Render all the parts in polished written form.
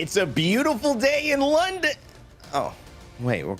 It's a beautiful day in London. Oh, wait, we're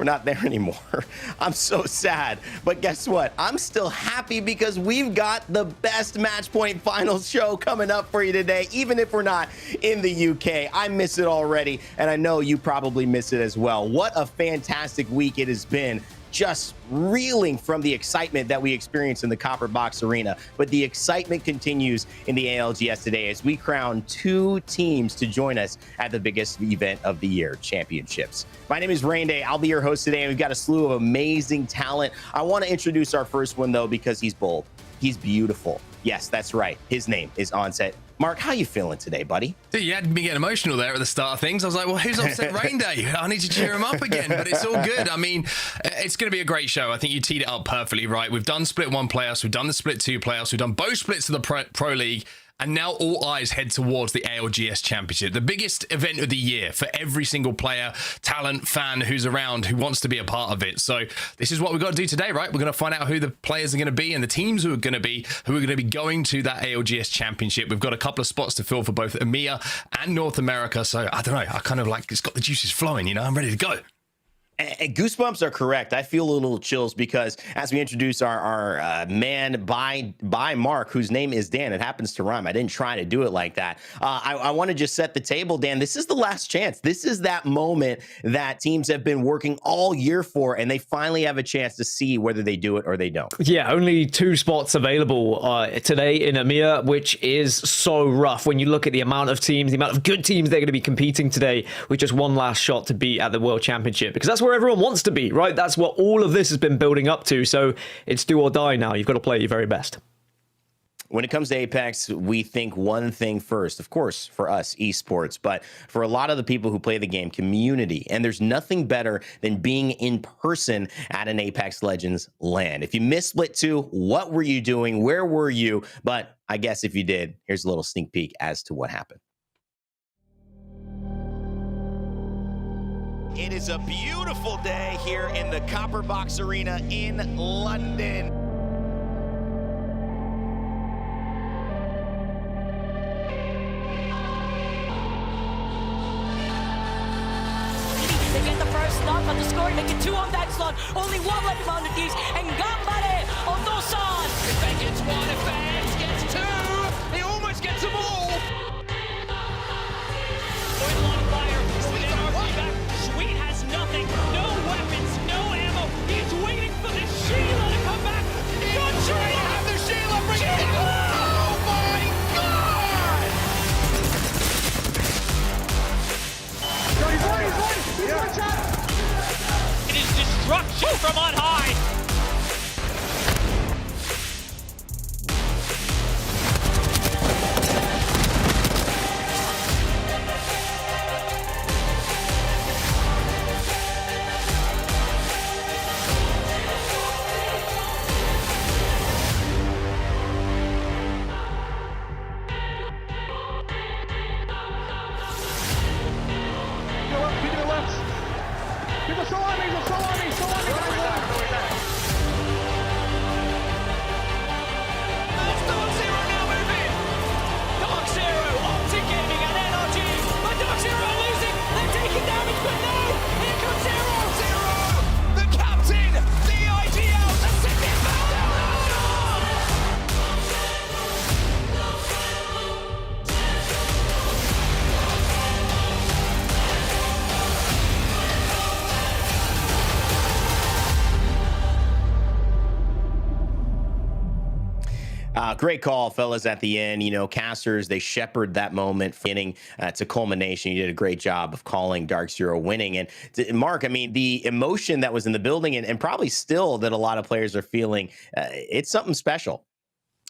not there anymore. I'm so sad. But guess what? I'm still happy because we've got the best Match Point Finals show coming up for you today, even if we're not in the UK. I miss it already, and I know you probably miss it as well. What a fantastic week it has been. Just reeling from the excitement that we experienced in the Copper Box Arena. But the excitement continues in the ALGS today as we crown 2 teams to join us at the biggest event of the year, Championships. My name is Rain Day. I'll be your host today, and we've got a slew of amazing talent. I want to introduce our first one, though, because he's bold. He's beautiful. Yes, that's right. His name is Onset. Mark, how you feeling today, buddy? Dude, you had me getting emotional there at the start of things. I was like, well, who's Upset Rain Day? I need to cheer him up again, but it's all good. I mean, it's going to be a great show. I think you teed it up perfectly, right? We've done Split 1 playoffs. We've done the Split 2 playoffs. We've done both splits of the Pro League. And now all eyes head towards the ALGS Championship, the biggest event of the year for every single player, talent, fan who's around, who wants to be a part of it. So this is what we've got to do today, right? We're going to find out who the players are going to be and the teams who are going to be going to that ALGS Championship. We've got a couple of spots to fill for both EMEA and North America. So I don't know, I kind of like, it's got the juices flowing, you know, I'm ready to go. And goosebumps are correct. I feel a little chills because as we introduce our man by Mark, whose name is Dan, it happens to rhyme. I didn't try to do it like that. I want to just set the table, Dan. This is the last chance. This is that moment that teams have been working all year for, and they finally have a chance to see whether they do it or they don't. Yeah, only 2 spots available today in EMEA, which is so rough when you look at the amount of teams, the amount of good teams they're going to be competing today with just one last shot to be at the World Championship, because that's where everyone wants to be, right? That's what all of this has been building up to. So it's do or die now. You've got to play your very best. When it comes to Apex, we think one thing first, of course, for us, esports, but for a lot of the people who play the game, community. And there's nothing better than being in person at an Apex Legends LAN. If you missed Split 2, what were you doing? Where were you? But I guess if you did, here's a little sneak peek as to what happened. It is a beautiful day here in the Copper Box Arena in London. They get the first knock on the score, they get 2 on that slot, only 1 left on the D's, and Gambare on Dosan! If they gets 1, if Fans gets 2, he almost gets them all! With 1 player, within our feedback, Sweet has nothing, no weapons, no ammo, he's waiting for the Sheila to come back! Don't try to have the Sheila, bring it down! Oh my god! It is destruction from on high! Great call, fellas, at the end. You know, casters, they shepherd that moment getting to culmination. You did a great job of calling Dark Zero winning. And Mark, I mean, the emotion that was in the building and probably still that a lot of players are feeling, it's something special.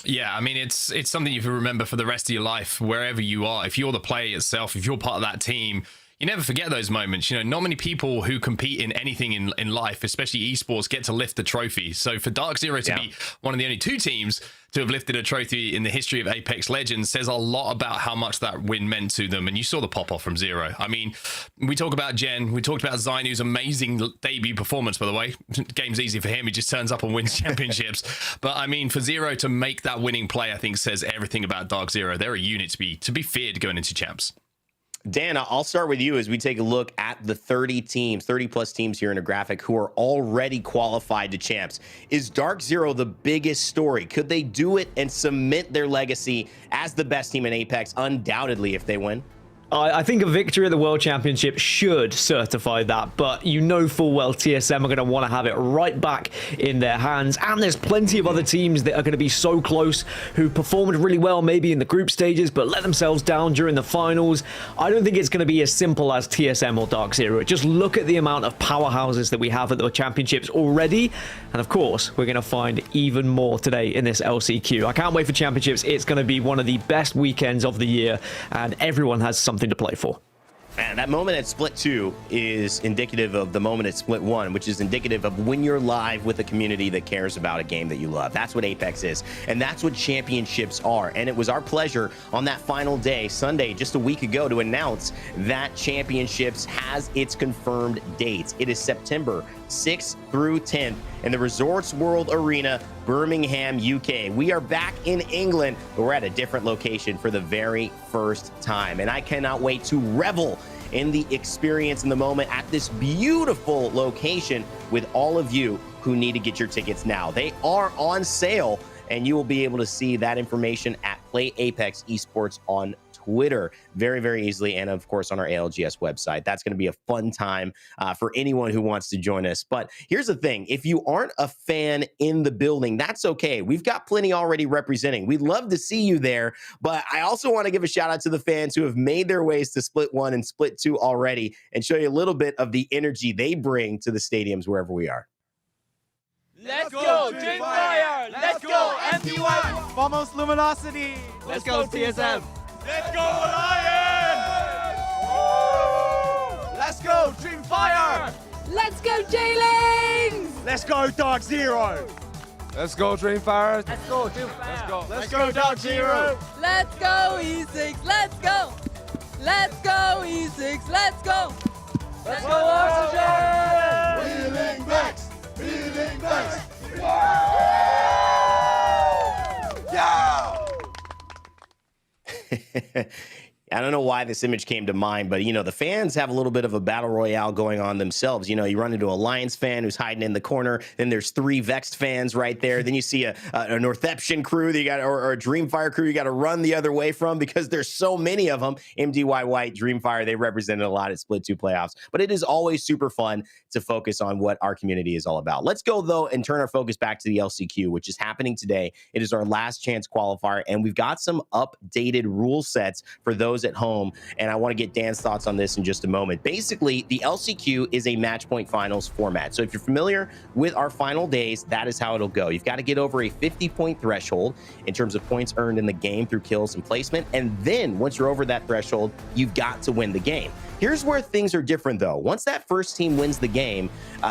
Yeah, I mean, it's something you can remember for the rest of your life, wherever you are. If you're the player yourself, if you're part of that team, you never forget those moments. You know, not many people who compete in anything in life, especially esports, get to lift the trophy. So for Dark Zero to be one of the only 2 teams to have lifted a trophy in the history of Apex Legends says a lot about how much that win meant to them. And you saw the pop-off from Zero. I mean, we talk about Jen, we talked about Zainu's amazing debut performance, by the way. Game's easy for him. He just turns up and wins championships. But I mean, for Zero to make that winning play, I think says everything about Dark Zero. They're a unit to be feared going into champs. Dan, I'll start with you as we take a look at the 30 teams, 30 plus teams here in a graphic who are already qualified to champs. Is Dark Zero the biggest story? Could they do it and cement their legacy as the best team in Apex? Undoubtedly, if they win. I think a victory at the World Championship should certify that, but you know full well TSM are going to want to have it right back in their hands, and there's plenty of other teams that are going to be so close who performed really well maybe in the group stages but let themselves down during the finals. I don't think it's going to be as simple as TSM or Dark Zero. Just look at the amount of powerhouses that we have at the championships already, and of course we're going to find even more today in this LCQ. I can't wait for championships. It's going to be one of the best weekends of the year, and everyone has something to play for. Man, that moment at Split 2 is indicative of the moment at Split 1, which is indicative of when you're live with a community that cares about a game that you love. That's what Apex is, and that's what championships are. And it was our pleasure on that final day, Sunday, just a week ago, to announce that championships has its confirmed dates. It is September 6th through 10th in the Resorts World Arena, Birmingham, UK. We are back in England, but we're at a different location for the very first time. And I cannot wait to revel in the experience in the moment at this beautiful location with all of you who need to get your tickets now. They are on sale, and you will be able to see that information at Play Apex Esports on Twitter very, very easily, and of course on our ALGS website. That's going to be a fun time for anyone who wants to join us. But here's the thing: if you aren't a fan in the building, that's okay. We've got plenty already representing. We'd love to see you there, but I also want to give a shout out to the fans who have made their ways to Split 1 and Split 2 already, and show you a little bit of the energy they bring to the stadiums wherever we are. Let's go, Dreamfire! Let's go, MTY! Vamos Luminosity! Let's go, TSM! Let's go Alliance! Let's go Dreamfire! Let's go, J-Lings! Let's go Dark Zero! Let's go Dreamfire! Let's go Dreamfire! Let's go Dark Zero! Let's go, E6! Let's go! Let's go, E6! Let's go! Let's go Oxygen! Feeling Vex! Feeling Vex! Yeah! I don't know why this image came to mind, but, you know, the fans have a little bit of a battle royale going on themselves. You know, you run into a Lions fan who's hiding in the corner. Then there's 3 Vexed fans right there. Then you see a Northeption crew that you got, or a Dreamfire crew you got to run the other way from because there's so many of them. MDY White, Dreamfire, they represented a lot at Split 2 playoffs. But it is always super fun to focus on what our community is all about. Let's go, though, and turn our focus back to the LCQ, which is happening today. It is our last chance qualifier, and we've got some updated rule sets for those at home, and I want to get Dan's thoughts on this in just a moment. Basically, the LCQ is a match point finals format. So if you're familiar with our final days, that is how it'll go. You've got to get over a 50-point threshold in terms of points earned in the game through kills and placement, and then once you're over that threshold, you've got to win the game. Here's where things are different, though. Once that first team wins the game,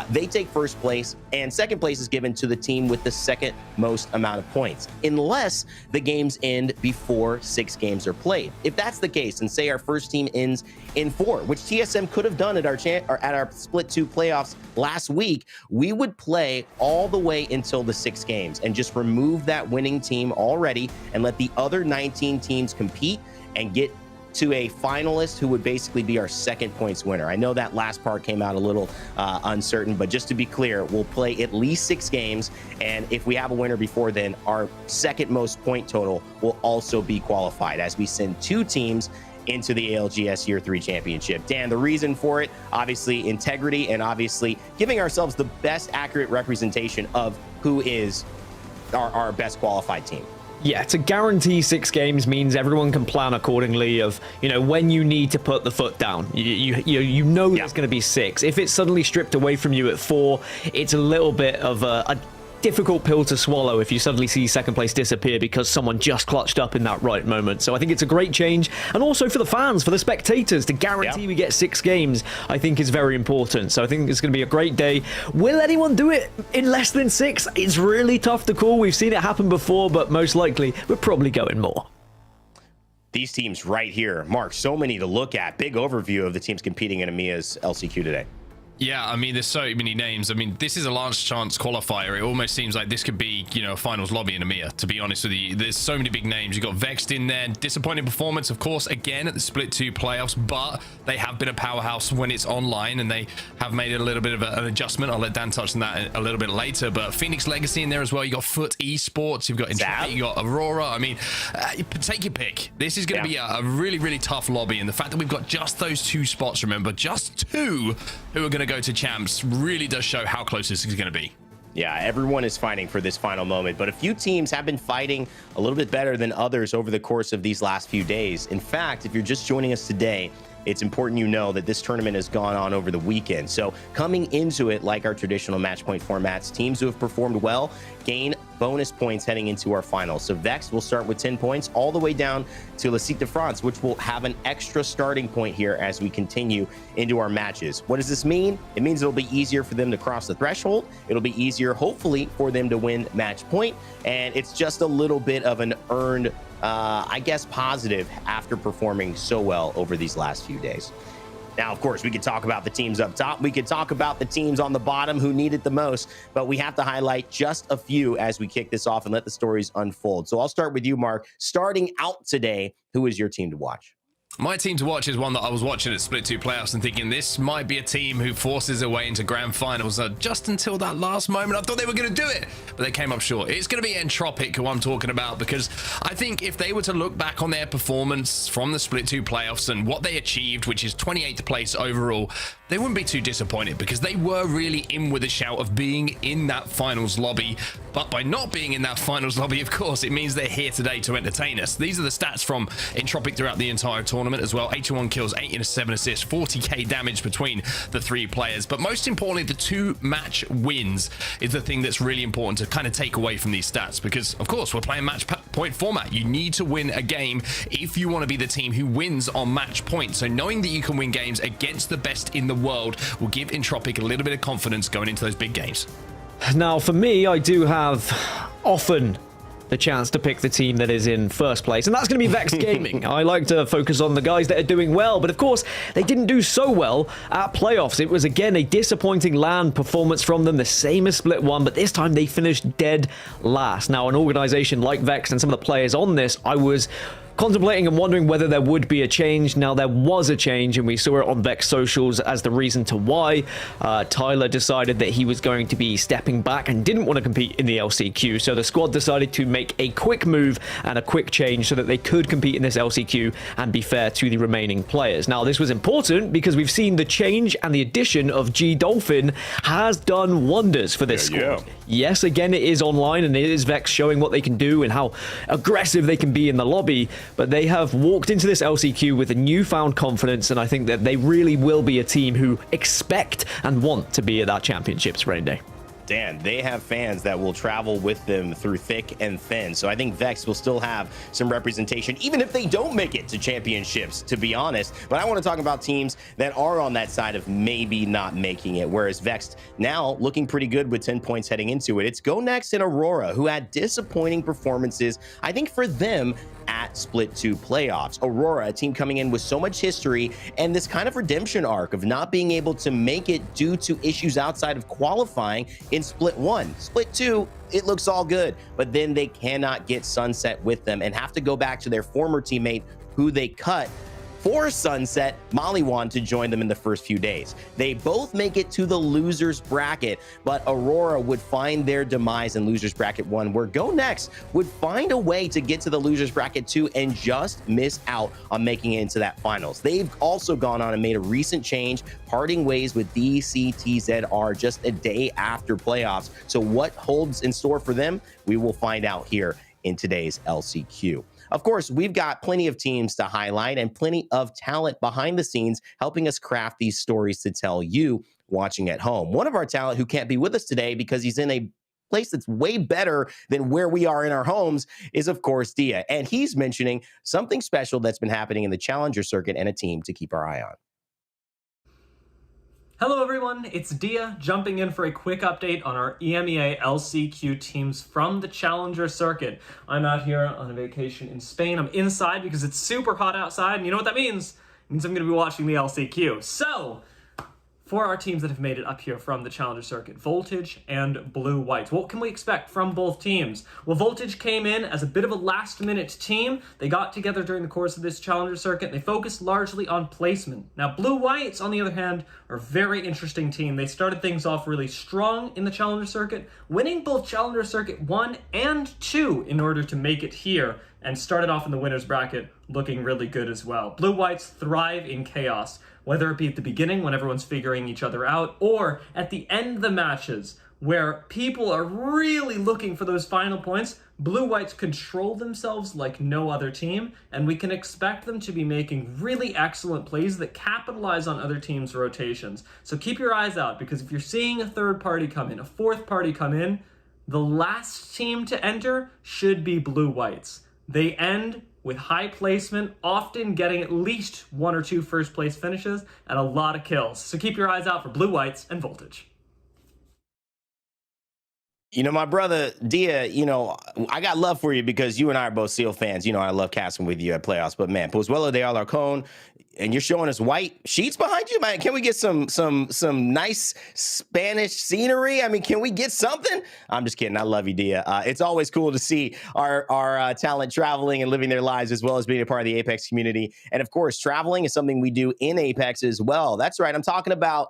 they take first place, and second place is given to the team with the second most amount of points, unless the games end before 6 games are played. If that's the case, and say our first team ends in 4, which TSM could have done at our Split 2 playoffs last week, we would play all the way until the 6 games and just remove that winning team already and let the other 19 teams compete and get to a finalist who would basically be our second points winner. I know that last part came out a little uncertain, but just to be clear, we'll play at least 6 games, and if we have a winner before then, our second most point total will also be qualified as we send 2 teams into the ALGS Year 3 Championship. Dan, the reason for it, obviously integrity, and obviously giving ourselves the best accurate representation of who is our best qualified team. Yeah, to guarantee 6 games means everyone can plan accordingly of, you know, when you need to put the foot down. You know there's going to be 6. If it's suddenly stripped away from you at 4, it's a little bit of a difficult pill to swallow if you suddenly see second place disappear because someone just clutched up in that right moment. So I think it's a great change, and also for the fans, for the spectators, to guarantee we get 6 games, I think is very important. So I think it's going to be a great day. Will anyone do it in less than 6? It's really tough to call. We've seen it happen before, but most likely we're probably going more. These teams right here, Mark, so many to look at. Big overview of the teams competing in EMEA's LCQ today. Yeah, I mean, there's so many names. I mean, this is a last chance qualifier. It almost seems like this could be, you know, a finals lobby in EMEA, to be honest with you. There's so many big names. You've got Vexed in there. Disappointing performance, of course, again at the Split 2 playoffs, but they have been a powerhouse when it's online, and they have made it a little bit of an adjustment. I'll let Dan touch on that a little bit later, but Phoenix Legacy in there as well. You got Foot Esports, you've got Intrepid, you got Aurora. I mean, take your pick. This is going to be a really, really tough lobby, and the fact that we've got just those 2 spots, remember, just 2 who are going to go to champs really does show how close this is going to be. Yeah, everyone is fighting for this final moment, but a few teams have been fighting a little bit better than others over the course of these last few days. In fact, if you're just joining us today, it's important you know that this tournament has gone on over the weekend. So coming into it, like our traditional match point formats, teams who have performed well gain bonus points heading into our finals. So Vex will start with 10 points all the way down to LCQ de France, which will have an extra starting point here as we continue into our matches. What does this mean? It means it'll be easier for them to cross the threshold. It'll be easier, hopefully, for them to win match point. And it's just a little bit of an earned, I guess, positive after performing so well over these last few days. Now, of course, we could talk about the teams up top. We could talk about the teams on the bottom who need it the most, but we have to highlight just a few as we kick this off and let the stories unfold. So I'll start with you, Mark. Starting out today, who is your team to watch? My team to watch is one that I was watching at Split 2 playoffs and thinking this might be a team who forces their way into grand finals. Just until that last moment, I thought they were going to do it, but they came up short. It's going to be Entropic, who I'm talking about, because I think if they were to look back on their performance from the Split 2 playoffs and what they achieved, which is 28th place overall, they wouldn't be too disappointed because they were really in with a shout of being in that finals lobby. But by not being in that finals lobby, of course, it means they're here today to entertain us. These are the stats from Entropic throughout the entire tournament as well. 81 kills, 7 assists, 40k damage between the 3 players. But most importantly, the 2 match wins is the thing that's really important to kind of take away from these stats, because of course we're playing match point format. You need to win a game if you want to be the team who wins on match point. So knowing that you can win games against the best in the world will give Entropic a little bit of confidence going into those big games. Now, for me, I do have often the chance to pick the team that is in first place, and that's going to be Vex Gaming. I like to focus on the guys that are doing well, but of course, they didn't do so well at playoffs. It was, again, a disappointing LAN performance from them, the same as Split 1, but this time they finished dead last. Now, an organization like Vex and some of the players on this, I was contemplating and wondering whether there would be a change. Now, there was a change, and we saw it on Vex socials as the reason to why. Tyler decided that he was going to be stepping back and didn't want to compete in the LCQ, so the squad decided to make a quick move and a quick change so that they could compete in this LCQ and be fair to the remaining players. Now, this was important because we've seen the change and the addition of G Dolphin has done wonders for this squad. Yes, again, it is online, and it is Vex showing what they can do and how aggressive they can be in the lobby, but they have walked into this LCQ with a newfound confidence, and I think that they really will be a team who expect and want to be at that championships rain day. Dan, they have fans that will travel with them through thick and thin. So I think Vex will still have some representation, even if they don't make it to championships, to be honest. But I want to talk about teams that are on that side of maybe not making it, whereas Vex now looking pretty good with 10 points heading into it. It's Go Next and Aurora, who had disappointing performances, I think, for them at Split 2 playoffs. Aurora, a team coming in with so much history and this kind of redemption arc of not being able to make it due to issues outside of qualifying in Split 1. Split 2, it looks all good, but then they cannot get Sunset with them and have to go back to their former teammate who they cut for Sunset, Maliwan, to join them in the first few days. They both make it to the losers bracket, but Aurora would find their demise in losers bracket 1, where Go Next would find a way to get to the losers bracket 2 and just miss out on making it into that finals. They've also gone on and made a recent change, parting ways with DCTZR just a day after playoffs. So what holds in store for them? We will find out here in today's LCQ. Of course, we've got plenty of teams to highlight and plenty of talent behind the scenes helping us craft these stories to tell you watching at home. One of our talent who can't be with us today because he's in a place that's way better than where we are in our homes is, of course, Dia. And he's mentioning something special that's been happening in the Challenger circuit and a team to keep our eye on. Hello everyone, it's Dia jumping in for a quick update on our EMEA LCQ teams from the Challenger circuit. I'm out here on a vacation in Spain. I'm inside because it's super hot outside, and you know what that means? It means I'm going to be watching the LCQ. So, for our teams that have made it up here from the Challenger Circuit, Voltage and Blue Whites. What can we expect from both teams? Well, Voltage came in as a bit of a last-minute team. They got together during the course of this Challenger Circuit. They focused largely on placement. Now, Blue Whites, on the other hand, are a very interesting team. They started things off really strong in the Challenger Circuit, winning both Challenger Circuit 1 and 2 in order to make it here, and started off in the winner's bracket looking really good as well. Blue Whites thrive in chaos, whether it be at the beginning when everyone's figuring each other out, or at the end of the matches where people are really looking for those final points. Blue Whites control themselves like no other team, and we can expect them to be making really excellent plays that capitalize on other teams' rotations. So keep your eyes out, because if you're seeing a third party come in, a fourth party come in, the last team to enter should be Blue Whites. They end with high placement, often getting at least 1 or 2 first place finishes and a lot of kills. So keep your eyes out for Blue Whites and Voltage. You know, my brother, Dia, you know, I got love for you because you and I are both SEAL fans. You know, I love casting with you at playoffs. But, man, Pozuelo de Alarcón, and you're showing us white sheets behind you, man. Can we get some nice Spanish scenery? I mean, can we get something? I'm just kidding. I love you, Dia. It's always cool to see our talent traveling and living their lives, as well as being a part of the Apex community. And, of course, traveling is something we do in Apex as well. That's right. I'm talking about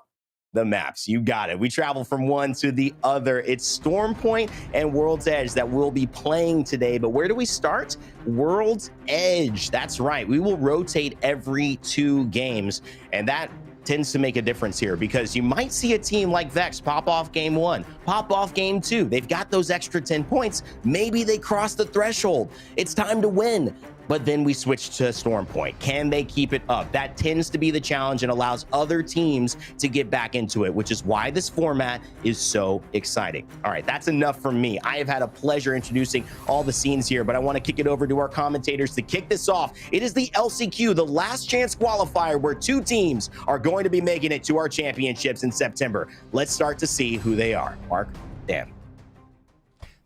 the maps. You got it. We travel from one to the other. It's Storm Point and World's Edge that we'll be playing today. But where do we start? World's Edge. That's right. We will rotate every 2 games, and that tends to make a difference here, because you might see a team like Vex pop off game 1, pop off game 2. They've got those extra 10 points. Maybe they cross the threshold. It's time to win. But then we switch to Storm Point. Can they keep it up? That tends to be the challenge and allows other teams to get back into it, which is why this format is so exciting. All right, that's enough from me. I have had a pleasure introducing all the scenes here, but I want to kick it over to our commentators to kick this off. It is the LCQ, the last chance qualifier, where 2 teams are going to be making it to our championships in September. Let's start to see who they are. Mark, Dan.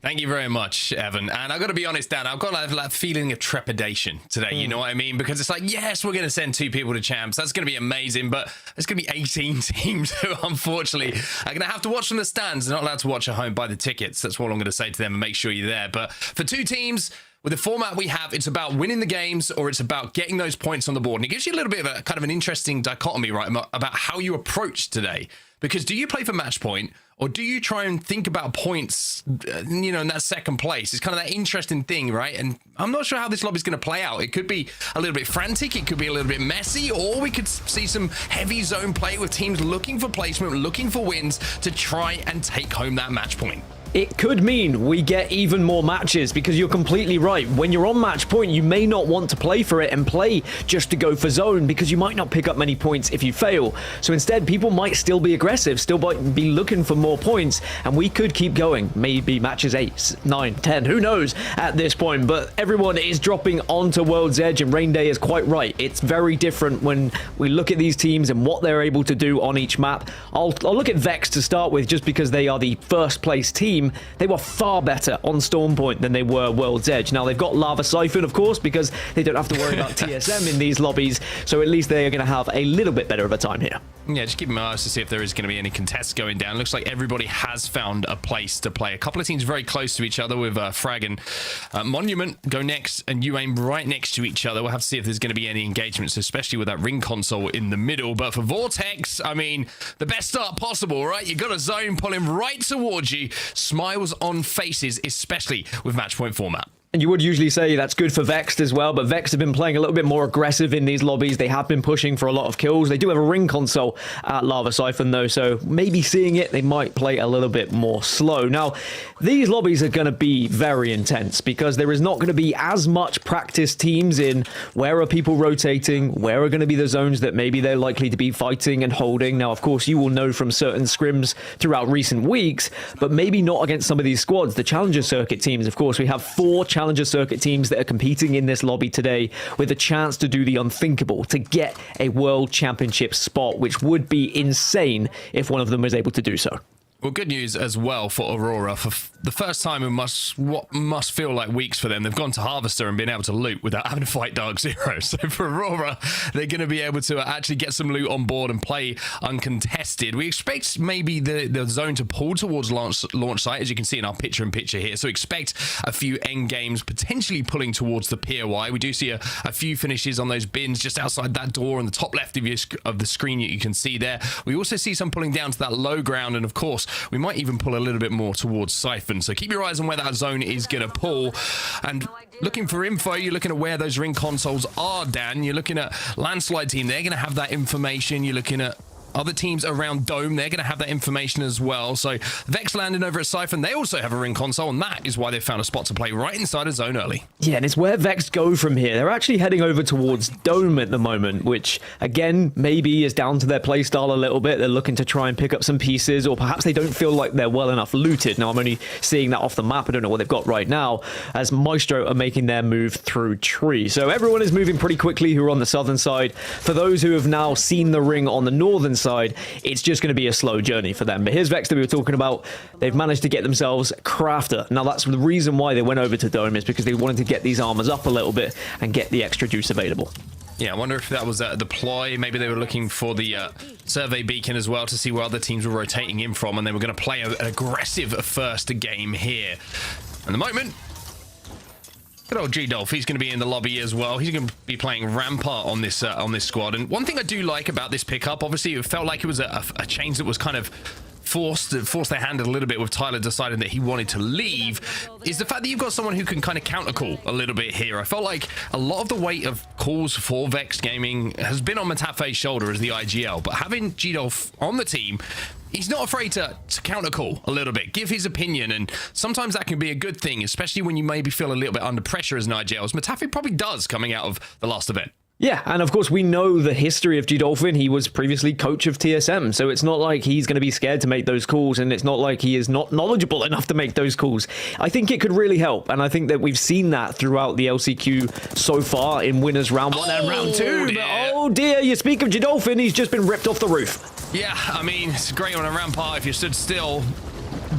Thank you very much, Evan. And I've got to be honest, Dan, I've got that feeling of trepidation today. You know what I mean? Because it's like, yes, we're going to send 2 people to champs. That's going to be amazing. But there's going to be 18 teams who, unfortunately, are going to have to watch from the stands. They're not allowed to watch at home, buy the tickets. That's what I'm going to say to them, and make sure you're there. But for 2 teams, with the format we have, it's about winning the games, or it's about getting those points on the board. And it gives you a little bit of a kind of an interesting dichotomy, right, about how you approach today. Because do you play for match point, or do you try and think about points, you know, in that second place? It's kind of that interesting thing, right? And I'm not sure how this lobby is going to play out. It could be a little bit frantic. It could be a little bit messy, or we could see some heavy zone play with teams looking for placement, looking for wins to try and take home that match point. It could mean we get even more matches, because you're completely right. When you're on match point, you may not want to play for it and play just to go for zone, because you might not pick up many points if you fail. So instead, people might still be aggressive, still might be looking for more points, and we could keep going. Maybe matches 8, 9, 10, who knows at this point. But everyone is dropping onto World's Edge, and Rain Day is quite right. It's very different when we look at these teams and what they're able to do on each map. I'll look at Vex to start with, just because they are the first place team. They were far better on Storm Point than they were World's Edge. Now, they've got Lava Siphon, of course, because they don't have to worry about TSM in these lobbies, so at least they are going to have a little bit better of a time here. Yeah, just keeping my eyes to see if there is going to be any contests going down. Looks like everybody has found a place to play. A couple of teams very close to each other, with Frag and Monument go next, and you aim right next to each other. We'll have to see if there's going to be any engagements, especially with that ring console in the middle. But for Vortex, I mean, the best start possible, right? You got a zone pulling right towards you. Smiles on faces, especially with match point format. And you would usually say that's good for Vex as well, but Vex have been playing a little bit more aggressive in these lobbies. They have been pushing for a lot of kills. They do have a ring console at Lava Siphon, though, so maybe seeing it, they might play a little bit more slow. Now, these lobbies are going to be very intense, because there is not going to be as much practice teams in where are people rotating, where are going to be the zones that maybe they're likely to be fighting and holding. Now, of course, you will know from certain scrims throughout recent weeks, but maybe not against some of these squads. The Challenger Circuit teams, of course, we have 4 Challenger Circuit teams that are competing in this lobby today, with a chance to do the unthinkable, to get a World Championship spot, which would be insane if one of them was able to do so. Well, good news as well for Aurora. For the first time in what must feel like weeks for them, they've gone to Harvester and been able to loot without having to fight Dark Zero. So for Aurora, they're going to be able to actually get some loot on board and play uncontested. We expect maybe the zone to pull towards launch site, as you can see in our picture-in-picture here. So expect a few end games potentially pulling towards the POI. We do see a few finishes on those bins just outside that door on the top left of the screen you can see there. We also see some pulling down to that low ground, and of course, we might even pull a little bit more towards Siphon. So keep your eyes on where that zone is going to pull. And looking for info, you're looking at where those ring consoles are, Dan. You're looking at Landslide team. They're going to have that information. You're looking at other teams around Dome, they're going to have that information as well. So Vex landing over at Siphon, they also have a ring console, and that is why they found a spot to play right inside a zone early. Yeah, and it's where Vex go from here. They're actually heading over towards Dome at the moment, which, again, maybe is down to their playstyle a little bit. They're looking to try and pick up some pieces, or perhaps they don't feel like they're well enough looted. Now, I'm only seeing that off the map. I don't know what they've got right now, as Maestro are making their move through Tree. So everyone is moving pretty quickly who are on the southern side. For those who have now seen the ring on the northern side, it's just going to be a slow journey for them. But here's Vex that we were talking about. They've managed to get themselves Crafter. Now, that's the reason why they went over to Dome, is because they wanted to get these armors up a little bit and get the extra juice available. Yeah, I wonder if that was a deploy. Maybe they were looking for the survey beacon as well to see where other teams were rotating in from, and they were going to play an aggressive first game here. At the moment, good old G-Dolph, he's going to be in the lobby as well. He's going to be playing Rampart on this squad. And one thing I do like about this pickup, obviously, it felt like it was a change that was kind of forced their hand a little bit with Tyler deciding that he wanted to leave, is the fact that you've got someone who can kind of counter call a little bit here. I felt like a lot of the weight of calls for Vex Gaming has been on Matafe's shoulder as the IGL, but having G-Dolph on the team, he's not afraid to counter call a little bit, give his opinion, and sometimes that can be a good thing, especially when you maybe feel a little bit under pressure as an IGL, as Matafe probably does coming out of the last event. Yeah, and of course we know the history of G-Dolphin. He was previously coach of TSM, so it's not like he's going to be scared to make those calls, and it's not like he is not knowledgeable enough to make those calls. I think it could really help, and I think that we've seen that throughout the LCQ so far in winners round 1 and round 2. Dear. But, oh dear, you speak of G-Dolphin, he's just been ripped off the roof. Yeah, I mean, it's great on a rampart if you stood still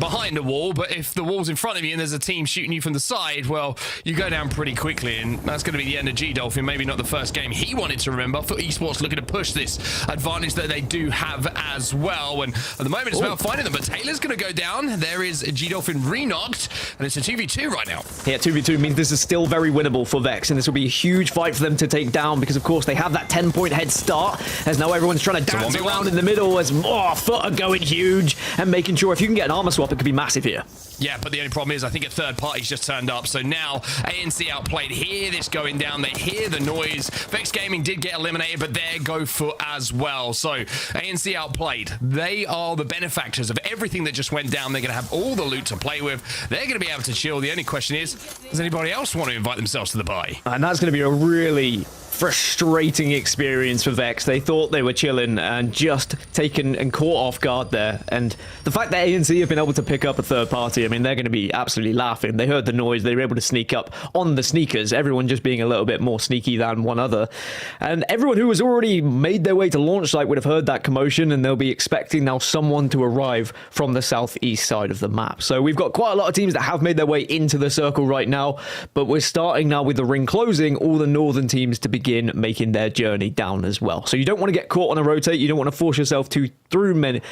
behind a wall, but if the wall's in front of you and there's a team shooting you from the side, well, you go down pretty quickly, and that's going to be the end of G-Dolphin. Maybe not the first game he wanted to remember. For esports looking to push this advantage that they do have as well, and at the moment it's about finding them, but Taylor's going to go down. There is G-Dolphin re-knocked, and it's a 2v2 right now. Yeah, 2v2 means this is still very winnable for Vex, and this will be a huge fight for them to take down, because of course they have that 10-point head start, as now everyone's trying to dance around in the middle, as Foot are going huge, and making sure if you can get an armor swap, it could be massive here. Yeah, but the only problem is I think a third party's just turned up. So now ANC outplayed. Hear this going down. They hear the noise. Vex Gaming did get eliminated, but there go Foot as well. So ANC outplayed. They are the benefactors of everything that just went down. They're going to have all the loot to play with. They're going to be able to chill. The only question is, does anybody else want to invite themselves to the buy? And that's going to be a really frustrating experience for Vex. They thought they were chilling and just taken and caught off guard there. And the fact that ANC have been able to pick up a third party, I mean, they're going to be absolutely laughing. They heard the noise. They were able to sneak up on the sneakers, everyone just being a little bit more sneaky than one other. And everyone who has already made their way to launch site would have heard that commotion, and they'll be expecting now someone to arrive from the southeast side of the map. So we've got quite a lot of teams that have made their way into the circle right now, but we're starting now with the ring closing, all the northern teams to begin making their journey down as well. So you don't want to get caught on a rotate. You don't want to force yourself through many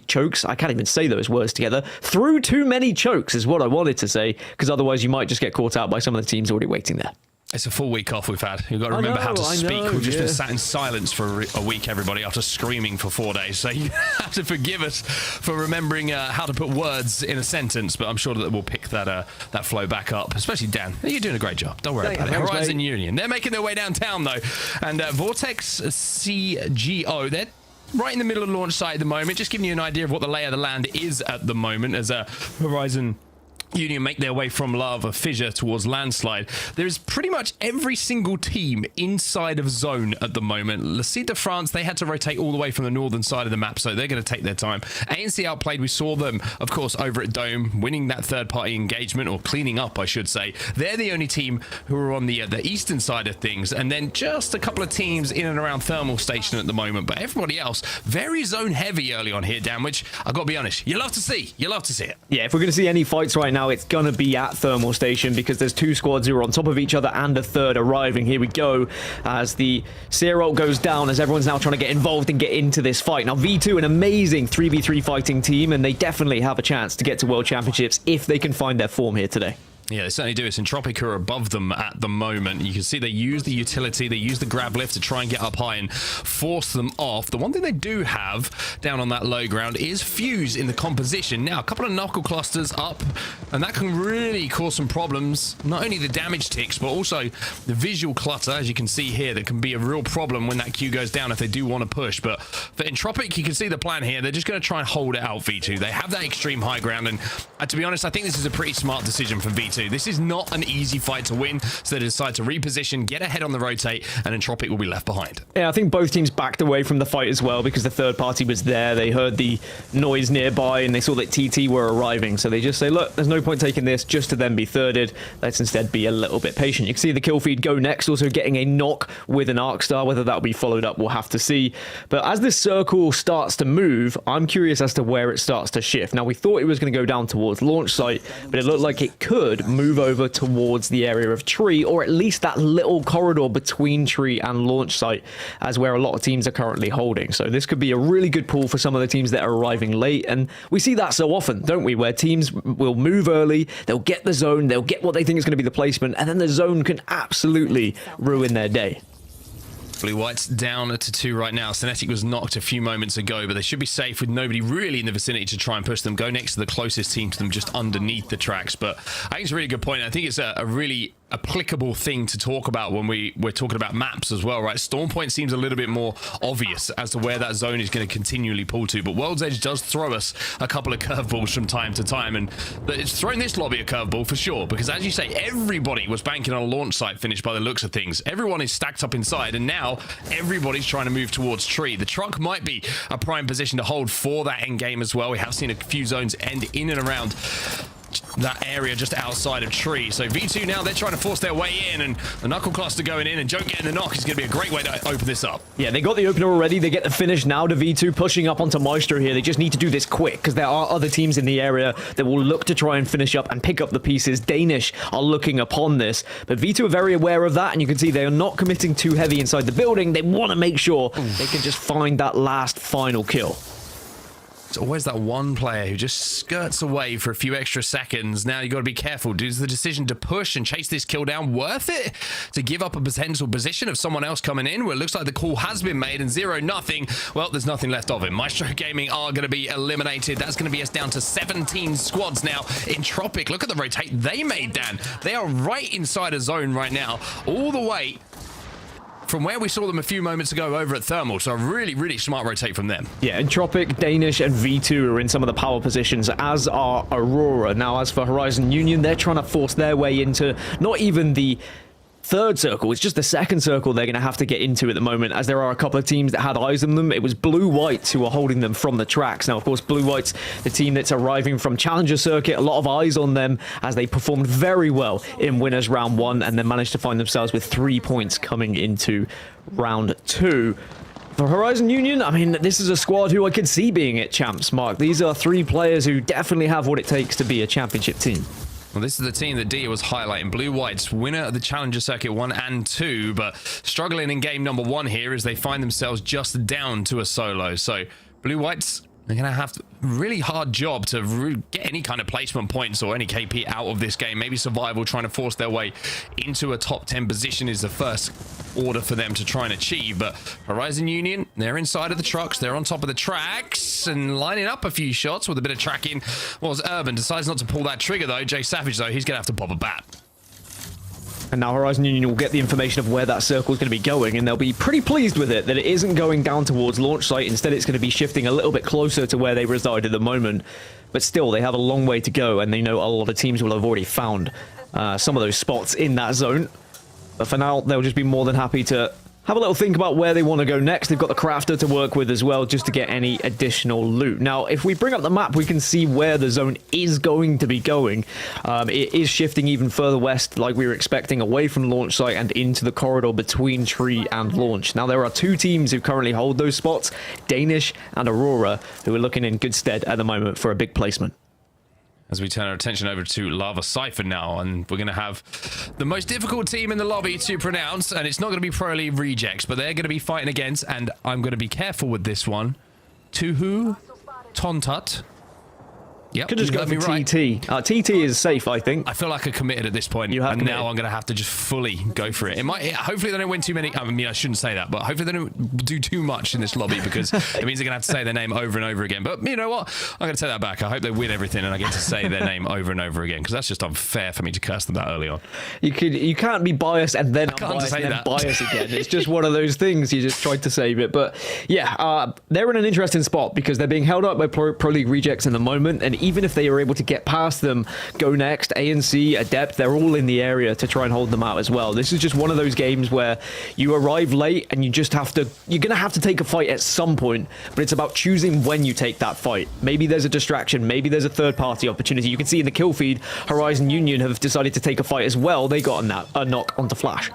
chokes. I can't even say those words together. Through too many chokes is what I wanted to say, because otherwise you might just get caught out by some of the teams already waiting there. It's a full week off we've had. You've got to remember how to speak. We've just been sat in silence for a week, everybody, after screaming for 4 days. So you have to forgive us for remembering how to put words in a sentence, but I'm sure that we'll pick that flow back up, especially Dan. You're doing a great job. Don't worry about it. Horizon Union. They're making their way downtown, though. And Vortex CGO, they're right in the middle of the launch site at the moment, just giving you an idea of what the lay of the land is at the moment, as Horizon Union make their way from lava fissure towards landslide. There is pretty much every single team inside of zone at the moment. Le Cid de France, they had to rotate all the way from the northern side of the map, so they're going to take their time. ANC outplayed. We saw them, of course, over at Dome, winning that third-party engagement, or cleaning up, I should say. They're the only team who are on the eastern side of things, and then just a couple of teams in and around Thermal Station at the moment. But everybody else, very zone heavy early on here, Dan, which I've got to be honest, you love to see. You love to see it. Yeah, if we're going to see any fights right now, it's going to be at Thermal Station because there's two squads who are on top of each other and a third arriving. Here we go as the Sierra goes down, as everyone's now trying to get involved and get into this fight. Now, V2, an amazing 3v3 fighting team, and they definitely have a chance to get to World Championships if they can find their form here today. Yeah, they certainly do. It's Entropic who are above them at the moment. You can see they use the utility, they use the grab lift to try and get up high and force them off. The one thing they do have down on that low ground is Fuse in the composition. Now, a couple of knuckle clusters up, and that can really cause some problems. Not only the damage ticks, but also the visual clutter, as you can see here, that can be a real problem when that Q goes down if they do want to push. But for Entropic, you can see the plan here. They're just going to try and hold it out, V2. They have that extreme high ground, and to be honest, I think this is a pretty smart decision for V2. This is not an easy fight to win, so they decide to reposition, get ahead on the rotate, and Entropic will be left behind. Yeah, I think both teams backed away from the fight as well because the third party was there. They heard the noise nearby and they saw that TT were arriving. So they just say, look, there's no point taking this just to then be thirded. Let's instead be a little bit patient. You can see the kill feed go next, also getting a knock with an arc star. Whether that will be followed up, we'll have to see. But as this circle starts to move, I'm curious as to where it starts to shift. Now, we thought it was going to go down towards launch site, but it looked like it could move over towards the area of tree, or at least that little corridor between tree and launch site, as where a lot of teams are currently holding. So this could be a really good pull for some of the teams that are arriving late, and we see that so often, don't we, where teams will move early, they'll get the zone, they'll get what they think is going to be the placement, and then the zone can absolutely ruin their day. Blue White's down to 2 right now. Cinetic was knocked a few moments ago, but they should be safe with nobody really in the vicinity to try and push them. Go next to the closest team to them, just underneath the tracks. But I think it's a really good point. I think it's a really applicable thing to talk about when we're talking about maps as well, right? Storm Point seems a little bit more obvious as to where that zone is going to continually pull to, but World's Edge does throw us a couple of curveballs from time to time, and it's thrown this lobby a curveball for sure, because as you say, everybody was banking on a launch site finish by the looks of things. Everyone is stacked up inside, and now everybody's trying to move towards tree. The truck might be a prime position to hold for that end game as well. We have seen a few zones end in and around that area just outside of tree. So V2 now, they're trying to force their way in, and the knuckle cluster going in, and Joe getting the knock is going to be a great way to open this up. Yeah, they got the opener already. They get the finish now to V2, pushing up onto Maestro here. They just need to do this quick because there are other teams in the area that will look to try and finish up and pick up the pieces. Danish are looking upon this, but V2 are very aware of that, and you can see they are not committing too heavy inside the building. They want to make sure they can just find that last final kill. It's always that one player who just skirts away for a few extra seconds. Now you got to be careful. Is the decision to push and chase this kill down worth it? To give up a potential position of someone else coming in? Well, it looks like the call has been made, and 0-0. Well, there's nothing left of him. Maestro Gaming are going to be eliminated. That's going to be us down to 17 squads now. Entropic, look at the rotate they made, Dan. They are right inside a zone right now, all the way from where we saw them a few moments ago over at Thermal. So a really, really smart rotate from them. Yeah, Entropic, Danish, and V2 are in some of the power positions, as are Aurora. Now, as for Horizon Union, they're trying to force their way into not even the third circle, it's just the second circle they're going to have to get into at the moment, as there are a couple of teams that had eyes on them. It was Blue Whites who are holding them from the tracks. Now, of course, Blue Whites, the team that's arriving from Challenger Circuit, a lot of eyes on them as they performed very well in Winners Round 1 and then managed to find themselves with 3 points coming into Round 2. For Horizon Union, I mean, this is a squad who I could see being at Champs, Mark. These are 3 players who definitely have what it takes to be a championship team. Well, this is the team that Dia was highlighting. Blue Whites, winner of the Challenger Circuit 1 and 2, but struggling in game number 1 here as they find themselves just down to a solo. So Blue Whites, they're going to have a really hard job to get any kind of placement points or any KP out of this game. Maybe survival, trying to force their way into a top 10 position is the first order for them to try and achieve. But Horizon Union, they're inside of the trucks, they're on top of the tracks and lining up a few shots with a bit of tracking. Well, Urban decides not to pull that trigger though. Jay Savage though, he's going to have to pop a bat. And now Horizon Union will get the information of where that circle is going to be going, and they'll be pretty pleased with it, that it isn't going down towards launch site. Instead, it's going to be shifting a little bit closer to where they reside at the moment. But still, they have a long way to go, and they know a lot of teams will have already found some of those spots in that zone. But for now, they'll just be more than happy to have a little think about where they want to go next. They've got the crafter to work with as well, just to get any additional loot. Now, if we bring up the map, we can see where the zone is going to be going. It is shifting even further west, like we were expecting, away from launch site and into the corridor between tree and launch. Now, there are two teams who currently hold those spots, Danish and Aurora, who are looking in good stead at the moment for a big placement. As we turn our attention over to Lava Cypher now, and we're going to have the most difficult team in the lobby to pronounce, and it's not going to be Pro League Rejects, but they're going to be fighting against, and I'm going to be careful with this one, Tuhu Tontut. Yep, Could just go for TT. TT is safe, I think. I feel like I committed at this point, You have and committed. now I'm going to have to just fully go for it. It might. Hopefully they don't win too many. I mean, I shouldn't say that, but hopefully they don't do too much in this lobby, because it means they're going to have to say their name over and over again. But you know what? I'm going to take that back. I hope they win everything, and I get to say their name over and over again, because that's just unfair for me to curse them that early on. You can't be biased and then can't unbiased say and then that. biased again. It's just one of those things. You just tried to save it. But yeah, they're in an interesting spot because they're being held up by Pro League Rejects in the moment. And even if they are able to get past them, Go Next, ANC, Adept, they're all in the area to try and hold them out as well. This is just one of those games where you arrive late and you're going to have to take a fight at some point, but it's about choosing when you take that fight. Maybe there's a distraction, maybe there's a third party opportunity. You can see in the kill feed, Horizon Union have decided to take a fight as well. They got a knock onto Flash. You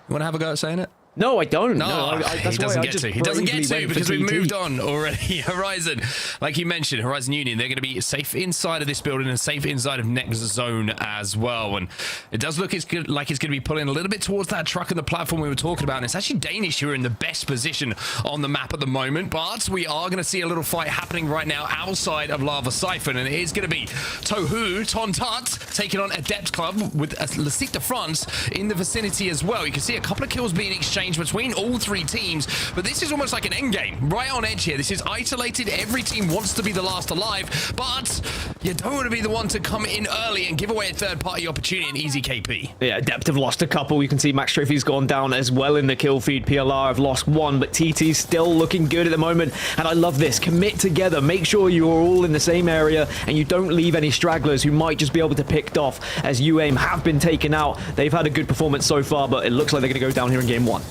want to have a go at saying it? No, I don't. No, that's he doesn't get to. He doesn't get bravely to went because for we've TT. moved on already. Horizon, like you mentioned, Horizon Union, they're going to be safe inside of this building and safe inside of next zone as well. And it does look like it's going to be pulling a little bit towards that truck and the platform we were talking about. And it's actually Danish who are in the best position on the map at the moment. But we are going to see a little fight happening right now outside of Lava Siphon. And it is going to be Tohu Tontat taking on Adept Club with Lasik de France in the vicinity as well. You can see a couple of kills being exchanged between all three teams, but this is almost like an end game, right on edge here. This is isolated. Every team wants to be the last alive, but you don't want to be the one to come in early and give away a third-party opportunity in easy KP. Yeah, Adept have lost a couple. You can see Max Trophy's gone down as well in the kill feed. PLR have lost one, but TT's still looking good at the moment. And I love this. Commit together. Make sure you are all in the same area and you don't leave any stragglers who might just be able to pick off, as UAIM have been taken out. They've had a good performance so far, but it looks like they're going to go down here in game one.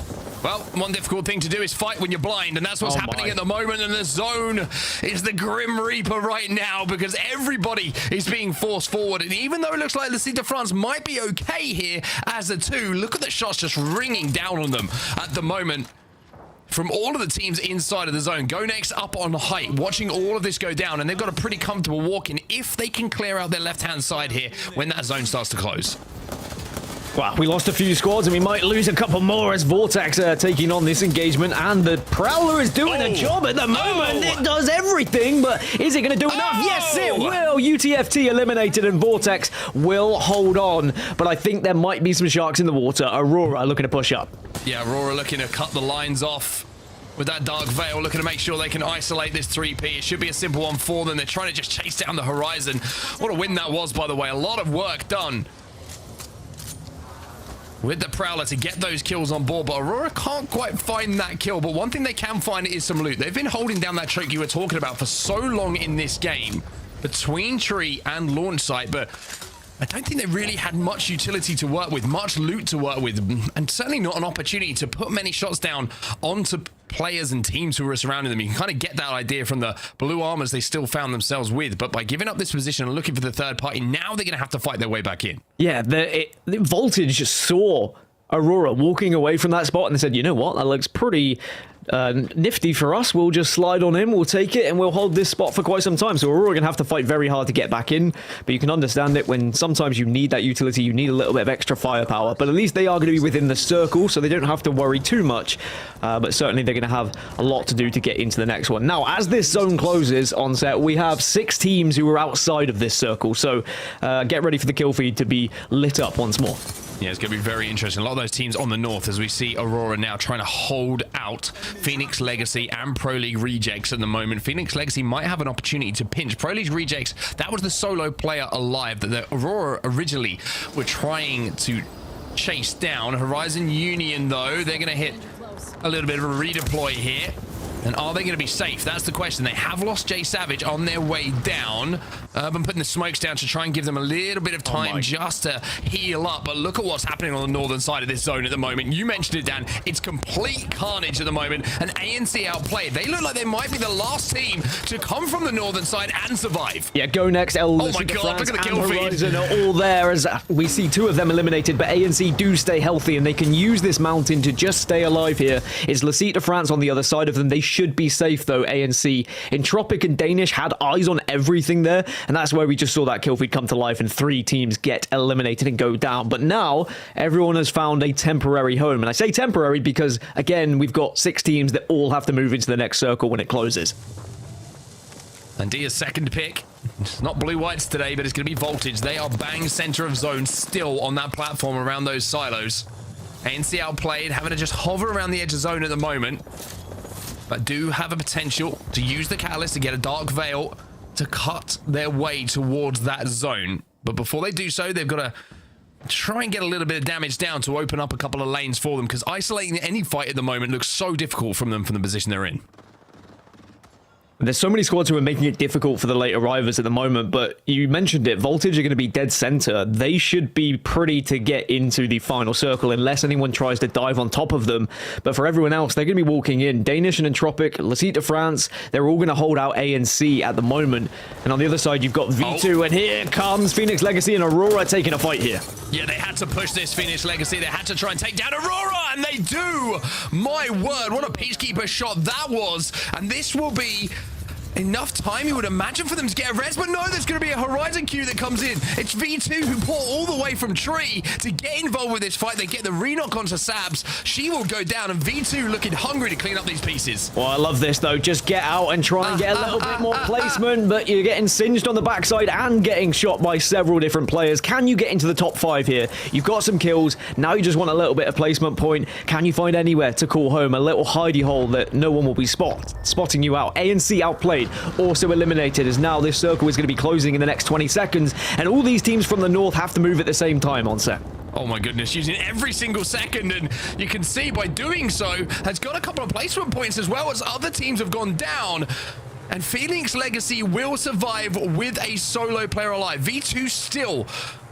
Well, one difficult thing to do is fight when you're blind, and that's what's happening at the moment, and the zone is the Grim Reaper right now because everybody is being forced forward, and even though it looks like Lasik de France might be okay here as a two, look at the shots just ringing down on them at the moment. From all of the teams inside of the zone, Go Next up on height, watching all of this go down, and they've got a pretty comfortable walk in if they can clear out their left-hand side here when that zone starts to close. Well, we lost a few squads and we might lose a couple more as Vortex are taking on this engagement, and the Prowler is doing a job at the moment. It does everything, but is it going to do enough? Yes, it will. UTFT eliminated and Vortex will hold on, but I think there might be some sharks in the water. Aurora looking to push up. Yeah, Aurora looking to cut the lines off with that Dark Veil, looking to make sure they can isolate this 3P. It should be a simple one for them. They're trying to just chase down the horizon. What a win that was, by the way. A lot of work done with the Prowler to get those kills on board, but Aurora can't quite find that kill. But one thing they can find is some loot. They've been holding down that choke you were talking about for so long in this game between tree and launch site, but I don't think they really had much utility to work with, much loot to work with, and certainly not an opportunity to put many shots down onto players and teams who were surrounding them. You can kind of get that idea from the blue armors they still found themselves with, but by giving up this position and looking for the third party, now they're going to have to fight their way back in. Yeah, the Voltage saw Aurora walking away from that spot and they said, you know what, that looks pretty nifty for us. We'll just slide on in, we'll take it, and we'll hold this spot for quite some time. So Aurora going to have to fight very hard to get back in, but you can understand it when sometimes you need that utility, you need a little bit of extra firepower, but at least they are going to be within the circle, so they don't have to worry too much, but certainly they're going to have a lot to do to get into the next one. Now, as this zone closes on set, we have 6 teams who are outside of this circle, so get ready for the kill feed to be lit up once more. Yeah, it's going to be very interesting. A lot of those teams on the north, as we see Aurora now trying to hold out Phoenix Legacy and Pro League Rejects at the moment. Phoenix Legacy might have an opportunity to pinch. Pro League Rejects, that was the solo player alive that the Aurora originally were trying to chase down. Horizon Union, though, they're going to hit a little bit of a redeploy here. And are they going to be safe? That's the question. They have lost Jay Savage on their way down. Urban putting the smokes down to try and give them a little bit of time just to heal up. But look at what's happening on the northern side of this zone at the moment. You mentioned it, Dan. It's complete carnage at the moment. And ANC outplayed. They look like they might be the last team to come from the northern side and survive. Yeah, Go Next, Oh my God, look at the kill feed. Horizon are all there as we see 2 of them eliminated, but ANC do stay healthy and they can use this mountain to just stay alive here. It's Lacite France on the other side of them. They should be safe though, ANC. Entropic and Danish had eyes on everything there, and that's where we just saw that kill feed come to life and 3 teams get eliminated and go down. But now everyone has found a temporary home, and I say temporary because again we've got 6 teams that all have to move into the next circle when it closes. And Dia's second pick. It's not Blue Whites today, but it's going to be Voltage. They are bang center of zone still on that platform around those silos. ANC outplayed, having to just hover around the edge of zone at the moment, but do have a potential to use the catalyst to get a Dark Veil to cut their way towards that zone. But before they do so, they've got to try and get a little bit of damage down to open up a couple of lanes for them, because isolating any fight at the moment looks so difficult from them from the position they're in. There's so many squads who are making it difficult for the late arrivers at the moment, but you mentioned it, Voltage are going to be dead center. They should be pretty to get into the final circle unless anyone tries to dive on top of them. But for everyone else, they're going to be walking in. Danish and Entropic, Lacite France, they're all going to hold out ANC at the moment. And on the other side, you've got V2, and here comes Phoenix Legacy and Aurora taking a fight here. Yeah, they had to push this Phoenix Legacy. They had to try and take down Aurora, and they do! My word, what a Peacekeeper shot that was. And this will be enough time, you would imagine, for them to get a res, but no, there's going to be a Horizon queue that comes in. It's V2 who pull all the way from Tree to get involved with this fight. They get the re-knock onto Sabs. She will go down, and V2 looking hungry to clean up these pieces. Well, I love this, though. Just get out and try and get a little bit more placement, but you're getting singed on the backside and getting shot by several different players. Can you get into the top 5 here? You've got some kills. Now you just want a little bit of placement point. Can you find anywhere to call home? A little hidey hole that no one will be spotting you out. ANC outplayed, also eliminated, as now this circle is going to be closing in the next 20 seconds, and all these teams from the north have to move at the same time on set. Oh my goodness, using every single second, and you can see by doing so has got a couple of placement points as well as other teams have gone down. And Phoenix Legacy will survive with a solo player alive. V2 still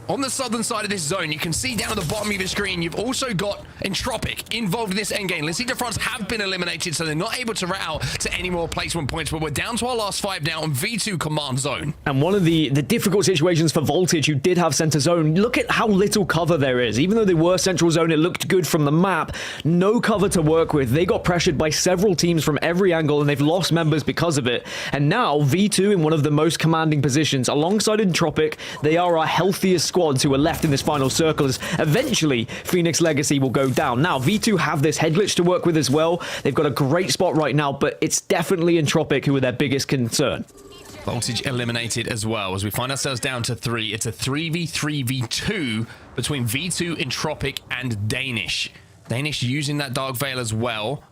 on the southern side of this zone. You can see down at the bottom of your screen, you've also got Entropic involved in this endgame. Lacite France have been eliminated, so they're not able to route to any more placement points, but we're down to our last 5 now on V2 command zone. And one of the difficult situations for Voltage, who did have center zone, look at how little cover there is. Even though they were central zone, it looked good from the map. No cover to work with. They got pressured by several teams from every angle, and they've lost members because of it. And now V2 in one of the most commanding positions. Alongside Entropic, they are our healthiest squads who are left in this final circle, as eventually Phoenix Legacy will go down. Now, V2 have this head glitch to work with as well. They've got a great spot right now, but it's definitely Entropic who are their biggest concern. Voltage eliminated as well, as we find ourselves down to 3. It's a 3v3v2 between V2, Entropic, and Danish. Danish using that Dark Veil as well,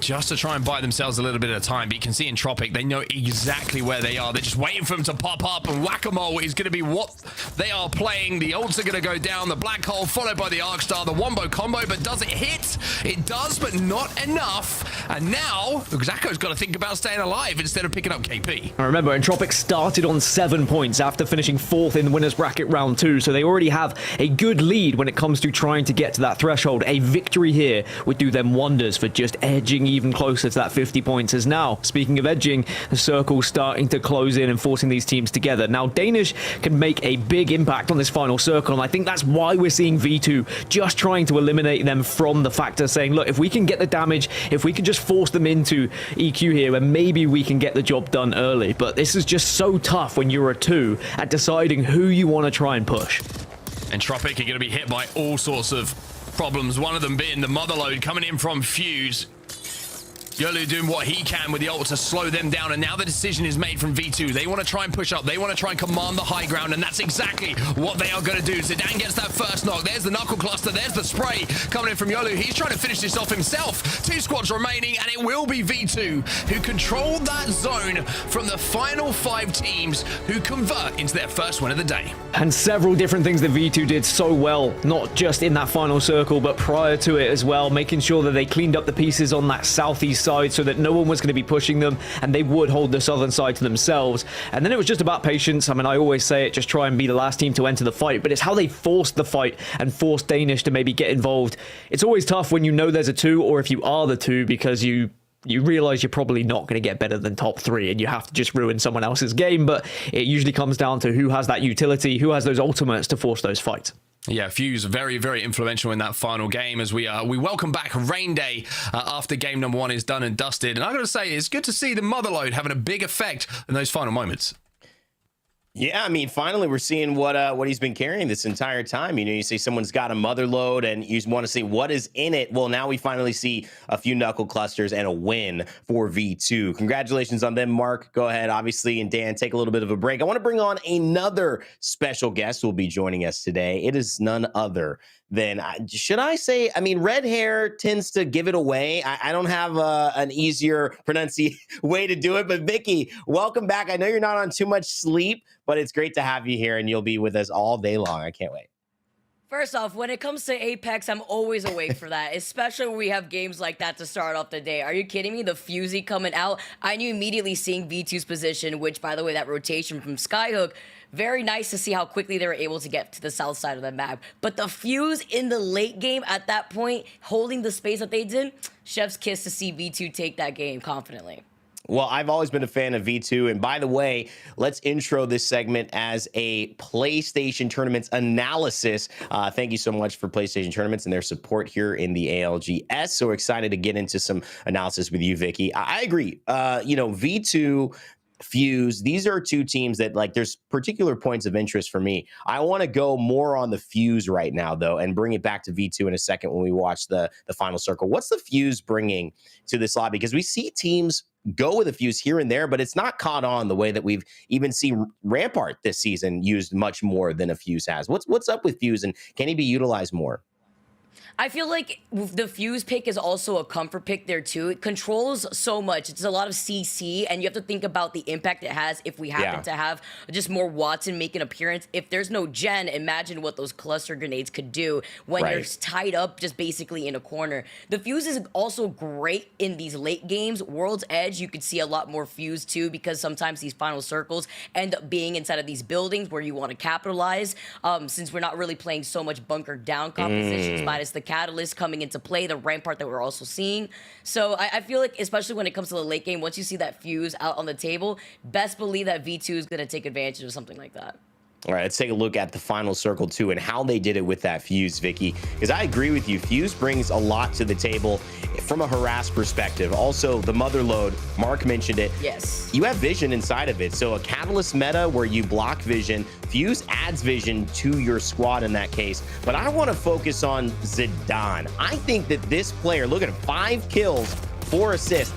just to try and buy themselves a little bit of time. But you can see Entropic, they know exactly where they are. They're just waiting for them to pop up, and Whack-A-Mole is going to be what they are playing. The ults are going to go down. The Black Hole followed by the Arc Star. The Wombo combo, but does it hit? It does, but not enough. And now, Xako's got to think about staying alive instead of picking up KP. I remember, Entropic started on 7 points after finishing 4th in the winner's bracket round 2, so they already have a good lead when it comes to trying to get to that threshold. A victory here would do them wonders for just edging even closer to that 50 points. As now, speaking of edging, the circle's starting to close in and forcing these teams together. Now, Danish can make a big impact on this final circle, and I think that's why we're seeing V2 just trying to eliminate them from the factor, saying, look, if we can get the damage, if we can just force them into EQ here, and maybe we can get the job done early. But this is just so tough when you're a 2 at deciding who you want to try and push. Entropic are going to be hit by all sorts of problems, one of them being the mother load coming in from Fuse. Yolu doing what he can with the ult to slow them down, and now the decision is made from V2. They want to try and push up. They want to try and command the high ground, and that's exactly what they are going to do. Zidane gets that first knock. There's the knuckle cluster. There's the spray coming in from Yolu. He's trying to finish this off himself. 2 squads remaining, and it will be V2 who control that zone from the final 5 teams who convert into their first win of the day. And several different things that V2 did so well, not just in that final circle, but prior to it as well, making sure that they cleaned up the pieces on that southeast side so that no one was going to be pushing them and they would hold the southern side to themselves. And then it was just about patience. I mean, I always say it, just try and be the last team to enter the fight, but it's how they forced the fight and forced Danish to maybe get involved. It's always tough when you know there's a 2, or if you are the 2, because you realize you're probably not going to get better than top 3 and you have to just ruin someone else's game. But it usually comes down to who has that utility, who has those ultimates to force those fights. Yeah, Fuse very, very influential in that final game as we welcome back Rain Day after game number 1 is done and dusted. And I got to say, it's good to see the Motherload having a big effect in those final moments. Yeah, I mean, finally, we're seeing what he's been carrying this entire time. You know, you say someone's got a mother load and you want to see what is in it. Well, now we finally see a few knuckle clusters and a win for V2. Congratulations on them, Mark. Go ahead, obviously, and Dan, take a little bit of a break. I want to bring on another special guest who will be joining us today. It is none other than, should I say, I mean, red hair tends to give it away. I don't have an easier way to do it, but Vicky, welcome back. I know you're not on too much sleep, but it's great to have you here, and you'll be with us all day long. I can't wait. First off, when it comes to Apex, I'm always awake for that, especially when we have games like that to start off the day. Are you kidding me? The Fusey coming out. I knew immediately seeing V2's position, which, by the way, that rotation from Skyhook, very nice to see how quickly they were able to get to the south side of the map. But the Fuse in the late game at that point, holding the space that they did, chef's kiss to see V2 take that game confidently. Well, I've always been a fan of V2. And by the way, let's intro this segment as a PlayStation Tournaments analysis. Thank you so much for PlayStation Tournaments and their support here in the ALGS. So excited to get into some analysis with you, Vicky. I agree. V2, Fuse, these are 2 teams that, like, there's particular points of interest for me. I want to go more on the Fuse right now, though, and bring it back to V2 in a second when we watch the final circle. What's the Fuse bringing to this lobby? Because we see teams go with a Fuse here and there, but it's not caught on the way that we've even seen Rampart this season used much more than a Fuse has. What's up with Fuse, and can he be utilized more? I feel like the Fuse pick is also a comfort pick there too. It controls so much. It's a lot of CC, and you have to think about the impact it has if we happen to have just more Watson make an appearance. If there's no Gen, imagine what those cluster grenades could do when you're tied up just basically in a corner. The Fuse is also great in these late games. World's Edge, you could see a lot more Fuse too, because sometimes these final circles end up being inside of these buildings where you want to capitalize. Since we're not really playing so much bunker down compositions, minus the Catalyst coming into play, the Rampart that we're also seeing. So I feel like, especially when it comes to the late game, once you see that Fuse out on the table, best believe that V2 is going to take advantage of something like that. All right, let's take a look at the final circle, too, and how they did it with that Fuse, Vicky. Because I agree with you. Fuse brings a lot to the table from a harass perspective. Also, the mother load, Mark mentioned it. Yes. You have vision inside of it. So a Catalyst meta where you block vision, Fuse adds vision to your squad in that case. But I want to focus on Zidane. I think that this player, look at him, 5 kills, 4 assists.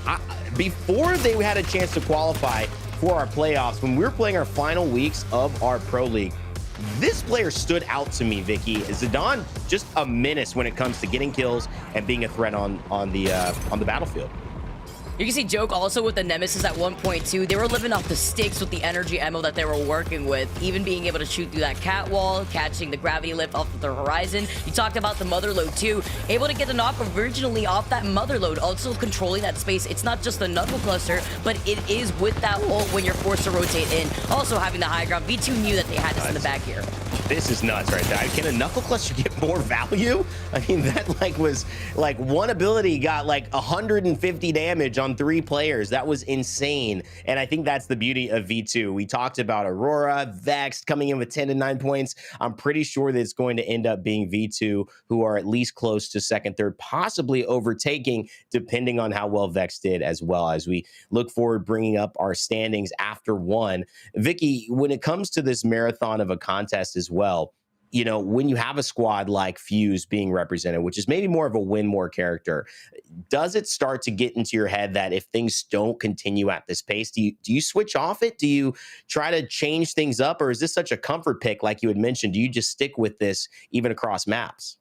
Before they had a chance to qualify for our playoffs, when we were playing our final weeks of our pro league, this player stood out to me, Vicky. Zidane, just a menace when it comes to getting kills and being a threat on the battlefield. You can see Joke also with the Nemesis at 1.2. They were living off the sticks with the energy ammo that they were working with, even being able to shoot through that cat wall, catching the gravity lift off of the horizon. You talked about the mother load too. Able to get the knock originally off that mother load, also controlling that space. It's not just the knuckle cluster, but it is with that ult when you're forced to rotate in. Also having the high ground. V2 knew that they had this in the back here. This is nuts right there. Can a knuckle cluster get more value? I mean, that was one ability got 150 damage on 3 players. That was insane. And I think that's the beauty of V2. We talked about Aurora, Vex coming in with 10 and 9 points. I'm pretty sure that it's going to end up being V2 who are at least close to second, third, possibly overtaking, depending on how well Vex did, as well as we look forward bringing up our standings after 1. Vicky, when it comes to this marathon of a contest as well, you know, when you have a squad like Fuse being represented, which is maybe more of a win more character, does it start to get into your head that if things don't continue at this pace, do you switch off it? Do you try to change things up? Or is this such a comfort pick, like you had mentioned? Do you just stick with this even across maps?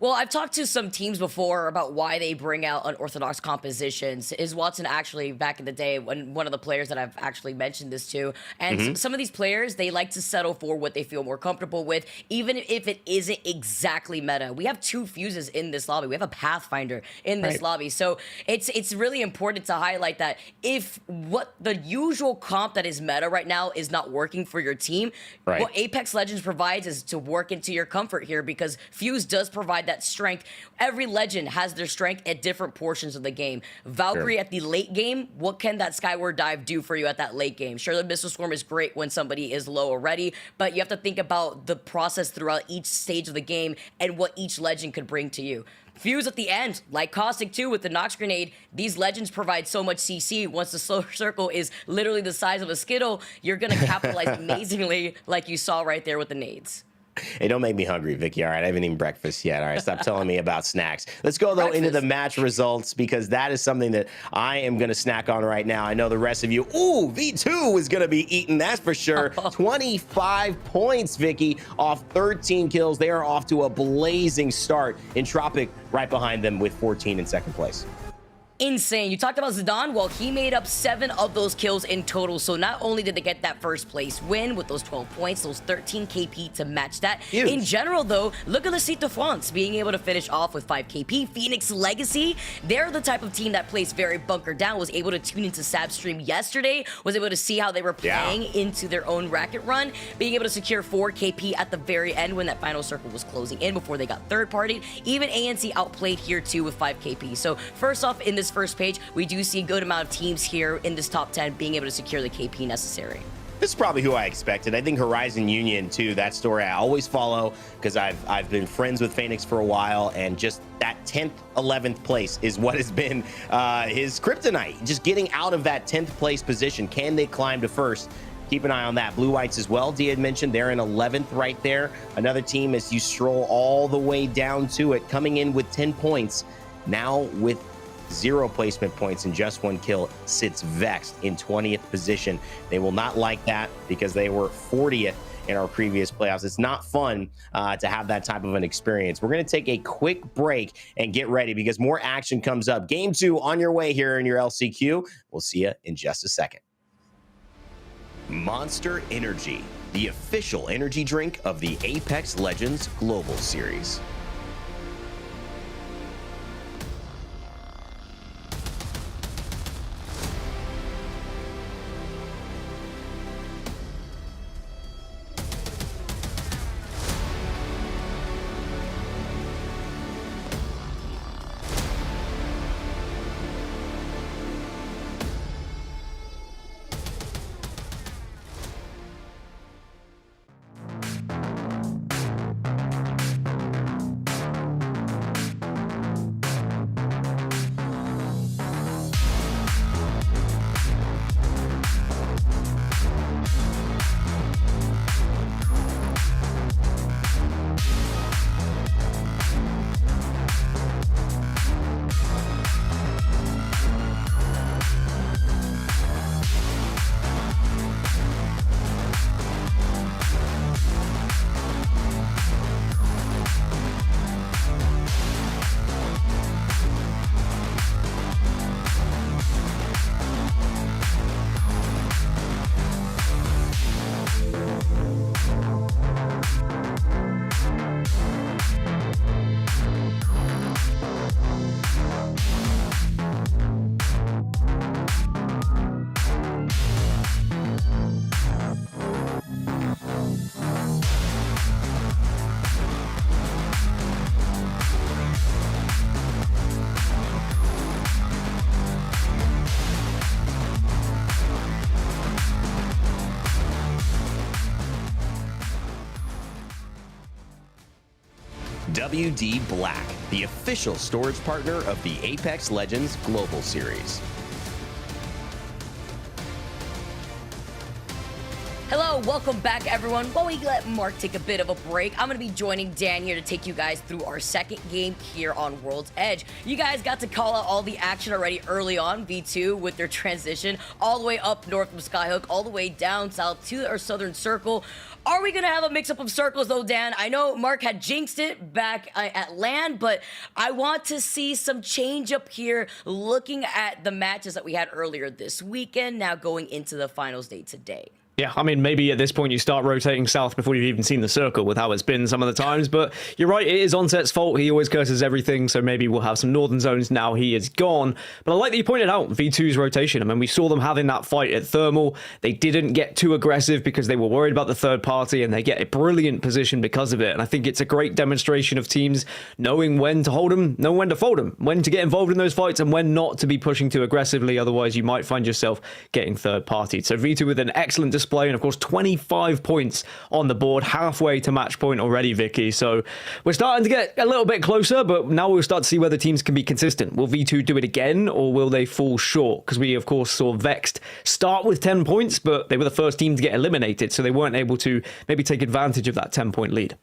Well, I've talked to some teams before about why they bring out unorthodox compositions. Is Watson actually back in the day one of the players that I've actually mentioned this to? And some of these players, they like to settle for what they feel more comfortable with, even if it isn't exactly meta. We have 2 Fuses in this lobby. We have a Pathfinder in this lobby. So it's really important to highlight that if what the usual comp that is meta right now is not working for your team, what Apex Legends provides is to work into your comfort here, because Fuse does provide that strength. Every legend has their strength at different portions of the game. Valkyrie at the late game, what can that Skyward Dive do for you at that late game? Sure, the Missile Swarm is great when somebody is low already, but you have to think about the process throughout each stage of the game and what each legend could bring to you. Fuse at the end, like Caustic 2 with the Nox Grenade, these legends provide so much CC. Once the slow circle is literally the size of a Skittle, you're going to capitalize amazingly, like you saw right there with the nades. Hey, don't make me hungry, Vicky. All right, I haven't eaten breakfast yet. All right, stop telling me about snacks. Let's go, though, into the match results, because that is something that I am going to snack on right now. I know the rest of you, V2 is going to be eating, that's for sure. 25 points, Vicky, off 13 kills. They are off to a blazing start. Entropic right behind them with 14 in second place. Insane. You talked about Zidane. Well, he made up 7 of those kills in total. So not only did they get that first place win with those 12 points, those 13 KP to match that. Huge. In general, though, look at the Cite de France being able to finish off with 5 KP. Phoenix Legacy, they're the type of team that plays very bunkered down, was able to tune into Sab's stream yesterday, was able to see how they were playing into their own racket run, being able to secure 4 KP at the very end when that final circle was closing in before they got third-partied. Even ANC outplayed here, too, with 5 KP. So first off, in this first page, we do see a good amount of teams here in this top 10 being able to secure the KP necessary. This is probably who I expected. I think Horizon Union, too, that story I always follow, because I've been friends with Phoenix for a while, and just that 10th, 11th place is what has been his kryptonite. Just getting out of that 10th place position. Can they climb to first? Keep an eye on that. Blue Whites as well, Dia had mentioned, they're in 11th right there. Another team, as you stroll all the way down to it, coming in with 10 points, now with 0 placement points and just 1 kill, sits Vexed in 20th position. They will not like that, because they were 40th in our previous playoffs. It's not fun to have that type of an experience. We're going to take a quick break and get ready, because more action comes up. Game 2 on your way here in your LCQ. We'll see you in just a second. Monster Energy, the official energy drink of the Apex Legends Global Series. WD Black, the official storage partner of the Apex Legends Global Series. Hello, welcome back, everyone. While we let Mark take a bit of a break, I'm going to be joining Dan here to take you guys through our second game here on World's Edge. You guys got to call out all the action already early on, V2, with their transition all the way up north from Skyhook, all the way down south to our southern circle. Are we going to have a mix-up of circles, though, Dan? I know Mark had jinxed it back at LAN, but I want to see some change up here looking at the matches that we had earlier this weekend, now going into the finals day today. Yeah, I mean, maybe at this point you start rotating south before you've even seen the circle with how it's been some of the times, but you're right, it is Onset's fault. He always curses everything, so maybe we'll have some northern zones now he is gone. But I like that you pointed out V2's rotation. I mean, we saw them having that fight at Thermal. They didn't get too aggressive because they were worried about the third party, and they get a brilliant position because of it. And I think it's a great demonstration of teams knowing when to hold them, knowing when to fold them, when to get involved in those fights, and when not to be pushing too aggressively. Otherwise, you might find yourself getting third partied. So V2 with an excellent display, and of course 25 points on the board, halfway to match point already, Vicky. So we're starting to get a little bit closer, but now we'll start to see whether teams can be consistent. Will V2 do it again, or will they fall short? Because we of course saw Vexed start with 10 points, but they were the first team to get eliminated, so they weren't able to maybe take advantage of that 10-point lead.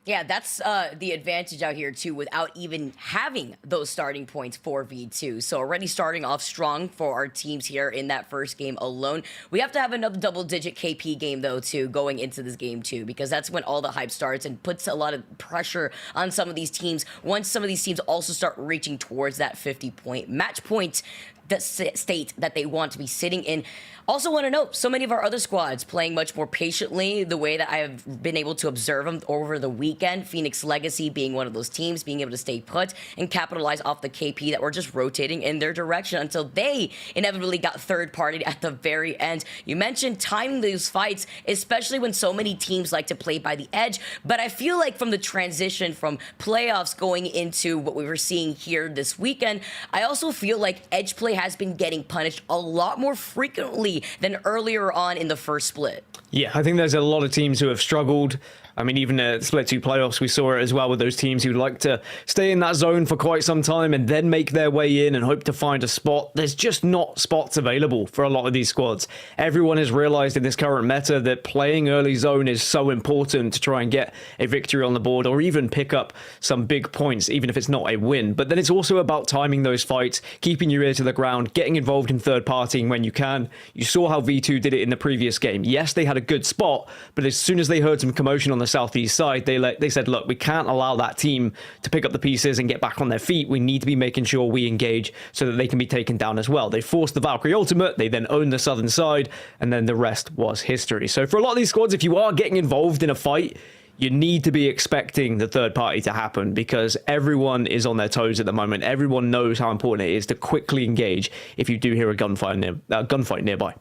Yeah, that's the advantage out here, too, without even having those starting points for V2. So already starting off strong for our teams here in that first game alone. We have to have another double-digit KP game, though, too, going into this game, too, because that's when all the hype starts and puts a lot of pressure on some of these teams. Once some of these teams also start reaching towards that 50-point match point, the state that they want to be sitting in. Also want to note, so many of our other squads playing much more patiently, the way that I have been able to observe them over the weekend. Phoenix Legacy being one of those teams, being able to stay put and capitalize off the KP that were just rotating in their direction until they inevitably got third-partied at the very end. You mentioned timing those fights, especially when so many teams like to play by the edge, but I feel like from the transition from playoffs going into what we were seeing here this weekend, I also feel like edge play has been getting punished a lot more frequently than earlier on in the first split. Yeah, I think there's a lot of teams who have struggled. I mean, even at Split 2 playoffs, we saw it as well with those teams who like to stay in that zone for quite some time and then make their way in and hope to find a spot. There's just not spots available for a lot of these squads. Everyone has realized in this current meta that playing early zone is so important to try and get a victory on the board or even pick up some big points, even if it's not a win. But then it's also about timing those fights, keeping your ear to the ground, getting involved in third partying when you can. You saw how V2 did it in the previous game. Yes, they had a good spot, but as soon as they heard some commotion on the southeast side, they said, look, we can't allow that team to pick up the pieces and get back on their feet. We need to be making sure we engage so that they can be taken down as well. They forced the Valkyrie ultimate, they then owned the southern side, and then the rest was history. So for a lot of these squads, if you are getting involved in a fight, you need to be expecting the third party to happen because everyone is on their toes at the moment. Everyone knows how important it is to quickly engage if you do hear a gunfight nearby.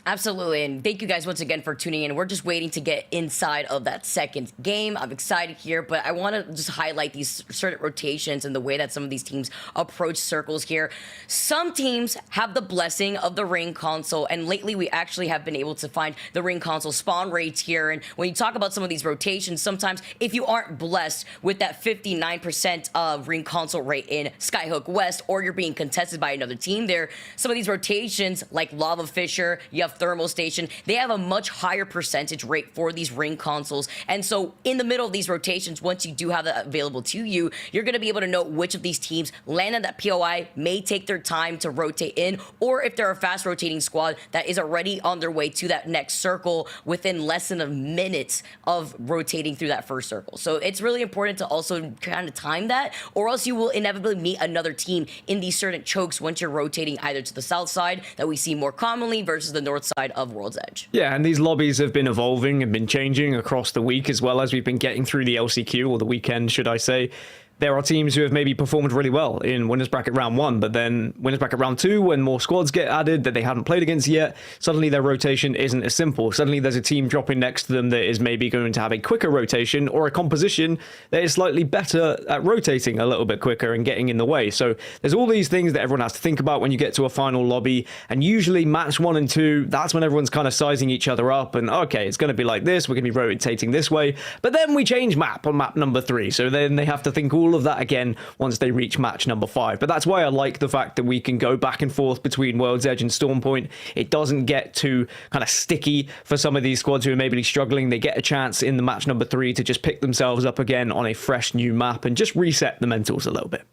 Absolutely, and thank you guys once again for tuning in. We're just waiting to get inside of that second game. I'm excited here, but I want to just highlight these certain rotations and the way that some of these teams approach circles here. Some teams have the blessing of the ring console, and lately we actually have been able to find the ring console spawn rates here. And when you talk about some of these rotations, sometimes if you aren't blessed with that 59% of ring console rate in Skyhook West, or you're being contested by another team there, some of these rotations like Lava Fisher, you have Thermal Station, they have a much higher percentage rate for these ring consoles. And so in the middle of these rotations, once you do have that available to you, you're going to be able to know which of these teams land on that POI, may take their time to rotate in, or if they're a fast rotating squad that is already on their way to that next circle within less than a minute of rotating through that first circle. So it's really important to also kind of time that, or else you will inevitably meet another team in these certain chokes once you're rotating either to the south side that we see more commonly versus the north side of World's Edge. Yeah, and these lobbies have been evolving and been changing across the week as well as we've been getting through the LCQ, or the weekend, should I say. There are teams who have maybe performed really well in Winners Bracket Round 1, but then Winners Bracket Round 2, when more squads get added that they haven't played against yet, suddenly their rotation isn't as simple. Suddenly there's a team dropping next to them that is maybe going to have a quicker rotation or a composition that is slightly better at rotating a little bit quicker and getting in the way. So there's all these things that everyone has to think about when you get to a final lobby, and usually match 1 and 2, that's when everyone's kind of sizing each other up and, okay, it's going to be like this, we're going to be rotating this way, but then we change map on map number 3, so then they have to think all all of that again once they reach match number 5. But that's why I like the fact that we can go back and forth between World's Edge and Stormpoint. It doesn't get too kind of sticky for some of these squads who are maybe struggling. They get a chance in the match number 3 to just pick themselves up again on a fresh new map and just reset the mentals a little bit.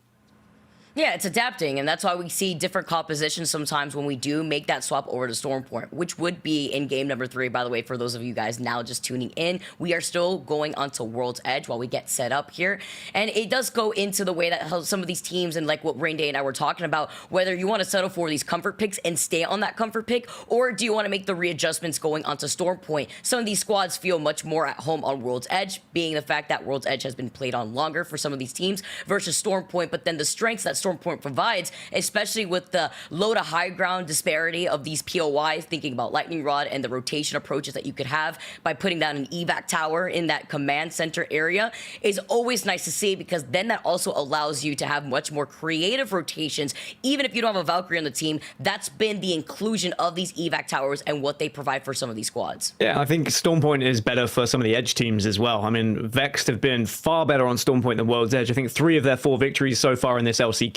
Yeah, it's adapting, and that's why we see different compositions sometimes when we do make that swap over to Stormpoint, which would be in game number 3, by the way, for those of you guys now just tuning in. We are still going onto World's Edge while we get set up here, and it does go into the way that how some of these teams, and like what Rainday and I were talking about, whether you want to settle for these comfort picks and stay on that comfort pick, or do you want to make the readjustments going onto Stormpoint? Some of these squads feel much more at home on World's Edge, being the fact that World's Edge has been played on longer for some of these teams versus Stormpoint, but then the strengths that Stormpoint provides, especially with the low to high ground disparity of these POIs, thinking about Lightning Rod and the rotation approaches that you could have by putting down an evac tower in that command center area, is always nice to see, because then that also allows you to have much more creative rotations. Even if you don't have a Valkyrie on the team, that's been the inclusion of these evac towers and what they provide for some of these squads. Yeah, I think Stormpoint is better for some of the Edge teams as well. I mean, Vexed have been far better on Stormpoint than World's Edge. I think 3 of their 4 victories so far in this LCQ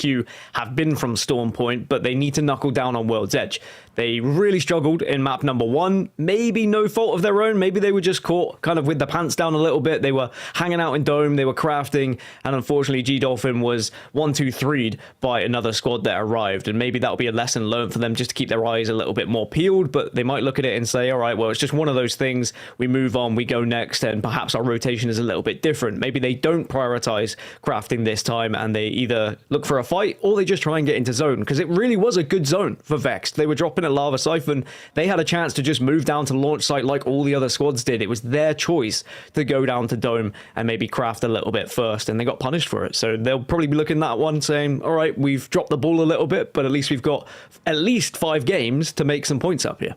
have been from Stormpoint, but they need to knuckle down on World's Edge. They really struggled in map number 1. Maybe no fault of their own. Maybe they were just caught kind of with the pants down a little bit. They were hanging out in Dome. They were crafting. And unfortunately, G-Dolphin was 1-2-3'd by another squad that arrived. And maybe that'll be a lesson learned for them just to keep their eyes a little bit more peeled. But they might look at it and say, all right, well, it's just one of those things. We move on. We go next. And perhaps our rotation is a little bit different. Maybe they don't prioritize crafting this time and they either look for a fight or they just try and get into zone. Because it really was a good zone for Vexed. They were dropping at Lava Siphon. They had a chance to just move down to launch site like all the other squads did. It was their choice to go down to Dome and maybe craft a little bit first, and they got punished for it. So they'll probably be looking at that one saying, all right, we've dropped the ball a little bit, but at least we've got at least 5 games to make some points up here.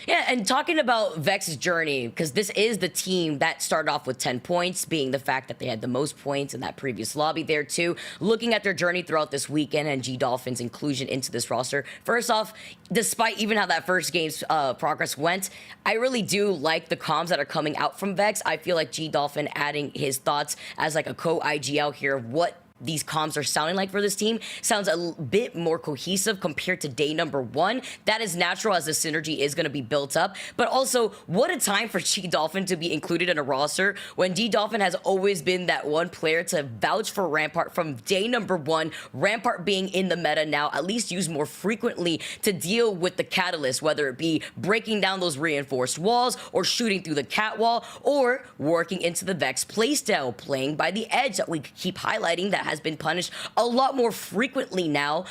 Yeah, and talking about Vex's journey, because this is the team that started off with 10 points, being the fact that they had the most points in that previous lobby there too. Looking at their journey throughout this weekend and G-Dolphin's inclusion into this roster, first off, despite even how that first game's progress went, I really do like the comms that are coming out from Vex. I feel like G-Dolphin adding his thoughts as like a co-IG out here of what these comms are sounding like for this team sounds a bit more cohesive compared to day number 1. That is natural as the synergy is going to be built up, but also what a time for G-Dolphin to be included in a roster when G-Dolphin has always been that one player to vouch for Rampart from day number 1. Rampart being in the meta now, at least used more frequently to deal with the catalyst, whether it be breaking down those reinforced walls or shooting through the cat wall or working into the Vex playstyle, playing by the edge that we keep highlighting that has been punished a lot more frequently now.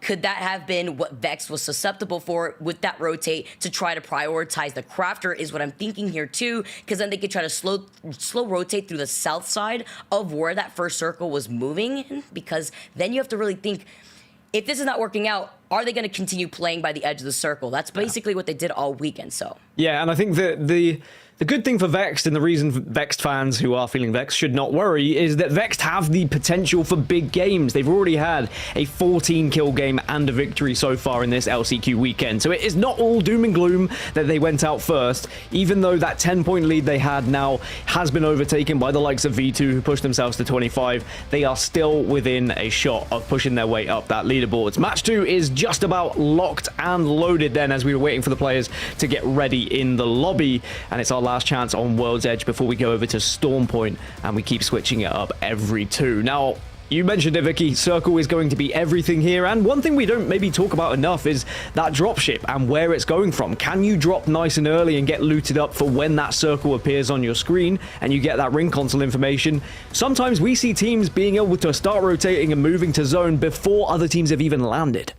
Could that have been what Vex was susceptible for with that rotate to try to prioritize the crafter is what I'm thinking here too, because then they could try to slow rotate through the south side of where that first circle was moving, because then you have to really think, if this is not working out, are they going to continue playing by the edge of the circle? That's basically what they did all weekend. So yeah, and I think that the good thing for Vexed, and the reason Vexed fans who are feeling Vexed should not worry, is that Vexed have the potential for big games. They've already had a 14-kill game and a victory so far in this LCQ weekend. So it is not all doom and gloom that they went out first, even though that 10-point lead they had now has been overtaken by the likes of V2, who pushed themselves to 25. They are still within a shot of pushing their way up that leaderboards. Match 2 is just about locked and loaded then, as we were waiting for the players to get ready in the lobby, and it's our last chance on World's Edge before we go over to Stormpoint, and we keep switching it up every 2. Now, you mentioned it, Vicky. Circle is going to be everything here, and one thing we don't maybe talk about enough is that dropship and where it's going from. Can you drop nice and early and get looted up for when that circle appears on your screen and you get that ring console information? Sometimes we see teams being able to start rotating and moving to zone before other teams have even landed.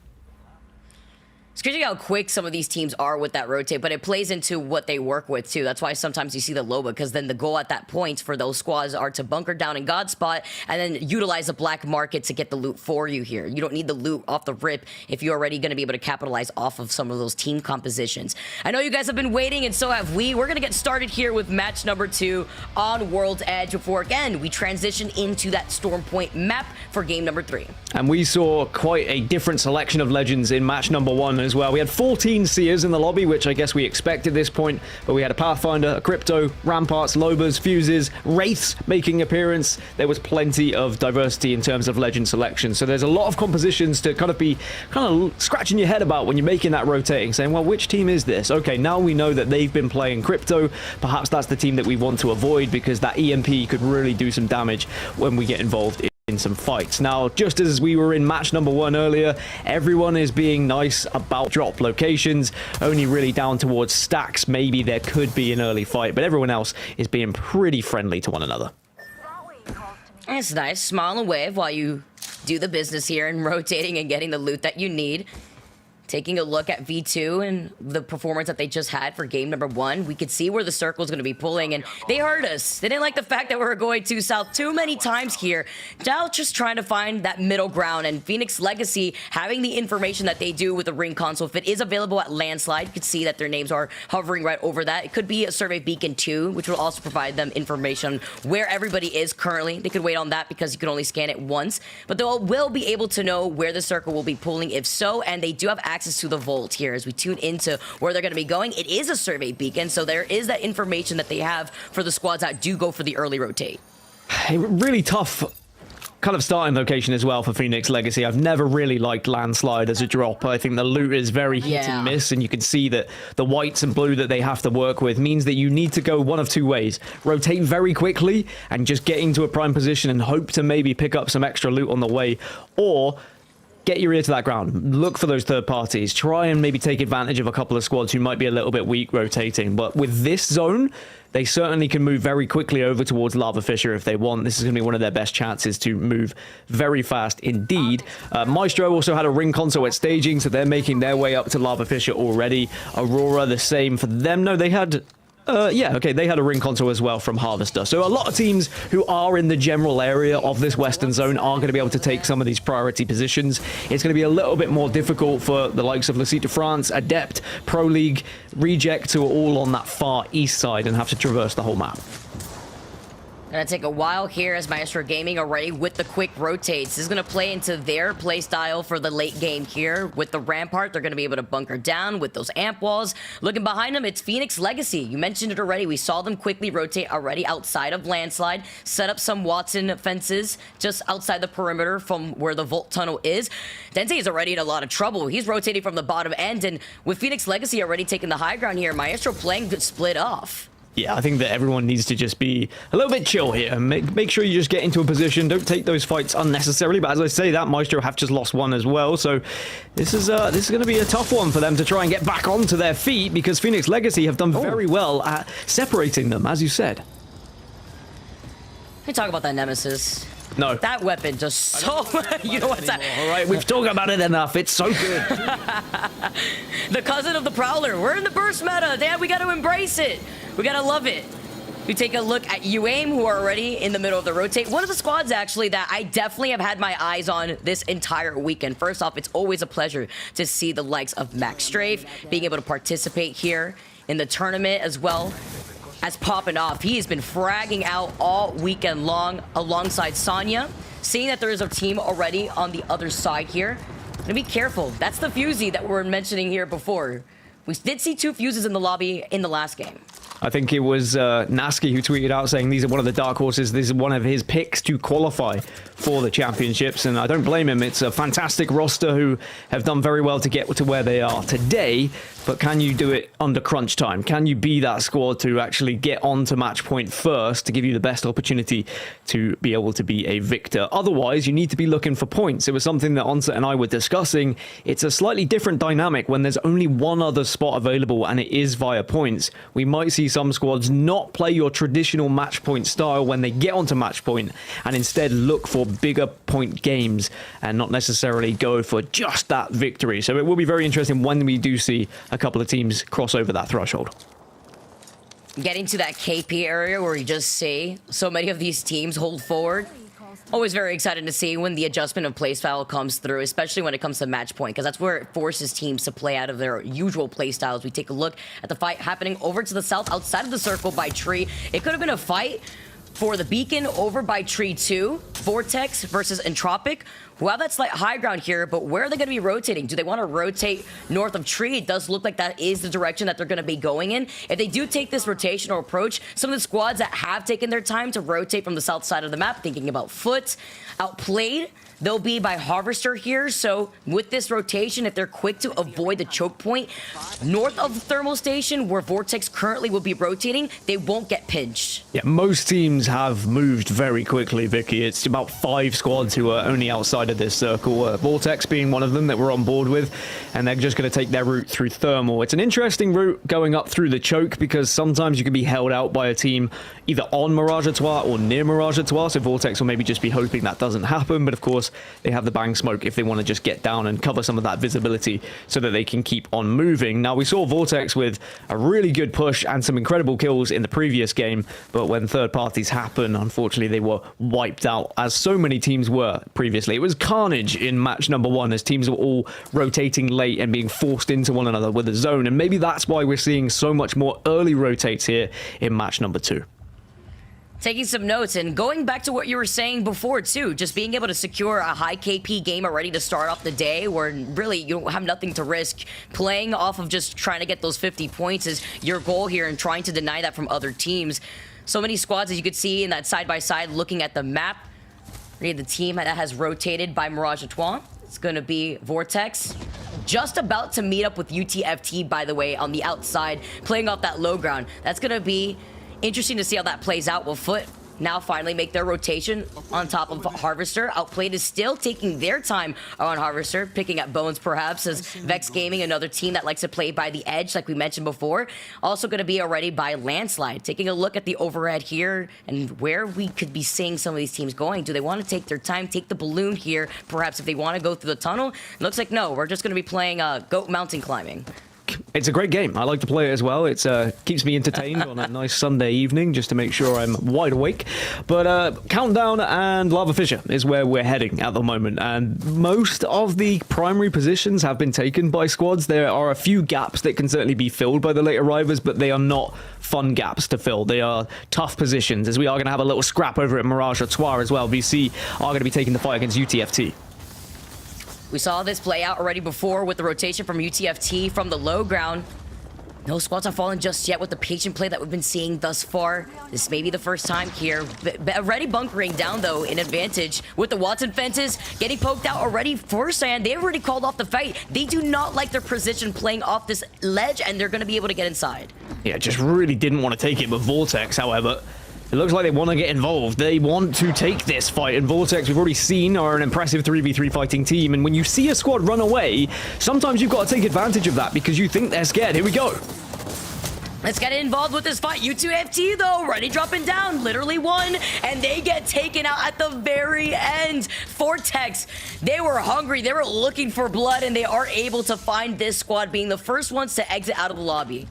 It's crazy how quick some of these teams are with that rotate, but it plays into what they work with too. That's why sometimes you see the Loba, because then the goal at that point for those squads are to bunker down in Godspot and then utilize the black market to get the loot for you here. You don't need the loot off the rip if you're already going to be able to capitalize off of some of those team compositions. I know you guys have been waiting, and so have we. We're going to get started here with match number 2 on World's Edge before, again, we transition into that Stormpoint map for game number 3. And we saw quite a different selection of legends in match number 1 as well. We had 14 seers in the lobby, which I guess we expect at this point, but we had a Pathfinder, a Crypto, Ramparts, Lobas, Fuses, Wraiths making appearance. There was plenty of diversity in terms of legend selection, so there's a lot of compositions to kind of scratching your head about when you're making that rotating, saying, well, which team is this? Okay, now we know that they've been playing Crypto. Perhaps that's the team that we want to avoid, because that EMP could really do some damage when we get involved in some fights. Now, just as we were in match number 1 earlier, everyone is being nice about drop locations, only really down towards stacks. Maybe there could be an early fight, but everyone else is being pretty friendly to one another. It's nice. Smile and wave while you do the business here and rotating and getting the loot that you need. Taking a look at V2 and the performance that they just had for game number 1, we could see where the circle is going to be pulling, and they heard us. They didn't like the fact that we were going too south too many times here. Now just trying to find that middle ground, and Phoenix Legacy having the information that they do with the ring console. If it is available at Landslide, you can see that their names are hovering right over that. It could be a survey beacon too, which will also provide them information on where everybody is currently. They could wait on that because you can only scan it once, but they will be able to know where the circle will be pulling if so, and they do have access to the vault here as we tune into where they're going to be going. It is a survey beacon, so there is that information that they have for the squads that do go for the early rotate. A really tough kind of starting location as well for Phoenix Legacy. I've never really liked Landslide as a drop. I think the loot is very hit and miss, and you can see that the whites and blue that they have to work with means that you need to go one of two ways. Rotate very quickly and just get into a prime position and hope to maybe pick up some extra loot on the way, or get your ear to that ground. Look for those third parties. Try and maybe take advantage of a couple of squads who might be a little bit weak rotating. But with this zone, they certainly can move very quickly over towards Lava Fissure if they want. This is going to be one of their best chances to move very fast indeed. Maestro also had a ring console at staging, so they're making their way up to Lava Fissure already. Aurora, the same for them. No, they had... they had a ring console as well from Harvester. So a lot of teams who are in the general area of this western zone are going to be able to take some of these priority positions. It's going to be a little bit more difficult for the likes of LCQ France, Adept, Pro League, Reject, who are all on that far east side and have to traverse the whole map. Gonna take a while here as Maestro Gaming already with the quick rotates. This is gonna play into their play style for the late game here. With the Rampart, they're gonna be able to bunker down with those amp walls. Looking behind them, it's Phoenix Legacy. You mentioned it already. We saw them quickly rotate already outside of Landslide, set up some Watson fences just outside the perimeter from where the Vault Tunnel is. Dente is already in a lot of trouble. He's rotating from the bottom end, and with Phoenix Legacy already taking the high ground here, Maestro playing good split off. Yeah, I think that everyone needs to just be a little bit chill here. Make sure you just get into a position. Don't take those fights unnecessarily. But as I say, that Maestro have just lost one as well. So this is going to be a tough one for them to try and get back onto their feet, because Phoenix Legacy have done very well at separating them, as you said. Can we talk about that Nemesis? No. That weapon just so... you know what's that? All right, we've talked about it enough. It's so good. The cousin of the Prowler. We're in the burst meta. Damn, we got to embrace it. We got to love it. We take a look at UAIM, who are already in the middle of the rotate. One of the squads, actually, that I definitely have had my eyes on this entire weekend. First off, it's always a pleasure to see the likes of Max Strafe being able to participate here in the tournament as well as popping off. He has been fragging out all weekend long alongside Sonya. Seeing that there is a team already on the other side here. And be careful. That's the Fusey that we were mentioning here before. We did see 2 fuses in the lobby in the last game. I think it was Nasky who tweeted out saying these are one of the dark horses. This is one of his picks to qualify for the championships, and I don't blame him. It's a fantastic roster who have done very well to get to where they are today, but can you do it under crunch time? Can you be that squad to actually get onto match point first to give you the best opportunity to be able to be a victor? Otherwise, you need to be looking for points. It was something that Onset and I were discussing. It's a slightly different dynamic when there's only one other spot available and it is via points. We might see some squads not play your traditional match point style when they get onto match point, and instead look for bigger point games and not necessarily go for just that victory. So it will be very interesting when we do see a couple of teams cross over that threshold. Getting to that KP area where you just see so many of these teams hold forward. Always very excited to see when the adjustment of playstyle comes through, especially when it comes to match point, because that's where it forces teams to play out of their usual playstyles. We take a look at the fight happening over to the south outside of the circle by Tree. It could have been a fight for the beacon over by Tree 2, Vortex versus Entropic. who have that slight high ground here, but where are they going to be rotating? Do they want to rotate north of tree? It does look like that is the direction that they're going to be going in. If they do take this rotational approach, some of the squads that have taken their time to rotate from the south side of the map, thinking about Foot, outplayed, they'll be by Harvester here. So with this rotation, if they're quick to avoid the choke point north of the thermal station where Vortex currently will be rotating, they won't get pinched. Yeah, most teams have moved very quickly, Vicky. It's about 5 squads who are only outside of this circle. Vortex being one of them that we're on board with, and they're just going to take their route through thermal. It's an interesting route going up through the choke because sometimes you can be held out by a team either on Mirage Etoile or near Mirage Etoile, so Vortex will maybe just be hoping that doesn't happen, but of course they have the bang smoke if they want to just get down and cover some of that visibility so that they can keep on moving. Now, we saw Vortex with a really good push and some incredible kills in the previous game, but when third parties happen, unfortunately, they were wiped out, as so many teams were previously. It was carnage in match number 1 as teams were all rotating late and being forced into one another with a zone, and maybe that's why we're seeing so much more early rotates here in match number 2. Taking some notes and going back to what you were saying before too, just being able to secure a high KP game already to start off the day where really you don't have nothing to risk. Playing off of just trying to get those 50 points is your goal here and trying to deny that from other teams. So many squads, as you could see in that side-by-side looking at the map. The team that has rotated by Mirage Etoile, it's going to be Vortex. Just about to meet up with UTFT, by the way, on the outside, playing off that low ground. That's going to be interesting to see how that plays out. Will Foot now finally make their rotation on top of Harvester? Outplayed is still taking their time on Harvester, picking at Bones perhaps, as Vex Gaming, another team that likes to play by the edge, like we mentioned before, also going to be already by Landslide. Taking a look at the overhead here and where we could be seeing some of these teams going. Do they want to take their time, take the balloon here, perhaps if they want to go through the tunnel? It looks like no, we're just going to be playing Goat Mountain Climbing. It's a great game. I like to play it as well. It keeps me entertained on a nice Sunday evening just to make sure I'm wide awake. But Countdown and Lava Fissure is where we're heading at the moment. And most of the primary positions have been taken by squads. There are a few gaps that can certainly be filled by the late arrivers, but they are not fun gaps to fill. They are tough positions, as we are going to have a little scrap over at Mirage Etoile as well. VC are going to be taking the fight against UTFT. We saw this play out already before with the rotation from UTFT from the low ground. No squads have fallen just yet with the patient play that we've been seeing thus far. This may be the first time here. Already bunkering down, though, in advantage with the Watson fences. Getting poked out already first, and they've already called off the fight. They do not like their position playing off this ledge, and they're going to be able to get inside. Yeah, just really didn't want to take it with Vortex, however. It looks like they want to get involved. They want to take this fight. And Vortex, we've already seen, are an impressive 3v3 fighting team. And when you see a squad run away, sometimes you've got to take advantage of that because you think they're scared. Here we go. Let's get involved with this fight. U2FT, though, already dropping down. Literally one, and they get taken out at the very end. Vortex, they were hungry. They were looking for blood, and they are able to find this squad being the first ones to exit out of the lobby.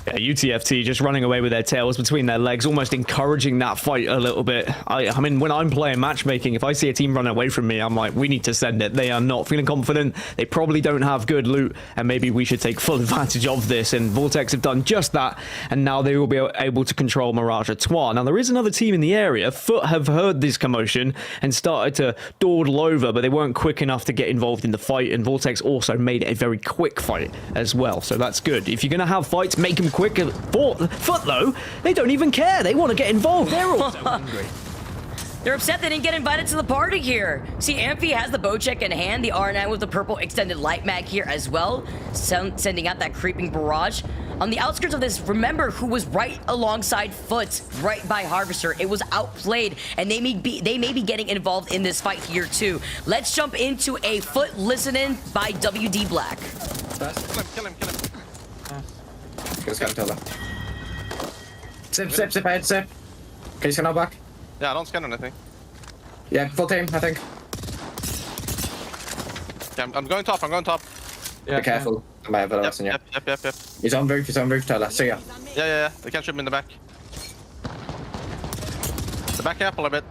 Yeah, UTFT just running away with their tails between their legs, almost encouraging that fight a little bit. I mean, when I'm playing matchmaking, if I see a team run away from me, I'm like, we need to send it. They are not feeling confident. They probably don't have good loot, and maybe we should take full advantage of this. And Vortex have done just that, and now they will be able to control Mirage Etoile. Now, there is another team in the area. Foot have heard this commotion and started to dawdle over, but they weren't quick enough to get involved in the fight, and Vortex also made it a very quick fight as well, so that's good. If you're going to have fights, make them quick. Foot, though, they don't even care. They want to get involved. They're also hungry. They're upset they didn't get invited to the party here. See, Amphi has the bow check in hand, the R9 with the purple extended light mag here as well, sending out that creeping barrage. On the outskirts of this, remember who was right alongside Foot, right by Harvester. It was outplayed, and they may be getting involved in this fight here too. Let's jump into a Foot listen-in by WD Black. Kill him. Just gotta tell them. Sip, ahead, sip. Can you scan out back? Yeah, I don't scan anything. Yeah, full team, I think. Yeah, I'm going top. Yeah, be careful. I might have a lesson, yeah. Yep. He's on roof, Tyler. See ya. Yeah. They can't shoot me in the back. The back apple a bit.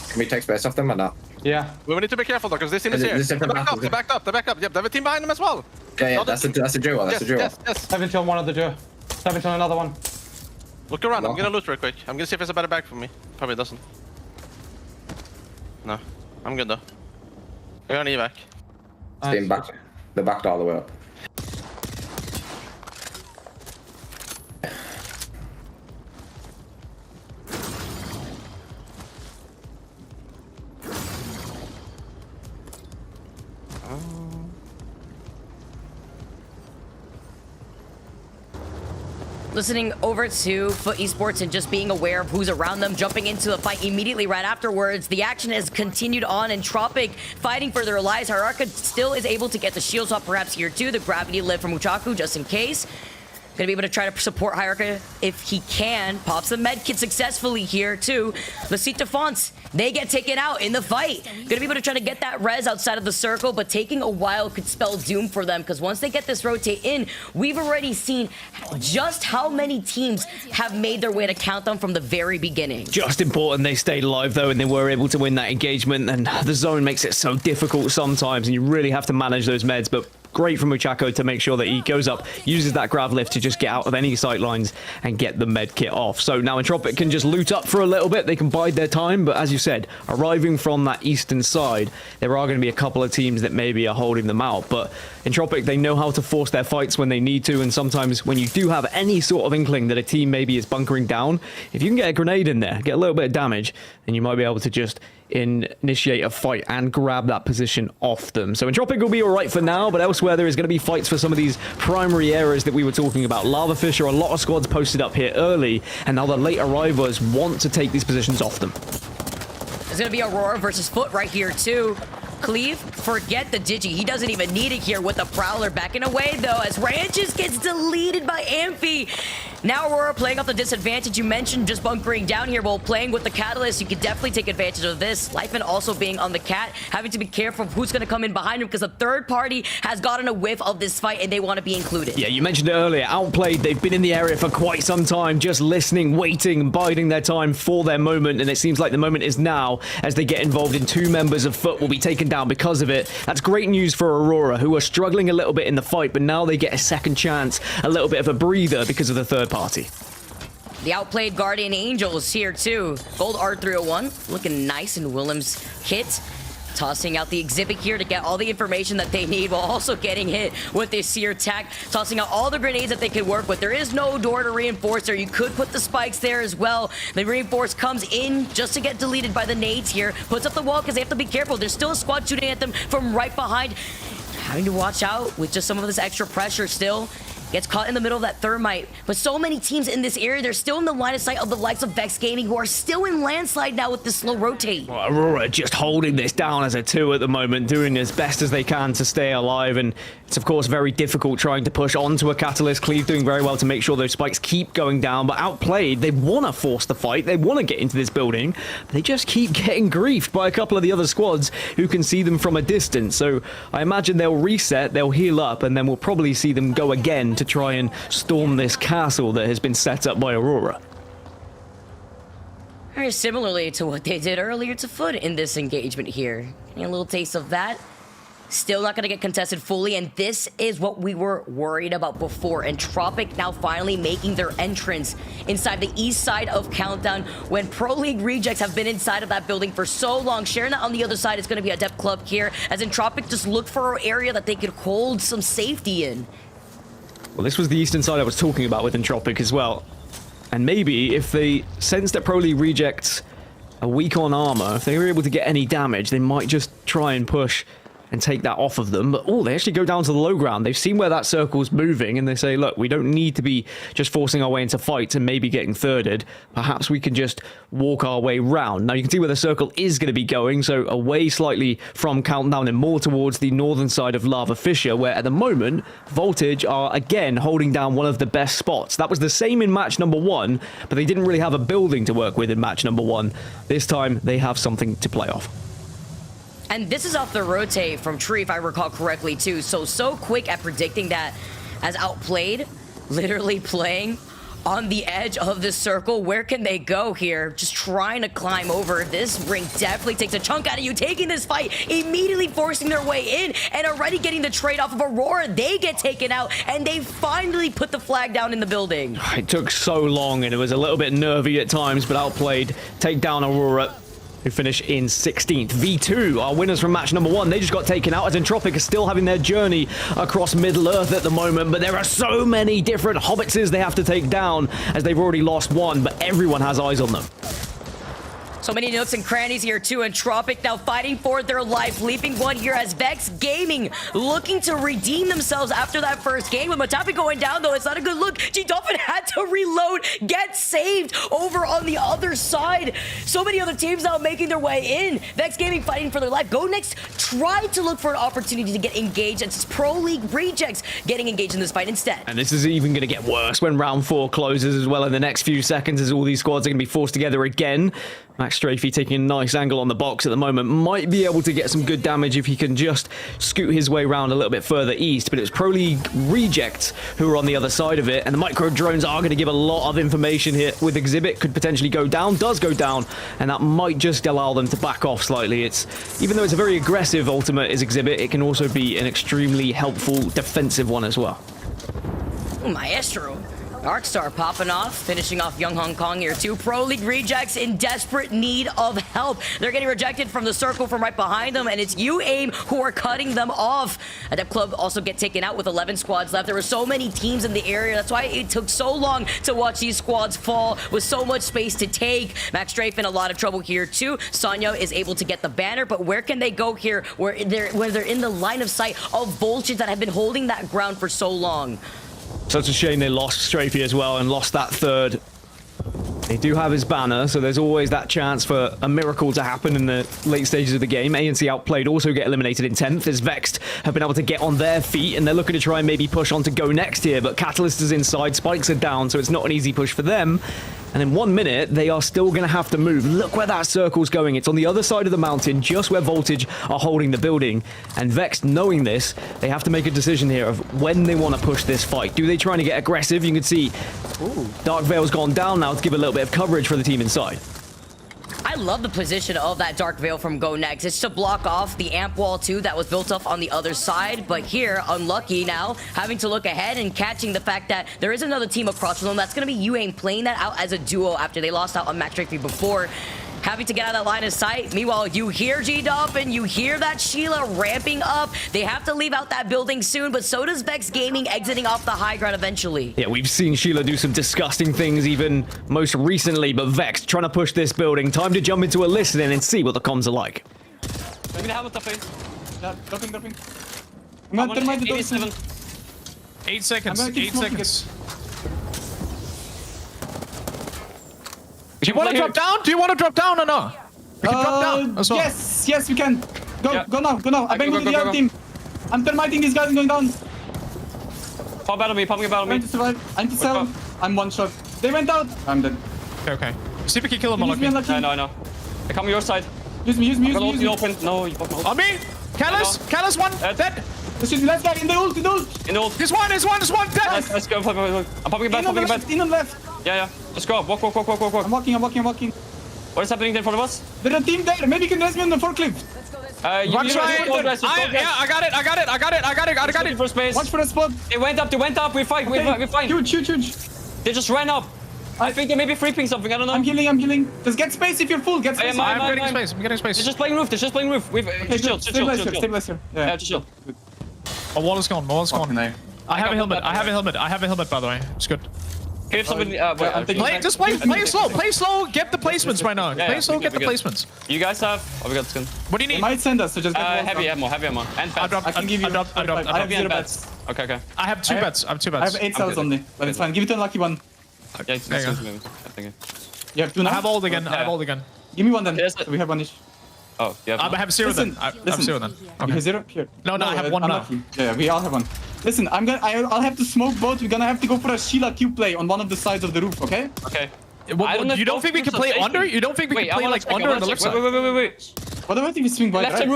Can we take space off them or not? Yeah. We need to be careful though, because this team is here. They're back up. Yep, they have a team behind them as well. Yeah, that's a duo. That's a duo. Yes. 7 on one of the duo. 7 on another one. Look around, I'm gonna loot real quick. I'm gonna see if there's a better bag for me. Probably doesn't. No, I'm good though. We're on evac. Nice. back. They backed all the way up. Listening over to Foot Esports and just being aware of who's around them, jumping into the fight immediately right afterwards. The action has continued on, and Tropic fighting for their lives. Hierarcha still is able to get the shields off perhaps here too. The gravity lift from Uchaku just in case. Gonna be able to try to support Hierarcha if he can. Pops the med kit successfully here too. Lecite Defense, they get taken out in the fight. Gonna be able to try to get that res outside of the circle, but taking a while could spell doom for them, because once they get this rotate in, we've already seen just how many teams have made their way to Countdown from the very beginning. Just important they stayed alive though, and they were able to win that engagement, and the zone makes it so difficult sometimes, and you really have to manage those meds, but great from Uchaku to make sure that he goes up, uses that grav lift to just get out of any sight lines and get the med kit off. So now Entropic can just loot up for a little bit. They can bide their time, but as you said, arriving from that eastern side, there are going to be a couple of teams that maybe are holding them out. But Entropic, they know how to force their fights when they need to, and sometimes when you do have any sort of inkling that a team maybe is bunkering down, if you can get a grenade in there, get a little bit of damage, then you might be able to just initiate a fight and grab that position off them. So Entropic will be all right for now, but elsewhere there is going to be fights for some of these primary areas that we were talking about. Lava Fisher, a lot of squads posted up here early, and now the late arrivals want to take these positions off them. There's going to be Aurora versus Foot right here too. Cleave, forget the Digi. He doesn't even need it here with the Prowler backing away, though, as Ranches gets deleted by Amphi. Now Aurora playing off the disadvantage. You mentioned just bunkering down here while playing with the Catalyst. You could definitely take advantage of this. Lyfin also being on the Cat, having to be careful of who's going to come in behind him, because a third party has gotten a whiff of this fight and they want to be included. Yeah, you mentioned it earlier. Outplayed, they've been in the area for quite some time, just listening, waiting, biding their time for their moment, and it seems like the moment is now as they get involved in two members of Foot will be taken down because of it. That's great news for Aurora, who are struggling a little bit in the fight, but now they get a second chance, a little bit of a breather because of the third party. The outplayed Guardian Angels here too. Gold R301 looking nice in Willem's kit. Tossing out the exhibit here to get all the information that they need, while also getting hit with this seer attack. Tossing out all the grenades that they could work with. There is no door to reinforce there. You could put the spikes there as well. The reinforce comes in just to get deleted by the nades here. Puts up the wall because they have to be careful. There's still a squad shooting at them from right behind. Having to watch out with just some of this extra pressure still. Gets caught in the middle of that thermite. But so many teams in this area, they're still in the line of sight of the likes of Vex Gaming, who are still in landslide now with this slow rotate. Well, Aurora just holding this down as a 2 at the moment, doing as best as they can to stay alive. And it's, of course, very difficult trying to push onto a Catalyst. Cleve doing very well to make sure those spikes keep going down. But outplayed, they want to force the fight. They want to get into this building. But they just keep getting griefed by a couple of the other squads who can see them from a distance. So I imagine they'll reset, they'll heal up, and then we'll probably see them go again to try and storm this castle that has been set up by Aurora. Very similarly to what they did earlier to Foot in this engagement here. Getting a little taste of that. Still not going to get contested fully, and this is what we were worried about before. Entropic now finally making their entrance inside the east side of Countdown, when Pro League rejects have been inside of that building for so long. Sharing that on the other side is going to be Adept Club here, as Entropic just look for an area that they could hold some safety in. Well, this was the eastern side I was talking about with Entropic as well. And maybe if they sense that Pro League rejects are weak on armor, if they were able to get any damage, they might just try and push and take that off of them. But oh, they actually go down to the low ground. They've seen where that circle's moving, and they say, look, we don't need to be just forcing our way into fights and maybe getting thirded. Perhaps we can just walk our way round. Now you can see where the circle is going to be going, so away slightly from Countdown and more towards the northern side of Lava Fissure, where at the moment Voltage are again holding down one of the best spots. That was the same in match number 1, but they didn't really have a building to work with in match number 1. This time they have something to play off. And this is off the rotate from Tree, if I recall correctly, too. So quick at predicting that, as outplayed, literally playing on the edge of the circle. Where can they go here? Just trying to climb over. This ring definitely takes a chunk out of you, taking this fight, immediately forcing their way in, and already getting the trade off of Aurora. They get taken out, and they finally put the flag down in the building. It took so long, and it was a little bit nervy at times, but outplayed, take down Aurora. who finish in 16th. V2 are winners from match number 1. They just got taken out as Entropic are still having their journey across Middle-earth at the moment, but there are so many different hobbitses they have to take down as they've already lost one, but everyone has eyes on them. So many nooks and crannies here too. Entropic now fighting for their life. Leaping one here as Vex Gaming looking to redeem themselves after that first game. With Matapi going down though, it's not a good look. G-Dolphin had to reload, get saved over on the other side. So many other teams now making their way in. Vex Gaming fighting for their life. Go Next tried to look for an opportunity to get engaged. It's Pro League Rejects getting engaged in this fight instead. And this is even going to get worse when round 4 closes as well in the next few seconds, as all these squads are going to be forced together again. Max Strafey taking a nice angle on the box at the moment. Might be able to get some good damage if he can just scoot his way around a little bit further east. But it's Pro League Rejects who are on the other side of it. And the micro drones are going to give a lot of information here. With Exhibit could potentially go down, does go down. And that might just allow them to back off slightly. Even though it's a very aggressive ultimate is Exhibit, it can also be an extremely helpful defensive one as well. Ooh, Maestro. Darkstar popping off, finishing off Young Hong Kong here too. Pro League Rejects in desperate need of help. They're getting rejected from the circle from right behind them, and it's UAIM who are cutting them off. Adept Club also get taken out with 11 squads left. There were so many teams in the area. That's why it took so long to watch these squads fall with so much space to take. Max Strafe in a lot of trouble here too. Sonya is able to get the banner, but where can they go here where they're in the line of sight of Vultures that have been holding that ground for so long? Such a shame they lost Strafey as well and lost that third. They do have his banner, so there's always that chance for a miracle to happen in the late stages of the game. ANC Outplayed also get eliminated in 10th as Vexed have been able to get on their feet, and they're looking to try and maybe push on to Go Next here, but Catalyst is inside, Spikes are down, so it's not an easy push for them. And in 1 minute, they are still going to have to move. Look where that circle's going. It's on the other side of the mountain, just where Voltage are holding the building. And Vexed, knowing this, they have to make a decision here of when they want to push this fight. Do they try to get aggressive? You can see Dark Veil's gone down now to give a little bit of coverage for the team inside. I love the position of that Dark Veil from Go Next. It's to block off the amp wall too that was built up on the other side. But here, unlucky now, having to look ahead and catching the fact that there is another team across from them. That's going to be UAIM playing that out as a duo after they lost out on Max Strafey before. Having to get out of that line of sight. Meanwhile, you hear G-Dub and you hear that Sheila ramping up. They have to leave out that building soon, but so does Vex Gaming exiting off the high ground eventually. Yeah, we've seen Sheila do some disgusting things even most recently, but Vex trying to push this building. Time to jump into a listening and see what the comms are like. I'm gonna have a tough Yeah, dropping. I'm gonna turn my door. 8 seconds. 8 seconds. Do you want to drop down? Do you want to drop down or not? We can drop down as well. Yes, we can. Go now. I bang with the other team. I'm termiting these guys and going down. Pop out of me, popping about me. I'm trying to survive. I'm to sell. I'm one shot. They went out. I'm dead. Okay. See if we can kill them all. I know. They come on your side. Use me. Open. No, you pop on me. Callus one. Dead. Let's shoot the last guy in the ult. There's one. Dead. Let's go. I'm popping back. In on left. Yeah. Let's go. Walk. I'm walking. What is happening in front of us? There's a team there. Maybe you can res me on the forklift. I got it. First base. Watch for the spot. They went up. We're fine. Huge. They just ran up. I think they may be freeping something. I don't know. I'm healing. Just get space if you're full. Get space. I'm getting space. They're just playing roof. Chill. Stabilize here. Yeah, just chill. My wall is gone. I have a helmet, by the way. It's good. If somebody, play slow. Get the placements right now. Play slow. Get the placements. You guys have. Oh, we got skin. What do you need? They might send us, so just get heavy ammo. And bats. I can give you. I have 0 bats. Okay. I have 2 bats. I have 8 cells only, but it's fine. Give it to a lucky one. Yeah, it's good. You have 2 now? I have all again. Give me one then. So we have one each. Oh, yeah. I have 0 then. I have 0 then. Okay. You have 0? Here. No, I have 1 now. Yeah, we all have 1. Listen, I'll have to smoke both. We're gonna have to go for a Sheila Q play on one of the sides of the roof, okay? Okay. You don't think we can play under? You don't think we can play like under on the left side? Wait. What about if we swing by left side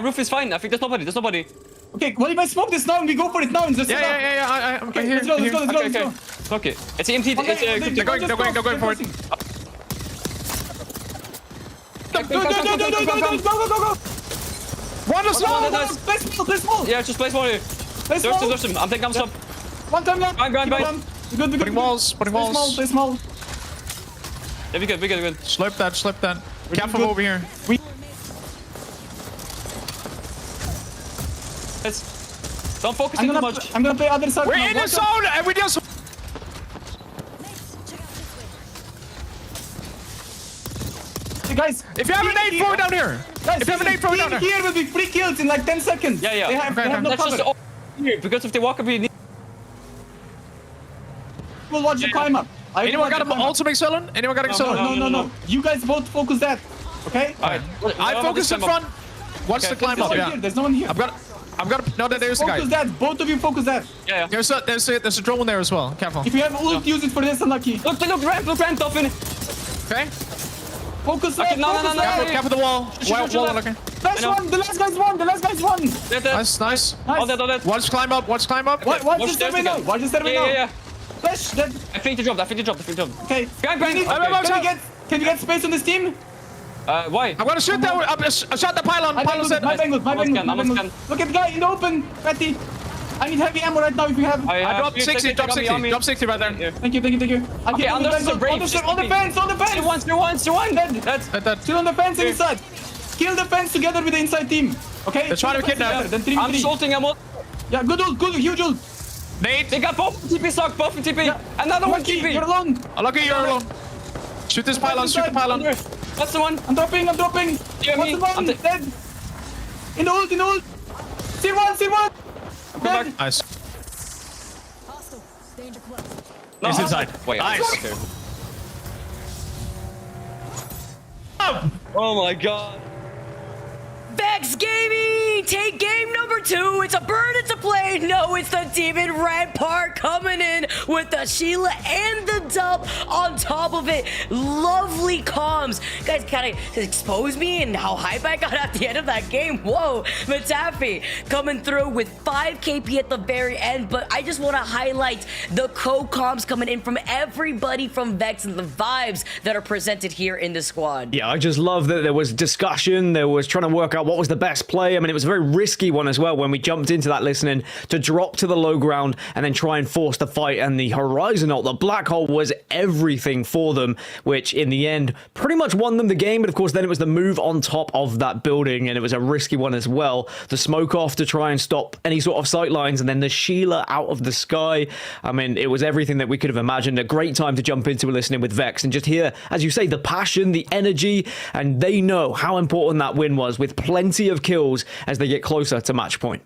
roof is fine. I think there's nobody. Okay, what if I smoke this now and we go for it now and just Yeah. Okay, let's go. Okay. It's EMT. They're going for it. Go. Run us Play small. Yeah, just play small here. There's him. I'm taking up. One time left. Grind. Good. Putting walls. Play small. Yeah, we good. Slurp that. Careful over here. Don't focus too much. I'm gonna play other side. We're in the zone and we just... Hey guys, if you have an 8, throw it down here. Guys, if you have an 8, throw it down here. Here will be 3 kills in like 10 seconds. Yeah. They have no cover. Just here, because if they walk up, you need... We'll watch the climb up. Anyone got an ultimate Sullen? Anyone got a Sullen? No. You guys both focus that. Okay? Alright. I focus in front. Watch the climb up. Yeah. There's no one here. I'm gonna. No, there's a guy. Focus that. Both of you focus that. Yeah. There's a drone there as well. Careful. If you have ult, use it for this unlucky. Look, ramp, Dolphin. Okay. Focus that. No. Careful the wall. Wall looking. Last one. The last guy's one. Nice. All dead. Watch climb up. Watch this terminal. Yeah. Flash. That. I think they dropped. Okay. Can you get space on this team? Why? I'm gonna shoot that. Shot the pylon. Pylon's dead. My bangle. Look at the guy in the open. Patty. I need heavy ammo right now if you have. I dropped 60. Drop 60 right there. Thank you. Okay, on the fence. Still one. That's still on the fence inside. Kill the fence together with the inside team. Okay? They're trying to kidnap. I'm shooting him. Yeah, good ult, huge ult. Nate. They got both TP stock, both TP. Yeah. Another one TP. You're alone. Lucky you're alone. Shoot this pylon. Shoot the pylon. That's the one. I'm dropping. Yeah, What's the one? Dead. In the ult. See one. Dead. Nice. No, he's inside. Wait, nice. Okay. Oh my god. Vex Gaming, take game number 2. It's a bird, it's a plane. No, it's the Demon Rampart coming in with the Sheila and the dub on top of it. Lovely comms. Guys kind of exposed me and how hype I got at the end of that game. Whoa, Matafi coming through with 5 KP at the very end. But I just want to highlight the co-comms coming in from everybody from Vex and the vibes that are presented here in the squad. Yeah, I just love that there was discussion. There was trying to work out what was the best play. I mean, it was a very risky one as well when we jumped into that listening to drop to the low ground and then try and force the fight. And the Horizon ult, the black hole, was everything for them, which in the end pretty much won them the game. But of course, then it was the move on top of that building, and it was a risky one as well. The smoke off to try and stop any sort of sight lines, and then the Sheila out of the sky. I mean, it was everything that we could have imagined. A great time to jump into a listening with Vex and just hear, as you say, the passion, the energy, and they know how important that win was, with plenty of kills as they get closer to match point.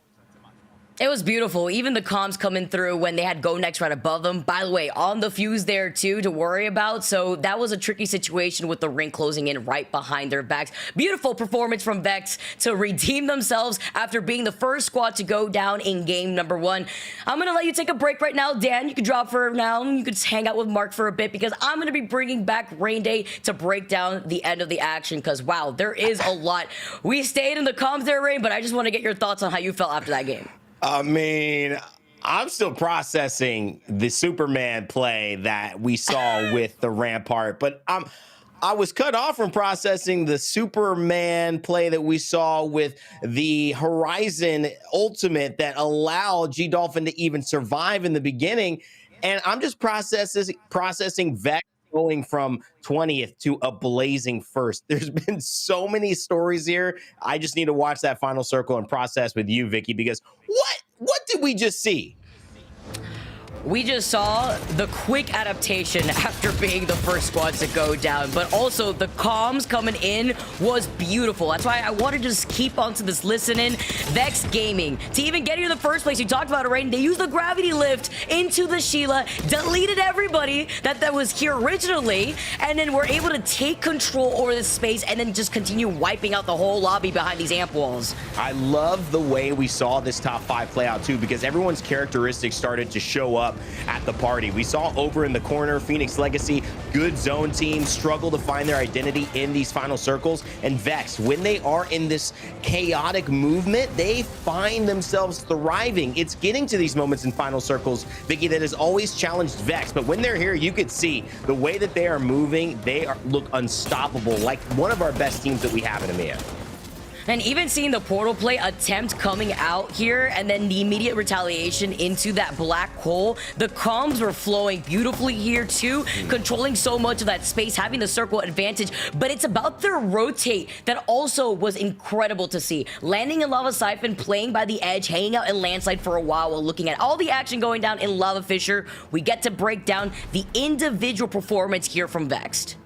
It was beautiful. Even the comms coming through when they had Go Next right above them. By the way, on the fuse there too to worry about. So that was a tricky situation with the ring closing in right behind their backs. Beautiful performance from Vex to redeem themselves after being the first squad to go down in game number 1. I'm going to let you take a break right now. Dan, you can drop for now. You could just hang out with Mark for a bit because I'm going to be bringing back Rain Day to break down the end of the action because, wow, there is a lot. We stayed in the comms there, Rain, but I just want to get your thoughts on how you felt after that game. I mean, I'm still processing the Superman play that we saw with the Rampart, but I was cut off from processing the Superman play that we saw with the Horizon ultimate that allowed G Dolphin to even survive in the beginning. And I'm just processing Vex going from 20th to a blazing first. There's been so many stories here. I just need to watch that final circle and process with you, Vicky, because what did we just see? We just saw the quick adaptation after being the first squad to go down, but also the comms coming in was beautiful. That's why I wanted to just keep onto this listening. Vex Gaming, to even get here in the first place, you talked about it, right? They used the gravity lift into the Sheila, deleted everybody that was here originally, and then were able to take control over the space and then just continue wiping out the whole lobby behind these amp walls. I love the way we saw this top 5 play out too, because everyone's characteristics started to show up at the party. We saw over in the corner, Phoenix Legacy, good zone team, struggle to find their identity in these final circles. And Vex, when they are in this chaotic movement, they find themselves thriving. It's getting to these moments in final circles, Vicky, that has always challenged Vex. But when they're here, you could see the way that they are moving, look unstoppable, like one of our best teams that we have in EMEA. And even seeing the portal play attempt coming out here and then the immediate retaliation into that black hole, the comms were flowing beautifully here too, controlling so much of that space, having the circle advantage, but it's about their rotate that also was incredible to see. Landing in Lava Siphon, playing by the edge, hanging out in Landslide for a while looking at all the action going down in Lava Fissure. We get to break down the individual performance here from Vexed.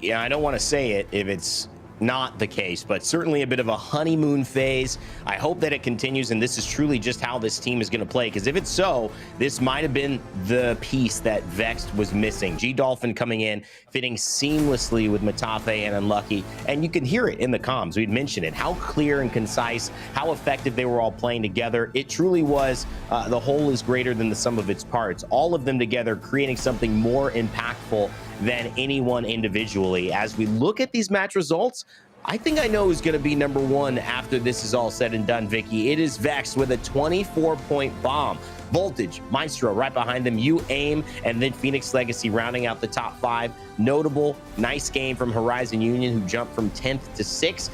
Yeah, I don't want to say it if it's not the case, but certainly a bit of a honeymoon phase. I hope that it continues and this is truly just how this team is going to play, because if it's so, this might have been the piece that Vexed was missing. G-Dolphin coming in, fitting seamlessly with Matafe and Unlucky, and you can hear it in the comms. We'd mentioned it, how clear and concise, how effective they were all playing together. It truly was the whole is greater than the sum of its parts. All of them together creating something more impactful than anyone individually. As we look at these match results, I think I know who's going to be number one after this is all said and done, Vicky. It is Vex with a 24-point bomb. Voltage, Maestro right behind them, You Aim, and then Phoenix Legacy rounding out the top 5. Notable, nice game from Horizon Union, who jumped from 10th to 6th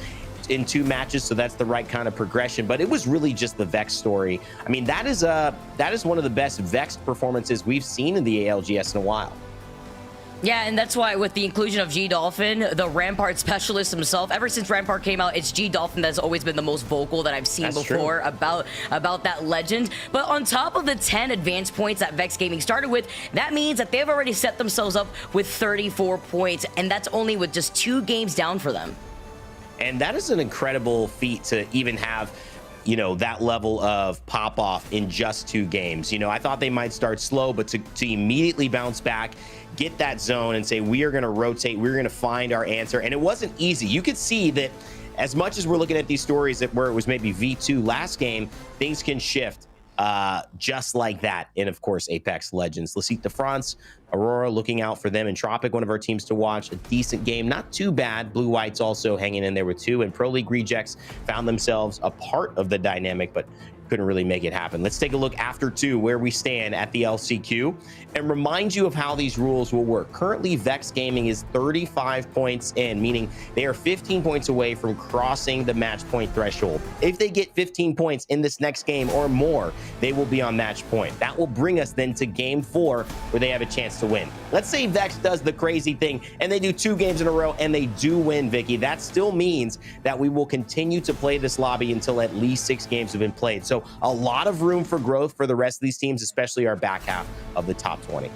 in 2 matches, so that's the right kind of progression. But it was really just the Vex story. I mean, that is one of the best Vex performances we've seen in the ALGS in a while. Yeah, and that's why with the inclusion of G-Dolphin, the Rampart specialist himself, ever since Rampart came out, it's G-Dolphin that's always been the most vocal that I've seen before about that legend. But on top of the 10 advanced points that Vex Gaming started with, that means that they've already set themselves up with 34 points, and that's only with just 2 games down for them. And that is an incredible feat to even have, you know, that level of pop off in just 2 games. You know, I thought they might start slow, but to immediately bounce back, get that zone and say, we are going to rotate, we're going to find our answer. And it wasn't easy. You could see that as much as we're looking at these stories that where it was maybe V2 last game, things can shift just like that. And of course, Apex Legends, Lasite de France, Aurora looking out for them, and Tropic, one of our teams to watch. A decent game, not too bad. Blue Whites also hanging in there with 2, and Pro League Rejects found themselves a part of the dynamic, but couldn't really make it happen. Let's take a look after 2 where we stand at the LCQ and remind you of how these rules will work. Currently, Vex Gaming is 35 points in, meaning they are 15 points away from crossing the match point threshold. If they get 15 points in this next game or more, they will be on match point. That will bring us then to game 4 where they have a chance to win. Let's say Vex does the crazy thing and they do 2 games in a row and they do win, Vicky. That still means that we will continue to play this lobby until at least 6 games have been played. So a lot of room for growth for the rest of these teams, especially our back half of the top 20.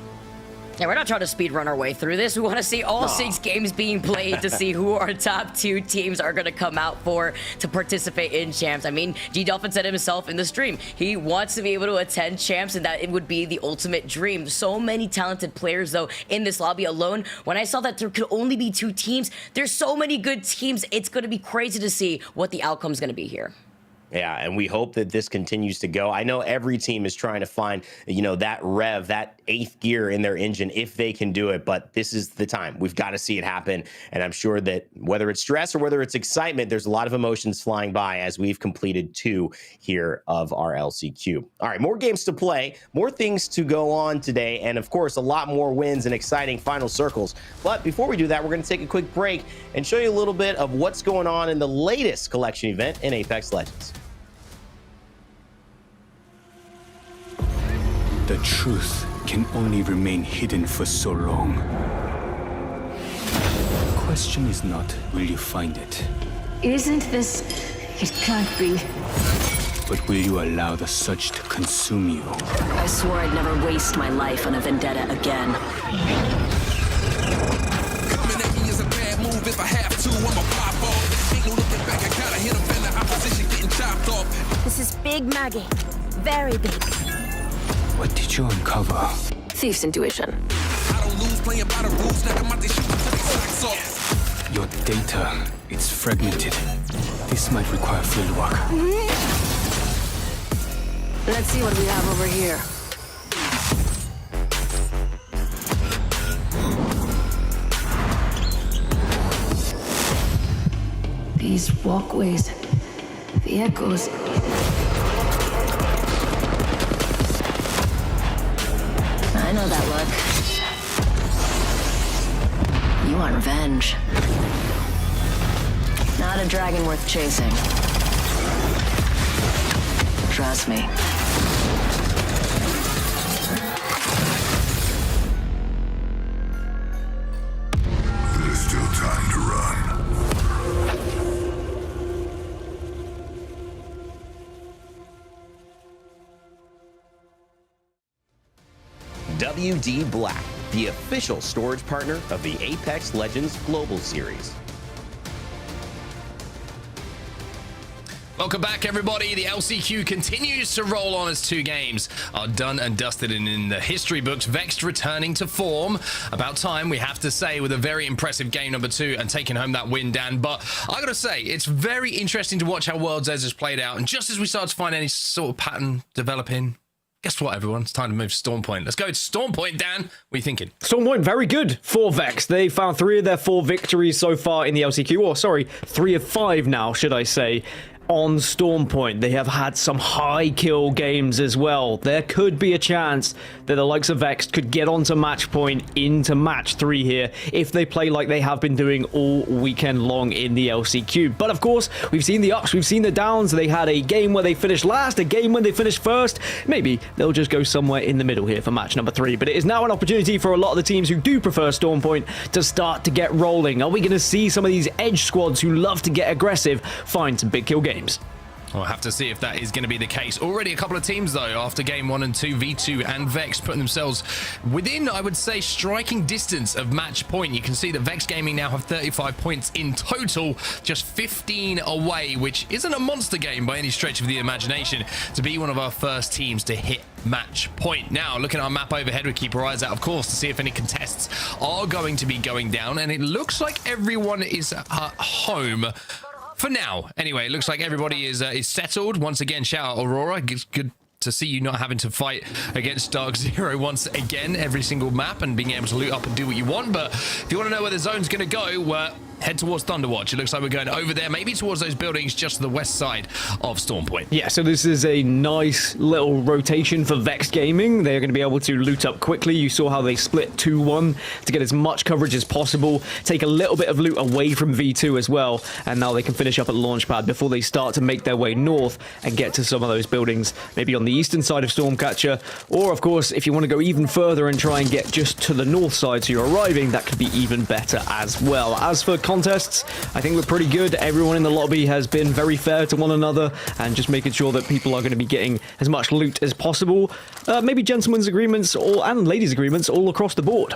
Yeah, we're not trying to speed run our way through this. We want to see all 6 games being played to see who our top 2 teams are going to come out for to participate in champs. I mean, G-Dolphin said himself in the stream, he wants to be able to attend champs and that it would be the ultimate dream. So many talented players, though, in this lobby alone. When I saw that there could only be 2 teams, there's so many good teams. It's going to be crazy to see what the outcome is going to be here. Yeah, and we hope that this continues to go. I know every team is trying to find, you know, that rev, that 8th gear in their engine if they can do it, but this is the time. We've got to see it happen, and I'm sure that whether it's stress or whether it's excitement, there's a lot of emotions flying by as we've completed 2 here of our LCQ. All right, more games to play, more things to go on today, and of course, a lot more wins and exciting final circles. But before we do that, we're going to take a quick break and show you a little bit of what's going on in the latest collection event in Apex Legends. The truth can only remain hidden for so long. The question is not, will you find it? Isn't this... It can't be. But will you allow the surge to consume you? I swore I'd never waste my life on a vendetta again. Coming at me is a bad move. If I have to, I'ma pop off. Ain't no looking back, I gotta hit him in the opposition getting chopped off. This is Big Maggie. Very big. What did you uncover? Thief's intuition. I don't lose playing by the rules. Now come out they shoot until they socks off. Your data, it's fragmented. This might require fieldwork. Let's see what we have over here. These walkways, the echoes. I know that look. You want revenge. Not Not a dragon worth chasing. Trust me. There's still time to run. WD Black, the official storage partner of the Apex Legends Global Series. Welcome back, everybody. The LCQ continues to roll on as 2 games are done and dusted, and in the history books, Vexed returning to form. About time, we have to say, with a very impressive game number 2 and taking home that win, Dan. But I gotta say, it's very interesting to watch how World's Edge has played out. And just as we start to find any sort of pattern developing, guess what, everyone? It's time to move to Storm Point. Let's go to Storm Point, Dan. What are you thinking? Storm Point, very good for Vex. They found 3 of their 4 victories so far in the LCQ. Or, sorry, 3 of 5 now, should I say, on Storm Point. They have had some high kill games as well. There could be a chance that the likes of Vex could get onto match point into match 3 here if they play like they have been doing all weekend long in the LCQ. But of course, we've seen the ups, we've seen the downs. They had a game where they finished last, a game when they finished first. Maybe they'll just go somewhere in the middle here for match number 3. But it is now an opportunity for a lot of the teams who do prefer Storm Point to start to get rolling. Are we going to see some of these edge squads who love to get aggressive find some big kill games? We'll have to see if that is going to be the case. Already a couple of teams, though, after game 1 and 2, V2 and Vex putting themselves within, I would say, striking distance of match point. You can see that Vex Gaming now have 35 points in total, just 15 away, which isn't a monster game by any stretch of the imagination to be one of our first teams to hit match point. Now, looking at our map overhead, we keep our eyes out, of course, to see if any contests are going to be going down, and it looks like everyone is at home. For now, anyway, it looks like everybody is settled. Once again, shout out Aurora. It's good to see you not having to fight against Dark Zero once again every single map and being able to loot up and do what you want. But if you want to know where the zone's going to go, head towards Thunderwatch. It looks like we're going over there, maybe towards those buildings just to the west side of Storm Point. Yeah, so this is a nice little rotation for Vex Gaming. They're going to be able to loot up quickly. You saw how they split 2-1 to get as much coverage as possible, take a little bit of loot away from V2 as well, and now they can finish up at Launchpad before they start to make their way north and get to some of those buildings, maybe on the eastern side of Stormcatcher, or of course, if you want to go even further and try and get just to the north side so you're arriving, that could be even better as well. As for contests, I think we're pretty good. Everyone in the lobby has been very fair to one another and just making sure that people are going to be getting as much loot as possible. Maybe gentlemen's agreements and ladies' agreements all across the board.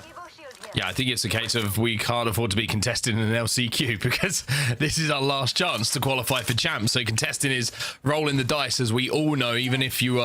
Yeah, I think it's a case of we can't afford to be contesting in an LCQ because this is our last chance to qualify for champs. So contesting is rolling the dice, as we all know. Even if you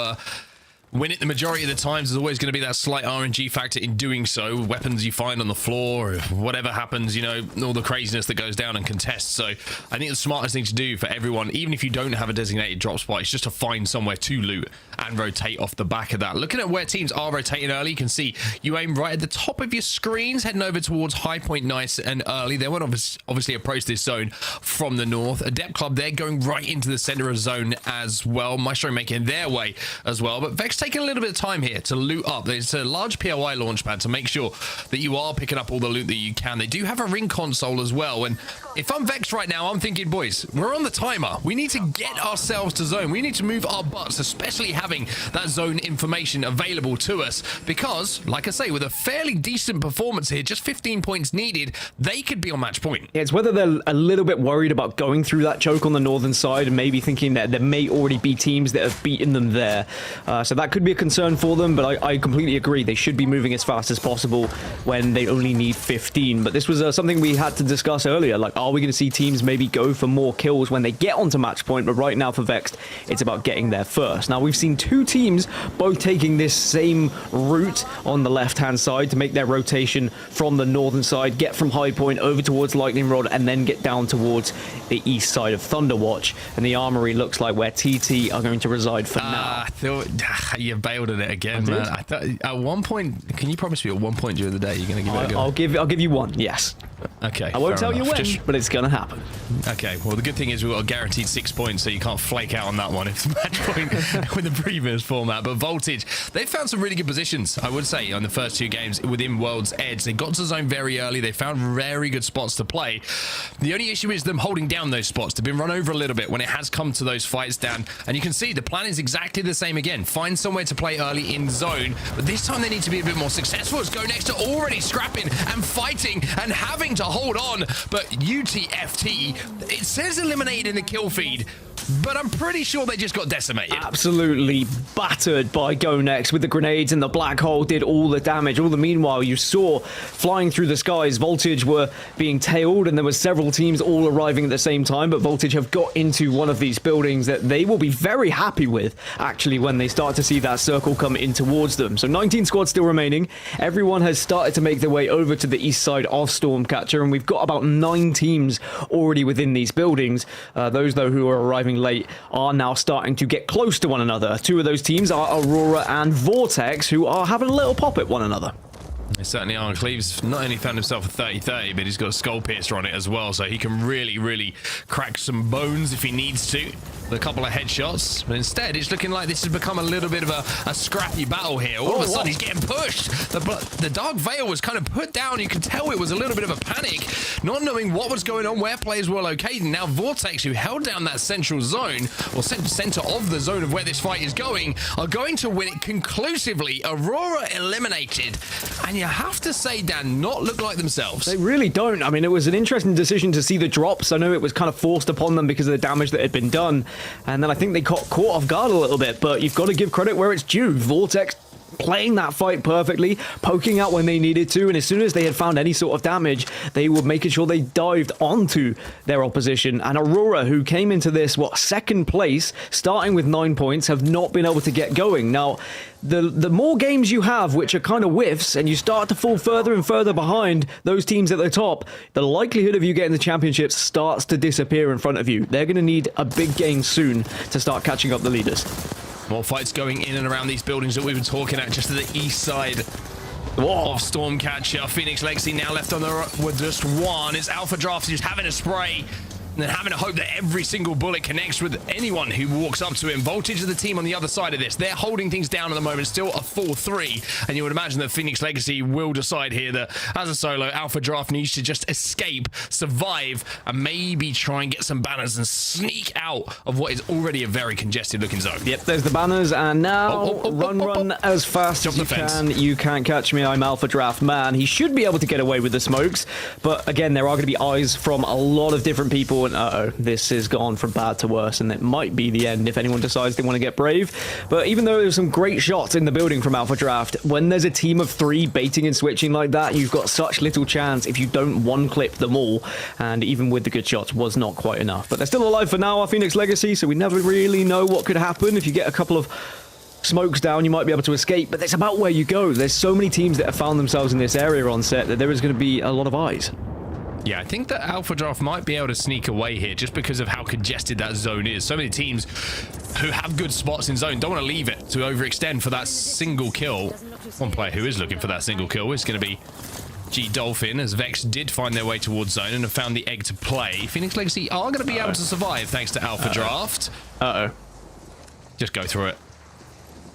win it the majority of the times, there's always going to be that slight RNG factor in doing so. Weapons you find on the floor, or whatever happens, you know, all the craziness that goes down and contests. So I think the smartest thing to do for everyone, even if you don't have a designated drop spot, is just to find somewhere to loot and rotate off the back of that. Looking at where teams are rotating early, you can see you aim right at the top of your screens, heading over towards High Point nice and early. They won't obviously approach this zone from the north. Adept Club, they're going right into the center of zone as well. Maestro making their way as well. But Vex taking a little bit of time here to loot up. There's a large POI launchpad to make sure that you are picking up all the loot that you can. They do have a ring console as well. And if I'm Vex right now, I'm thinking, boys, we're on the timer. We need to get ourselves to zone. We need to move our butts, especially having that zone information available to us. Because, like I say, with a fairly decent performance here, just 15 points needed, they could be on match point. Yeah, it's whether they're a little bit worried about going through that choke on the northern side and maybe thinking that there may already be teams that have beaten them there. So that could be a concern for them, but I completely agree. They should be moving as fast as possible when they only need 15. But this was something we had to discuss earlier. Like, are we going to see teams maybe go for more kills when they get onto match point? But right now for Vexed, it's about getting there first. Now, we've seen two teams both taking this same route on the left-hand side to make their rotation from the northern side, get from High Point over towards Lightning Rod, and then get down towards the east side of Thunderwatch. And the Armory looks like where TT are going to reside for now. I thought you bailed at it again, man. I thought at one point, can you promise me at one point during the day you're going to give it a go? I'll give you one, yes. Okay. I won't tell you when, but it's going to happen. Okay. Well, the good thing is we've got a guaranteed 6 points, so you can't flake out on that one if the match point with the previous format. But Voltage, they found some really good positions, I would say, on the first 2 games within World's Edge. They got to zone very early. They found very good spots to play. The only issue is them holding down those spots. They've been run over a little bit when it has come to those fights, Dan. And you can see the plan is exactly the same again. Find somewhere to play early in zone. But this time they need to be a bit more successful. As Go Next are already scrapping and fighting and having to hold on. But UTFT, it says eliminated in the kill feed, but I'm pretty sure they just got decimated. Absolutely battered by Go Next with the grenades, and the black hole did all the damage. All the meanwhile, you saw flying through the skies, Voltage were being tailed, and there were several teams all arriving at the same time, but Voltage have got into one of these buildings that they will be very happy with, actually, when they start to see that circle come in towards them. So 19 squads still remaining. Everyone has started to make their way over to the east side of Stormcatcher, and we've got about 9 teams already within these buildings. Those, though, who are arriving late are now starting to get close to one another. 2 of those teams are Aurora and Vortex, who are having a little pop at one another. They certainly are. Cleaves not only found himself a 30-30, but he's got a skull piercer on it as well, so he can really crack some bones if he needs to. With a couple of headshots, but instead it's looking like this has become a little bit of a scrappy battle here. All of a sudden he's getting pushed. The Dark Veil was kind of put down. You could tell it was a little bit of a panic, not knowing what was going on, where players were located. Now Vortex, who held down that central zone, or center of the zone of where this fight is going, are going to win it conclusively. Aurora eliminated, and you have to say, Dan, not look like themselves. They really don't. I mean, it was an interesting decision to see the drops. I know it was kind of forced upon them because of the damage that had been done. And then I think they got caught off guard a little bit, but you've got to give credit where it's due. Vortex playing that fight perfectly, poking out when they needed to, and as soon as they had found any sort of damage, they were making sure they dived onto their opposition. And Aurora, who came into this, second place, starting with 9 points, have not been able to get going. Now, the more games you have which are kind of whiffs and you start to fall further and further behind those teams at the top, the likelihood of you getting the championships starts to disappear in front of you. They're going to need a big game soon to start catching up the leaders. More fights going in and around these buildings that we were talking at, just to the east side of Stormcatcher. Phoenix Legacy now left on with just one. It's Alpha Draft just having a spray and then having to hope that every single bullet connects with anyone who walks up to him. Voltage of the team on the other side of this. They're holding things down at the moment. Still a 4-3. And you would imagine that Phoenix Legacy will decide here that as a solo, Alpha Draft needs to just escape, survive, and maybe try and get some banners and sneak out of what is already a very congested looking zone. Yep, there's the banners, and now run as fast as you can. You can't catch me. I'm Alpha Draft Man. He should be able to get away with the smokes, but again, there are going to be eyes from a lot of different people. And uh-oh, this has gone from bad to worse, and it might be the end if anyone decides they want to get brave. But even though there's some great shots in the building from Alpha Draft, when there's a team of 3 baiting and switching like that, you've got such little chance if you don't one-clip them all, and even with the good shots was not quite enough. But they're still alive for now, our Phoenix Legacy, so we never really know what could happen. If you get a couple of smokes down, you might be able to escape, but it's about where you go. There's so many teams that have found themselves in this area on set that there is going to be a lot of eyes. Yeah, I think that Alpha Draft might be able to sneak away here just because of how congested that zone is. So many teams who have good spots in zone don't want to leave it to overextend for that single kill. One player who is looking for that single kill is going to be G Dolphin, as Vex did find their way towards zone and have found the egg to play. Phoenix Legacy are going to be able to survive thanks to Alpha Draft. Just go through it.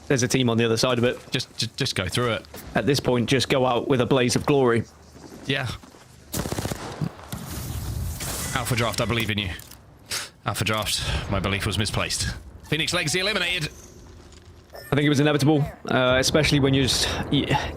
There's a team on the other side of it. Just go through it. At this point, just go out with a blaze of glory. Yeah. Alpha Draft, I believe in you. Alpha Draft, my belief was misplaced. Phoenix Legacy eliminated. I think it was inevitable, especially when you're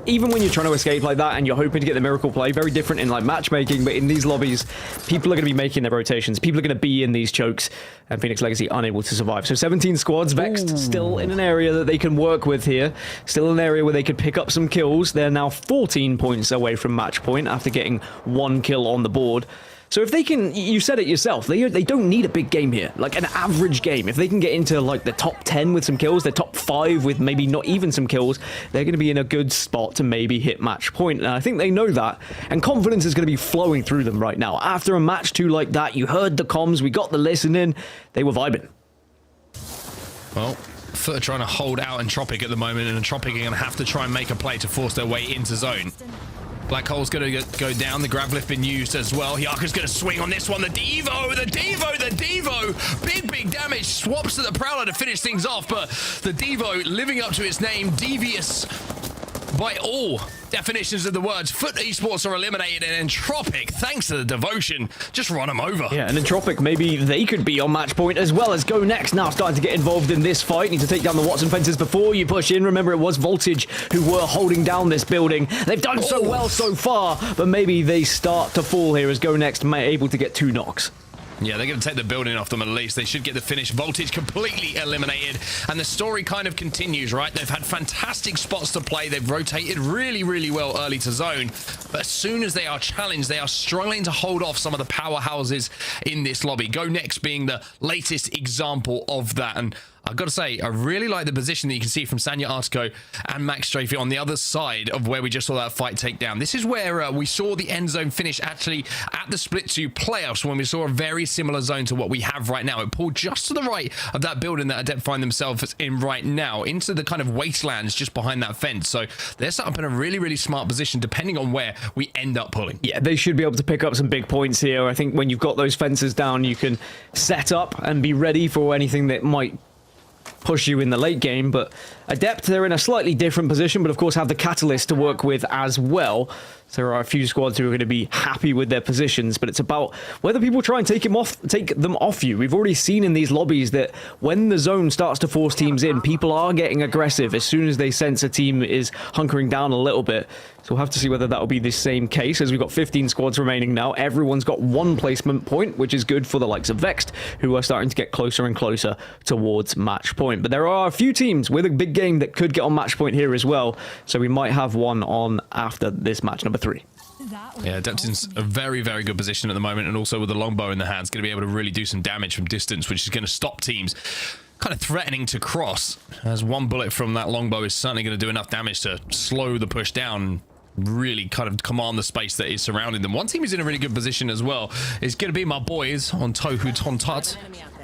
even when you're trying to escape like that and you're hoping to get the miracle play. Very different in like matchmaking, but in these lobbies, people are going to be making their rotations. People are going to be in these chokes, and Phoenix Legacy unable to survive. So 17 squads, Vexed still in an area that they can work with here. Still an area where they could pick up some kills. They're now 14 points away from match point after getting 1 kill on the board. So if they can, you said it yourself, they don't need a big game here, like an average game. If they can get into like the top 10 with some kills, the top 5 with maybe not even some kills, they're going to be in a good spot to maybe hit match point. And I think they know that, and confidence is going to be flowing through them right now. After a match 2 like that, you heard the comms, we got the listening, they were vibing. Well, Foot are trying to hold out Entropic at the moment, and Entropic are going to have to try and make a play to force their way into zone. Black Hole's going to go down. The grab lift been used as well. Hyaka's going to swing on this one. The Devo. Big damage. Swaps to the Prowler to finish things off, but the Devo living up to its name, devious by all definitions of the words. Foot Esports are eliminated, and Entropic, thanks to the devotion, just run them over. Yeah, and Entropic, maybe they could be on match point as well as Go Next now starting to get involved in this fight. Need to take down the Watson fences before you push in. Remember, it was Voltage who were holding down this building. They've done so well so far, but maybe they start to fall here as Go Next able to get 2 knocks. Yeah, they're going to take the building off them at least. They should get the finish. Voltage completely eliminated. And the story kind of continues, right? They've had fantastic spots to play. They've rotated really well early to zone. But as soon as they are challenged, they are struggling to hold off some of the powerhouses in this lobby. Go Next being the latest example of that. And I've got to say, I really like the position that you can see from Sanya Artico and Max Strafey on the other side of where we just saw that fight take down. This is where we saw the end zone finish actually at the Split 2 playoffs when we saw a very similar zone to what we have right now. It pulled just to the right of that building that Adept find themselves in right now, into the kind of wastelands just behind that fence. So they're set up in a really smart position depending on where we end up pulling. Yeah, they should be able to pick up some big points here. I think when you've got those fences down, you can set up and be ready for anything that might push you in the late game. But Adept, they're in a slightly different position, but of course have the Catalyst to work with as well. So there are a few squads who are going to be happy with their positions, but it's about whether people try and take them off you. We've already seen in these lobbies that when the zone starts to force teams in, people are getting aggressive as soon as they sense a team is hunkering down a little bit. So we'll have to see whether that will be the same case, as we've got 15 squads remaining now. Everyone's got 1 placement point, which is good for the likes of Vexed, who are starting to get closer and closer towards match point. But there are a few teams with a big game that could get on match point here as well. So we might have one on after this match number 3. Yeah, Adept in a very good position at the moment, and also with the longbow in the hands, going to be able to really do some damage from distance, which is going to stop teams kind of threatening to cross, as 1 bullet from that longbow is certainly going to do enough damage to slow the push down, really kind of command the space that is surrounding them. One team who's in a really good position as well is going to be my boys on Tohu Tontat.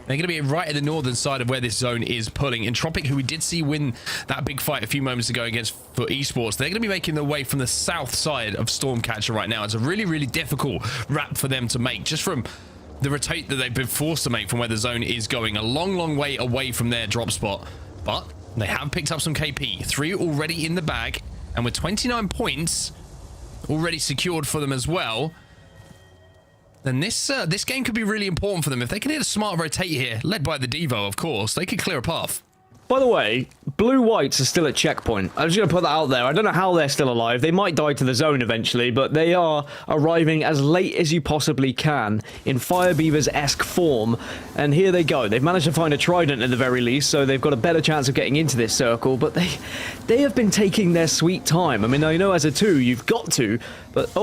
They're going to be right at the northern side of where this zone is pulling. Entropic, who we did see win that big fight a few moments ago against Foot Esports, they're going to be making their way from the south side of Stormcatcher right now. It's a really difficult wrap for them to make, just from the rotate that they've been forced to make from where the zone is going. A long way away from their drop spot. But they have picked up some KP. 3 already in the bag. And with 29 points already secured for them as well, then this game could be really important for them. If they can hit a smart rotate here, led by the Devo, of course, they could clear a path. By the way, Blue Whites are still at checkpoint. I'm just going to put that out there. I don't know how they're still alive. They might die to the zone eventually, but they are arriving as late as you possibly can in Fire Beavers-esque form. And here they go. They've managed to find a Trident at the very least, so they've got a better chance of getting into this circle. But they have been taking their sweet time. I mean, I know as a 2, you've got to, but...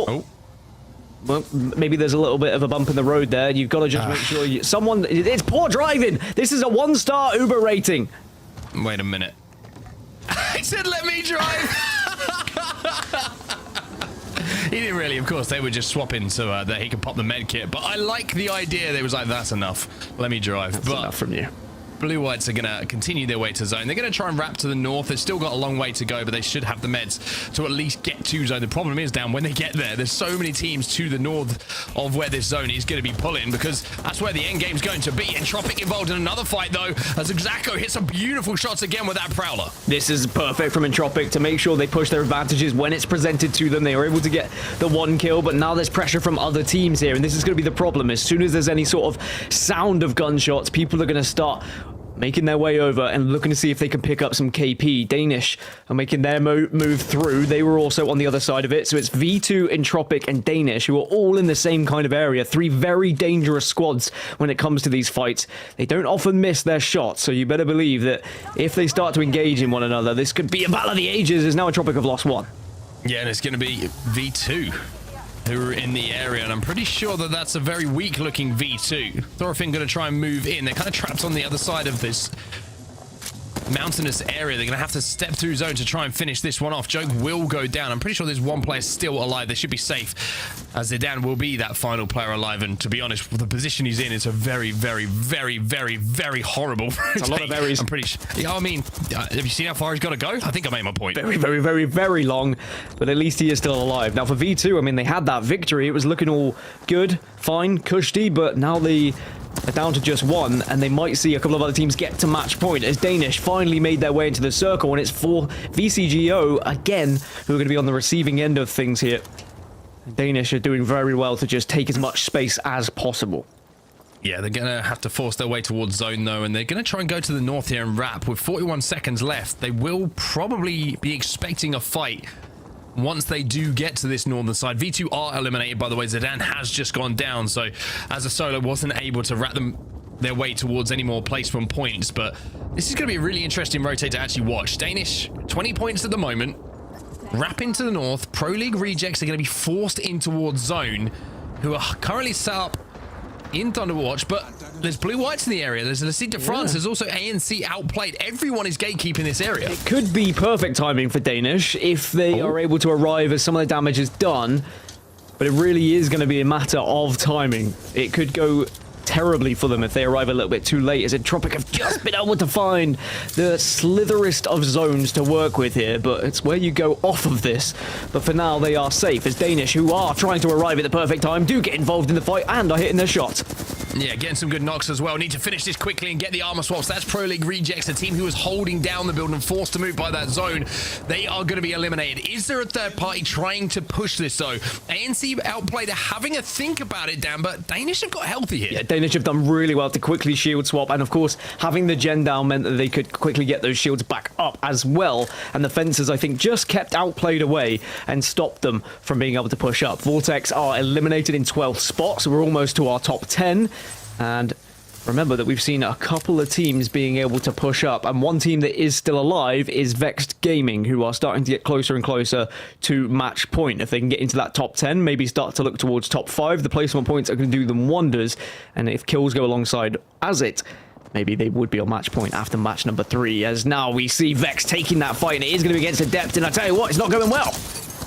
Well, maybe there's a little bit of a bump in the road there. You've got to just make sure it's poor driving. This is a 1-star Uber rating. Wait a minute. I said, let me drive. He didn't really, of course. They were just swapping so that he could pop the med kit. But I like the idea. They was like, that's enough. Let me drive. That's enough from you. Blue Whites are going to continue their way to zone. They're going to try and wrap to the north. They've still got a long way to go, but they should have the meds to at least get to zone. The problem is, Dan, when they get there, there's so many teams to the north of where this zone is going to be pulling, because that's where the end game's going to be. Entropic involved in another fight, though, as Xako hits some beautiful shots again with that Prowler. This is perfect from Entropic to make sure they push their advantages when it's presented to them. They were able to get the 1 kill, but now there's pressure from other teams here, and this is going to be the problem. As soon as there's any sort of sound of gunshots, people are going to start making their way over and looking to see if they can pick up some KP. Danish are making their move through. They were also on the other side of it. So it's V2, Entropic, and Danish, who are all in the same kind of area. 3 very dangerous squads when it comes to these fights. They don't often miss their shots, so you better believe that if they start to engage in one another, this could be a battle of the ages, as now Entropic have lost 1. Yeah, and it's going to be V2 who are in the area, and I'm pretty sure that that's a very weak-looking V2. Thorfinn going to try and move in. They're kind of trapped on the other side of this mountainous area. They're going to have to step through zone to try and finish this one off. Joke will go down. I'm pretty sure there's one player still alive. They should be safe, as Zidane will be that final player alive. And to be honest, the position he's in is a very, very, very, very, very horrible. It's a lot of berries. I'm pretty sure. Yeah, I mean, have you seen how far he's got to go? I think I made my point. Very, very, very, very long, but at least he is still alive. Now for V2, I mean, they had that victory. It was looking all good, fine, cushy, but now they are down to just one, and they might see a couple of other teams get to match point as Danish finally made their way into the circle, and it's for VCGO again who are going to be on the receiving end of things here. Danish are doing very well to just take as much space as possible. Yeah, they're going to have to force their way towards zone, though, and they're going to try and go to the north here and wrap. With 41 seconds left, they will probably be expecting a fight once they do get to this northern side. V2 are eliminated, by the way. Zidane has just gone down, so as a solo wasn't able to wrap their way towards any more placement points, but this is going to be a really interesting rotate to actually watch. Danish, 20 points at the moment, wrapping to the north. Pro League rejects are going to be forced in towards zone, who are currently set up in Thunderwatch, but there's blue whites in the area. There's LCQ de France. There's also ANC outplayed. Everyone is gatekeeping this area. It could be perfect timing for Danish if they are able to arrive as some of the damage is done, but it really is going to be a matter of timing. It could go terribly for them if they arrive a little bit too late, as Entropic have just been able to find the slitherest of zones to work with here, but it's where you go off of this. But for now, they are safe, as Danish, who are trying to arrive at the perfect time, do get involved in the fight and are hitting their shot. Yeah, getting some good knocks as well. Need to finish this quickly and get the armor swaps. That's Pro League Rejects, the team who was holding down the build and forced to move by that zone. They are going to be eliminated. Is there a third party trying to push this, though? ANC outplayed, having a think about it, Dan, but Danish have got healthy here. Yeah, Danish have done really well to quickly shield swap, and of course, having the gen down meant that they could quickly get those shields back up as well, and the fences, I think, just kept outplayed away and stopped them from being able to push up. Vortex are eliminated in 12th spot, so we're almost to our top 10. And remember that we've seen a couple of teams being able to push up, and one team that is still alive is Vexed Gaming, who are starting to get closer and closer to match point. If they can get into that top 10, maybe start to look towards top 5, the placement points are going to do them wonders, and if kills go alongside as it, maybe they would be on match point after match number 3, as now we see Vex taking that fight, and it is going to be against Adept, and I tell you what, it's not going well.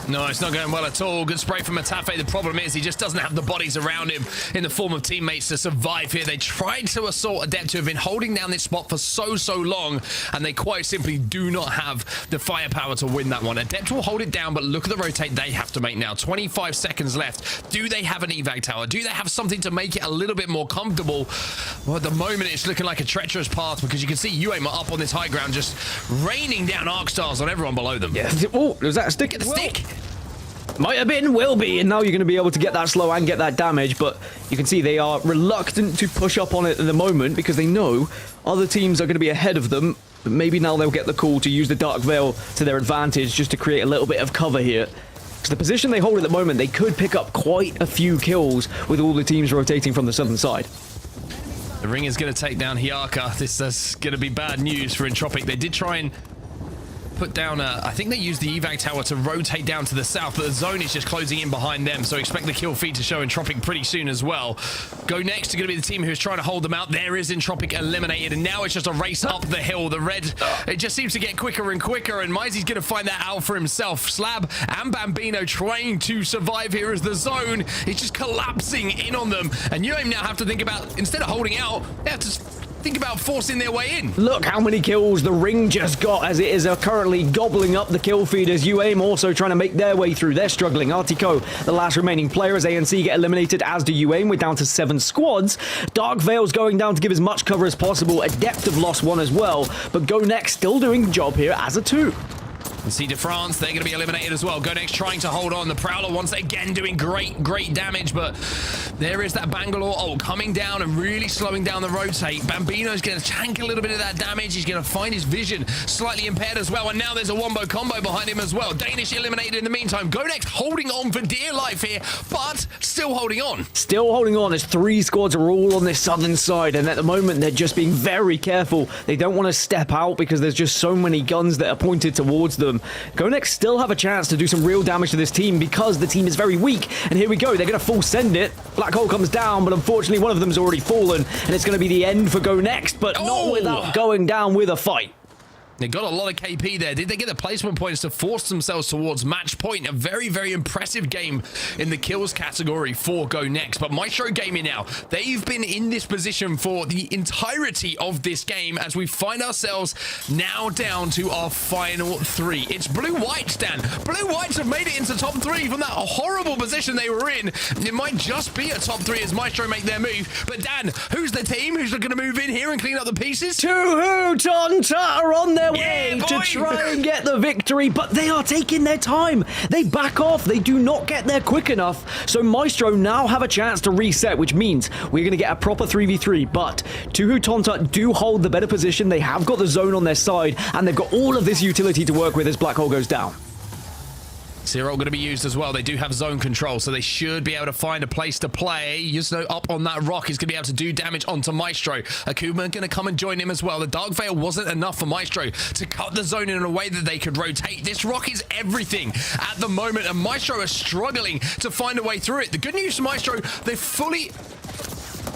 No, it's not going well at all. Good spray from Matafe. The problem is he just doesn't have the bodies around him in the form of teammates to survive here. They tried to assault Adept, who have been holding down this spot for so long, and they quite simply do not have the firepower to win that one. Adept will hold it down, but look at the rotate they have to make now. 25 seconds left. Do they have an evac tower? Do they have something to make it a little bit more comfortable? Well, at the moment, it's looking like a treacherous path, because you can see UAIM are up on this high ground, just raining down arc stars on everyone below them. Yeah. Oh, was that a stick? Get the stick. Might have been, will be, and now you're going to be able to get that slow and get that damage, but you can see they are reluctant to push up on it at the moment because they know other teams are going to be ahead of them, but maybe now they'll get the call to use the Dark Veil to their advantage just to create a little bit of cover here. Because the position they hold at the moment, they could pick up quite a few kills with all the teams rotating from the southern side. The ring is going to take down Hyaka. This is going to be bad news for Entropic. They did try and put down I think they used the evac tower to rotate down to the south, but the zone is just closing in behind them, so expect the kill feed to show Entropic pretty soon as well. Go next are going to be the team who's trying to hold them out. There is Entropic eliminated, and now it's just a race up the hill. The red, it just seems to get quicker and quicker, and Maizy's going to find that out for himself. Slab and Bambino trying to survive here as the zone is just collapsing in on them, and UAIM now have to think about, instead of holding out, they have to think about forcing their way in. Look how many kills the ring just got, as it is currently gobbling up the kill feeders. UAIM also trying to make their way through. They're struggling. Artico, the last remaining player, as ANC get eliminated, as do UAIM. We're down to 7 squads. Dark Veil's going down to give as much cover as possible. Adept have lost 1 as well, but Go Next still doing the job here as a 2. LCQ de France, they're going to be eliminated as well. Go Next trying to hold on. The Prowler once again doing great damage, but there is that Bangalore ult coming down and really slowing down the rotate. Bambino's going to tank a little bit of that damage. He's going to find his vision slightly impaired as well, and now there's a wombo combo behind him as well. Danish eliminated in the meantime. Go Next holding on for dear life here, but still holding on. Still holding on as 3 squads are all on this southern side, and at the moment they're just being very careful. They don't want to step out because there's just so many guns that are pointed towards them. Go Next still have a chance to do some real damage to this team because the team is very weak, and here we go. They're going to full send it. Black Hole comes down, but unfortunately one of them's already fallen, and it's going to be the end for Go Next, but not without going down with a fight. They got a lot of KP there. Did they get the placement points to force themselves towards match point? A very, very impressive game in the kills category for Go Next. But Maestro Gaming now, they've been in this position for the entirety of this game as we find ourselves now down to our final 3. It's Blue-Whites, Dan. Blue-Whites have made it into top 3 from that horrible position they were in. It might just be a top 3 as Maestro make their move. But Dan, who's the team who's going to move in here and clean up the pieces? Tuhu Tonta are on their way to try and get the victory, but they are taking their time. They back off. They do not get there quick enough. So Maestro now have a chance to reset, which means we're going to get a proper 3v3. But Tuhu Tonta do hold the better position. They have got the zone on their side, and they've got all of this utility to work with as Black Hole goes down. Zero going to be used as well. They do have zone control, so they should be able to find a place to play. Yuzno up on that rock is going to be able to do damage onto Maestro. Akuma going to come and join him as well. The Dark Veil wasn't enough for Maestro to cut the zone in a way that they could rotate. This rock is everything at the moment, and Maestro are struggling to find a way through it. The good news for Maestro, they're fully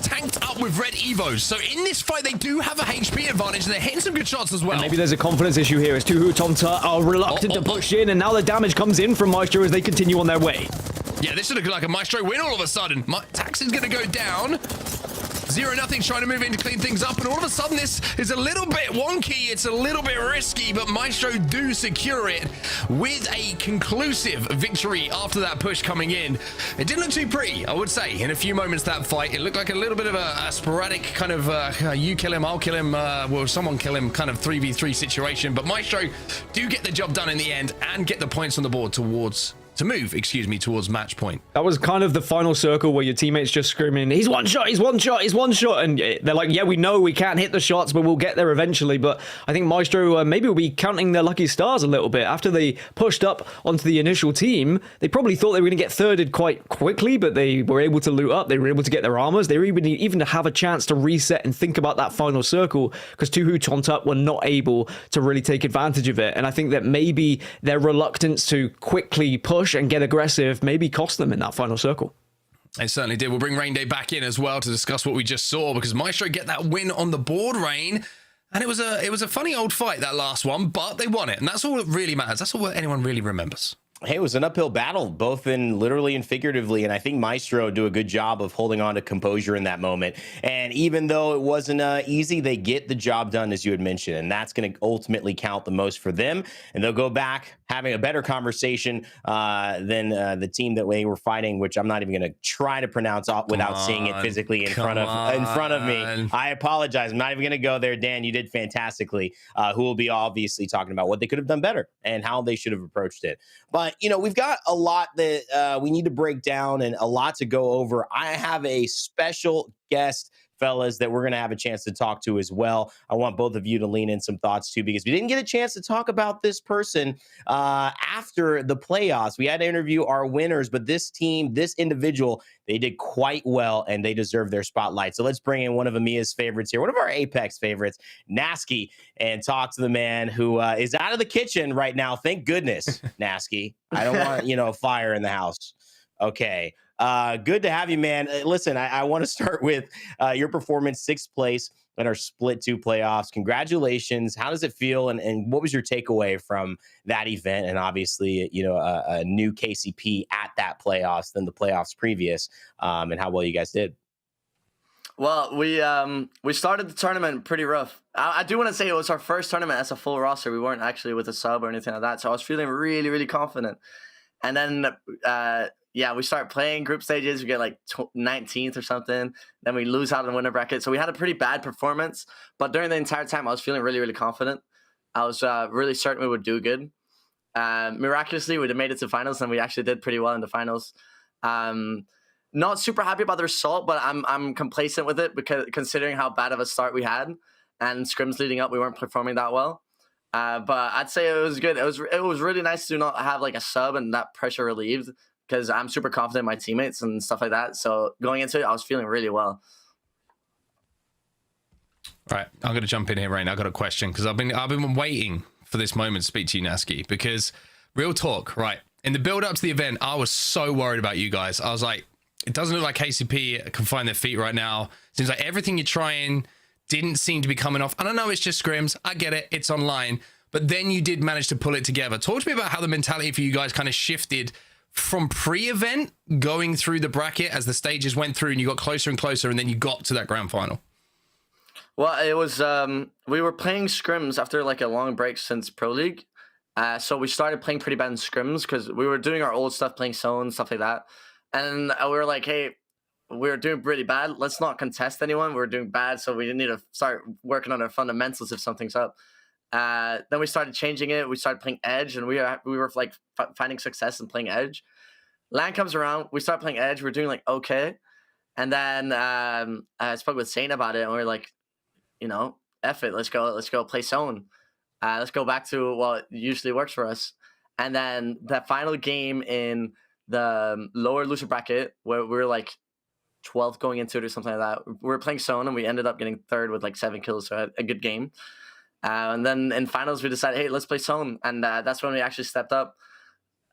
tanked up with red evos, so in this fight they do have a HP advantage and they're hitting some good shots as well. And maybe there's a confidence issue here as Tuhu Tonta are reluctant to push in, and now the damage comes in from Maestro as they continue on their way. Yeah, this should look like a Maestro win all of a sudden. Taxon's gonna go down. 0-0 trying to move in to clean things up, and all of a sudden this is a little bit wonky. It's a little bit risky, but Maestro do secure it with a conclusive victory after that push coming in. It didn't look too pretty, I would say. In a few moments that fight, it looked like a little bit of a sporadic kind of you kill him, I'll kill him, well, someone kill him kind of 3v3 situation, but Maestro do get the job done in the end and get the points on the board towards match point. That was kind of the final circle where your teammates just screaming, he's one shot, he's one shot, he's one shot. And they're like, yeah, we know we can't hit the shots, but we'll get there eventually. But I think Maestro maybe will be counting their lucky stars a little bit. After they pushed up onto the initial team, they probably thought they were going to get thirded quite quickly, but they were able to loot up. They were able to get their armors. They were even to have a chance to reset and think about that final circle, because Tuhu Tonta were not able to really take advantage of it. And I think that maybe their reluctance to quickly push and get aggressive maybe cost them in that final circle. It certainly did. We'll bring Rain Day back in as well to discuss what we just saw, because Maestro get that win on the board, Rain. And it was a funny old fight, that last one, but they won it. And that's all that really matters. That's all anyone really remembers. Hey, it was an uphill battle, both in literally and figuratively, and I think Maestro do a good job of holding on to composure in that moment. And even though it wasn't easy, they get the job done, as you had mentioned, and that's going to ultimately count the most for them. And they'll go back having a better conversation than the team that they were fighting, which I'm not even going to try to pronounce without seeing it physically in front of me. I apologize. I'm not even going to go there. Dan, you did fantastically. Who will be obviously talking about what they could have done better and how they should have approached it. But you know, we've got a lot that we need to break down and a lot to go over. I have a special guest, fellas, that we're going to have a chance to talk to as well. I want both of you to lean in some thoughts too, because we didn't get a chance to talk about this person after the playoffs. We had to interview our winners, but this team, this individual, they did quite well and they deserve their spotlight. So let's bring in one of Amia's favorites here, one of our Apex favorites, Nasky, and talk to the man who is out of the kitchen right now. Thank goodness, Nasky. I don't want, a fire in the house. Okay. Good to have you, man. Listen, I want to start with your performance, 6th place in our Split 2 playoffs. Congratulations. How does it feel? And what was your takeaway from that event? And obviously, a new KCP at that playoffs than the playoffs previous, and how well you guys did. Well, we started the tournament pretty rough. I do want to say it was our first tournament as a full roster. We weren't actually with a sub or anything like that. So I was feeling really, really confident. And then, we start playing group stages. We get like 19th or something. Then we lose out in the winner bracket. So we had a pretty bad performance. But during the entire time, I was feeling really, really confident. I was really certain we would do good. Miraculously, we made it to finals, and we actually did pretty well in the finals. Not super happy about the result, but I'm complacent with it, because considering how bad of a start we had and scrims leading up, we weren't performing that well. But I'd say it was good. It was really nice to not have like a sub and that pressure relieved, because I'm super confident in my teammates and stuff like that. So going into it, I was feeling really well. All right, I'm going to jump in here, Rain. I've got a question, because I've been waiting for this moment to speak to you, Nasky, because real talk, right? In the build up to the event, I was so worried about you guys. I was like, it doesn't look like KCP can find their feet right now. Seems like everything you're trying didn't seem to be coming off. And I know it's just scrims. I get it. It's online. but then you did manage to pull it together. Talk to me about how the mentality for you guys kind of shifted from pre-event going through the bracket as the stages went through and you got closer and closer, and then you got to that grand final. Well, it was we were playing scrims after like a long break since Pro League. So we started playing pretty bad in scrims because we were doing our old stuff, playing zone, stuff like that. And we were like, hey, we're doing really bad. Let's not contest anyone. We're doing bad, so we need to start working on our fundamentals if something's up. Then we started changing it. We started playing Edge, and we were like finding success in playing Edge. LAN comes around. We start playing Edge. We're doing like okay. And then I spoke with Zane about it, and we were like, you know, F it. Let's go play zone. Let's go back to what usually works for us. And then the final game in the lower loser bracket, where we were like 12th going into it or something like that, we were playing zone, and we ended up getting third with like 7 kills, so a good game. And then in finals, we decided, hey, let's play zone, and that's when we actually stepped up.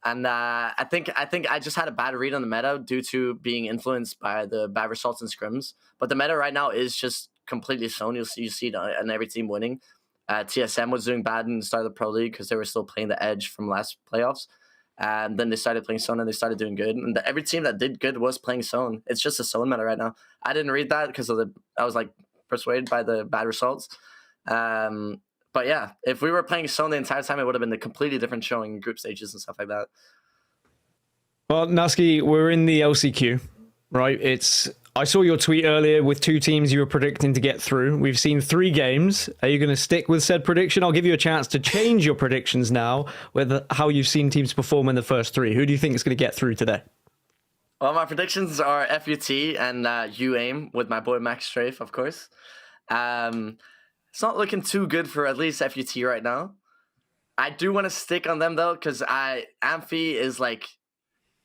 And I think I just had a bad read on the meta due to being influenced by the bad results in scrims. But the meta right now is just completely zone. You see it on every team winning. TSM was doing bad in the start of the Pro League because they were still playing the Edge from last playoffs. And then they started playing zone, and they started doing good. And every team that did good was playing zone. It's just a zone meta right now. I didn't read that because I was like persuaded by the bad results. But yeah, if we were playing zone the entire time, it would have been a completely different showing in group stages and stuff like that. Well, Nasky, we're in the LCQ, right? I saw your tweet earlier with 2 teams you were predicting to get through. We've seen 3 games. Are you going to stick with said prediction? I'll give you a chance to change your predictions now with how you've seen teams perform in the first 3. Who do you think is going to get through today? Well, my predictions are FUT and UAIM with my boy Max Strafe, of course. It's not looking too good for at least FUT right now. I do want to stick on them though, because Amphi is like,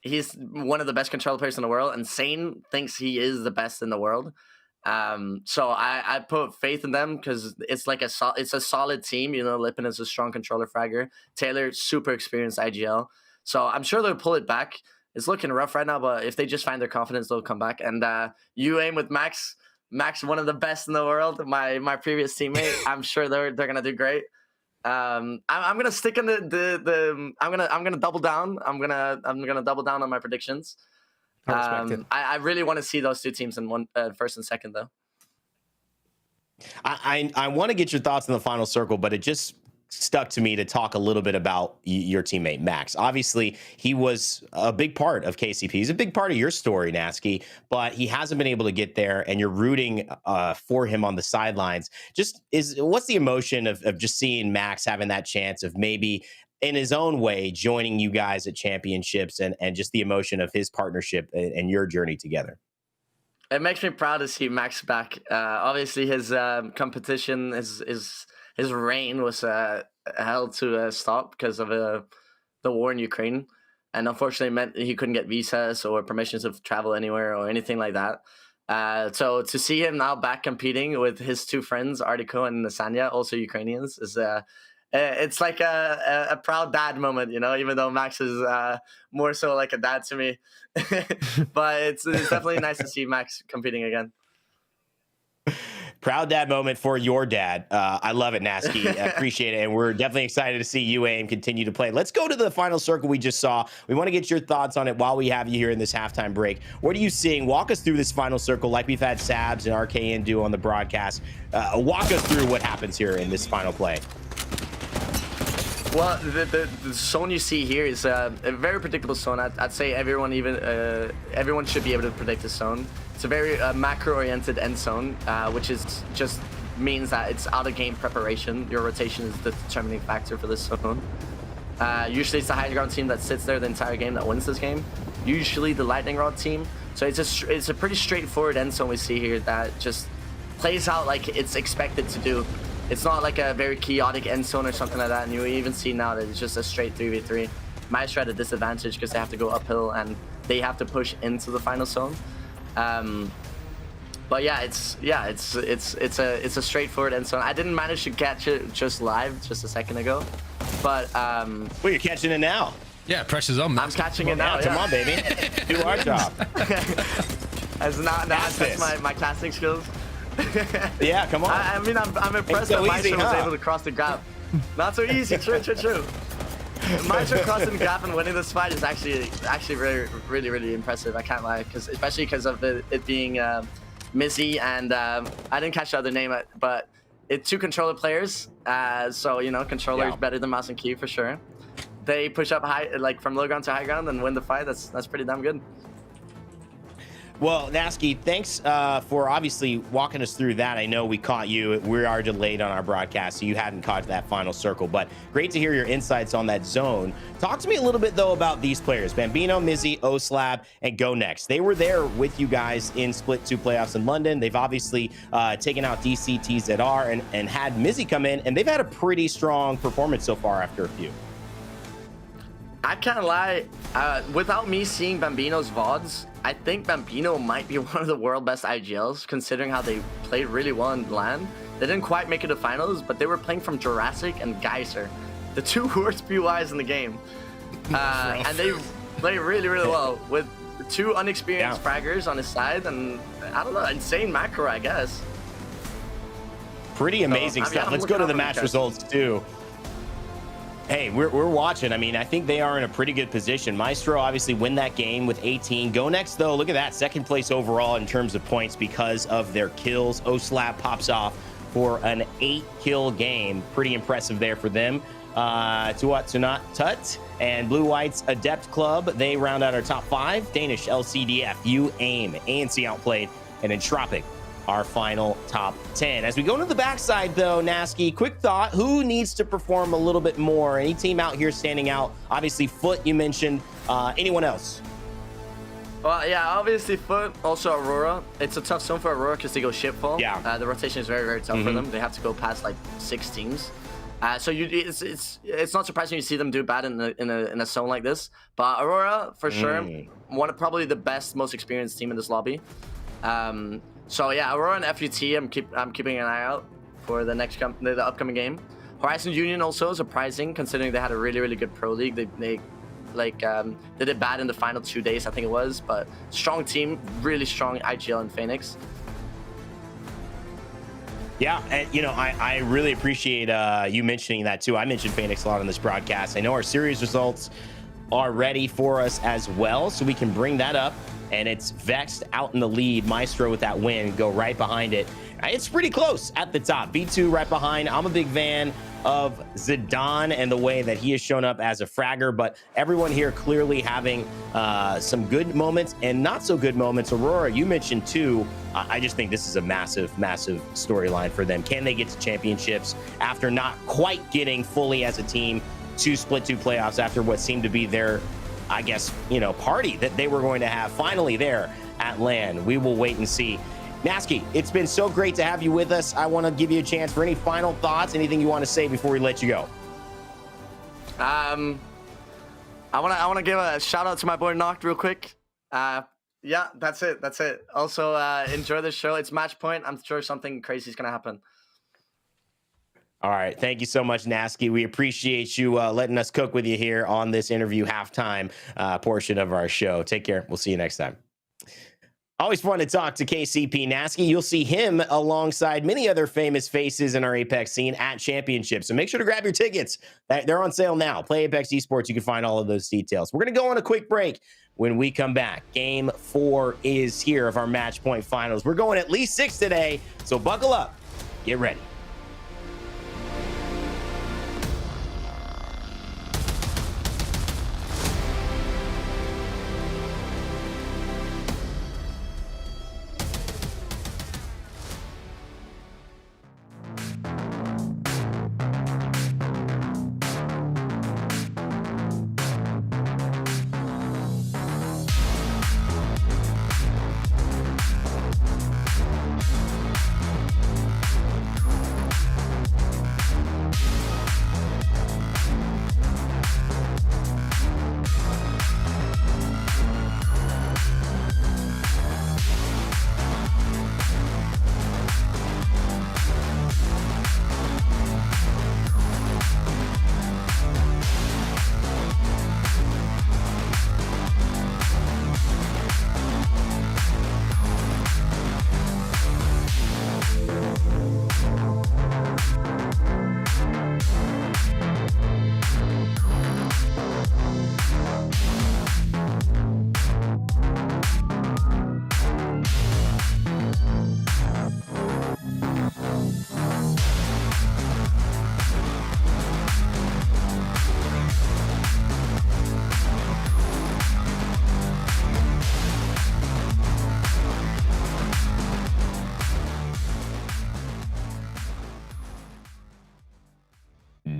he's one of the best controller players in the world, and Sane thinks he is the best in the world. So I put faith in them because it's like it's a solid team. You know, Lippin is a strong controller fragger. Taylor, super experienced IGL. So I'm sure they'll pull it back. It's looking rough right now, but if they just find their confidence, they'll come back. And UAIM with Max, one of the best in the world. My previous teammate. I'm sure they're gonna do great. I'm gonna stick in I'm gonna double down. I'm gonna double down on my predictions. I really want to see those 2 teams in first and second though. I want to get your thoughts in the final circle, but it just stuck to me to talk a little bit about your teammate Max. Obviously, he was a big part of KCP. He's a big part of your story, Nasky, but he hasn't been able to get there, and you're rooting for him on the sidelines. What's the emotion of just seeing Max having that chance of maybe in his own way joining you guys at championships, and just the emotion of his partnership and your journey together? It makes me proud to see Max back. Obviously, his competition his reign was held to a stop because of the war in Ukraine, and unfortunately meant he couldn't get visas or permissions to travel anywhere or anything like that. So to see him now back competing with his 2 friends, Artiko and Nasanya, also Ukrainians, is it's like a proud dad moment, you know, even though Max is more so like a dad to me. But it's definitely nice to see Max competing again. Proud dad moment for your dad. I love it, Nasky. I appreciate it. And we're definitely excited to see UAIM continue to play. Let's go to the final circle we just saw. We want to get your thoughts on it while we have you here in this halftime break. What are you seeing? Walk us through this final circle like we've had Sabs and RKN do on the broadcast. Walk us through what happens here in this final play. Well, the zone you see here is a very predictable zone. I'd say everyone should be able to predict this zone. It's a very macro-oriented end zone, which is just means that it's out-of-game preparation. Your rotation is the determining factor for this zone. Usually it's the high ground team that sits there the entire game that wins this game. Usually the lightning rod team. So it's a pretty straightforward end zone we see here that just plays out like it's expected to do. It's not like a very chaotic end zone or something like that, and you even see now that it's just a straight 3v3. Maestro at a disadvantage because they have to go uphill and they have to push into the final zone. But yeah, it's a straightforward end zone. I didn't manage to catch it just live just a second ago, but well, you're catching it now. Yeah, pressure's on. I'm catching it now. Come on, baby, do our job. That's my casting skills. Yeah, come on. I mean, I'm impressed that Maestro was able to cross the gap. Not so easy. True. Maestro crossing the gap and winning this fight is actually really impressive. I can't lie, especially because of it being Mizzy and I didn't catch the other name, but it's 2 controller players. So you know, controller is better than mouse and key for sure. They push up high, like from low ground to high ground, and win the fight. That's pretty damn good. Well, Nasky, thanks for obviously walking us through that. I know we caught you. We are delayed on our broadcast, so you hadn't caught that final circle, but great to hear your insights on that zone. Talk to me a little bit, though, about these players, Bambino, Mizzy, Oslab, and Go Next. They were there with you guys in Split 2 playoffs in London. They've obviously taken out DC, TZR, and had Mizzy come in, and they've had a pretty strong performance so far after a few. I can't lie, without me seeing Bambino's VODs, I think Bambino might be one of the world best IGLs, considering how they played really well in LAN. They didn't quite make it to finals, but they were playing from Jurassic and Geyser, the 2 worst PYs in the game. And they played really well with 2 unexperienced fraggers on his side, and I don't know, insane macro, I guess. Pretty amazing stuff. Let's go to the match results, too. Hey, we're watching. I mean, I think they are in a pretty good position. Maestro obviously win that game with 18. Go Next, though, look at that. 2nd place overall in terms of points because of their kills. Oslab pops off for an 8-kill game. Pretty impressive there for them. Tuat Tunat Tut and Blue White's Adept Club, they round out our top 5. Danish LCDF, You Aim, ANC outplayed, and Entropic, our final top 10. As we go to the backside, though, Nasky, quick thought, who needs to perform a little bit more? Any team out here standing out? Obviously, Foot, you mentioned. Anyone else? Well, yeah, obviously Foot, also Aurora. It's a tough zone for Aurora because they go shipfall. Yeah. The rotation is very tough for them. They have to go past like 6 teams. So it's not surprising you see them do bad in a zone like this. But Aurora, for sure, probably the best, most experienced team in this lobby. So yeah, Aurora and FUT, I'm keeping an eye out for the upcoming game. Horizon Union also surprising, considering they had a really good pro league. They did bad in the final 2 days, I think it was, but strong team, really strong IGL and Phoenix. Yeah, and you know, I really appreciate you mentioning that too. I mentioned Phoenix a lot on this broadcast. I know our series results are ready for us as well, so we can bring that up. And it's Vexed out in the lead. Maestro with that win, go right behind it. It's pretty close at the top. B2 right behind. I'm a big fan of Zidane and the way that he has shown up as a fragger, but everyone here clearly having some good moments and not so good moments. Aurora, you mentioned too. I just think this is a massive storyline for them. Can they get to championships after not quite getting fully as a team to Split 2 playoffs after what seemed to be their, I guess, you know, party that they were going to have finally there at LAN? We will wait and see. Nasky, it's been so great to have you with us. I want to give you a chance for any final thoughts, anything you want to say before we let you go. I want to give a shout out to my boy Noct real quick. Yeah, that's it. Also, enjoy the show. It's match point. I'm sure something crazy is gonna happen. All right. Thank you so much, Nasky. We appreciate you letting us cook with you here on this interview halftime portion of our show. Take care. We'll see you next time. Always fun to talk to KCP Nasky. You'll see him alongside many other famous faces in our Apex scene at Championships. So make sure to grab your tickets. They're on sale now. Play Apex Esports. You can find all of those details. We're going to go on a quick break. When we come back, Game 4 is here of our Match Point Finals. We're going at least 6 today, so buckle up. Get ready.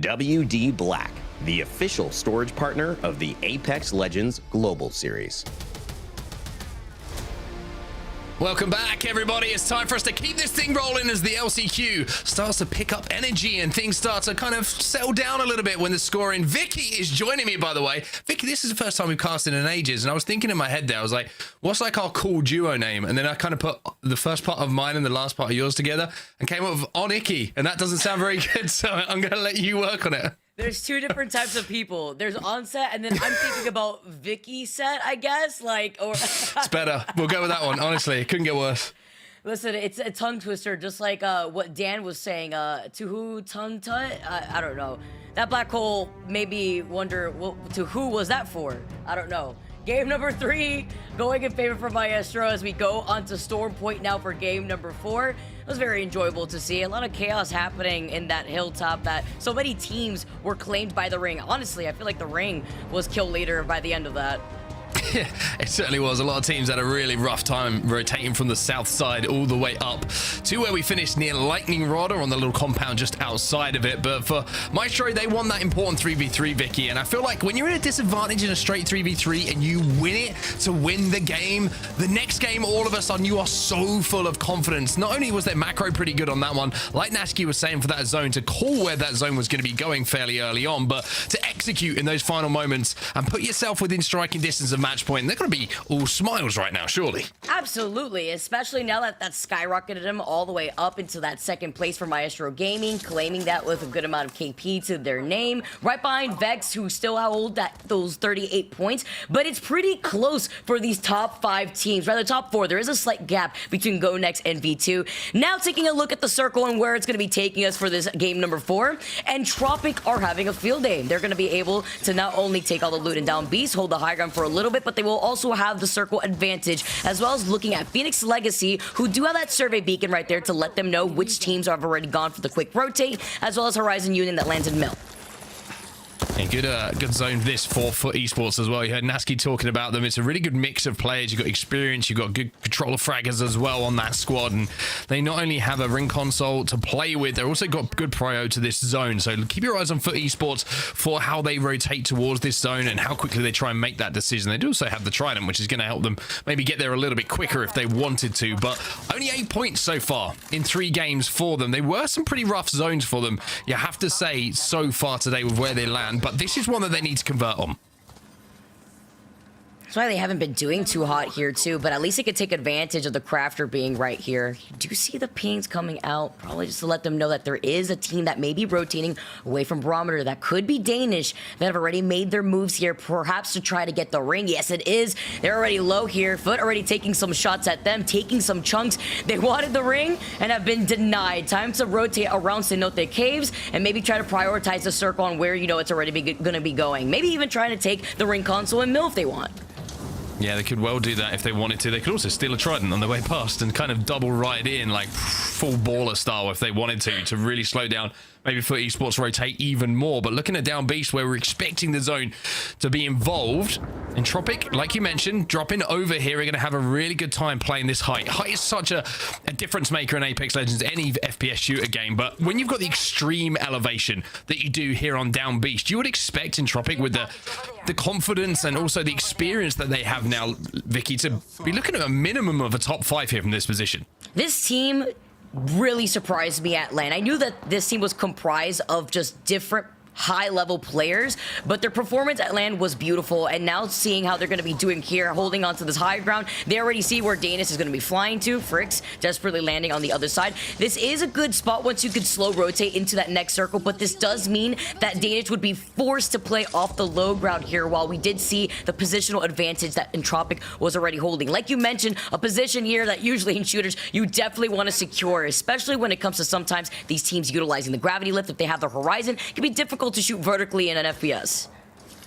WD Black, the official storage partner of the Apex Legends Global Series. Welcome back, everybody. It's time for us to keep this thing rolling as the LCQ starts to pick up energy and things start to kind of settle down a little bit when the scoring. Vicky is joining me, by the way. Vicky, this is the first time we've casted in ages, and I was thinking in my head there, I was like, what's like our cool duo name? And then I kind of put the first part of mine and the last part of yours together and came up with Oniki, and that doesn't sound very good, so I'm going to let you work on it. There's two different types of people. There's onset, and then I'm thinking about Vicky set, I guess. Like, or it's better. We'll go with that one. Honestly, it couldn't get worse. Listen, it's a tongue twister, just like what Dan was saying. To who tongue tut? I don't know. That black hole made me wonder, to who was that for? I don't know. Game number 3, going in favor for Maestro as we go onto Storm Point now for game number 4. It was very enjoyable to see. A lot of chaos happening in that hilltop that so many teams were claimed by the ring. Honestly, I feel like the ring was kill leader by the end of that. It certainly was. A lot of teams had a really rough time rotating from the south side all the way up to where we finished near Lightning Rod or on the little compound just outside of it. But for Maestro, they won that important 3v3, Vicky. And I feel like when you're in a disadvantage in a straight 3v3 and you win it to win the game, the next game, all of a sudden, you are so full of confidence. Not only was their macro pretty good on that one, like Nasky was saying for that zone, to call where that zone was going to be going fairly early on, but to execute in those final moments and put yourself within striking distance of match point, they're going to be all smiles right now, surely. Absolutely, especially now that skyrocketed him all the way up into that second place for Maestro Gaming, claiming that with a good amount of KP to their name, right behind Vex, who still hold those 38 points, but it's pretty close for these top 5 teams, rather top 4. There is a slight gap between GoNext and V2. Now taking a look at the circle and where it's going to be taking us for this game number 4, and Tropic are having a field day. They're going to be able to not only take all the loot and down Beast, hold the high ground for a little bit, but they will also have the circle advantage, as well as looking at Phoenix Legacy, who do have that survey beacon right there to let them know which teams have already gone for the quick rotate, as well as Horizon Union that lands in Mill. A good zone this for esports as well. You heard Nasky talking about them. It's a really good mix of players. You've got experience, you've got good controller fraggers as well on that squad, and they not only have a ring console to play with, they've also got good prio to this zone. So keep your eyes on Foot Esports for how they rotate towards this zone and how quickly they try and make that decision. They do also have the Trident, which is going to help them maybe get there a little bit quicker if they wanted to, but only 8 points so far in 3 games for them. They were some pretty rough zones for them, you have to say, so far today with where they land, but this is one that they need to convert on. That's why they haven't been doing too hot here too, but at least they could take advantage of the Crafter being right here. You do see the pings coming out, probably just to let them know that there is a team that may be rotating away from Barometer that could be Danish, that have already made their moves here, perhaps to try to get the ring. Yes, it is. They're already low here. Foot already taking some shots at them, taking some chunks. They wanted the ring and have been denied. Time to rotate around Cenote Caves and maybe try to prioritize the circle on where you know it's already going to be going. Maybe even trying to take the ring console and Mill if they want. Yeah, they could well do that if they wanted to. They could also steal a Trident on their way past and kind of double ride in like full baller style if they wanted to really slow down. Maybe for esports rotate even more. But looking at down Beast, where we're expecting the zone to be involved, and Tropic, like you mentioned, dropping over here, we're going to have a really good time playing this height. Height is such a difference maker in Apex Legends, any FPS shooter game. But when you've got the extreme elevation that you do here on down Beast, you would expect in Tropic with the confidence and also the experience that they have now, Vicky, to be looking at a minimum of a top 5 here from this position. This team really surprised me at LAN. I knew that this team was comprised of just different high-level players, but their performance at LAN was beautiful, and now seeing how they're going to be doing here, holding on to this high ground, they already see where Danis is going to be flying to. Fricks desperately landing on the other side. This is a good spot once you could slow rotate into that next circle, but this does mean that Danis would be forced to play off the low ground here, while we did see the positional advantage that Entropic was already holding. Like you mentioned, a position here that usually in shooters you definitely want to secure, especially when it comes to sometimes these teams utilizing the gravity lift. If they have the Horizon, it can be difficult to shoot vertically in an FPS.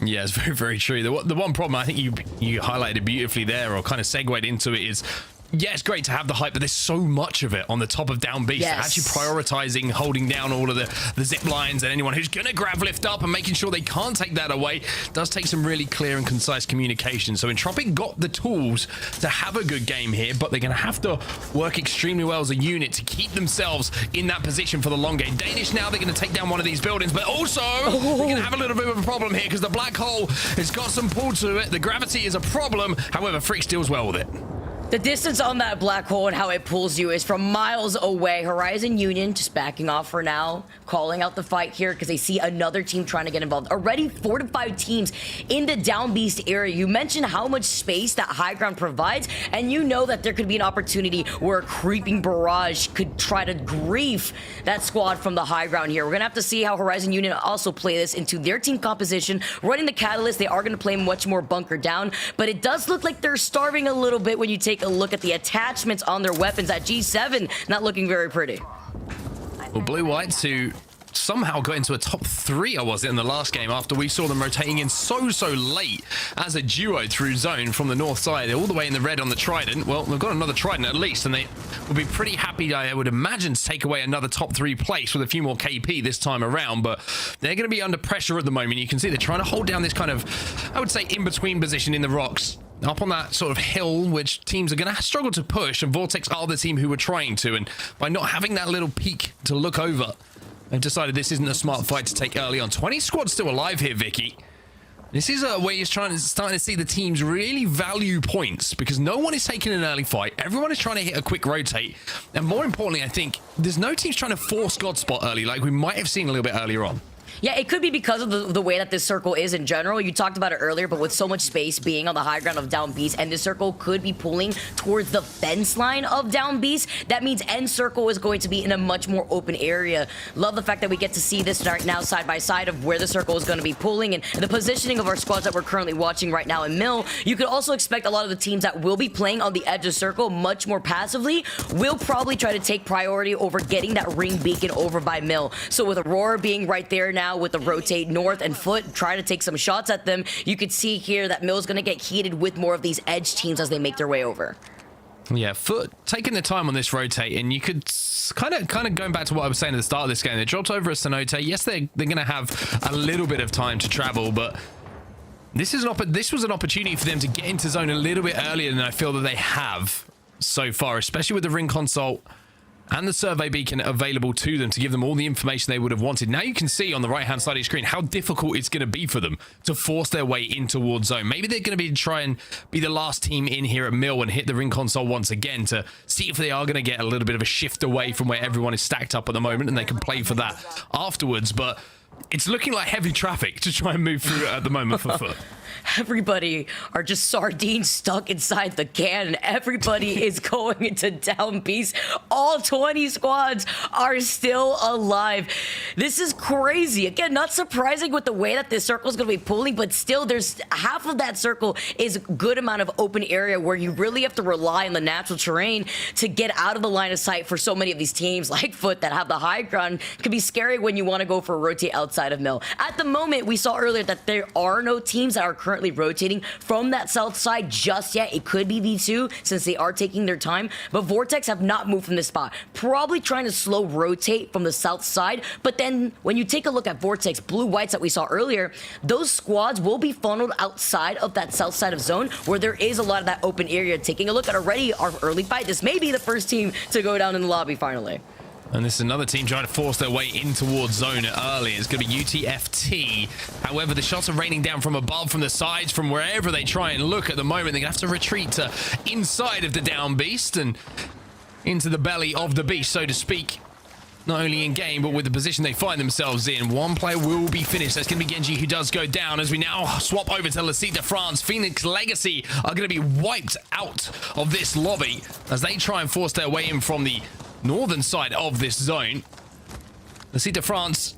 Yeah, it's very, very true. The one problem I think you highlighted beautifully there, or kind of segued into it, is yeah, it's great to have the hype, but there's so much of it on the top of Down Beast. Yes. Actually prioritizing holding down all of the zip lines and anyone who's going to grab lift up and making sure they can't take that away does take some really clear and concise communication. So Entropic got the tools to have a good game here, but they're going to have to work extremely well as a unit to keep themselves in that position for the long game. Danish now, they're going to take down one of these buildings, but also they're going to have a little bit of a problem here because the black hole has got some pull to it. The gravity is a problem. However, Frick deals well with it. The distance on that black hole and how it pulls you is from miles away. Horizon Union just backing off for now, calling out the fight here because they see another team trying to get involved. Already 4 to 5 teams in the Down Beast area. You mentioned how much space that high ground provides, and you know that there could be an opportunity where a creeping barrage could try to grief that squad from the high ground here. We're going to have to see how Horizon Union also play this into their team composition. Running the Catalyst, they are going to play much more bunkered down, but it does look like they're starving a little bit when you take a look at the attachments on their weapons. At G7, not looking very pretty. Well, Blue Whites, who somehow got into a top 3, or was it, in the last game after we saw them rotating in so late as a duo through zone from the north side, all the way in the red on the Trident. Well, they've got another Trident at least, and they will be pretty happy, I would imagine, to take away another top 3 place with a few more KP this time around, but they're going to be under pressure at the moment. You can see they're trying to hold down this kind of, I would say, in-between position in the rocks. Up on that sort of hill, which teams are going to struggle to push, and Vortex are the team who are trying to, and by not having that little peak to look over, they've decided this isn't a smart fight to take early on. 20 squads still alive here, Vicky. This is where you're starting to see the teams really value points, because no one is taking an early fight. Everyone is trying to hit a quick rotate, and more importantly, I think there's no teams trying to force God spot early like we might have seen a little bit earlier on. Yeah, it could be because of the way that this circle is in general. You talked about it earlier, but with so much space being on the high ground of Down Beast, and this circle could be pulling towards the fence line of Down Beast, that means end circle is going to be in a much more open area. Love the fact that we get to see this right now side by side of where the circle is going to be pulling, and the positioning of our squads that we're currently watching right now in Mill. You could also expect a lot of the teams that will be playing on the edge of circle much more passively will probably try to take priority over getting that ring beacon over by Mill. So with Aurora being right there now, with the rotate north and Foot trying to take some shots at them, you could see here that Mill's going to get heated with more of these edge teams as they make their way over. Yeah, Foot taking the time on this rotate, and you could kind of going back to what I was saying at the start of this game. They dropped over a Cenote. Yes, they're going to have a little bit of time to travel, but this was an opportunity for them to get into zone a little bit earlier than I feel that they have so far, especially with the ring console and the survey beacon available to them to give them all the information they would have wanted. Now you can see on the right-hand side of your screen how difficult it's going to be for them to force their way in towards zone. Maybe they're going to try and be the last team in here at Mill and hit the ring console once again to see if they are going to get a little bit of a shift away from where everyone is stacked up at the moment, and they can play for that afterwards. But it's looking like heavy traffic to try and move through at the moment for Foot. Everybody are just sardines stuck inside the can. Everybody is going into Down Beast. All 20 squads are still alive. This is crazy. Again, not surprising with the way that this circle is going to be pulling, but still there's half of that circle is a good amount of open area where you really have to rely on the natural terrain to get out of the line of sight for so many of these teams like Foot that have the high ground. It can be scary when you want to go for a rotate outside of Mill. At the moment, we saw earlier that there are no teams that are currently rotating from that south side just yet. It could be V2 since they are taking their time, but Vortex have not moved from this spot. Probably trying to slow rotate from the south side, but then when you take a look at Vortex, Blue Whites that we saw earlier, those squads will be funneled outside of that south side of zone where there is a lot of that open area. Taking a look at already our early fight, this may be the first team to go down in the lobby finally. And this is another team trying to force their way in towards zone early. It's going to be UTFT. However, the shots are raining down from above, from the sides, from wherever they try and look at the moment. They're going to have to retreat to inside of the Down Beast and into the belly of the beast, so to speak. Not only in game, but with the position they find themselves in. One player will be finished. That's going to be Genji, who does go down as we now swap over to LCQ de France. Phoenix Legacy are going to be wiped out of this lobby as they try and force their way in from the northern side of this zone. LCQ de France,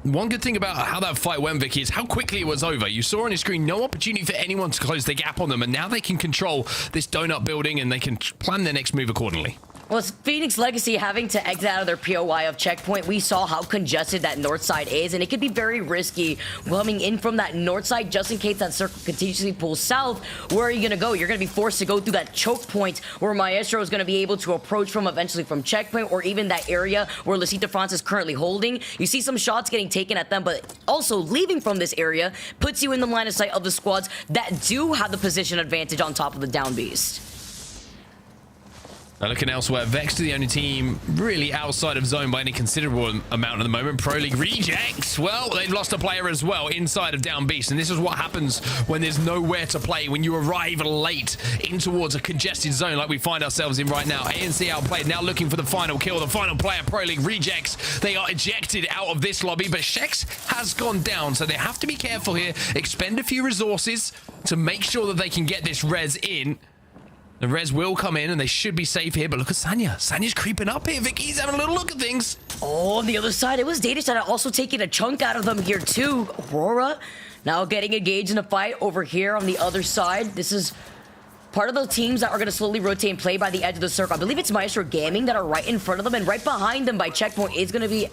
one good thing about how that fight went, Vicky, is how quickly it was over. You saw on your screen no opportunity for anyone to close the gap on them, and now they can control this donut building and they can plan their next move accordingly. Well, it's Phoenix Legacy having to exit out of their POI of checkpoint. We saw how congested that north side is, and it could be very risky coming in from that north side just in case that circle continuously pulls south. Where are you going to go? You're going to be forced to go through that choke point where Maestro is going to be able to approach from eventually from checkpoint, or even that area where Lucita France is currently holding. You see some shots getting taken at them, but also leaving from this area puts you in the line of sight of the squads that do have the position advantage on top of the down beast. Now looking elsewhere, Vex are the only team really outside of zone by any considerable amount at the moment. Pro League rejects, well, they've lost a player as well inside of down beast, and this is what happens when there's nowhere to play, when you arrive late in towards a congested zone like we find ourselves in right now. ANC outplayed, now looking for the final kill. The final player, Pro League rejects. They are ejected out of this lobby, but Shex has gone down, so they have to be careful here, expend a few resources to make sure that they can get this res in. The res will come in and they should be safe here, but look at Sanya. Sanya's creeping up here. Vicky's having a little look at things. Oh, on the other side, it was Datashed also taking a chunk out of them here too. Aurora now getting engaged in a fight over here on the other side. This is part of the teams that are going to slowly rotate and play by the edge of the circle. I believe it's Maestro Gaming that are right in front of them, and right behind them by checkpoint is going to be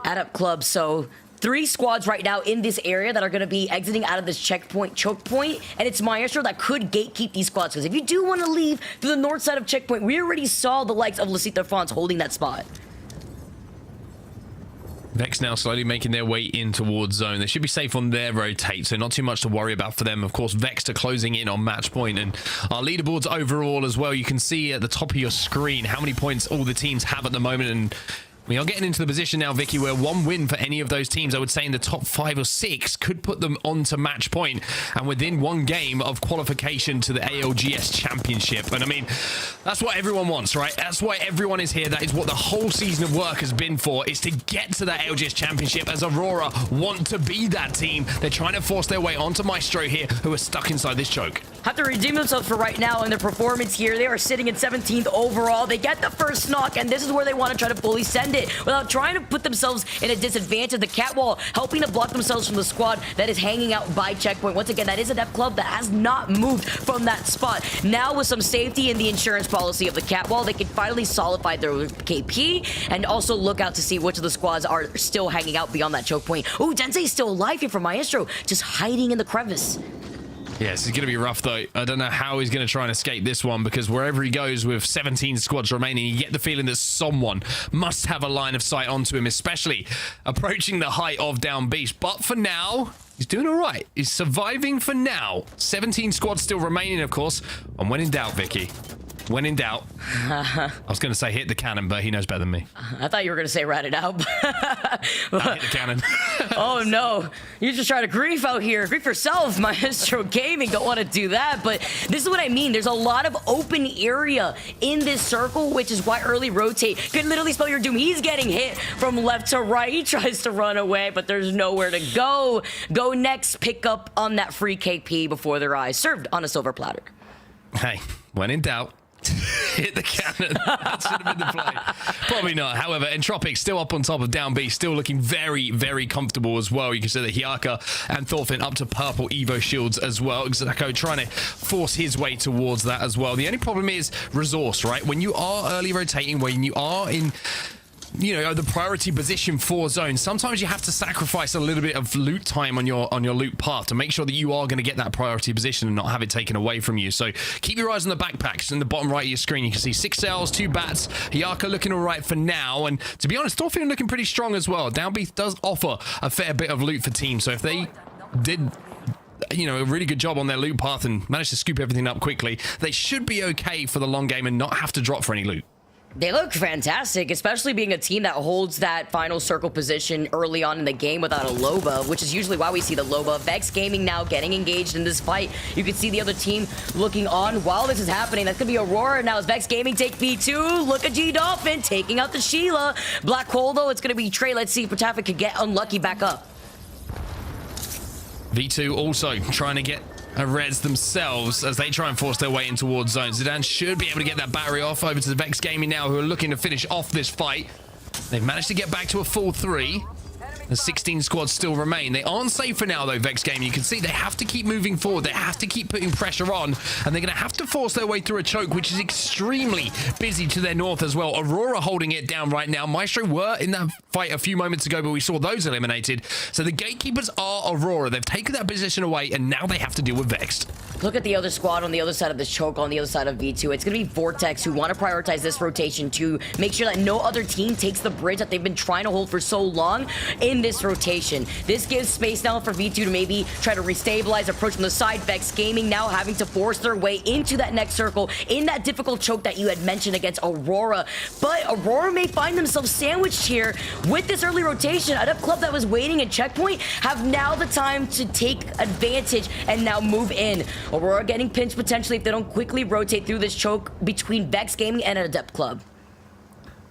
Adept Club. So 3 squads right now in this area that are going to be exiting out of this checkpoint, choke point, and it's Maestro that could gatekeep these squads, because if you do want to leave to the north side of checkpoint, we already saw the likes of Lucita France holding that spot. Vex now slowly making their way in towards zone. They should be safe on their rotate, so not too much to worry about for them. Of course, Vex are closing in on match point, and our leaderboards overall as well. You can see at the top of your screen how many points all the teams have at the moment, and we are getting into the position now, Vicky, where one win for any of those teams, I would say in the top 5 or 6, could put them onto match point and within one game of qualification to the ALGS Championship. And I mean, that's what everyone wants, right? That's why everyone is here. That is what the whole season of work has been for, is to get to that ALGS Championship, as Aurora want to be that team. They're trying to force their way onto Maestro here, who are stuck inside this choke. Have to redeem themselves for right now in their performance here. They are sitting in 17th overall. They get the first knock, and this is where they want to try to fully send it without trying to put themselves in a disadvantage. The catwall helping to block themselves from the squad that is hanging out by checkpoint. Once again, that is Adept Club that has not moved from that spot. Now with some safety in the insurance policy of the catwall, they can finally solidify their KP and also look out to see which of the squads are still hanging out beyond that choke point. Oh, Densei's still alive here for Maestro, just hiding in the crevice. Yeah, this is going to be rough, though. I don't know how he's going to try and escape this one, because wherever he goes with 17 squads remaining, you get the feeling that someone must have a line of sight onto him, especially approaching the height of down beast. But for now, he's doing all right. He's surviving for now. 17 squads still remaining, of course. And when in doubt, Vicky, when in doubt, I was going to say hit the cannon, but he knows better than me. I thought you were going to say rat it out. Hit the cannon. Oh no, you're just trying to grief out here. Grief yourself, Maestro Gaming. Don't want to do that, but this is what I mean. There's a lot of open area in this circle, which is why early rotate could literally spell your doom. He's getting hit from left to right. He tries to run away, but there's nowhere to go. Go next, pick up on that free KP before their eyes, served on a silver platter. Hey, when in doubt, hit the cannon. That should have been the play. Probably not. However, Entropic still up on top of down B, still looking very, very comfortable as well. You can see that Hyaka and Thorfinn up to purple Evo shields as well. Xako trying to force his way towards that as well. The only problem is resource, right? When you are early rotating, when you are in, you know, the priority position for zone, sometimes you have to sacrifice a little bit of loot time on your loot path to make sure that you are going to get that priority position and not have it taken away from you. So keep your eyes on the backpacks. In the bottom right of your screen, you can see 6 cells, 2 bats. Hyaka looking all right for now, and to be honest, Thorfinn looking pretty strong as well. Downbeat does offer a fair bit of loot for teams, so if they did, you know, a really good job on their loot path and managed to scoop everything up quickly, they should be okay for the long game and not have to drop for any loot. They look fantastic, especially being a team that holds that final circle position early on in the game without a Loba, which is usually why we see the Loba. Vex Gaming now getting engaged in this fight. You can see the other team looking on while this is happening. That's going to be Aurora now as Vex Gaming take B2. Look at G-Dolphin taking out the Sheila. Black Hole, though, it's going to be Trey. Let's see if Patafik could get unlucky back up. V2 also trying to get a res themselves as they try and force their way in towards zone. Zidane should be able to get that battery off. Over to the Vex Gaming now, who are looking to finish off this fight. They've managed to get back to a full 3. The 16 squads still remain. They aren't safe for now, though, Vex Game. You can see they have to keep moving forward. They have to keep putting pressure on, and they're going to have to force their way through a choke, which is extremely busy to their north as well. Aurora holding it down right now. Maestro were in that fight a few moments ago, but we saw those eliminated. So the gatekeepers are Aurora. They've taken that position away, and now they have to deal with Vexed. Look at the other squad on the other side of this choke, on the other side of V2. It's going to be Vortex, who want to prioritize this rotation to make sure that no other team takes the bridge that they've been trying to hold for so long in this rotation. This gives space now for V2 to maybe try to restabilize, approach from the side. Vex Gaming now having to force their way into that next circle in that difficult choke that you had mentioned against Aurora. But Aurora may find themselves sandwiched here with this early rotation. Adept Club that was waiting at checkpoint have now the time to take advantage and now move in. Aurora getting pinched potentially if they don't quickly rotate through this choke between Vex Gaming and Adept Club.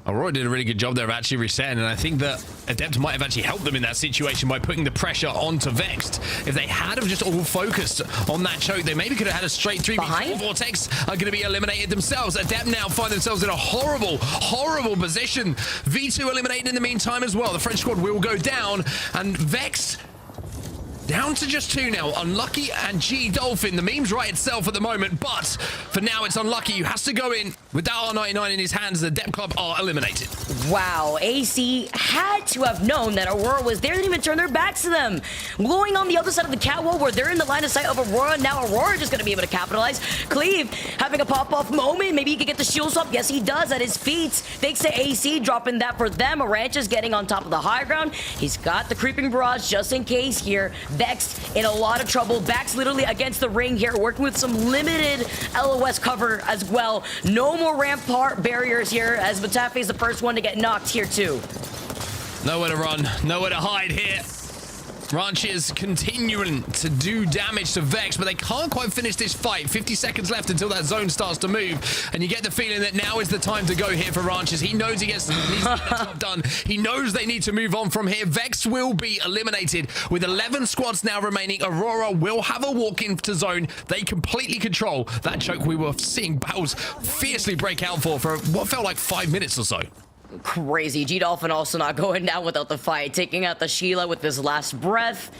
Aurora did a really good job there of actually resetting, and I think that Adept might have actually helped them in that situation by putting the pressure onto Vexed. If they had have just all focused on that choke, they maybe could have had a straight 3v4. Vortex are going to be eliminated themselves. Adept now find themselves in a horrible, horrible position. V2 eliminated in the meantime as well. The French squad will go down, and Vex down to just 2 now. Unlucky and G Dolphin. The meme's right itself at the moment, but for now it's Unlucky who has to go in with that R99 in his hands. The Dep Club are eliminated. Wow, AC had to have known that Aurora was there. They didn't even turn their backs to them. Going on the other side of the catwalk where they're in the line of sight of Aurora. Now Aurora just going to be able to capitalize. Cleve having a pop-off moment. Maybe he could get the shield swap. Yes, he does at his feet. Thanks to AC dropping that for them. Arancha's getting on top of the high ground. He's got the creeping barrage just in case here. Vexed in a lot of trouble. Backs literally against the ring here, working with some limited LOS cover as well. No more rampart barriers here, as Matafe is the first one to get knocked here too. Nowhere to run, nowhere to hide here. Ranch is continuing to do damage to Vex, but they can't quite finish this fight. 50 seconds left until that zone starts to move, and you get the feeling that now is the time to go here for Ranches. He knows needs to get the job done. He knows they need to move on from here. Vex will be eliminated with 11 squads now remaining. Aurora will have a walk into zone. They completely control that choke we were seeing battles fiercely break out for what felt like 5 minutes or so. Crazy. G-Dolphin also not going down without the fight. Taking out the Sheila with his last breath.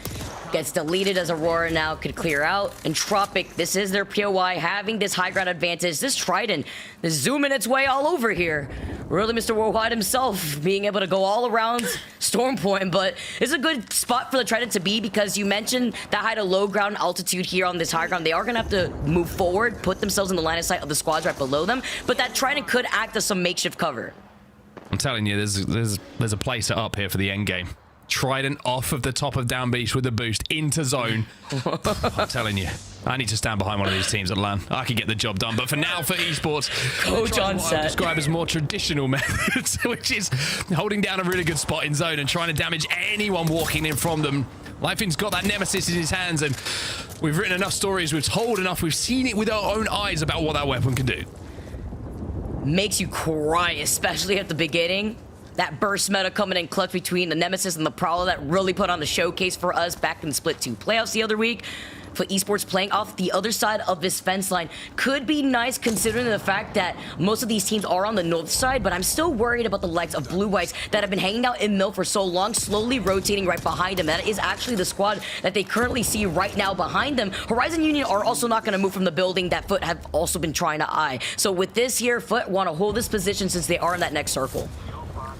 Gets deleted as Aurora now could clear out. Entropic, this is their POI, having this high ground advantage. This Trident is zooming its way all over here. Really, Mr. Worldwide himself being able to go all around Storm Point, but it's a good spot for the Trident to be because you mentioned that high to low ground altitude here on this high ground. They are going to have to move forward, put themselves in the line of sight of the squads right below them, but that Trident could act as some makeshift cover. I'm telling you, there's a play set up here for the end game. Trident off of the top of Down Beach with a boost into zone. I'm telling you, I need to stand behind one of these teams at LAN. I can get the job done. But for now, for esports, Coach on set. I would describe as more traditional methods, which is holding down a really good spot in zone and trying to damage anyone walking in from them. Lifein's got that nemesis in his hands, and we've written enough stories, we've told enough, we've seen it with our own eyes about what that weapon can do. Makes you cry, especially at the beginning. That burst meta coming in clutch between the Nemesis and the Prowler that really put on the showcase for us back in the Split 2 playoffs the other week. For esports playing off the other side of this fence line could be nice considering the fact that most of these teams are on the north side, but I'm still worried about the likes of Blue Whites that have been hanging out in Mill for so long, slowly rotating right behind them. That is actually the squad that they currently see right now behind them. Horizon Union are also not going to move from the building that Foot have also been trying to eye. So with this here, Foot want to hold this position since they are in that next circle.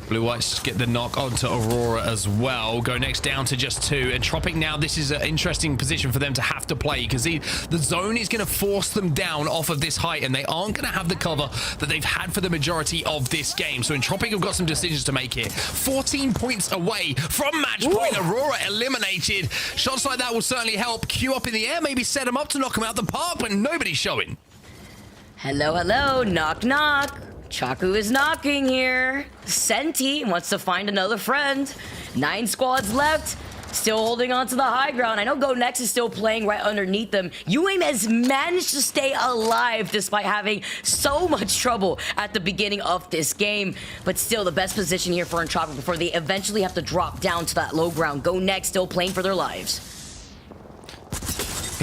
Blue Whites get the knock onto Aurora as well. Go next down to just 2. Entropic now, this is an interesting position for them to have to play because the zone is going to force them down off of this height and they aren't going to have the cover that they've had for the majority of this game. So Entropic have got some decisions to make here. 14 points away from match point. Aurora eliminated. Shots like that will certainly help. Q up in the air, maybe set them up to knock them out the park, but nobody's showing. Hello, hello, knock, knock. Chaku is knocking here. Senti wants to find another friend. 9 squads left. Still holding on to the high ground. I know Go Next is still playing right underneath them. UAIM has managed to stay alive despite having so much trouble at the beginning of this game. But still the best position here for Entropic before they eventually have to drop down to that low ground. Go Next still playing for their lives.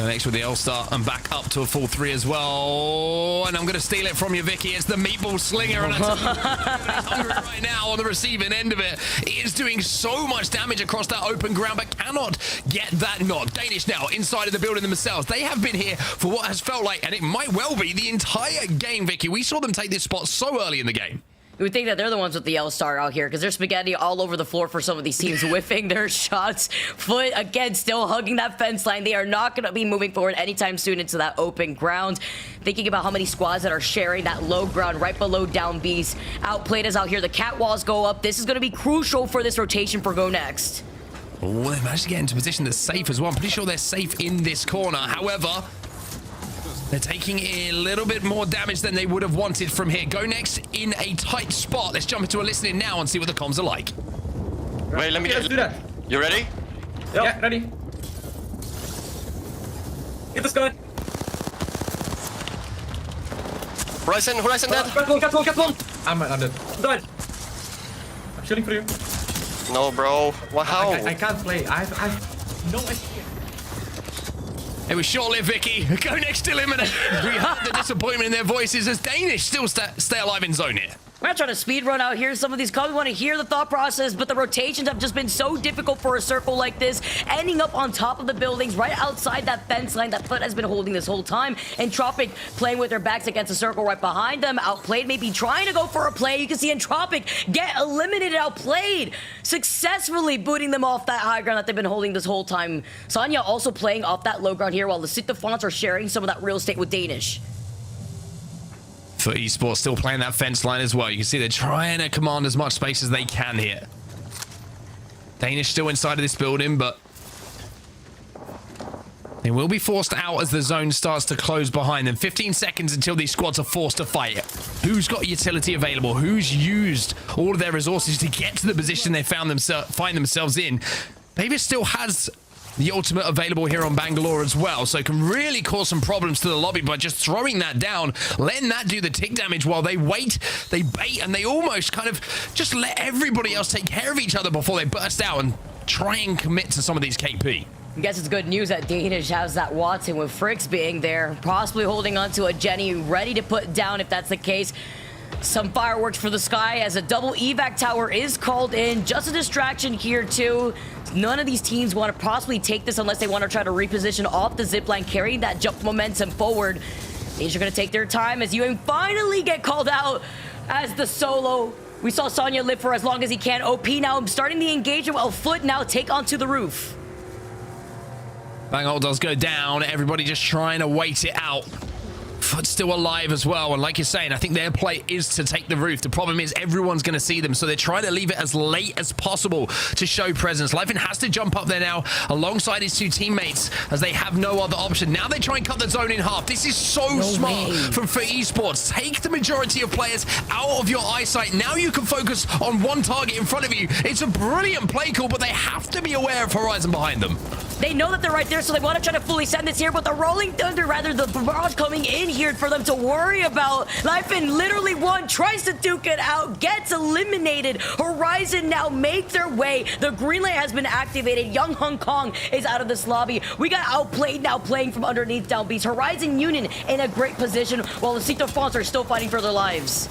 Go next with the L-Star and back up to a full 3 as well. And I'm going to steal it from you, Vicky. It's the meatball slinger. And I'm hungry right now on the receiving end of it. It is doing so much damage across that open ground, but cannot get that knock. Danish now inside of the building themselves. They have been here for what has felt like, and it might well be the entire game, Vicky. We saw them take this spot so early in the game. You would think that they're the ones with the L-Star out here because there's spaghetti all over the floor for some of these teams, whiffing their shots. Foot, again, still hugging that fence line. They are not going to be moving forward anytime soon into that open ground. Thinking about how many squads that are sharing that low ground right below down B's. Outplayed us out here. The cat walls go up. This is going to be crucial for this rotation for Go Next. Oh, they managed to get into a position that's safe as well. I'm pretty sure they're safe in this corner. However, they're taking a little bit more damage than they would have wanted from here. Go Next in a tight spot. Let's jump into a listening now and see what the comms are like. Wait, let me Let's do that. You ready? Yep. Yeah, ready. Hit the sky. Horizon dead. Cat one. I'm dead. Died. I'm shooting for you. No, bro. Well, how? I can't play. I've no idea. It was short-lived, Vicky. Go Next eliminated. We heard the disappointment in their voices as Danish still stay alive in zone here. We're not trying to speed run out here. Some of these comms want to hear the thought process, but the rotations have just been so difficult for a circle like this, ending up on top of the buildings, right outside that fence line that Foot has been holding this whole time. Entropic playing with their backs against a circle right behind them. Outplayed, maybe trying to go for a play. You can see Entropic get eliminated, outplayed, successfully booting them off that high ground that they've been holding this whole time. Sonya also playing off that low ground here, while the Citafons are sharing some of that real estate with Danish. For esports, still playing that fence line as well. You can see they're trying to command as much space as they can here. Danish still inside of this building, but they will be forced out as the zone starts to close behind them. 15 seconds until these squads are forced to fight. Who's got utility available? Who's used all of their resources to get to the position they find themselves in? Davis still has the ultimate available here on Bangalore as well, so it can really cause some problems to the lobby by just throwing that down, letting that do the tick damage while they wait, they bait, and they almost kind of just let everybody else take care of each other before they burst out and try and commit to some of these KP. I guess it's good news that Danish has that Watson with Fricks being there, possibly holding on to a Jenny, ready to put down if that's the case. Some fireworks for the sky as a double evac tower is called in. Just a distraction here too. None of these teams want to possibly take this unless they want to try to reposition off the zipline, carrying that jump momentum forward. These are going to take their time as you finally get called out as the solo. We saw Sonya live for as long as he can. OP now starting the engagement while Foot now take onto the roof. Bang does go down. Everybody just trying to wait it out. Foot's still alive as well, and like you're saying, I think their play is to take the roof. The problem is everyone's going to see them, so they're trying to leave it as late as possible to show presence. Leifin has to jump up there now alongside his two teammates as they have no other option. Now they try and cut the zone in half. This is so smart from For Esports. Take the majority of players out of your eyesight. Now you can focus on one target in front of you. It's a brilliant play call, but they have to be aware of Horizon behind them. They know that they're right there, so they want to try to fully send this here, but the Rolling Thunder, rather the barrage coming in here for them to worry about. Leifin literally tries to duke it out, gets eliminated. Horizon now make their way. The green light has been activated. Young Hong Kong is out of this lobby. We got Outplayed now playing from underneath down B's. Horizon Union in a great position, while the Citafons are still fighting for their lives.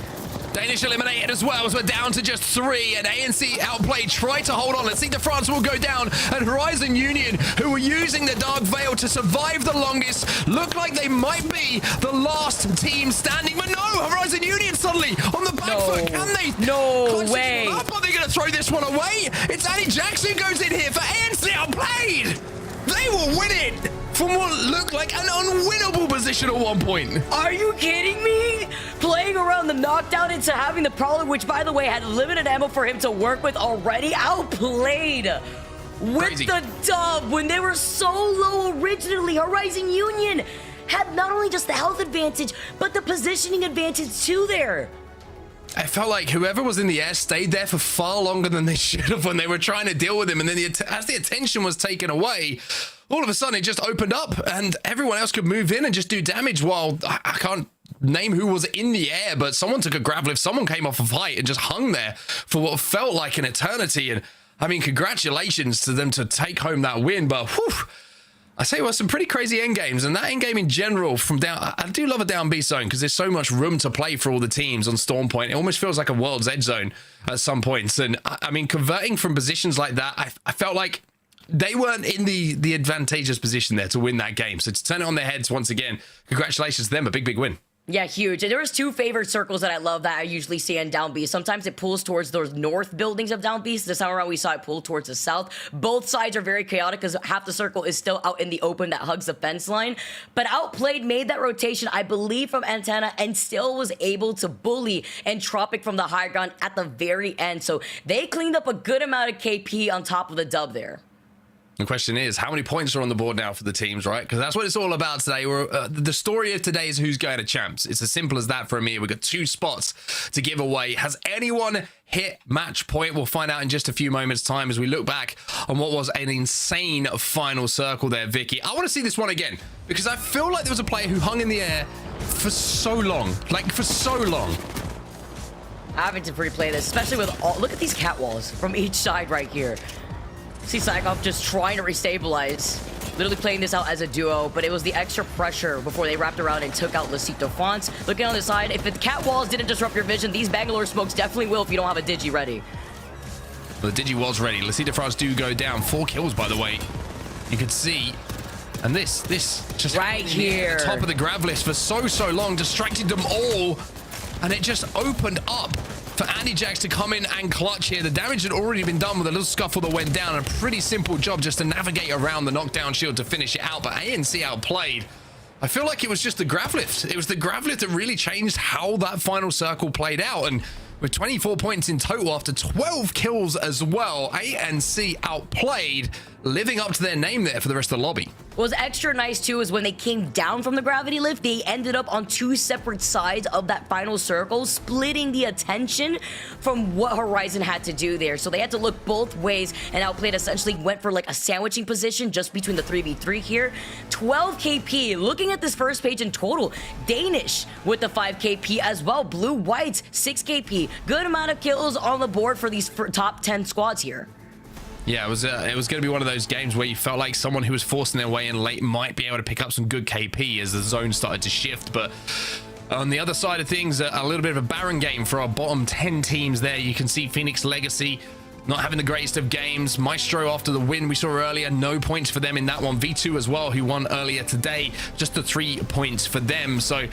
Danish eliminated as well as we're down to just 3, and ANC Outplayed try to hold on. Let's see the France will go down, and Horizon Union, who were using the Dark Veil to survive the longest, look like they might be the last team standing, but no, Horizon Union suddenly on the back foot. Can they? No way. Up? Are they going to throw this one away? It's Annie Jackson goes in here for ANC Outplayed. They will win it from what looked like an unwinnable position at one point. Are you kidding me? Playing around the knockdown into having the Prowler, which by the way had limited ammo for him to work with already. Outplayed with the dub when they were so low originally. Horizon Union had not only just the health advantage, but the positioning advantage too there. I felt like whoever was in the air stayed there for far longer than they should have when they were trying to deal with him. And then as the attention was taken away, all of a sudden it just opened up and everyone else could move in and just do damage while I can't name who was in the air, but someone took a grab lift, someone came off a fight and just hung there for what felt like an eternity. And I mean, congratulations to them to take home that win, but whew, I say, well, some pretty crazy end games, and that end game in general from down. I do love a down B zone because there's so much room to play for all the teams on Storm Point. It almost feels like a World's Edge zone at some points, and I mean, converting from positions like that, I felt like they weren't in the advantageous position there to win that game. So to turn it on their heads once again, congratulations to them, a big win. Yeah, huge. And there was two favorite circles that I love that I usually see in down B. Sometimes it pulls towards those north buildings of down B. This time around, we saw it pull towards the south. Both sides are very chaotic because half the circle is still out in the open that hugs the fence line. But Outplayed made that rotation, I believe, from Antenna and still was able to bully Entropic from the high ground at the very end. So they cleaned up a good amount of KP on top of the dub there. The question is, how many points are on the board now for the teams, right? Because that's what it's all about today. The story of today is who's going to champs. It's as simple as that for me. We've got 2 spots to give away. Has anyone hit match point? We'll find out in just a few moments' time as we look back on what was an insane final circle there, Vicky. I want to see this one again because I feel like there was a player who hung in the air for so long. Like, for so long. Having to replay this, especially with all... Look at these catwalls from each side right here. See Psychop just trying to restabilize, literally playing this out as a duo, but it was the extra pressure before they wrapped around and took out Lecito Fonts. Looking on the side, if the cat walls didn't disrupt your vision, these Bangalore smokes definitely will if you don't have a Digi ready. Well, the Digi was ready. Lecito Fonts do go down. 4 kills, by the way. You could see. And this just right here, at the top of the grab list for so long, distracted them all, and it just opened up for Andy Jax to come in and clutch here. The damage had already been done with a little scuffle that went down. A pretty simple job just to navigate around the knockdown shield to finish it out. But ANC outplayed. I feel like it was just the grav lift. It was the grav lift that really changed how that final circle played out. And with 24 points in total after 12 kills as well, ANC outplayed, living up to their name there for the rest of the lobby. What was extra nice too is when they came down from the gravity lift, they ended up on 2 separate sides of that final circle, splitting the attention from what Horizon had to do there. So they had to look both ways, and Outplayed essentially went for like a sandwiching position just between the 3v3 here. 12 KP. Looking at this first page in total, Danish with the 5 KP as well. Blue Whites 6 KP. Good amount of kills on the board for these top 10 squads here. Yeah, it was going to be one of those games where you felt like someone who was forcing their way in late might be able to pick up some good KP as the zone started to shift. But on the other side of things, a little bit of a barren game for our bottom 10 teams there. You can see Phoenix Legacy not having the greatest of games. Maestro after the win we saw earlier, no points for them in that one. V2 as well, who won earlier today, just the 3 points for them. So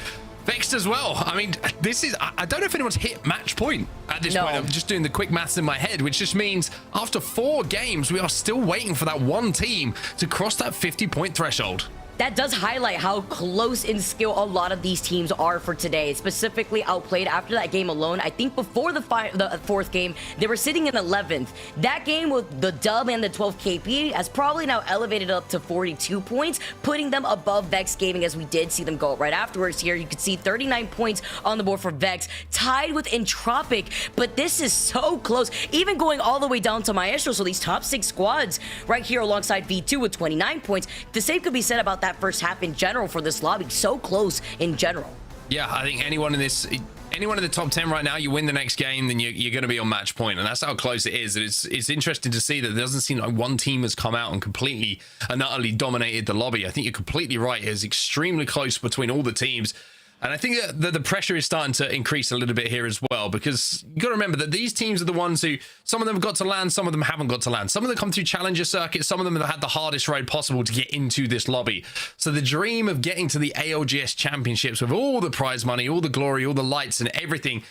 Vexed as well. I mean, this is... I don't know if anyone's hit match point at this point. I'm just doing the quick maths in my head, which just means after 4 games, we are still waiting for that one team to cross that 50-point threshold. That does highlight how close in skill a lot of these teams are for today. Specifically Outplayed after that game alone. I think before the 4th game, they were sitting in 11th. That game with the dub and the 12 KP has probably now elevated up to 42 points, putting them above Vex Gaming as we did see them go right afterwards here. You can see 39 points on the board for Vex, tied with Entropic, but this is so close. Even going all the way down to Maestro, so these top 6 squads right here alongside V2 with 29 points. The same could be said about that first half in general for this lobby. So close in general. Yeah, I think anyone in the top 10 right now, you win the next game, then you're going to be on match point, and that's how close it is. It's interesting to see that it doesn't seem like one team has come out and completely and utterly dominated the lobby. I think you're completely right. It's extremely close between all the teams. And I think that the pressure is starting to increase a little bit here as well, because you got to remember that these teams are the ones who, some of them have got to land, some of them haven't got to land. Some of them come through challenger circuits, some of them have had the hardest road possible to get into this lobby. So the dream of getting to the ALGS championships with all the prize money, all the glory, all the lights and everything,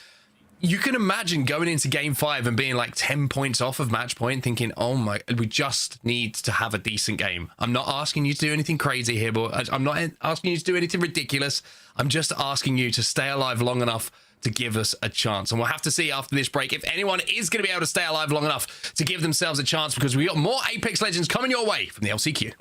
you can imagine going into game 5 and being like 10 points off of match point, thinking, oh my, we just need to have a decent game. I'm not asking you to do anything crazy here, but I'm not asking you to do anything ridiculous. I'm just asking you to stay alive long enough to give us a chance. And we'll have to see after this break if anyone is going to be able to stay alive long enough to give themselves a chance, because we got more Apex Legends coming your way from the LCQ.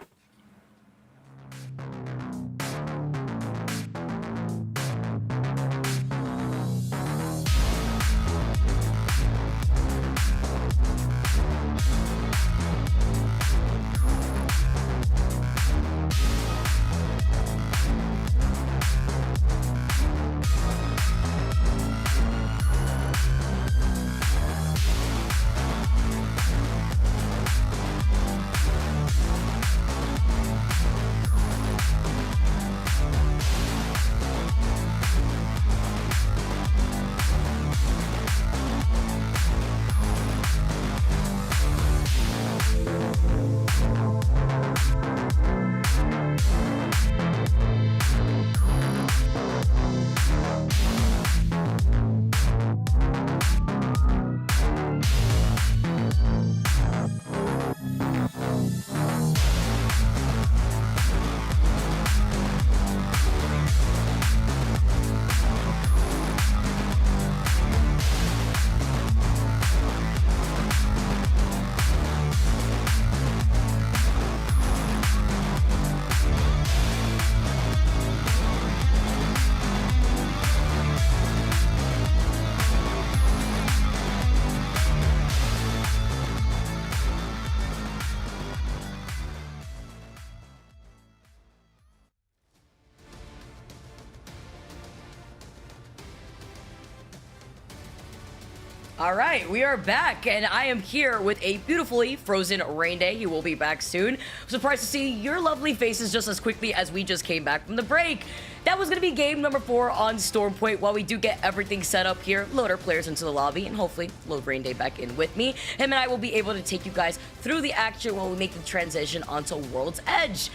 All right, we are back, and I am here with a beautifully frozen Rain Day. He will be back soon. Surprised to see your lovely faces just as quickly as we just came back from the break. That was going to be game number 4 on Storm Point. While we do get everything set up here, load our players into the lobby, and hopefully load Rain Day back in with me. Him and I will be able to take you guys through the action while we make the transition onto World's Edge.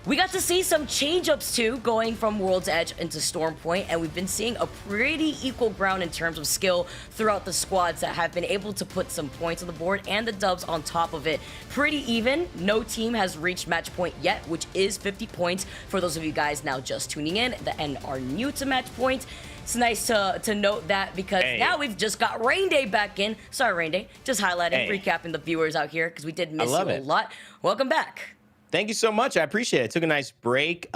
We got to see some change-ups too, going from World's Edge into Storm Point, and we've been seeing a pretty equal ground in terms of skill throughout the squads that have been able to put some points on the board and the dubs on top of it. Pretty even. No team has reached match point yet, which is 50 points for those of you guys now just tuning in and are new to match point. It's nice to note that because now we've just got Rain Day back in. Sorry, Rain Day. Just highlighting, recapping the viewers out here because we did miss you a lot. Welcome back. Thank you so much. I appreciate it. Took a nice break.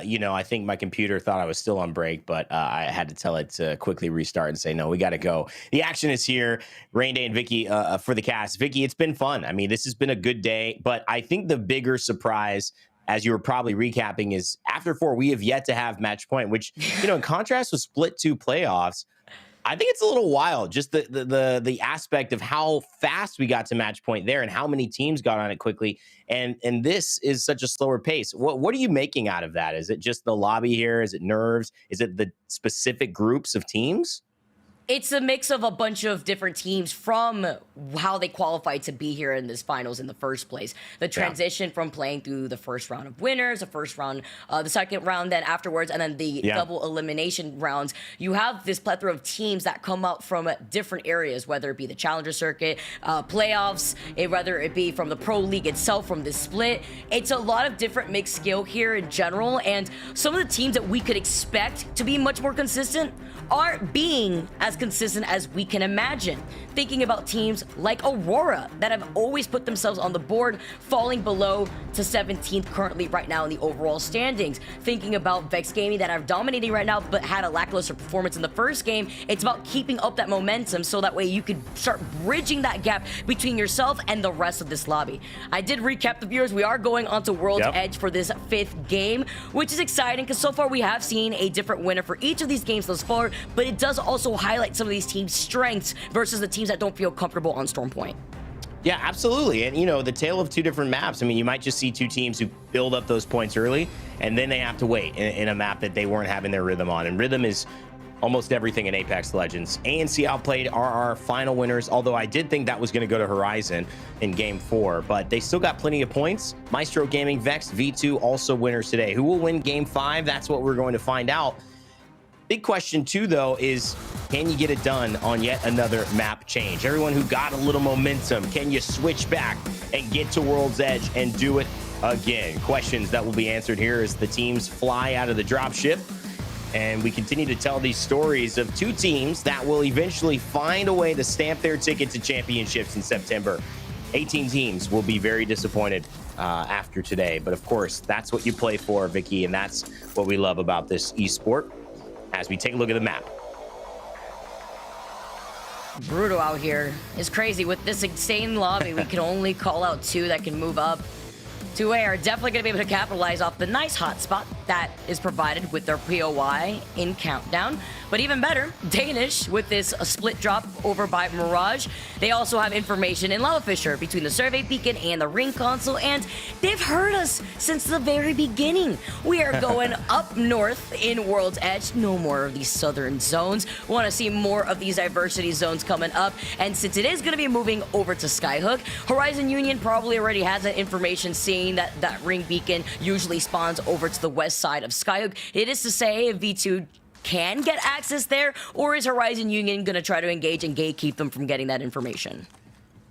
You know, I think my computer thought I was still on break, but I had to tell it to quickly restart and say, no, we got to go. The action is here. Rain Day and Vicky for the cast. Vicky, it's been fun. I mean, this has been a good day, but I think the bigger surprise, as you were probably recapping, is after 4, we have yet to have match point, which, you know, in contrast with split 2 playoffs, I think it's a little wild, just the aspect of how fast we got to match point there and how many teams got on it quickly. And this is such a slower pace. What are you making out of that? Is it just the lobby here? Is it nerves? Is it the specific groups of teams? It's a mix of a bunch of different teams from how they qualified to be here in this finals in the first place. The transition from playing through the first round of winners, the first round, the second round, then afterwards, and then the double elimination rounds. You have this plethora of teams that come out from different areas, whether it be the Challenger Circuit, playoffs, whether it be from the Pro League itself, from the split. It's a lot of different mixed skill here in general, and some of the teams that we could expect to be much more consistent aren't being as consistent as we can imagine. Thinking about teams like Aurora that have always put themselves on the board, falling below to 17th currently right now in the overall standings. Thinking about Vex Gaming that are dominating right now but had a lackluster performance in the first game. It's about keeping up that momentum so that way you could start bridging that gap between yourself and the rest of this lobby. I did recap the viewers. We are going on to World's Edge for this 5th game, which is exciting because so far we have seen a different winner for each of these games thus far, but it does also highlight some of these teams' strengths versus the teams that don't feel comfortable on Storm Point. Yeah, absolutely. And, you know, the tale of 2 different maps. I mean, you might just see 2 teams who build up those points early, and then they have to wait in a map that they weren't having their rhythm on. And rhythm is almost everything in Apex Legends. ANC outplayed our final winners, although I did think that was going to go to Horizon in Game 4, but they still got plenty of points. Maestro Gaming, Vex, V2 also winners today. Who will win Game 5? That's what we're going to find out. Big question too, though, is can you get it done on yet another map change? Everyone who got a little momentum, can you switch back and get to World's Edge and do it again? Questions that will be answered here as the teams fly out of the dropship. And we continue to tell these stories of 2 teams that will eventually find a way to stamp their ticket to championships in September. 18 teams will be very disappointed after today. But of course, that's what you play for, Vicky, and that's what we love about this esport. As we take a look at the map. Brutal out here. It's crazy. With this insane lobby, we can only call out 2 that can move up. 2A are definitely going to be able to capitalize off the nice hotspot that is provided with their POI in Countdown. But even better, Danish with this split drop over by Mirage. They also have information in Lava Fisher between the survey beacon and the ring console, and they've heard us since the very beginning. We are going up north in World's Edge. No more of these southern zones. Want to see more of these diversity zones coming up, and since it is going to be moving over to Skyhook, Horizon Union probably already has that information, seeing that that ring beacon usually spawns over to the west side of Skyhook. It is to say if V2 can get access there, or is Horizon Union going to try to engage and gatekeep them from getting that information?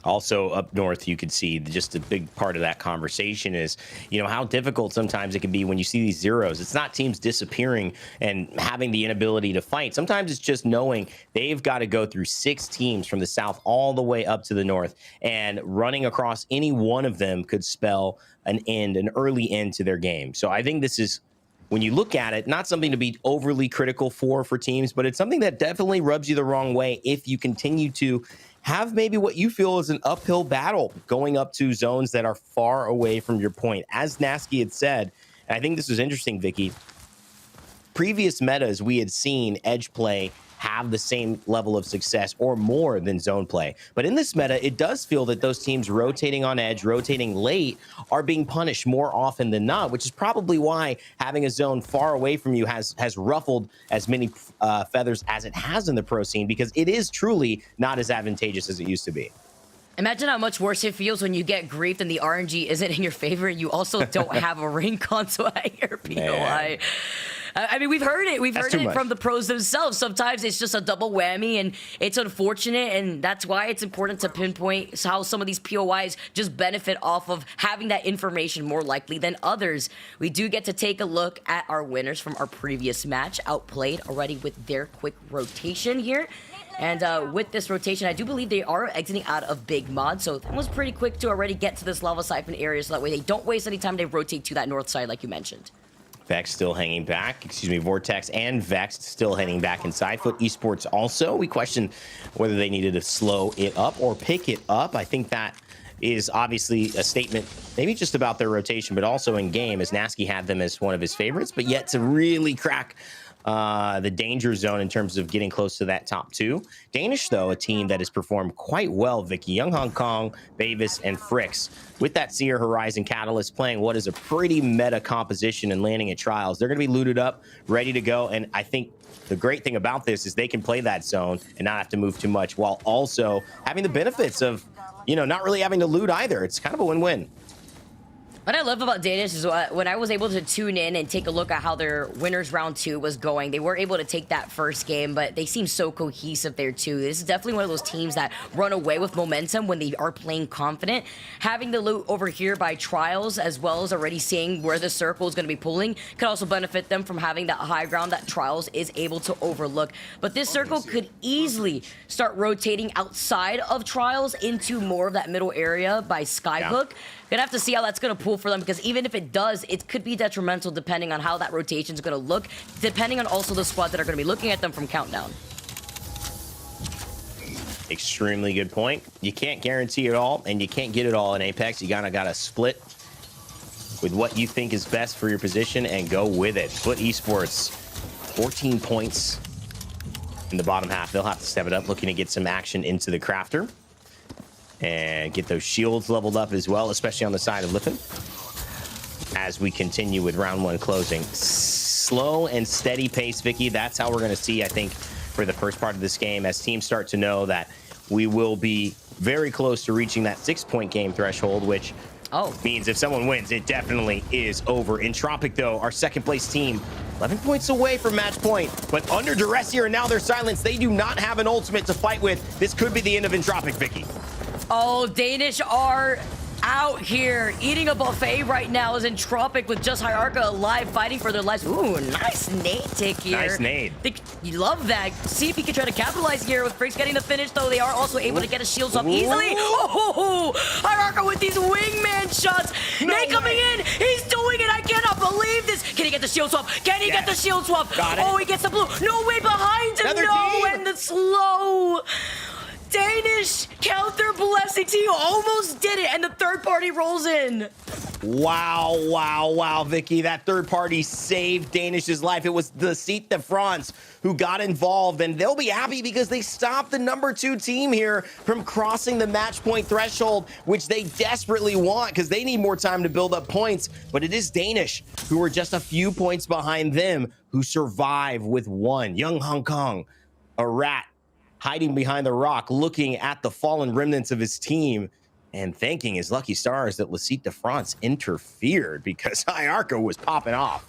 Also up north, you could see just a big part of that conversation is, you know, how difficult sometimes it can be when you see these zeros. It's not teams disappearing and having the inability to fight. Sometimes it's just knowing they've got to go through 6 teams from the south all the way up to the north, and running across any one of them could spell an early end to their game. So I think this is, when you look at it, not something to be overly critical for teams, but it's something that definitely rubs you the wrong way if you continue to have maybe what you feel is an uphill battle going up to zones that are far away from your point. As Nasky had said, and I think this was interesting, Vicky, previous metas we had seen Edge play have the same level of success or more than zone play. But in this meta, it does feel that those teams rotating on edge, rotating late, are being punished more often than not, which is probably why having a zone far away from you has ruffled as many feathers as it has in the pro scene, because it is truly not as advantageous as it used to be. Imagine how much worse it feels when you get griefed and the RNG isn't in your favor and you also don't have a ring console at your POI. I mean, we've heard it. We've heard it from the pros themselves. Sometimes it's just a double whammy, and it's unfortunate, and that's why it's important to pinpoint how some of these POIs just benefit off of having that information more likely than others. We do get to take a look at our winners from our previous match, outplayed already with their quick rotation here. And with this rotation, I do believe they are exiting out of Big Mod, so that was pretty quick to already get to this lava siphon area, so that way they don't waste any time. They rotate to that north side, like you mentioned. Vex still hanging back. Excuse me, Vortex and Vex still hanging back inside. Foot Esports also. We question whether they needed to slow it up or pick it up. I think that is obviously a statement, maybe just about their rotation, but also in game, as Nasky had them as one of his favorites, but yet to really crack the danger zone in terms of getting close to that top two. Danish, though, a team that has performed quite well, Vicky. Young Hong Kong, Bavis, and Fricks. With that Seer Horizon Catalyst playing what is a pretty meta composition and landing at Trials, they're going to be looted up, ready to go. And I think the great thing about this is they can play that zone and not have to move too much, while also having the benefits of, you know, not really having to loot either. It's kind of a win-win. What I love about Danish is when I was able to tune in and take a look at how their winners round 2 was going, they were able to take that first game, but they seem so cohesive there too. This is definitely one of those teams that run away with momentum when they are playing confident. Having the loot over here by Trials, as well as already seeing where the circle is going to be pulling, could also benefit them from having that high ground that Trials is able to overlook. But this circle could easily start rotating outside of Trials into more of that middle area by Skyhook. Gonna have to see how that's gonna pull for them, because even if it does, it could be detrimental depending on how that rotation is gonna look, depending on also the squads that are gonna be looking at them from Countdown. Extremely good point. You can't guarantee it all, and you can't get it all in Apex. You gotta split with what you think is best for your position and go with it. Foot Esports, 14 points in the bottom half. They'll have to step it up, looking to get some action into the Crafter and get those shields leveled up as well, especially on the side of Liffen. As we continue with round 1 closing. Slow and steady pace, Vicky. That's how we're going to see, I think, for the first part of this game, as teams start to know that we will be very close to reaching that 6-point game threshold, which means if someone wins, it definitely is over. Entropic, though, our second place team, 11 points away from match point, but under duress here, and now they're silenced. They do not have an ultimate to fight with. This could be the end of Entropic, Vicky. Oh, Danish are out here eating a buffet right now as Entropic with just Hierarcha alive, fighting for their lives. Ooh, nice nade tick here. Nice nade. You love that. See if he can try to capitalize here with Fricks getting the finish, though. They are also able to get his shields up easily. Oh, Hierarcha with these wingman shots. Nade coming in. He's doing it. I cannot believe this. Can he get the shield swap? Can he get the shield swap? Got it. Oh, he gets the blue. No way behind him. And the slow. Danish counter blessing. He almost did it, and the third party rolls in. Wow, Vicky. That third party saved Danish's life. It was the Seat de France who got involved, and they'll be happy because they stopped the number 2 team here from crossing the match point threshold, which they desperately want because they need more time to build up points. But it is Danish who are just a few points behind them who survive with 1. Young Hong Kong, a rat, hiding behind the rock, looking at the fallen remnants of his team and thanking his lucky stars that Seat de France interfered, because Hierarcha was popping off.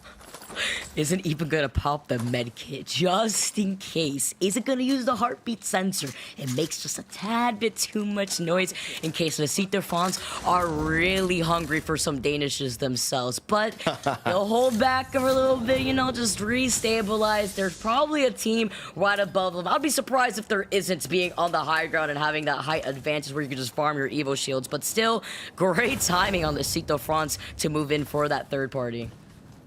Isn't even gonna pop the med kit just in case. Isn't gonna use the heartbeat sensor. It makes just a tad bit too much noise in case the Seat de France are really hungry for some Danishes themselves. But they'll hold back for a little bit, you know, just restabilize. There's probably a team right above them. I'd be surprised if there isn't, being on the high ground and having that height advantage where you can just farm your Evo shields. But still, great timing on the Seat de France to move in for that third party.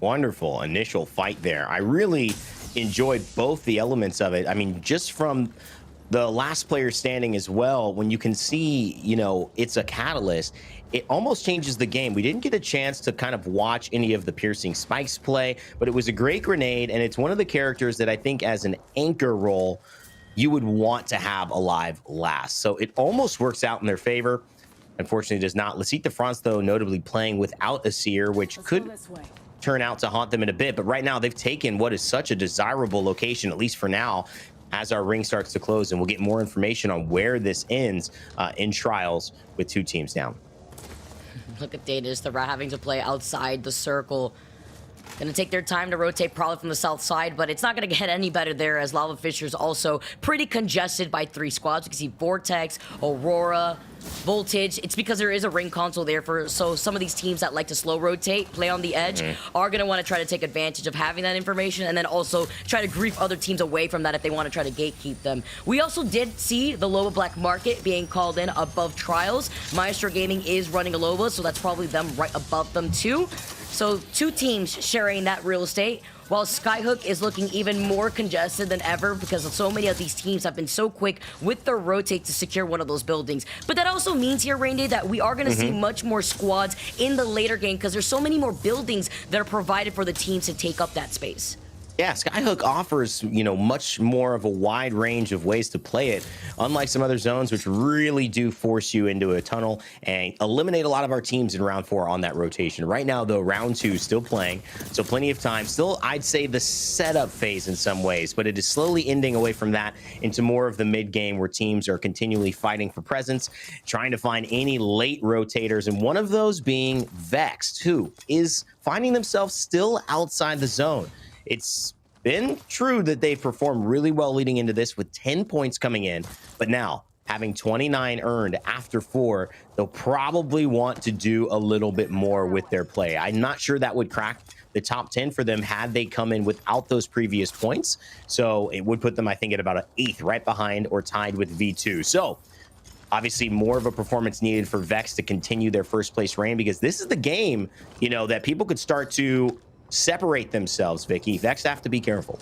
Wonderful initial fight there. I really enjoyed both the elements of it. I mean, just from the last player standing as well, when you can see, you know, it's a catalyst, it almost changes the game. We didn't get a chance to kind of watch any of the piercing spikes play, but it was a great grenade, and it's one of the characters that I think as an anchor role, you would want to have alive last. So it almost works out in their favor. Unfortunately, it does not. Lecite de France, though, notably playing without a seer, which could turn out to haunt them in a bit. But right now, they've taken what is such a desirable location, at least for now, as our ring starts to close. And we'll get more information on where this ends in Trials with 2 teams down. Look at Danish. They're having to play outside the circle. Gonna take their time to rotate probably from the south side, but it's not gonna get any better there as Lava Fisher's also pretty congested by 3 squads. You can see Vortex, Aurora, Voltage. It's because there is a ring console there so some of these teams that like to slow rotate, play on the edge, are gonna want to try to take advantage of having that information and then also try to grief other teams away from that if they want to try to gatekeep them. We also did see the Loba Black Market being called in above Trials. Maestro Gaming is running a Loba, so that's probably them right above them too. So 2 teams sharing that real estate, while Skyhook is looking even more congested than ever because so many of these teams have been so quick with their rotate to secure one of those buildings. But that also means here, Rainday, that we are going to see much more squads in the later game because there's so many more buildings that are provided for the teams to take up that space. Yeah, Skyhook offers, you know, much more of a wide range of ways to play it, unlike some other zones, which really do force you into a tunnel and eliminate a lot of our teams in round 4 on that rotation. Right now, though, round 2 still playing, so plenty of time. Still, I'd say the setup phase in some ways, but it is slowly ending away from that into more of the mid game where teams are continually fighting for presence, trying to find any late rotators, and one of those being Vexed, who is finding themselves still outside the zone. It's been true that they've performed really well leading into this with 10 points coming in, but now having 29 earned after 4, they'll probably want to do a little bit more with their play. I'm not sure that would crack the top 10 for them had they come in without those previous points. So it would put them, I think, at about an 8th, right behind or tied with V2. So obviously more of a performance needed for Vex to continue their first place reign, because this is the game, you know, that people could start to separate themselves, Vicky. Vex have to be careful.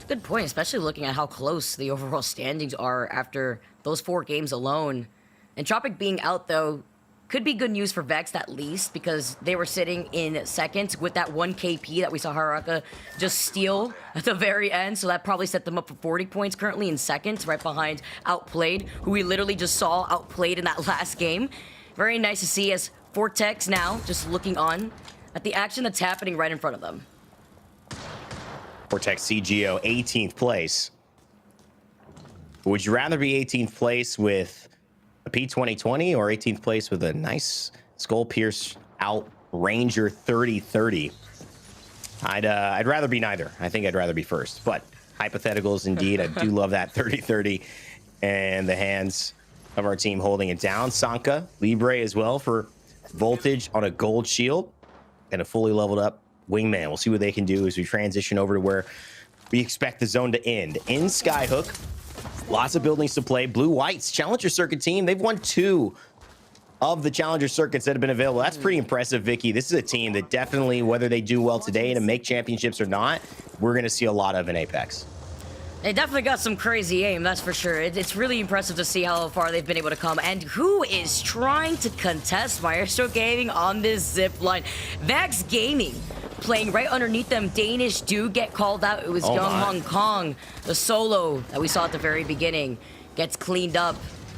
Good point, especially looking at how close the overall standings are after those 4 games alone. And Tropic being out, though, could be good news for Vex at least, because they were sitting in second with that 1 KP that we saw Haraka just steal at the very end. So that probably set them up for 40 points currently in second, right behind Outplayed, who we literally just saw outplayed in that last game. Very nice to see as Vortex now just looking on at the action that's happening right in front of them. Vortex CGO 18th place. Would you rather be 18th place with a P2020 or 18th place with a nice Skull Pierce out Ranger 3030? I'd rather be neither. I think I'd rather be first, but hypotheticals indeed. I do love that 3030 and the hands of our team holding it down. Sanka, Libre as well for Voltage on a gold shield and a fully leveled up Wingman. We'll see what they can do as we transition over to where we expect the zone to end. In Skyhook, lots of buildings to play. Blue White's Challenger Circuit team, they've won 2 of the Challenger Circuits that have been available. That's pretty impressive, Vicky. This is a team that definitely, whether they do well today to make championships or not, we're going to see a lot of in Apex. They definitely got some crazy aim, that's for sure. It's really impressive to see how far they've been able to come. And who is trying to contest Maestro Gaming on this zip line? Vax Gaming playing right underneath them. Danish do get called out. It was Young Hong Kong. The solo that we saw at the very beginning gets cleaned up.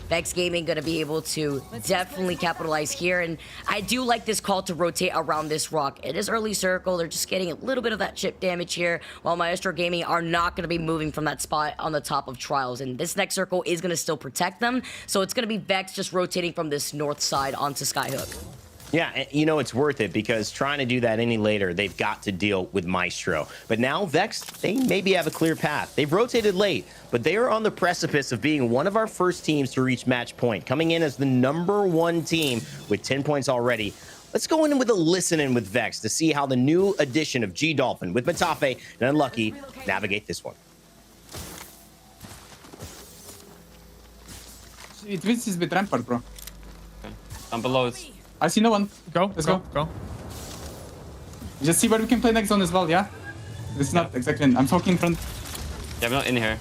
Vex Gaming going to be able to definitely capitalize here. And I do like this call to rotate around this rock. It is early circle. They're just getting a little bit of that chip damage here, while Maestro Gaming are not going to be moving from that spot on the top of Trials. And this next circle is going to still protect them. So it's going to be Vex just rotating from this north side onto Skyhook. Yeah, you know, it's worth it because trying to do that any later, they've got to deal with Maestro. But now Vex, they maybe have a clear path. They've rotated late, but they are on the precipice of being one of our first teams to reach match point, coming in as the #1 team with 10 points already. Let's go in with a listen in with Vex to see how the new addition of G Dolphin with Matafe and Unlucky navigate this one. It is with Rampart, bro. Okay. Down below it's... I see no one. Let's go. Just see where we can play next zone as well, yeah? This is not exactly... I'm talking in front. Yeah, I'm not in here.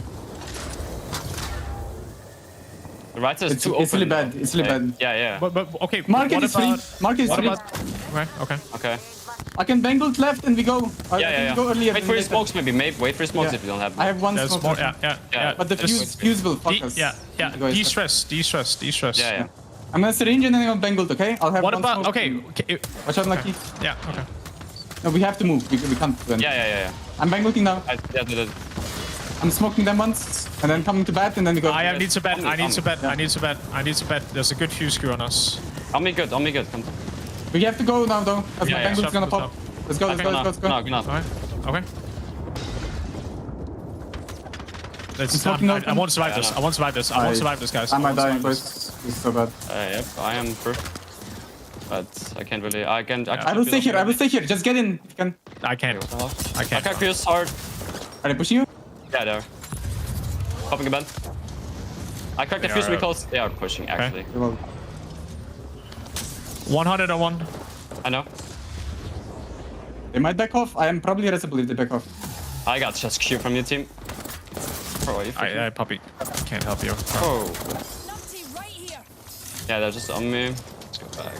The right side is too It's really open. bad. It's really bad. Yeah. But okay. Market what is free. about? Market is What free. about? Okay. I can bang ult left and we go. Yeah. Go earlier. Wait for his smokes, maybe. Wait for his smokes if you don't have them. I have one There's smoke. more. Yeah. But the fuse will fuck us. Yeah. De-stress. Yeah. I'm gonna syringe and then I'm bang ult, okay? I'll have What one about? smoke. Okay. Watch out, Lucky. Yeah. Okay. No, we have to move. We can't win. Yeah. I'm bang ulting now. Yeah. I'm smoking them once, and then coming to bat, and then we go. I need to bet. I need to bet. There's a good fuse crew on us. I'll make good. Come. We have to go now, though. As my bang ult's gonna pop. stop. Let's go. Okay. Let's. I won't survive this. I won't survive this, guys. I might die, boys. This is so bad. Yep, I am proof. But I can't really. I will stay here. I will stay here. Just get in. If you can. I can't. I can't fuse hard. Are they pushing you? Yeah, they are. Popping a bend. I cracked the fuse really close. They are pushing, actually. 101. I know. They might back off. I am probably irresistible if they back off. I got just Q from your team. I probably can't help you. Oh. Yeah, they're just on me. Let's go back.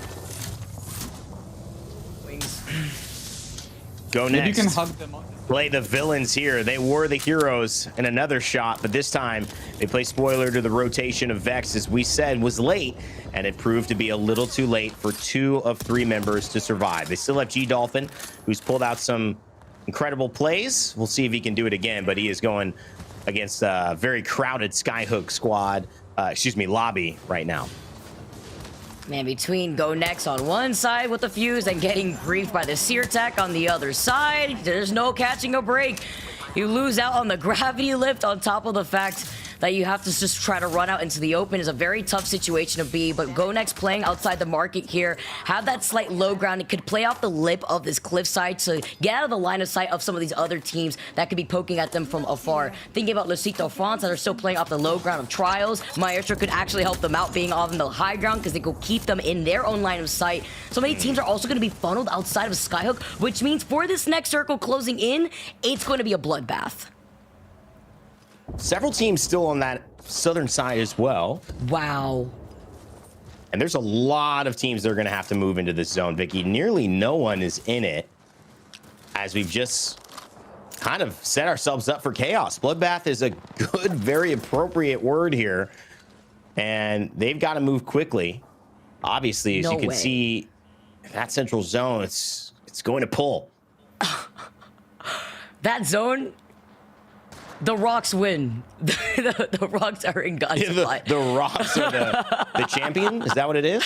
Go Maybe next. you can hug them on. Play the villains here. They were the heroes in another shot, but this time they play spoiler to the rotation of Vex, as we said, was late, and it proved to be a little too late for 2 of 3 members to survive. They still have G Dolphin, who's pulled out some incredible plays. We'll see if he can do it again, but he is going against a very crowded Skyhook squad, lobby right now. Man, between Go Next on one side with the fuse and getting griefed by the Seer Tech on the other side, there's no catching a break. You lose out on the gravity lift on top of the fact that you have to just try to run out into the open. Is a very tough situation to be, but Go Next playing outside the market here, have that slight low ground. It could play off the lip of this cliffside to get out of the line of sight of some of these other teams that could be poking at them from afar. Thinking about LCQ France that are still playing off the low ground of Trials. Maestro could actually help them out being on the high ground because they could keep them in their own line of sight. So many teams are also going to be funneled outside of Skyhook, which means for this next circle closing in, it's going to be a bloodbath. Several teams still on that southern side as well. Wow. And there's a lot of teams that are going to have to move into this zone, Vicky. Nearly no one is in it, as we've just kind of set ourselves up for chaos. Bloodbath is a good, very appropriate word here. And they've got to move quickly. Obviously, as you can see, that central zone, it's going to pull. That zone... The Rocks win. The Rocks are in God's supply. The Rocks are the champion? Is that what it is?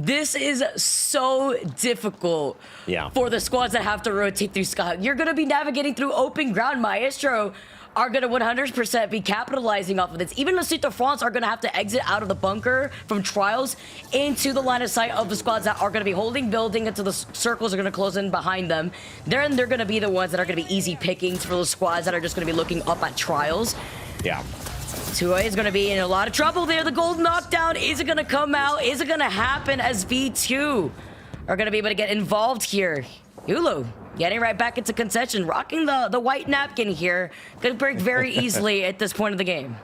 This is so difficult for the squads that have to rotate through Sky. You're going to be navigating through open ground. Maestro are going to 100% be capitalizing off of this. Even LCQ France are going to have to exit out of the bunker from Trials into the line of sight of the squads that are going to be holding building until the circles are going to close in behind them. Then they're going to be the ones that are going to be easy pickings for those squads that are just going to be looking up at Trials. Yeah. 2A is going to be in a lot of trouble there. The gold knockdown, is it going to come out? Is it going to happen as V2 are going to be able to get involved here? Ulu getting right back into concession, rocking the white napkin here. Could break very easily at this point of the game.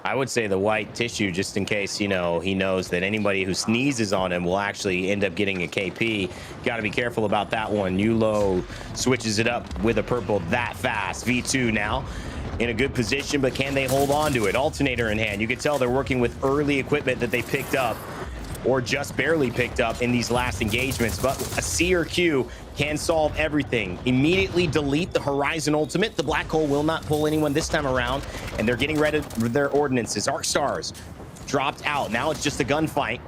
I would say the white tissue, just in case, he knows that anybody who sneezes on him will actually end up getting a KP. Got to be careful about that one. Yulo switches it up with a purple that fast. V2 now in a good position, but can they hold on to it? Alternator in hand. You can tell they're working with early equipment that they picked up, or just barely picked up in these last engagements. But a C or Q can solve everything. Immediately delete the Horizon ultimate. The black hole will not pull anyone this time around, and they're getting rid of their ordinances. Arc Stars dropped out. Now it's just a gunfight.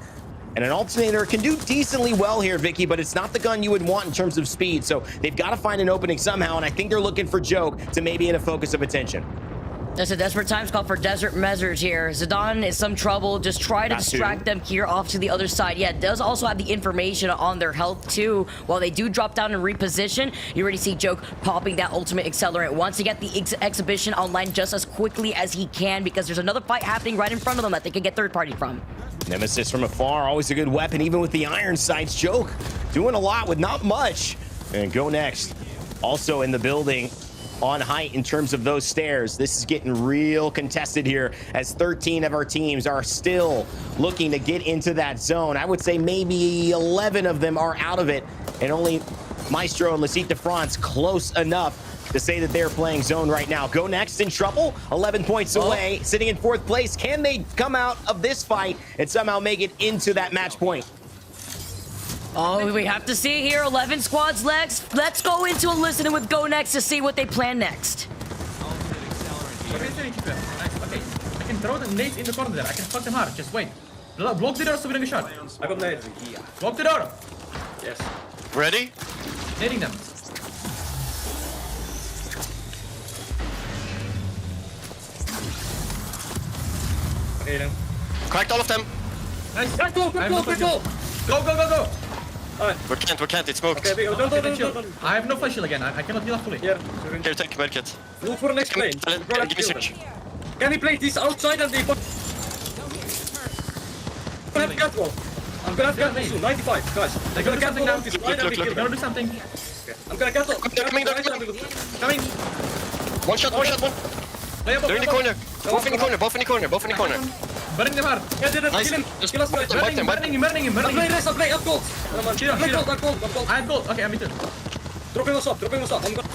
And an alternator can do decently well here, Vicky, but it's not the gun you would want in terms of speed. So they've got to find an opening somehow, and I think they're looking for Joke to maybe in a focus of attention. That's a desperate times call for desert measures here. Zidane is some trouble. Just try to distract them here off to the other side. Yeah, it does also have the information on their health too. While they do drop down and reposition, you already see Joke popping that ultimate accelerant. Wants to get the exhibition online just as quickly as he can, because there's another fight happening right in front of them that they could get third party from. Nemesis from afar, always a good weapon, even with the iron sights. Joke doing a lot with not much. And Go Next also in the building. on height in terms of those stairs. This is getting real contested here as 13 of our teams are still looking to get into that zone. I would say maybe 11 of them are out of it, and only Maestro and Lecite de France close enough to say that they're playing zone right now. Go Next in trouble, 11 points away, sitting in 4th place. Can they come out of this fight and somehow make it into that match point? Oh, we have to see here. 11 squads left. Let's go into a listening with Go Next to see what they plan next. Okay, I can throw the nades in the corner there. I can fuck them hard. Just wait. Block the door so we don't get shot. I got nades. Block the door. Yes. Ready? Nading them. Okay, then. Cracked all of them. Nice. Go, go, go, go, go. Go, go, go, go. Alright. We can't, it's smoked. Okay, chill. I have no flash shield again. I cannot heal up fully. Here, take medkit. Look for the next plane. Give me switch. Can we play this outside and they put... I'm gonna have catwalk. I'm gonna have catwalk soon. 95, guys. They're gonna catwalk now. This line and we kill. Gonna do something. I'm gonna catwalk. Coming. One shot. They're in the corner. Both in the corner. Burning them hard. Yeah, nice. Kill him. Just Kill us. Burning him. I'll play up gold. I'm gold. I have gold. Okay, I'm in. Dropping us up. I'm going.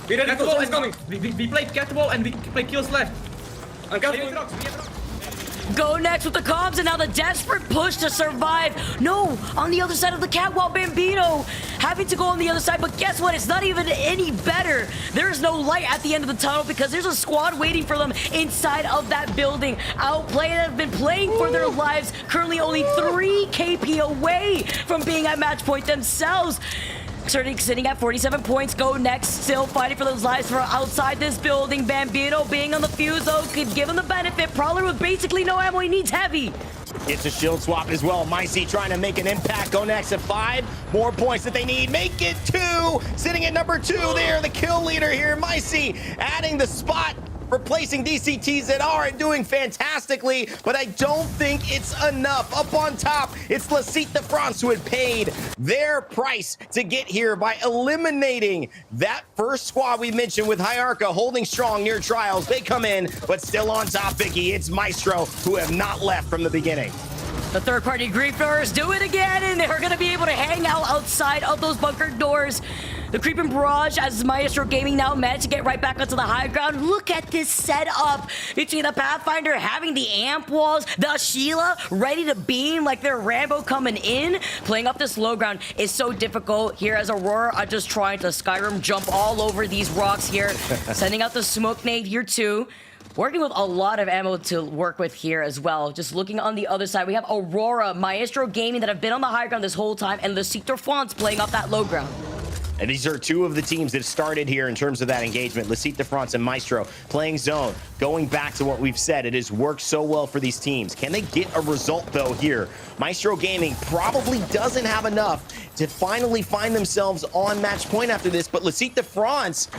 Be ready. Catwall is coming. We play catwall and we play kills left. I'm catwall. Go Next with the comms, and now the desperate push to survive. No, on the other side of the catwalk, Bambino having to go on the other side, but guess what? It's not even any better. There's no light at the end of the tunnel because there's a squad waiting for them inside of that building. Outplay that have been playing for their lives, currently only 3 KP away from being at match point themselves. Sitting at 47 points. Go Next, still fighting for those lives for outside this building. Bambino being on the fuse, though, could give him the benefit. Prowler with basically no ammo, he needs heavy. It's a shield swap as well. Micey trying to make an impact. Go Next at 5 more points that they need. Make it 2. Sitting at number 2 there, the kill leader here. Micey adding the spot, replacing DCTZR and doing fantastically, but I don't think it's enough. Up on top, it's Lecite de France who had paid their price to get here by eliminating that first squad we mentioned with Hyarka holding strong near trials. They come in, but still on top, Vicky. It's Maestro who have not left from the beginning. The third-party griefers do it again, and they're going to be able to hang out outside of those bunker doors. The creeping barrage as Maestro Gaming now managed to get right back onto the high ground. Look at this setup between the Pathfinder having the amp walls, the Sheila ready to beam like they're Rambo coming in. Playing up this low ground is so difficult here as Aurora are just trying to Skyrim jump all over these rocks here. Sending out the smoke nade here too. Working with a lot of ammo to work with here as well. Just looking on the other side, we have Aurora, Maestro Gaming that have been on the high ground this whole time, and Lecite de France playing off that low ground. And these are 2 of the teams that started here in terms of that engagement. Lecite de France and Maestro playing zone. Going back to what we've said, it has worked so well for these teams. Can they get a result, though, here? Maestro Gaming probably doesn't have enough to finally find themselves on match point after this, but Lecite de France,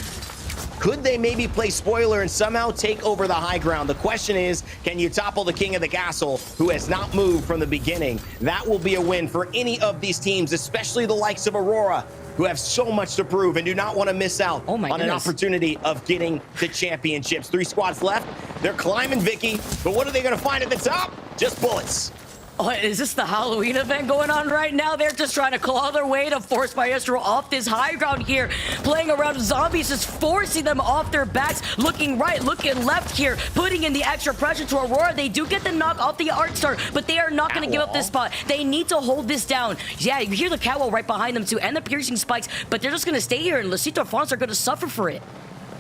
could they maybe play spoiler and somehow take over the high ground? The question is, can you topple the king of the castle who has not moved from the beginning? That will be a win for any of these teams, especially the likes of Aurora, who have so much to prove and do not want to miss out on an opportunity of getting the championships. 3 squads left. They're climbing, Vicky, but what are they going to find at the top? Just bullets. Oh, is this the Halloween event going on right now? They're just trying to claw their way to force Maestro off this high ground here. Playing around zombies, just forcing them off their backs. Looking right, looking left here. Putting in the extra pressure to Aurora. They do get the knock off the Arc Star, but they are not going to give up this spot. They need to hold this down. Yeah, you hear the catwall right behind them too, and the piercing spikes, but they're just going to stay here, and Lecite de France are going to suffer for it.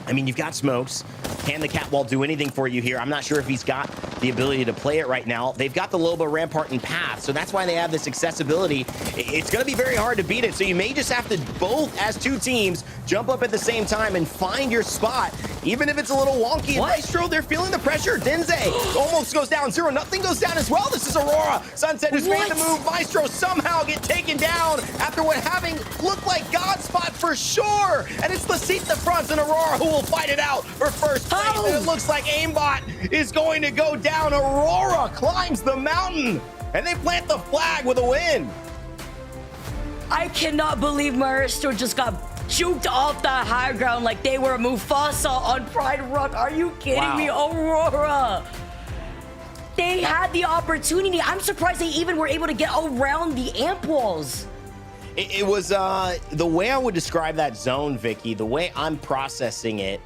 I mean, you've got smokes. Can the catwall do anything for you here? I'm not sure if he's got the ability to play it right now. They've got the Loba, Rampart, and Path, so that's why they have this accessibility. It's going to be very hard to beat it, so you may just have to both, as 2 teams, jump up at the same time and find your spot, even if it's a little wonky. And Maestro, they're feeling the pressure. Denze almost goes down 0. Nothing goes down as well. This is Aurora. Sunset who's made the move. Maestro somehow get taken down after what having looked like God spot for sure. And it's Lecite de France and Aurora who will fight it out for first place. And it looks like aimbot is going to go down. Aurora climbs the mountain, and they plant the flag with a win. I cannot believe Maestro just got juked off the high ground like they were Mufasa on Pride Rock. Are you kidding me, Aurora? They had the opportunity. I'm surprised they even were able to get around the amp walls. It was the way I would describe that zone, Vicky, the way I'm processing it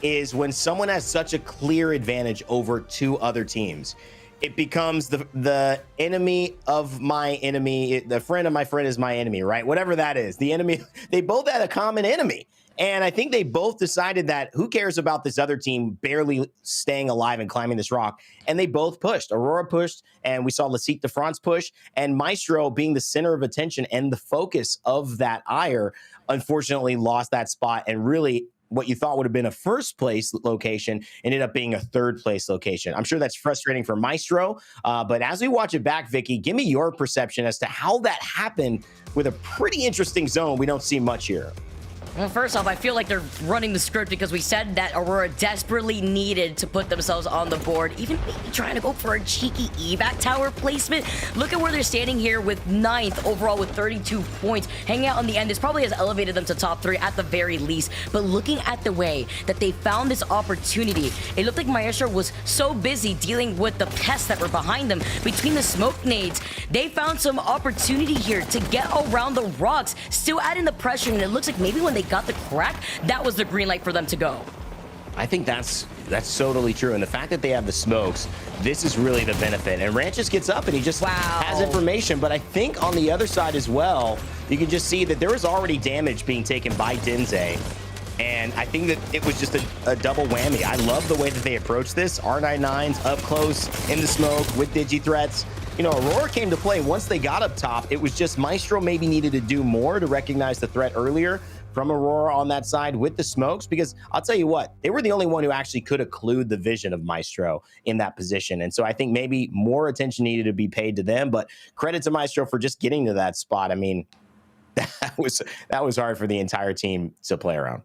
is when someone has such a clear advantage over two other teams, it becomes the enemy of my enemy. The friend of my friend is my enemy, right? Whatever that is, the enemy. They both had a common enemy. And I think they both decided that who cares about this other team barely staying alive and climbing this rock. And they both pushed. Aurora pushed, and we saw Lecite de France push. And Maestro, being the center of attention and the focus of that ire, unfortunately lost that spot. And really, what you thought would have been a first place location ended up being a third place location. I'm sure that's frustrating for Maestro. But as we watch it back, Vicky, give me your perception as to how that happened with a pretty interesting zone we don't see much here. Well, first off, I feel like they're running the script because we said that Aurora desperately needed to put themselves on the board, even maybe trying to go for a cheeky evac tower placement. Look at where they're standing here with 9th overall with 32 points. Hanging out on the end, this probably has elevated them to top 3 at the very least. But looking at the way that they found this opportunity, it looked like Maestro was so busy dealing with the pests that were behind them between the smoke nades. They found some opportunity here to get around the rocks, still adding the pressure, and it looks like maybe when they got the crack, that was the green light for them to go. I think that's totally true. And the fact that they have the smokes, this is really the benefit. And Ranches gets up and he just has information. But I think on the other side as well, you can just see that there was already damage being taken by Denze. And I think that it was just a double whammy. I love the way that they approached this. R99s up close in the smoke with digi threats. You know, Aurora came to play once they got up top. It was just Maestro maybe needed to do more to recognize the threat earlier from Aurora on that side with the smokes, because I'll tell you what, they were the only one who actually could occlude the vision of Maestro in that position. And so I think maybe more attention needed to be paid to them, but credit to Maestro for just getting to that spot. I mean, that was hard for the entire team to play around.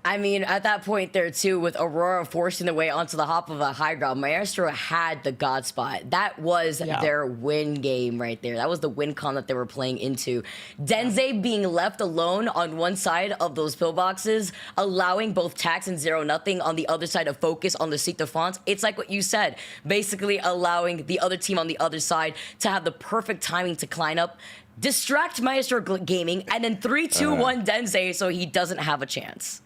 I mean, at that point there, too, with Aurora forcing their way onto the hop of a high ground, Maestro had the God spot. That was their win game right there. That was the win con that they were playing into. Denze being left alone on one side of those pillboxes, allowing both Tax and 0-0 on the other side to focus on the Lecite de France. It's like what you said, basically allowing the other team on the other side to have the perfect timing to climb up, distract Maestro Gaming, and then 3-2-1 Denze so he doesn't have a chance.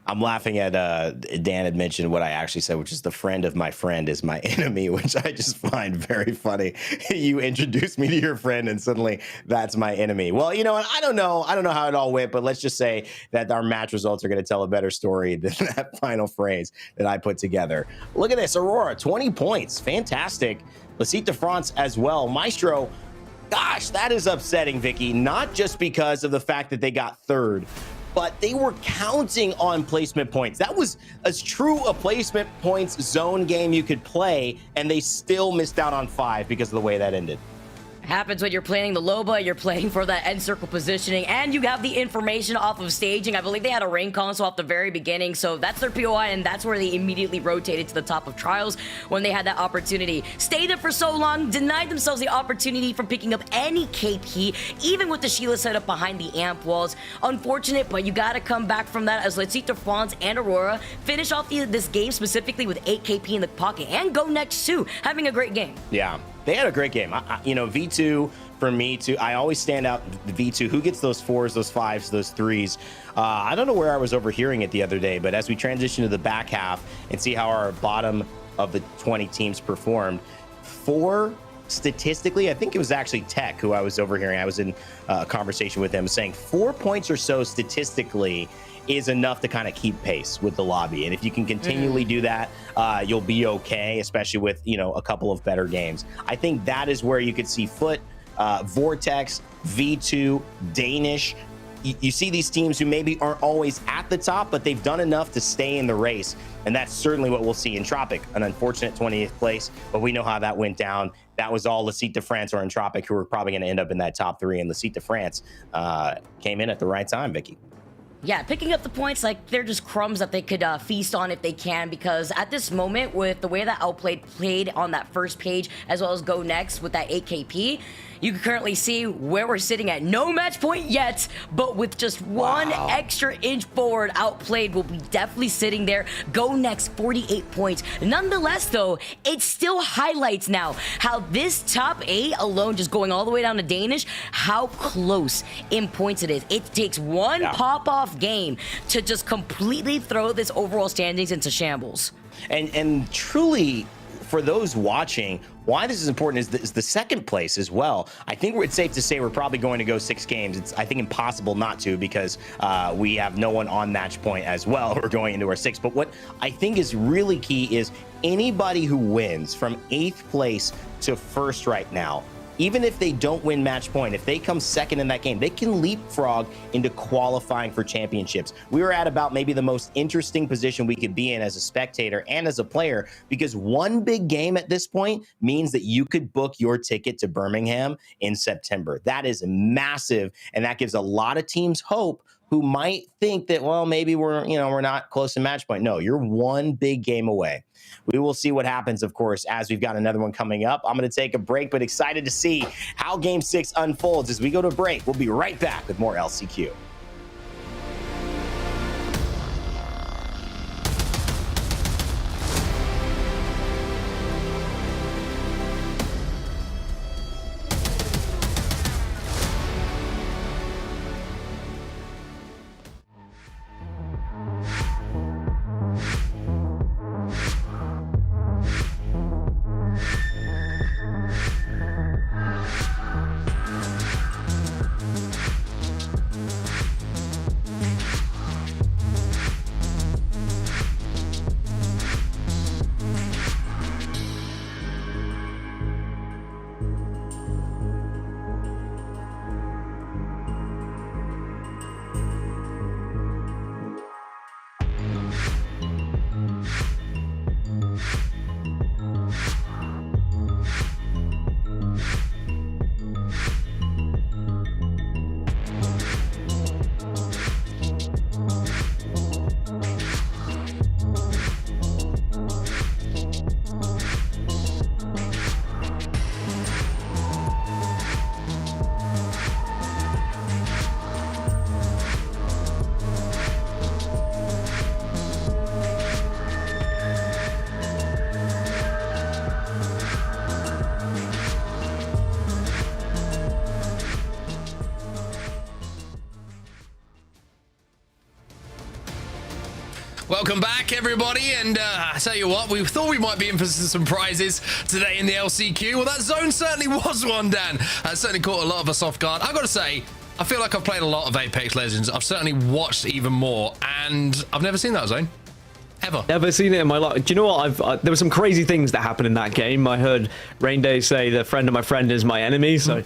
I'm laughing at Dan had mentioned what I actually said, which is the friend of my friend is my enemy, which I just find very funny. You introduced me to your friend and suddenly that's my enemy. Well, you know what? I don't know how it all went, but let's just say that our match results are going to tell a better story than that final phrase that I put together. Look at this. Aurora, 20 points. Fantastic. Lecite de France as well. Maestro, gosh, that is upsetting, Vicky. Not just because of the fact that they got third, but they were counting on placement points. That was as true a placement points zone game you could play, and they still missed out on 5 because of the way that ended. Happens when you're playing the Loba, you're playing for that end circle positioning, and you have the information off of staging. I believe they had a rain console off the very beginning, so that's their POI, and that's where they immediately rotated to the top of trials when they had that opportunity. Stayed there for so long, denied themselves the opportunity from picking up any KP, even with the Sheila setup behind the amp walls. Unfortunate, but you gotta come back from that as Lecite de France and Aurora finish off this game specifically with 8 KP in the pocket, and go next too, having a great game. Yeah. They had a great game. You know, V2 for me too. I always stand out V2. Who gets those 4s, those 5s, those 3s? I don't know where I was overhearing it the other day, but as we transition to the back half and see how our bottom of the 20 teams performed, 4 statistically, I think it was actually Tech who I was overhearing. I was in a conversation with him saying 4 points or so statistically is enough to kind of keep pace with the lobby. And if you can continually do that, you'll be okay, especially with, you know, a couple of better games. I think that is where you could see Foot, Vortex, V2, Danish. You see these teams who maybe aren't always at the top, but they've done enough to stay in the race. And that's certainly what we'll see in Tropic, an unfortunate 20th place, but we know how that went down. That was all Lecite de France or Entropic, who were probably going to end up in that top 3, and Lecite de France came in at the right time, Vicky. Yeah, picking up the points, like, they're just crumbs that they could feast on if they can, because at this moment, with the way that Outplayed played on that first page, as well as Go Next with that 8KP, you can currently see where we're sitting at. No match point yet, but with just one extra inch forward, Outplayed will be definitely sitting there. Go Next, 48 points. Nonetheless, though, it still highlights now how this top 8 alone, just going all the way down to Danish, how close in points it is. It takes one pop-off game to just completely throw this overall standings into shambles. And truly, for those watching, why this is important is the second place as well. I think it's safe to say we're probably going to go 6 games. It's, I think, impossible not to, because we have no one on match point as well. We're going into our 6th. But what I think is really key is anybody who wins from 8th place to 1st right now, even if they don't win match point, if they come 2nd in that game, they can leapfrog into qualifying for championships. We were at about maybe the most interesting position we could be in as a spectator and as a player, because one big game at this point means that you could book your ticket to Birmingham in September. That is massive, and that gives a lot of teams hope who might think that, well, maybe we're not close to match point. No, you're one big game away. We will see what happens, of course, as we've got another one coming up. I'm going to take a break, but excited to see how Game 6 unfolds as we go to break. We'll be right back with more LCQ. Welcome back, everybody, and I tell you what, we thought we might be in for some prizes today in the LCQ. Well, that zone certainly was one, Dan. Certainly caught a lot of us off guard. I've got to say, I feel like I've played a lot of Apex Legends. I've certainly watched even more, and I've never seen that zone. Ever. Never seen it in my life. Do you know what? There were some crazy things that happened in that game. I heard Rainday say the friend of my friend is my enemy, so...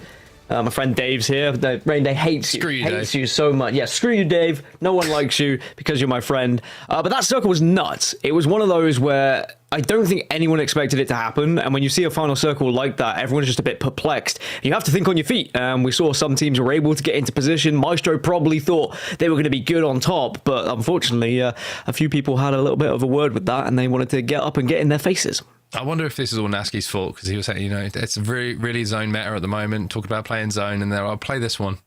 my friend Dave's here. Rainday hates you. Screw you, hates Dave. you so much. Yeah, screw you, Dave. No one likes you because you're my friend. But that circle was nuts. It was one of those where I don't think anyone expected it to happen. And when you see a final circle like that, everyone's just a bit perplexed. You have to think on your feet. We saw some teams were able to get into position. Maestro probably thought they were going to be good on top. But unfortunately, a few people had a little bit of a word with that, and they wanted to get up and get in their faces. I wonder if this is all Nasky's fault, because he was saying, you know, it's really zone meta at the moment. Talk about playing zone, and then I'll play this one.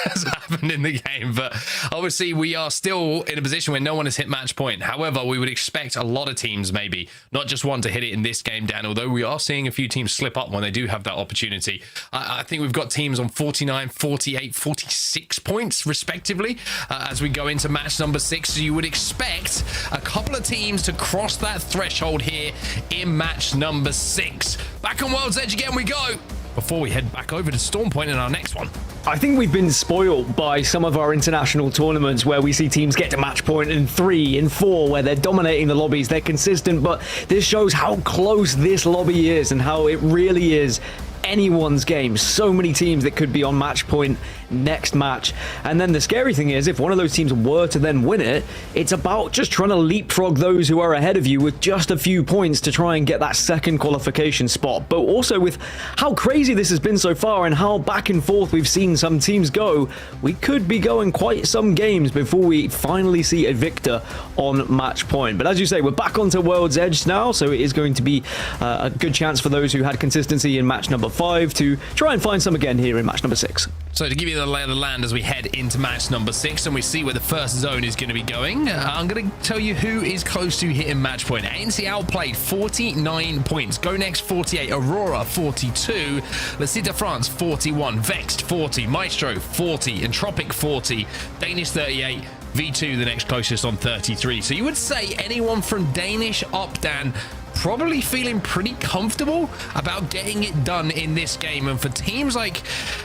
Has happened in the game, but obviously we are still in a position where no one has hit match point. However, we would expect a lot of teams, maybe not just one, to hit it in this game, Dan, although we are seeing a few teams slip up when they do have that opportunity. I think we've got teams on 49, 48, 46 points respectively as we go into match number 6. So you would expect a couple of teams to cross that threshold here in match number 6. Back on World's Edge again we go, before we head back over to Storm Point in our next one. I think we've been spoiled by some of our international tournaments where we see teams get to match point in 3, in 4, where they're dominating the lobbies, they're consistent, but this shows how close this lobby is and how it really is anyone's game. So many teams that could be on match point next match. And then the scary thing is, if one of those teams were to then win it, it's about just trying to leapfrog those who are ahead of you with just a few points to try and get that second qualification spot. But also with how crazy this has been so far and how back and forth we've seen some teams go, we could be going quite some games before we finally see a victor on match point. But as you say, we're back onto World's Edge now, so it is going to be a good chance for those who had consistency in match number 5 to try and find some again here in match number 6. So to give you the lay of the land as we head into match number 6 and we see where the first zone is going to be going, I'm going to tell you who is close to hitting match point. ANC outplayed 49 points. Go Next 48, Aurora 42, Lasita France 41, Vexed 40, Maestro 40, Entropic 40, Danish 38, V2 the next closest on 33. So you would say anyone from Danish up, Dan, probably feeling pretty comfortable about getting it done in this game. And for teams like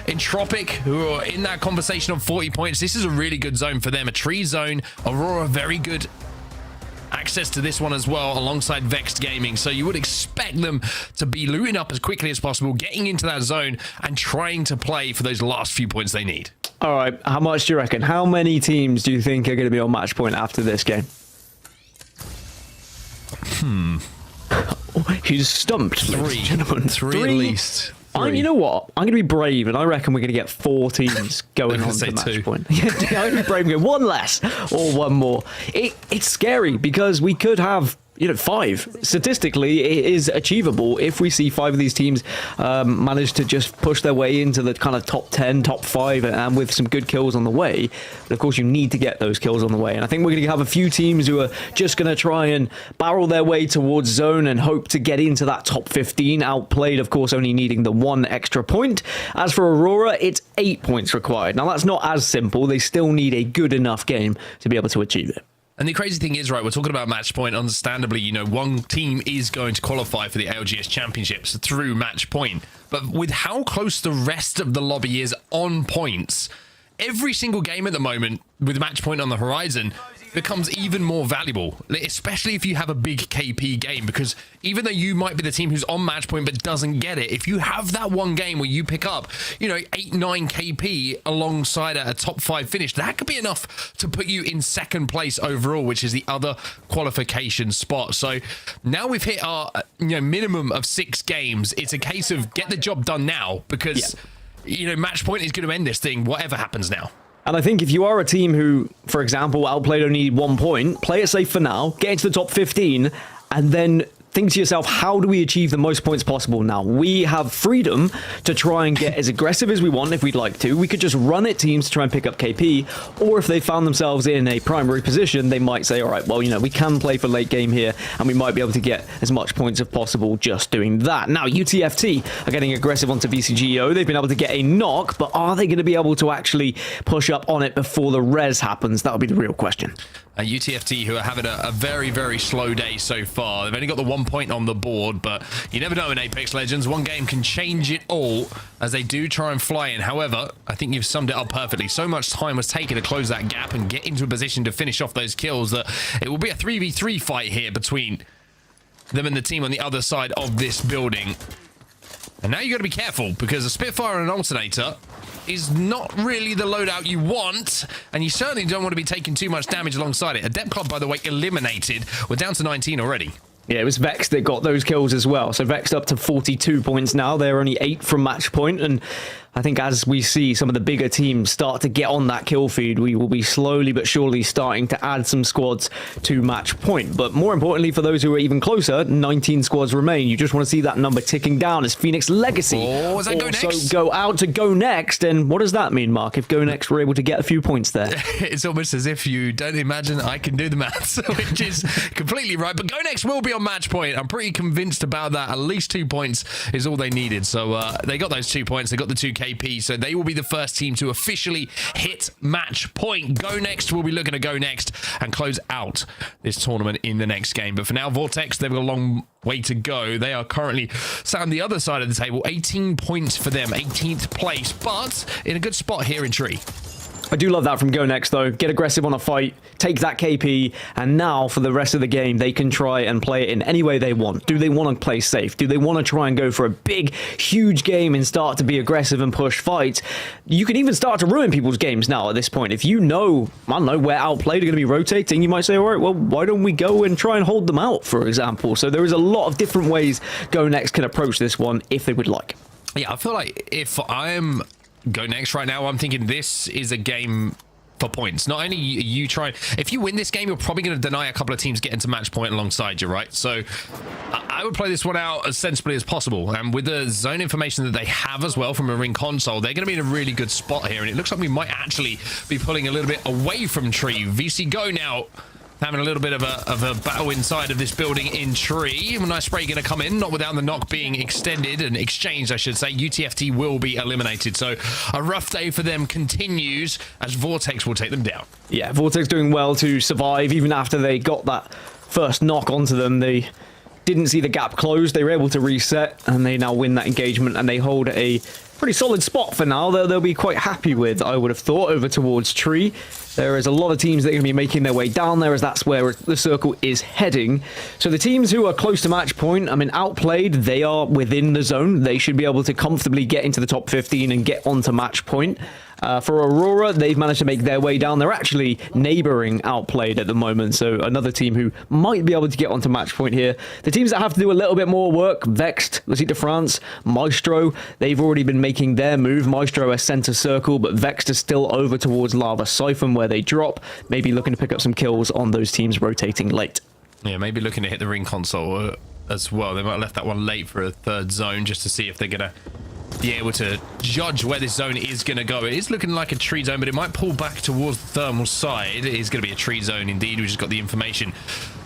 Entropic, who are in that conversation of 40 points, this is a really good zone for them. A tree zone. Aurora, very good access to this one as well, alongside Vexed Gaming. So you would expect them to be looting up as quickly as possible, getting into that zone and trying to play for those last few points they need. All right, how much do you reckon? How many teams do you think are going to be on match point after this game? He's stumped. Three at least. You know what? I'm going to be brave, and I reckon we're going to get 4 teams going on to match point. I'm going to be brave and go one less or one more. It's scary because we could have 5. Statistically, it is achievable if we see 5 of these teams manage to just push their way into the kind of top 10, top 5, and with some good kills on the way. But of course, you need to get those kills on the way. And I think we're going to have a few teams who are just going to try and barrel their way towards zone and hope to get into that top 15. Outplayed, of course, only needing the 1 extra point. As for Aurora, it's 8 points required. Now, that's not as simple. They still need a good enough game to be able to achieve it. And the crazy thing is, right, we're talking about match point. Understandably, one team is going to qualify for the LGS Championships through match point. But with how close the rest of the lobby is on points, every single game at the moment with match point on the horizon becomes even more valuable, especially if you have a big KP game, because even though you might be the team who's on match point but doesn't get it, if you have that one game where you pick up 8-9 KP alongside a top 5 finish, that could be enough to put you in second place overall, which is the other qualification spot. So now we've hit our minimum of 6 games. It's a case of get the job done now, because match point is going to end this thing whatever happens now. And I think if you are a team who, for example, outplayed only 1 point, play it safe for now, get into the top 15, and then think to yourself, how do we achieve the most points possible now? We have freedom to try and get as aggressive as we want if we'd like to. We could just run at teams to try and pick up KP, or if they found themselves in a primary position, they might say, all right, well, we can play for late game here, and we might be able to get as much points as possible just doing that. Now, UTFT are getting aggressive onto VCGO. They've been able to get a knock, but are they going to be able to actually push up on it before the res happens? That'll be the real question. UTFT, who are having a very, very slow day so far. They've only got the 1 point on the board, but you never know in Apex Legends. One game can change it all as they do try and fly in. However, I think you've summed it up perfectly. So much time was taken to close that gap and get into a position to finish off those kills that it will be a 3v3 fight here between them and the team on the other side of this building. And now you got to be careful, because a Spitfire and an Alternator is not really the loadout you want, and you certainly don't want to be taking too much damage alongside it. Adept Club, by the way, eliminated. We're down to 19 already. Yeah, it was Vexed that got those kills as well. So Vexed up to 42 points now. They're only 8 from match point, and I think as we see some of the bigger teams start to get on that kill feed, we will be slowly but surely starting to add some squads to match point. But more importantly, for those who are even closer, 19 squads remain. You just want to see that number ticking down as Phoenix Legacy go out to Go Next. And what does that mean, Mark, if Go Next were able to get a few points there? It's almost as if you don't imagine I can do the maths, which is completely right. But Go Next will be on match point. I'm pretty convinced about that. At least 2 points is all they needed. So they got those 2 points. They got the 2 KP, so they will be the first team to officially hit match point. Go Next will be looking to go next and close out this tournament in the next game. But for now, Vortex, they've got a long way to go. They are currently sat on the other side of the table. 18 points for them, 18th place, but in a good spot here in Tree. I do love that from Go Next, though. Get aggressive on a fight, take that KP, and now for the rest of the game, they can try and play it in any way they want. Do they want to play safe? Do they want to try and go for a big, huge game and start to be aggressive and push fights? You can even start to ruin people's games now at this point. If you know, I don't know, where Outplayed are going to be rotating, you might say, all right, well, why don't we go and try and hold them out, for example? So there is a lot of different ways Go Next can approach this one if they would like. Yeah, I feel like if I'm Go Next right now, I'm thinking this is a game for points. Not only you try, if you win this game, you're probably going to deny a couple of teams getting to match point alongside you, right? So I would play this one out as sensibly as possible. And with the zone information that they have as well from a ring console, they're going to be in a really good spot here. And it looks like we might actually be pulling a little bit away from Tree. VC Go now having a little bit of a battle inside of this building in Tree. A nice spray going to come in, not without the knock being extended and exchanged, I should say. UTFT will be eliminated. So a rough day for them continues as Vortex will take them down. Yeah, Vortex doing well to survive even after they got that first knock onto them. They didn't see the gap close. They were able to reset and they now win that engagement and they hold a pretty solid spot for now that they'll be quite happy with, I would have thought, over towards Tree. There is a lot of teams that are going to be making their way down there as that's where the circle is heading. So the teams who are close to match point, I mean, Outplayed, they are within the zone. They should be able to comfortably get into the top 15 and get onto match point. For Aurora, they've managed to make their way down. They're actually neighboring Outplayed at the moment, so another team who might be able to get onto match point here. The teams that have to do a little bit more work, Vexed, Lucite de France, Maestro, they've already been making their move. Maestro is center circle, but Vexed is still over towards Lava Siphon where they drop, maybe looking to pick up some kills on those teams rotating late. Yeah, maybe looking to hit the ring console as well. They might have left that one late for a third zone just to see if they're going to be able to judge where this zone is going to go. It is looking like a tree zone, but it might pull back towards the thermal side. It is going to be a tree zone indeed. We just got the information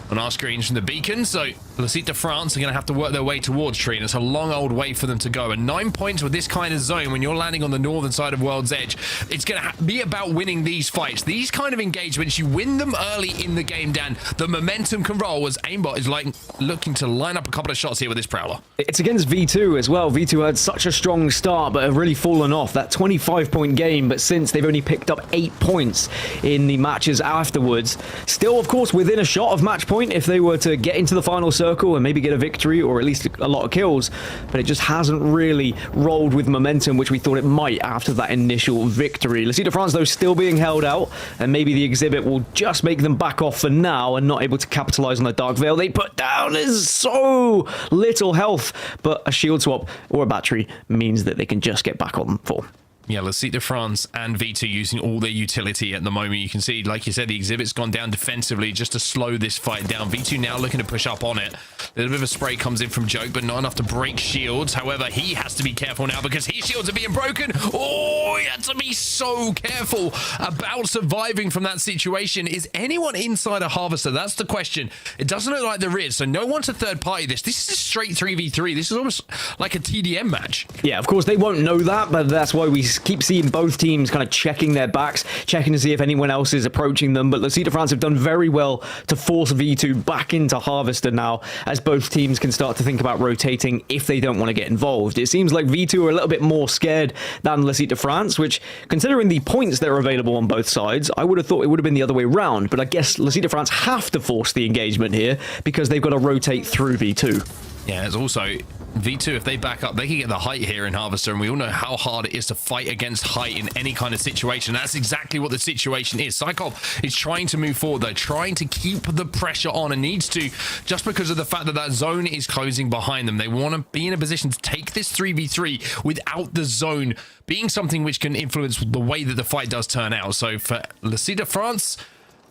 on our screens from the beacon. So Lucite de France are going to have to work their way towards Tree, and it's a long old way for them to go. And 9 points with this kind of zone, when you're landing on the northern side of World's Edge, it's going to be about winning these fights. These kind of engagements, you win them early in the game, Dan. The momentum can roll as Aimbot is like looking to line up a couple of shots here with this Prowler. It's against V2 as well. V2 had such a strong start, but have really fallen off. That 25-point game, but since they've only picked up 8 points in the matches afterwards. Still, of course, within a shot of match point if they were to get into the final circle and maybe get a victory or at least a lot of kills, but it just hasn't really rolled with momentum, which we thought it might after that initial victory. Lucite de France, though, still being held out, and maybe the exhibit will just make them back off for now and not able to capitalize on the Dark Veil they put down. There's so little health, but a shield swap or a battery means that they can just get back on form. Yeah, Lucite de France and V2 using all their utility at the moment. You can see, like you said, the exhibit's gone down defensively just to slow this fight down. V2 now looking to push up on it. A little bit of a spray comes in from Joke, but not enough to break shields. However, he has to be careful now because his shields are being broken. Oh, he had to be so careful about surviving from that situation. Is anyone inside a Harvester? That's the question. It doesn't look like there is, so no one's a third party. This is a straight 3v3. This is almost like a TDM match. Yeah, of course, they won't know that, but that's why we keep seeing both teams kind of checking their backs, checking to see if anyone else is approaching them. But Lucite de France have done very well to force V2 back into Harvester now, as both teams can start to think about rotating if they don't want to get involved. It seems like V2 are a little bit more scared than Lucite de France, which, considering the points that are available on both sides, I would have thought it would have been the other way around. But I guess Lucite de France have to force the engagement here because they've got to rotate through V2. Yeah, it's also V2, if they back up, they can get the height here in Harvester, and we all know how hard it is to fight against height in any kind of situation. That's exactly what the situation is. Psychop is trying to move forward, though, trying to keep the pressure on, and needs to, just because of the fact that that zone is closing behind them. They want to be in a position to take this 3v3 without the zone being something which can influence the way that the fight does turn out. So for Lucite de France,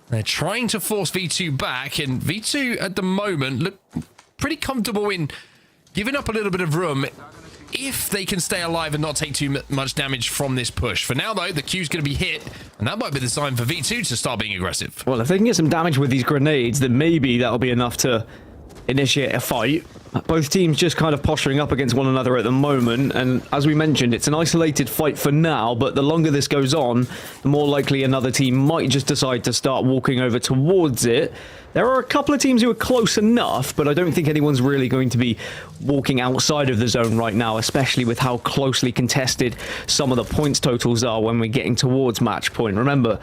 they're trying to force V2 back, and V2 at the moment look pretty comfortable in giving up a little bit of room if they can stay alive and not take too much damage from this push. For now, though, the Q's going to be hit, and that might be the sign for V2 to start being aggressive. Well, if they can get some damage with these grenades, then maybe that'll be enough to initiate a fight. Both teams just kind of posturing up against one another at the moment, and as we mentioned, it's an isolated fight for now, but the longer this goes on, the more likely another team might just decide to start walking over towards it. There are a couple of teams who are close enough, but I don't think anyone's really going to be walking outside of the zone right now, especially with how closely contested some of the points totals are when we're getting towards match point. Remember,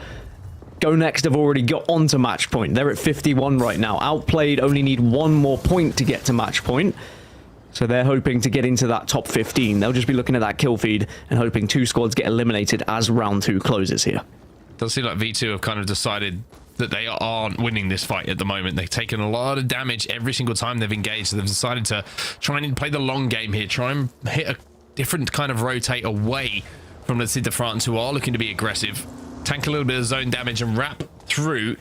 Go Next have already got onto match point. They're at 51 right now. Outplayed only need one more point to get to match point. So they're hoping to get into that top 15. They'll just be looking at that kill feed and hoping 2 squads get eliminated as round 2 closes here. Does seem like V2 have kind of decided that they aren't winning this fight at the moment. They've taken a lot of damage every single time they've engaged, so they've decided to try and play the long game here, try and hit a different kind of rotate away from the Cid de France, who are looking to be aggressive, tank a little bit of zone damage and wrap through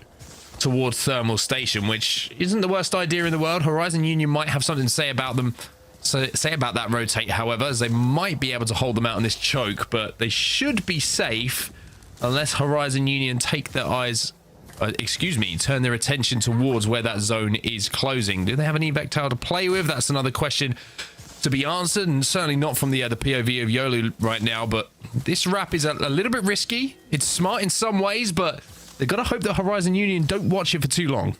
towards Thermal Station, which isn't the worst idea in the world. Horizon Union might have something to say about them, say about that rotate, however, as they might be able to hold them out in this choke, but they should be safe unless Horizon Union take their eyes, turn their attention towards where that zone is closing. Do they have an evac tower to play with? That's another question to be answered, and certainly not from the POV of Yolu right now, but this wrap is a little bit risky. It's smart in some ways, but they've got to hope that Horizon Union don't watch it for too long.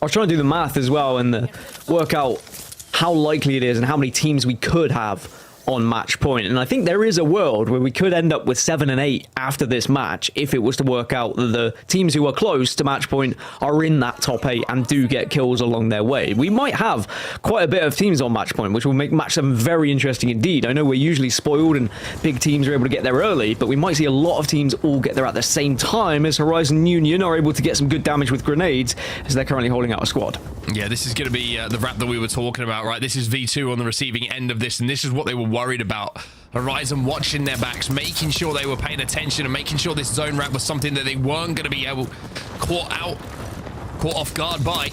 I'll try and do the math as well and work out how likely it is and how many teams we could have on match point. And I think there is a world where we could end up with 7 and 8 after this match if it was to work out that the teams who are close to match point are in that top 8 and do get kills along their way. We might have quite a bit of teams on match point, which will make match 7 very interesting indeed. I know we're usually spoiled and big teams are able to get there early, but we might see a lot of teams all get there at the same time as Horizon Union are able to get some good damage with grenades as they're currently holding out a squad. Yeah, this is going to be the wrap that we were talking about, right? This is V2 on the receiving end of this, and this is what they were worried about. Horizon watching their backs, making sure they were paying attention and making sure this zone wrap was something that they weren't going to be able caught off guard by.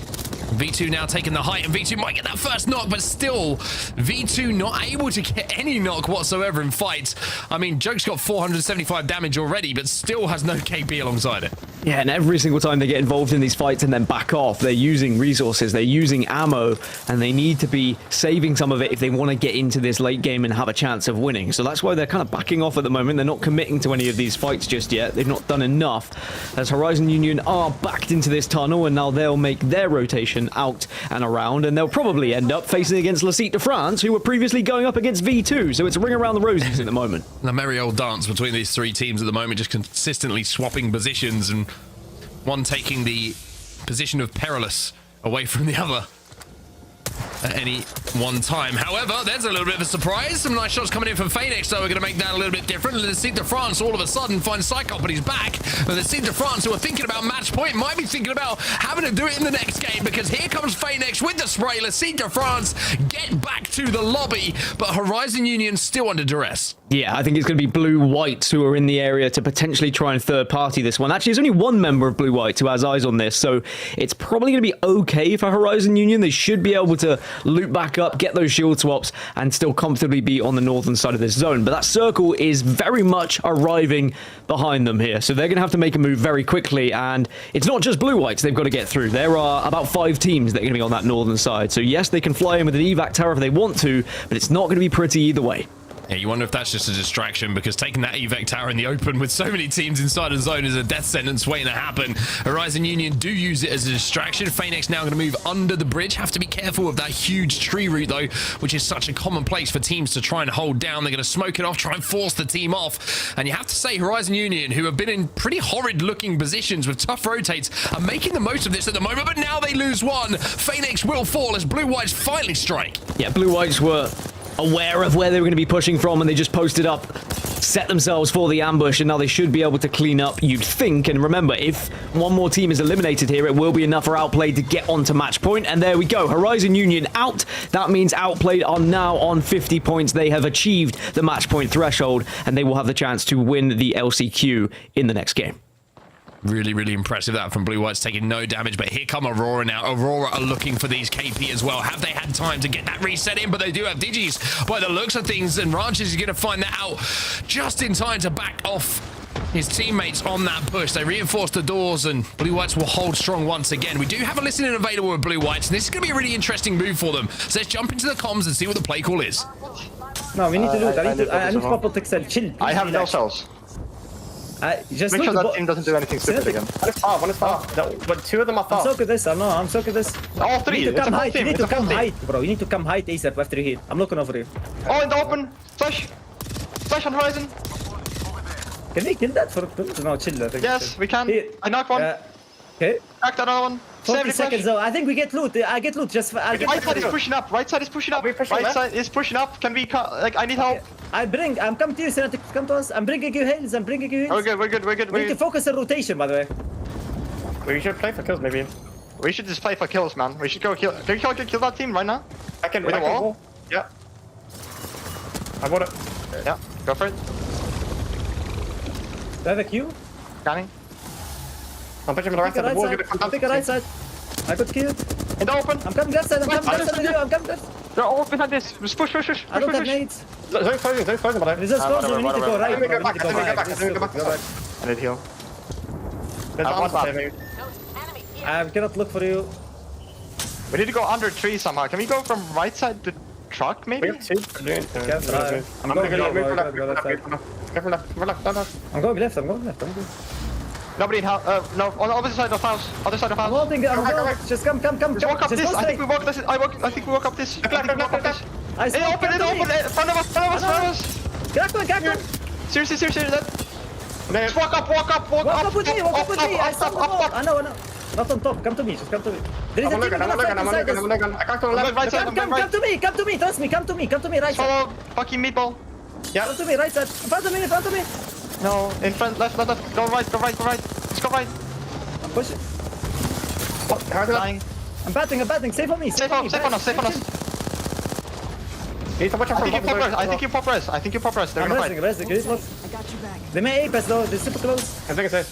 V2 now taking the height, and V2 might get that first knock, but still V2 not able to get any knock whatsoever in fights. I mean, Joke's got 475 damage already, but still has no KP alongside it. Yeah, and every single time they get involved in these fights and then back off, they're using resources, they're using ammo, and they need to be saving some of it if they want to get into this late game and have a chance of winning. So that's why they're kind of backing off at the moment. They're not committing to any of these fights just yet. They've not done enough, as Horizon Union are backed into this tunnel, and now they'll make their rotation out and around, and they'll probably end up facing against LCQ de France, who were previously going up against V2, so it's a ring around the roses at the moment. The merry old dance between these 3 teams at the moment, just consistently swapping positions, and one taking the position of perilous away from the other at any one time. However, there's a little bit of a surprise. Some nice shots coming in from Phoenix, so we're going to make that a little bit different. The LCQ de France all of a sudden finds Psycho, but he's back. But the LCQ de France, who are thinking about match point, might be thinking about having to do it in the next game, because here comes Phoenix with the spray. LCQ de France get back to the lobby, but Horizon Union still under duress. Yeah, I think it's going to be Blue Whites who are in the area to potentially try and third party this one. Actually, there's only one member of Blue Whites who has eyes on this, so it's probably going to be okay for Horizon Union. They should be able to loop back up, get those shield swaps, and still comfortably be on the northern side of this zone. But that circle is very much arriving behind them here, so they're going to have to make a move very quickly, and it's not just Blue Whites they've got to get through. There are about 5 teams that are going to be on that northern side, so yes, they can fly in with an evac tower if they want to, but it's not going to be pretty either way. Yeah, you wonder if that's just a distraction, because taking that evac tower in the open with so many teams inside the zone is a death sentence waiting to happen. Horizon Union do use it as a distraction. Phoenix now going to move under the bridge. Have to be careful of that huge tree root, though, which is such a common place for teams to try and hold down. They're going to smoke it off, try and force the team off. And you have to say Horizon Union, who have been in pretty horrid-looking positions with tough rotates, are making the most of this at the moment, but now they lose one. Phoenix will fall as Blue Whites finally strike. Yeah, Blue Whites were aware of where they were going to be pushing from, and they just posted up, set themselves for the ambush, and now they should be able to clean up, you'd think. And remember, if one more team is eliminated here, it will be enough for Outplayed to get onto match point. And there we go, Horizon Union out. That means Outplayed are now on 50 points. They have achieved the match point threshold, and they will have the chance to win the LCQ in the next game. Really, really impressive that from Blue Whites, taking no damage. But here come Aurora now. Aurora are looking for these KP as well. Have they had time to get that reset in? But they do have Digis by the looks of things, and Ranches is going to find that out just in time to back off his teammates on that push. They reinforce the doors, and Blue Whites will hold strong once again. We do have a listening available with Blue Whites, and this is going to be a really interesting move for them. So let's jump into the comms and see what the play call is. No, we need to loot. I need to pop out Excel. Chill. Please, I have no cells. Just make sure that team doesn't do anything stupid again. One is far. No, but 2 of them are far. I'm so good this. I'm so good this. All 3. You need to come height. You need to come height, bro. You need to come height ASAP after you hit. I'm looking over you. Oh, in the open. Flash. Flash on horizon. Can we kill that for no chill? Yes, we can. I knocked one. Okay. Cracked another one. 40 seconds though. I think we get loot. I get loot. Just right side is pushing up. Right side is pushing up. Right side is pushing up. Can we like? I need help. I'm coming to you, Senator. Come to us. I'm bringing you heals. We're good. We need to focus on rotation, by the way. We should play for kills, maybe. We should just play for kills, man. We should go kill. Can you kill that team right now? I can. With a wall. Yeah. I want it. Yeah. Go for it. Do I have a Q? Scanning. I'm pushing on the right side. The wall's gonna come down. I'll pick a right side. I got killed. In the open. I'm coming left side. I'm coming left. They're all behind this. Just push. I don't have nades. Zone's closing, There's a score, so we need to go right. Go back. I need heal. I cannot look for you. We need to go under tree somehow. Can we go from right side to truck, maybe? I'm going left. Nobody in house. No, on the opposite side of house. Other side of house. I'm just come. Just walk up this. I think we walk this. I think we walk up this. Open. Front of us. Crack one. Seriously. Just walk up. Walk up with me. I stand on the wall. I know. Not on top. Come to me. Just come to me. There is a team on the left side. Come to me. Trust me. Come to me. Right side. Follow fucking meatball. Yeah. Come to me. Right side. In front of me. No, in front, left. Go right. Let's go right. I'm pushing. Dying. I'm batting. Save on me. Safe on us. I think you pop res. They're gonna fight. I got you back. They may apex though. They're super close. I think it's safe.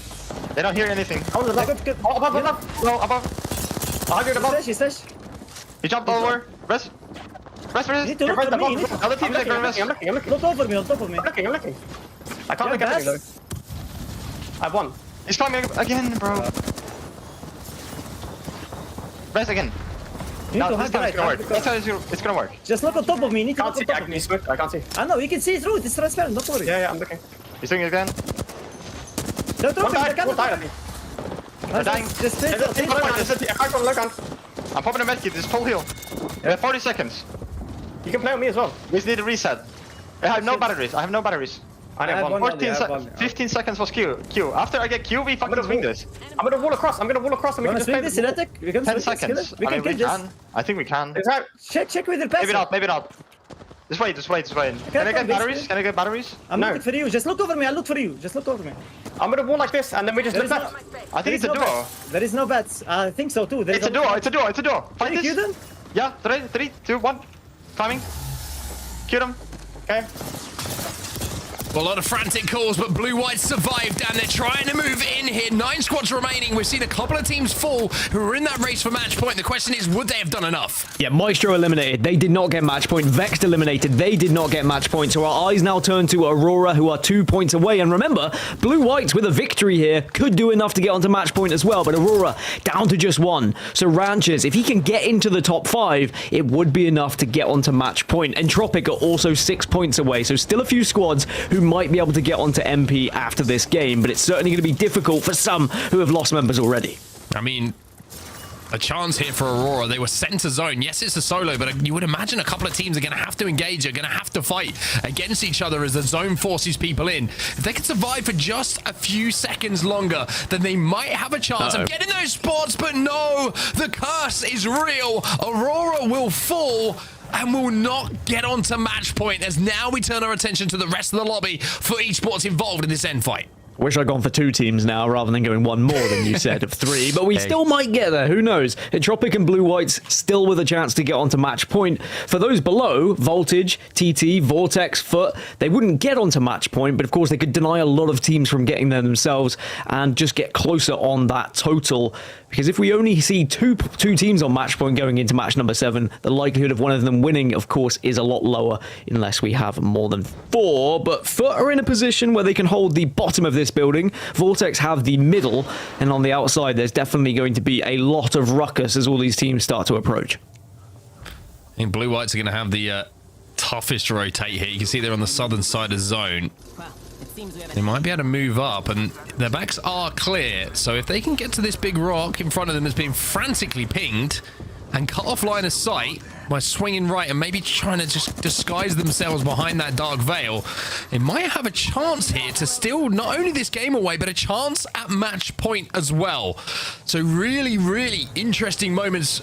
They don't hear anything. Above. No, above. 100 above. He's He jumped over. Rest. You need to look at me. Other teams are going to rest. I'm looking. Look over me. On top of me. I'm looking. I can't make anything though. I have one. He's coming again, bro. Rest again. No, this time it's gonna work. It's gonna work. Just look on top of me. You need to look on top of me. I can't see. I know. You can see through. It's transparent. Don't worry. Yeah, I'm looking. He's doing it again. Don't throw me. They're dying. Just I'm popping a medkit. This full heal. 40 seconds. You can play on me as well. We just need a reset. I have no batteries. I have one. 15 seconds was Q. After I get Q, we fucking swing this. I'm gonna wall across. And we can just play this. 10 seconds. We can I think we can. Check with your passive. Maybe not. Just wait. Can I get batteries? I'm looking for you. Just look over me. I'll look for you. Just look over me. I'm gonna wall like this, and then we just look back. I think it's a duo. There is no bats. I think so too. It's a duo. Fight this. Kill them? Yeah. 3, 2, 1. Climbing. Kill them. Okay. Well, a lot of frantic calls, but Blue White survived, and they're trying to move in here. 9 squads remaining. We've seen a couple of teams fall who are in that race for match point. The question is, would they have done enough? Yeah, Maestro eliminated. They did not get match point. Vexed eliminated. They did not get match point. So our eyes now turn to Aurora, who are 2 points away. And remember, Blue Whites with a victory here could do enough to get onto match point as well. But Aurora down to just 1. So Ranches, if he can get into the top 5, it would be enough to get onto match point. Entropic are also 6 points away. So still a few squads who might be able to get onto MP after this game, but it's certainly going to be difficult for some who have lost members already. I mean, a chance here for Aurora. They were center zone. Yes, it's a solo, but you would imagine a couple of teams are going to have to engage, are going to have to fight against each other as the zone forces people in. If they can survive for just a few seconds longer, then they might have a chance of getting those spots, but no, the curse is real. Aurora will fall and will not get onto match point, as now we turn our attention to the rest of the lobby for esports involved in this end fight. Wish I'd gone for 2 teams now rather than going 1 more than you said of 3, but we still might get there. Who knows? Entropic and Blue Whites still with a chance to get onto match point. For those below, Voltage, TT, Vortex, Foot, they wouldn't get onto match point, but of course they could deny a lot of teams from getting there themselves and just get closer on that total. Because if we only see two teams on match point going into match number 7, the likelihood of one of them winning, of course, is a lot lower unless we have more than 4. But Foot are in a position where they can hold the bottom of this this building. Vortex have the middle, and on the outside, there's definitely going to be a lot of ruckus as all these teams start to approach. I think Blue Whites are going to have the toughest rotate here. You can see they're on the southern side of zone. They might be able to move up, and their backs are clear. So if they can get to this big rock in front of them that's being frantically pinged and cut off line of sight by swinging right and maybe trying to just disguise themselves behind that dark veil, they might have a chance here to steal not only this game away, but a chance at match point as well. So really, really interesting moments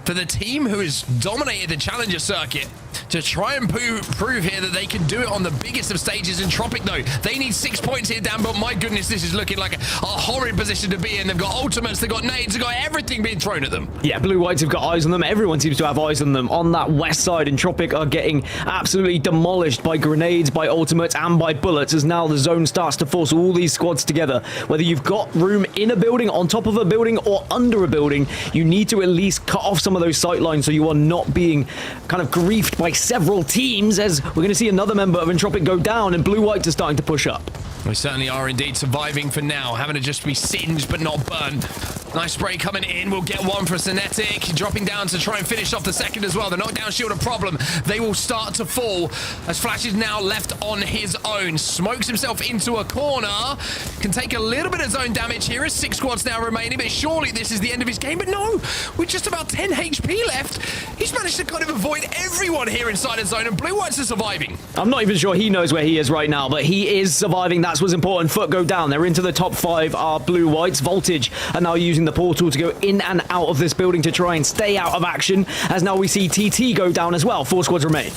for the team who has dominated the Challenger circuit to try and prove here that they can do it on the biggest of stages. In Tropic, though, they need 6 points here, Dan, but my goodness, this is looking like a horrid position to be in. They've got ultimates, they've got nades, they've got everything being thrown at them. Yeah, Blue Whites have got eyes on them. Everyone seems to have eyes on them. On that west side, in Tropic are getting absolutely demolished by grenades, by ultimates, and by bullets, as now the zone starts to force all these squads together. Whether you've got room in a building, on top of a building, or under a building, you need to at least cut off some of those sight lines so you are not being kind of griefed by several teams, as we're going to see another member of Entropic go down, and Blue Whites are starting to push up. We certainly are indeed surviving for now, having to just be singed but not burned. Nice spray coming in. We'll get one for Cinetic, dropping down to try and finish off the second as well. The knockdown shield a problem. They will start to fall as Flash is now left on his own. Smokes himself into a corner. Can take a little bit of zone damage here as 6 squads now remaining, but surely this is the end of his game. But no, with just about 10 HP left, he's managed to kind of avoid everyone here inside the zone, and Blue Whites are surviving. I'm not even sure he knows where he is right now, but he is surviving. That's what's important. Foot go down. They're into the top 5 are Blue Whites. Voltage are now using the portal to go in and out of this building to try and stay out of action, as now we see TT go down as well. 4 squads remain.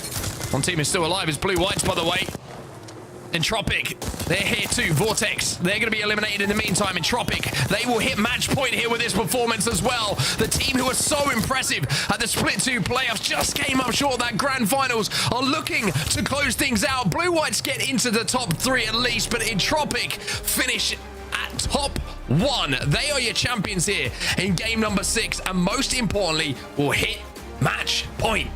One team is still alive. It's Blue Whites, by the way. Entropic, they're here too. Vortex, they're going to be eliminated in the meantime. Entropic, they will hit match point here with this performance as well. The team who are so impressive at the Split 2 playoffs just came up short of that grand finals, are looking to close things out. Blue Whites get into the top 3 at least, but Entropic finish at top 1. They are your champions here in game number 6, and most importantly, will hit match point.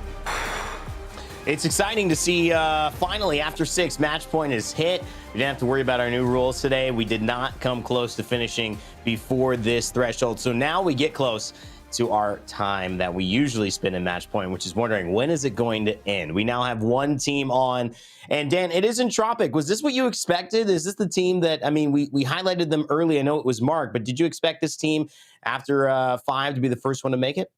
It's exciting to see finally after 6 match point is hit. We didn't have to worry about our new rules today. We did not come close to finishing before this threshold. So now we get close to our time that we usually spend in match point, which is wondering, when is it going to end? We now have one team on. And Dan, it is Entropic. Was this what you expected? Is this the team that, I mean, we highlighted them early. I know it was Mark, but did you expect this team after 5 to be the first one to make it?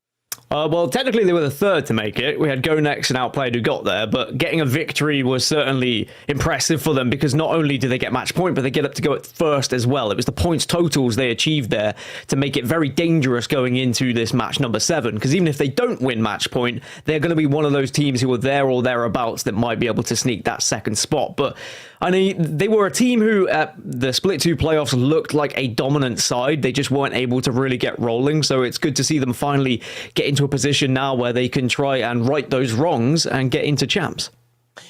Well, technically they were the third to make it. We had Go Next and Outplayed who got there, but getting a victory was certainly impressive for them, because not only do they get match point, but they get up to go at first as well. It was the points totals they achieved there to make it very dangerous going into this match number 7, because even if they don't win match point, they're going to be one of those teams who are there or thereabouts that might be able to sneak that second spot. But I mean, they were a team who at the Split 2 playoffs looked like a dominant side. They just weren't able to really get rolling, so it's good to see them finally get into a position now where they can try and right those wrongs and get into champs.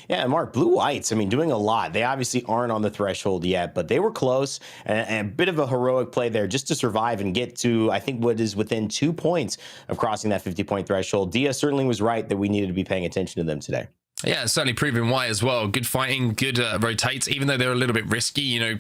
Yeah, Mark, Blue Whites, I mean, doing a lot. They obviously aren't on the threshold yet, but they were close, and a bit of a heroic play there just to survive and get to, I think, what is within 2 points of crossing that 50-point threshold. Dia certainly was right that we needed to be paying attention to them today. Yeah, certainly proving why as well. Good fighting, good rotates, even though they're a little bit risky. You know,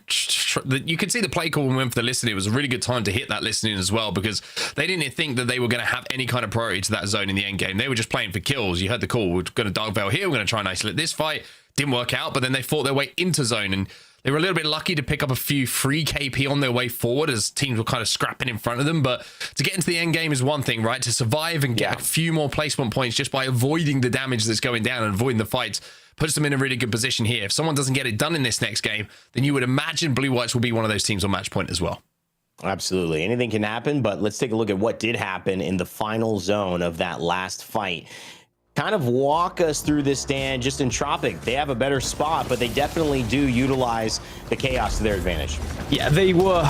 you could see the play call when we went for the listening. It was a really good time to hit that listening as well, because they didn't think that they were going to have any kind of priority to that zone in the end game. They were just playing for kills. You heard the call. We're going to dark veil here. We're going to try and isolate this fight. Didn't work out, but then they fought their way into zone, and they were a little bit lucky to pick up a few free KP on their way forward as teams were kind of scrapping in front of them. But to get into the end game is one thing, right? To survive and get a few more placement points just by avoiding the damage that's going down and avoiding the fights puts them in a really good position here. If someone doesn't get it done in this next game, then you would imagine Blue Whites will be one of those teams on match point as well. Absolutely. Anything can happen, but let's take a look at what did happen in the final zone of that last fight. Kind of walk us through this, Dan. Just Entropic, they have a better spot, but they definitely do utilize the chaos to their advantage. Yeah, they were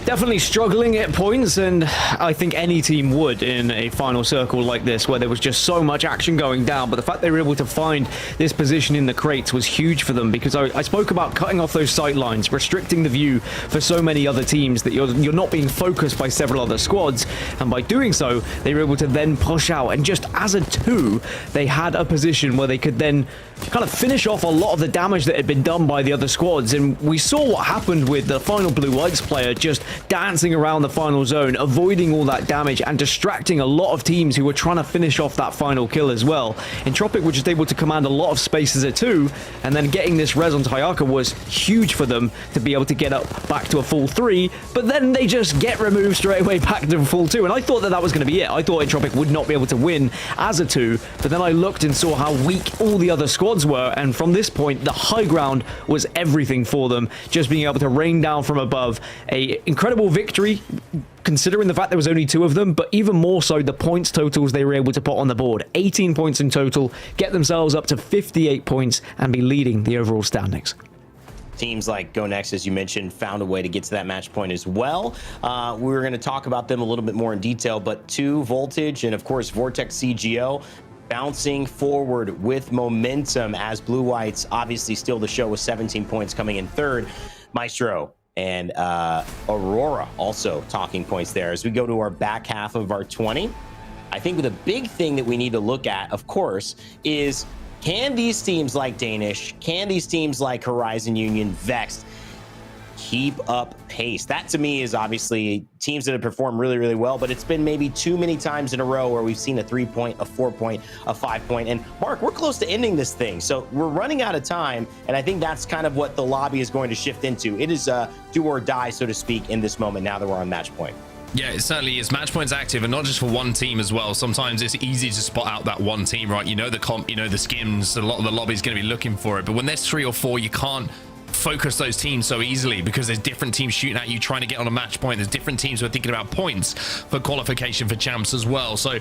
definitely struggling at points, and I think any team would in a final circle like this where there was just so much action going down. But the fact they were able to find this position in the crates was huge for them, because I spoke about cutting off those sight lines, restricting the view for so many other teams that you're not being focused by several other squads, and by doing so they were able to then push out, and just as a 2 they had a position where they could then kind of finish off a lot of the damage that had been done by the other squads. And we saw what happened with the final Blue Whites player just dancing around the final zone, avoiding all that damage and distracting a lot of teams who were trying to finish off that final kill as well. Entropic were just able to command a lot of space as a 2, and then getting this res on Tayaka was huge for them to be able to get up back to a full 3, but then they just get removed straight away back to a full 2, and I thought that was going to be it. I thought Entropic would not be able to win as a 2, but then I looked and saw how weak all the other squads were, and from this point the high ground was everything for them, just being able to rain down from above a incredible victory considering the fact there was only 2 of them, but even more so the points totals they were able to put on the board. 18 points in total, get themselves up to 58 points and be leading the overall standings. Teams like Go Next, as you mentioned, found a way to get to that match point as well. We're going to talk about them a little bit more in detail, but 2 Voltage and of course Vortex CGO bouncing forward with momentum as Blue Whites obviously steal the show with 17 points, coming in 3rd. Maestro and Aurora also talking points there. As we go to our back half of our 20, I think the big thing that we need to look at, of course, is can these teams like Danish, can these teams like Horizon Union, Vexed, keep up pace? That to me is obviously teams that have performed really, really well, but it's been maybe too many times in a row where we've seen a 3-point, a 4-point, a 5-point. And Mark, we're close to ending this thing, so we're running out of time, and I think that's kind of what the lobby is going to shift into. It is do or die, so to speak, in this moment now that we're on match point. Yeah, it certainly is. Match point's active, and not just for one team as well. Sometimes it's easy to spot out that one team, right? You know the comp, you know the skims, a lot of the lobby's going to be looking for it. But when there's 3 or 4, you can't focus those teams so easily because there's different teams shooting at you trying to get on a match point. There's different teams who are thinking about points for qualification for champs as well. So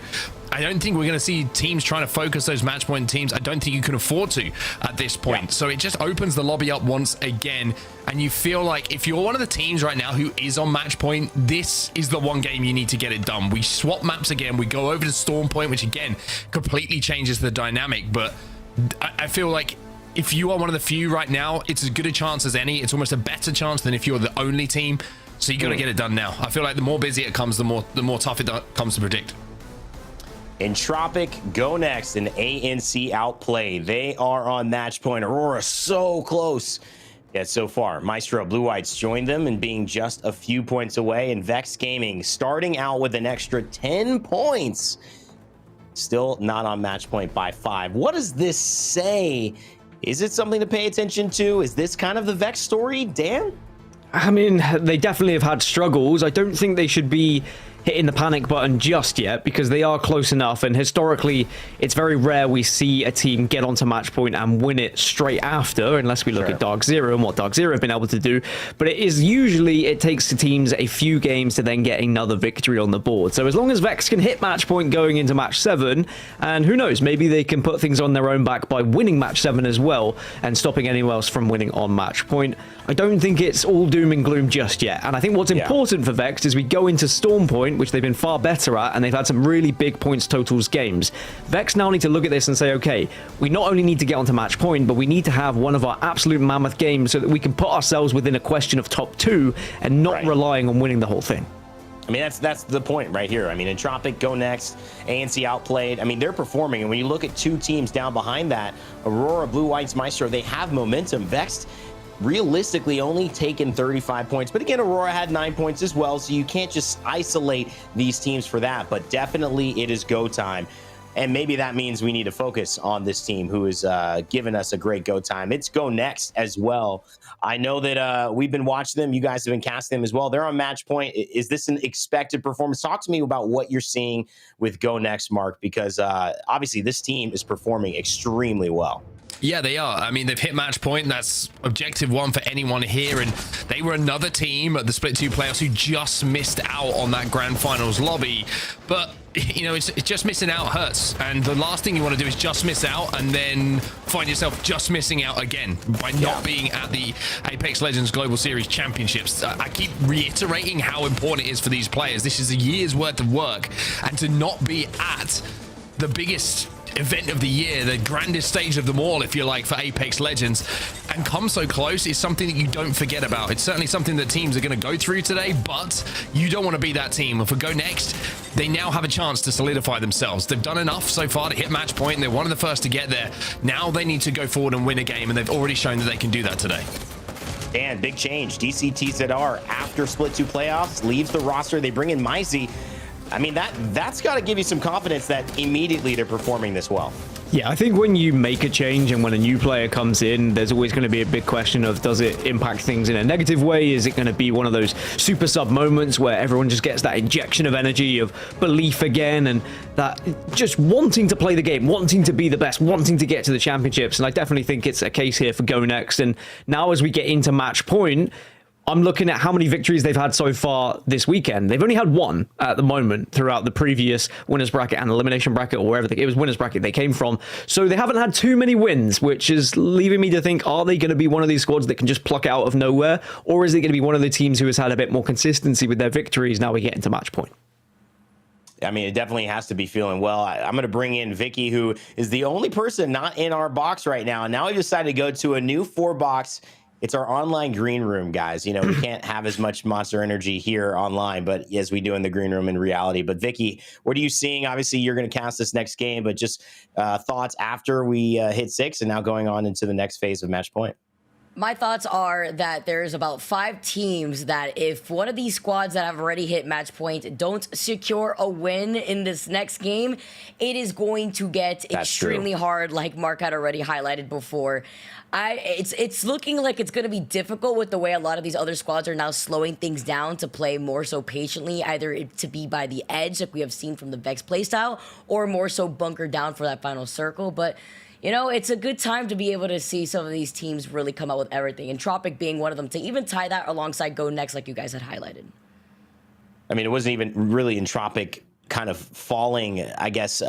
I don't think we're going to see teams trying to focus those match point teams. I don't think you can afford to at this point. Yeah. So it just opens the lobby up once again, and you feel like if you're one of the teams right now who is on match point, this is the one game you need to get it done. We swap maps again. We go over to Storm Point, which again completely changes the dynamic. But I feel like if you are one of the few right now, it's as good a chance as any. It's almost a better chance than if you're the only team. So you got to get it done now. I feel like the more busy it comes, the more tough it comes to predict. Entropic, Go Next, and ANC outplay. They are on match point. Aurora so close. Yet so far, Maestro Blue Whites joined them and being just a few points away. And Vex Gaming starting out with an extra 10 points. Still not on match point by 5. What does this say? Is it something to pay attention to? Is this kind of the Vex story, Dan? I mean, they definitely have had struggles. I don't think they should be hitting the panic button just yet because they are close enough, and historically it's very rare we see a team get onto match point and win it straight after, unless we look at Dark Zero and what Dark Zero have been able to do. But it takes the teams a few games to then get another victory on the board. So as long as Vex can hit match point going into match 7, and who knows, maybe they can put things on their own back by winning match 7 as well and stopping anyone else from winning on match point, I don't think it's all doom and gloom just yet. And I think what's important for Vex is we go into Storm Point, which they've been far better at, and they've had some really big points totals games. Vex now need to look at this and say, okay, we not only need to get onto match point, but we need to have one of our absolute mammoth games so that we can put ourselves within a question of top 2 and not relying on winning the whole thing. I mean, that's the point right here. I mean, Entropic, Go Next, ANC outplayed. I mean, they're performing. And when you look at 2 teams down behind that, Aurora, Blue Whites, Maestro, they have momentum. Vexed realistically only taken 35 points. But again, Aurora had 9 points as well. So you can't just isolate these teams for that. But definitely it is go time. And maybe that means we need to focus on this team who has given us a great go time. It's Go Next as well. I know that we've been watching them. You guys have been casting them as well. They're on match point. Is this an expected performance? Talk to me about what you're seeing with Go Next, Mark, because obviously this team is performing extremely well. Yeah, they are. I mean, they've hit match point. That's objective 1 for anyone here. And they were another team at the Split 2 playoffs who just missed out on that grand finals lobby. But you know, it's just missing out hurts. And the last thing you want to do is just miss out and then find yourself just missing out again by not being at the Apex Legends Global Series Championships. I keep reiterating how important it is for these players. This is a year's worth of work, and to not be at the biggest event of the year, the grandest stage of them all, if you like, for Apex Legends, and come so close is something that you don't forget about. It's certainly something that teams are going to go through today, but you don't want to be that team. If we go next, they now have a chance to solidify themselves. They've done enough so far to hit match point, and they're one of the first to get there. Now they need to go forward and win a game, and they've already shown that they can do that today. And big change. DCTZR, after Split 2 playoffs, leaves the roster. They bring in Mizey. I mean, that's got to give you some confidence that immediately they're performing this well. Yeah, I think when you make a change and when a new player comes in, there's always going to be a big question of, does it impact things in a negative way? Is it going to be one of those super sub moments where everyone just gets that injection of energy, of belief again, and that just wanting to play the game, wanting to be the best, wanting to get to the championships? And I definitely think it's a case here for Go Next. And now as we get into match point, I'm looking at how many victories they've had so far this weekend. They've only had one at the moment throughout the previous winners bracket and elimination bracket, or wherever it was winners bracket they came from. So they haven't had too many wins, which is leaving me to think, are they going to be one of these squads that can just pluck it out of nowhere? Or is it going to be one of the teams who has had a bit more consistency with their victories now we get into match point? I mean, it definitely has to be feeling well. I'm going to bring in Vicky, who is the only person not in our box right now. And now we decided to go to a new 4-box. It's our online green room, guys. You know, we can't have as much Monster Energy here online, but as we do in the green room in reality. But Vicky, what are you seeing? Obviously, you're going to cast this next game, but just thoughts after we hit 6 and now going on into the next phase of match point. My thoughts are that there's about 5 teams that if one of these squads that have already hit match point don't secure a win in this next game, it is going to get extremely hard, like Mark had already highlighted before. It's looking like it's going to be difficult with the way a lot of these other squads are now slowing things down to play more so patiently, either to be by the edge like we have seen from the Vex playstyle, or more so bunker down for that final circle. But you know, it's a good time to be able to see some of these teams really come out with everything, and Tropic being one of them, to even tie that alongside Go Next like you guys had highlighted. I mean, it wasn't even really in Tropic kind of falling, I guess,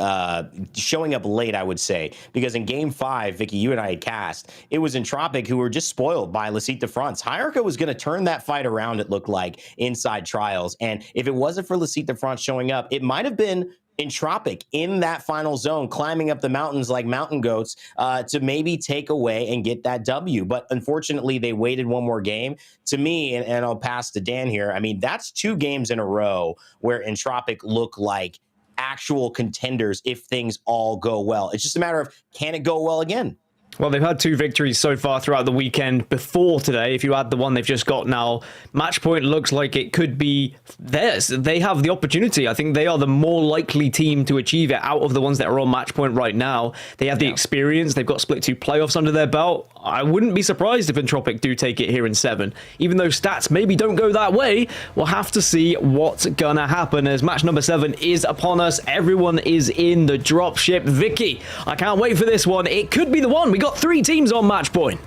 showing up late, I would say, because in game 5, Vicky, you and I had cast, it was Entropic who were just spoiled by Lasite de France. Hierarcha was going to turn that fight around, it looked like, inside Trials. And if it wasn't for Lasite de France showing up, it might have been Entropic in that final zone, climbing up the mountains like mountain goats to maybe take away and get that W. But unfortunately, they waited one more game. To me, and I'll pass to Dan here, I mean, that's 2 games in a row where Entropic look like actual contenders if things all go well. It's just a matter of, can it go well again? Well, they've had 2 victories so far throughout the weekend before today. If you add the one they've just got now, match point looks like it could be theirs. They have the opportunity. I think they are the more likely team to achieve it out of the ones that are on match point right now. They have the experience. They've got split 2 playoffs under their belt. I wouldn't be surprised if Entropic do take it here in 7. Even though stats maybe don't go that way, we'll have to see what's gonna happen as match number 7 is upon us. Everyone is in the dropship. Vicky, I can't wait for this one. It could be the one. We got 3 teams on match point.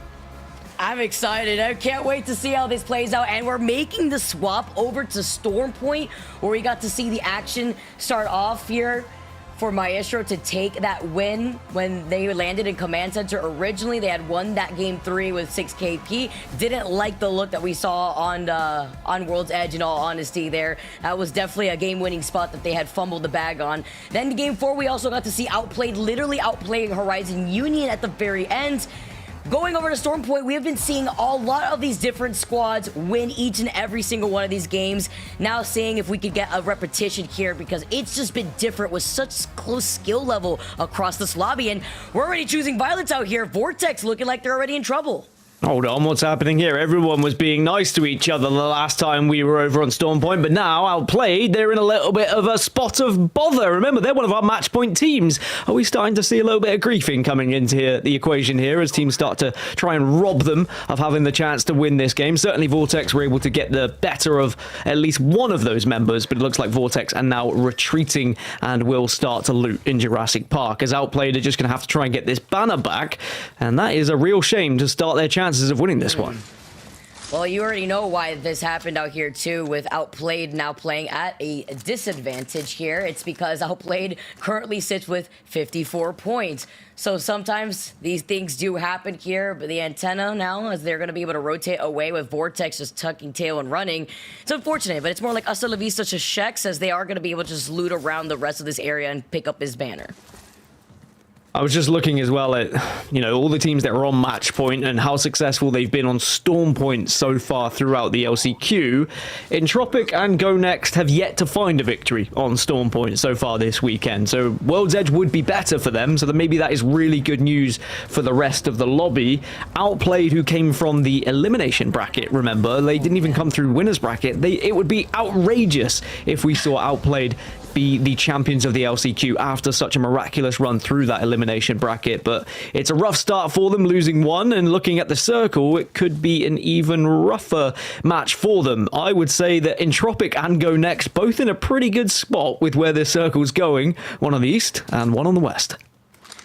I'm excited. I can't wait to see how this plays out. And we're making the swap over to Storm Point, where we got to see the action start off here for Maestro to take that win when they landed in Command Center. Originally, they had won that game 3 with 6 KP. Didn't like the look that we saw on World's Edge, in all honesty there. That was definitely a game-winning spot that they had fumbled the bag on. Then in game 4, we also got to see literally outplaying Horizon Union at the very end. Going over to Storm Point, we have been seeing a lot of these different squads win each and every single one of these games. Now seeing if we could get a repetition here, because it's just been different with such close skill level across this lobby. And we're already choosing violence out here. Vortex looking like they're already in trouble. Hold on, what's happening here? Everyone was being nice to each other the last time we were over on Storm Point, but now, outplayed, they're in a little bit of a spot of bother. Remember, they're one of our match point teams. Are we starting to see a little bit of griefing coming into the equation here as teams start to try and rob them of having the chance to win this game? Certainly, Vortex were able to get the better of at least one of those members, but it looks like Vortex are now retreating and will start to loot in Jurassic Park, as outplayed are just going to have to try and get this banner back, and that is a real shame to start their chances of winning this one. Well, you already know why this happened out here too, with Outplayed now playing at a disadvantage here. It's because Outplayed currently sits with 54 points. So sometimes these things do happen here, but the antenna now, as they're going to be able to rotate away with Vortex just tucking tail and running, it's unfortunate, but it's more like hasta la vista to Shex, as they are going to be able to just loot around the rest of this area and pick up his banner. I was just looking as well at, all the teams that are on match point and how successful they've been on Storm Point so far throughout the LCQ. Entropic and Go Next have yet to find a victory on Storm Point so far this weekend. So World's Edge would be better for them, so that maybe that is really good news for the rest of the lobby. Outplayed, who came from the elimination bracket, remember, they didn't even come through winners bracket. It would be outrageous if we saw Outplayed be the champions of the LCQ after such a miraculous run through that elimination bracket. But it's a rough start for them, losing one, and looking at the circle, it could be an even rougher match for them. I would say that Entropic and Go Next both in a pretty good spot with where the circle's going, one on the east and one on the west.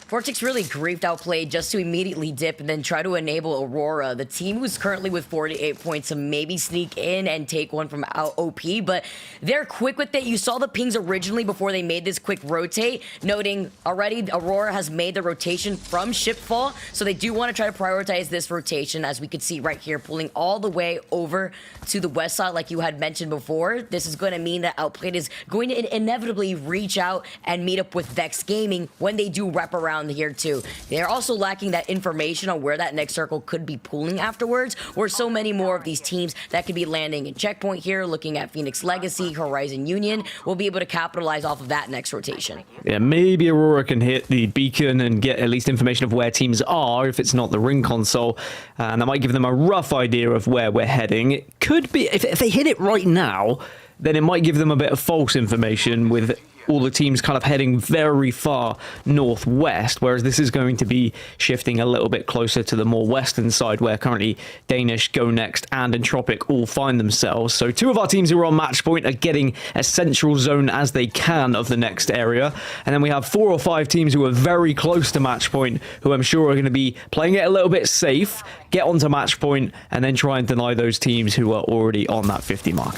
Vortex really griefed Outplayed just to immediately dip and then try to enable Aurora. The team who's currently with 48 points to maybe sneak in and take one from OP, but they're quick with it. You saw the pings originally before they made this quick rotate, noting already Aurora has made the rotation from Shipfall, so they do want to try to prioritize this rotation, as we could see right here, pulling all the way over to the west side like you had mentioned before. This is going to mean that Outplayed is going to inevitably reach out and meet up with Vex Gaming when they do wrap around here too. They're also lacking that information on where that next circle could be pooling afterwards, where so many more of these teams that could be landing in Checkpoint here, looking at Phoenix Legacy, Horizon Union, will be able to capitalize off of that next rotation. Yeah, maybe Aurora can hit the beacon and get at least information of where teams are, if it's not the ring console, and that might give them a rough idea of where we're heading. It could be, if they hit it right now, then it might give them a bit of false information with all the teams kind of heading very far northwest, whereas this is going to be shifting a little bit closer to the more western side, where currently Danish, Go Next, and Entropic all find themselves. So two of our teams who are on match point are getting as central zone as they can of the next area, and then we have 4 or 5 teams who are very close to match point, who I'm sure are going to be playing it a little bit safe, get onto match point, and then try and deny those teams who are already on that 50 mark.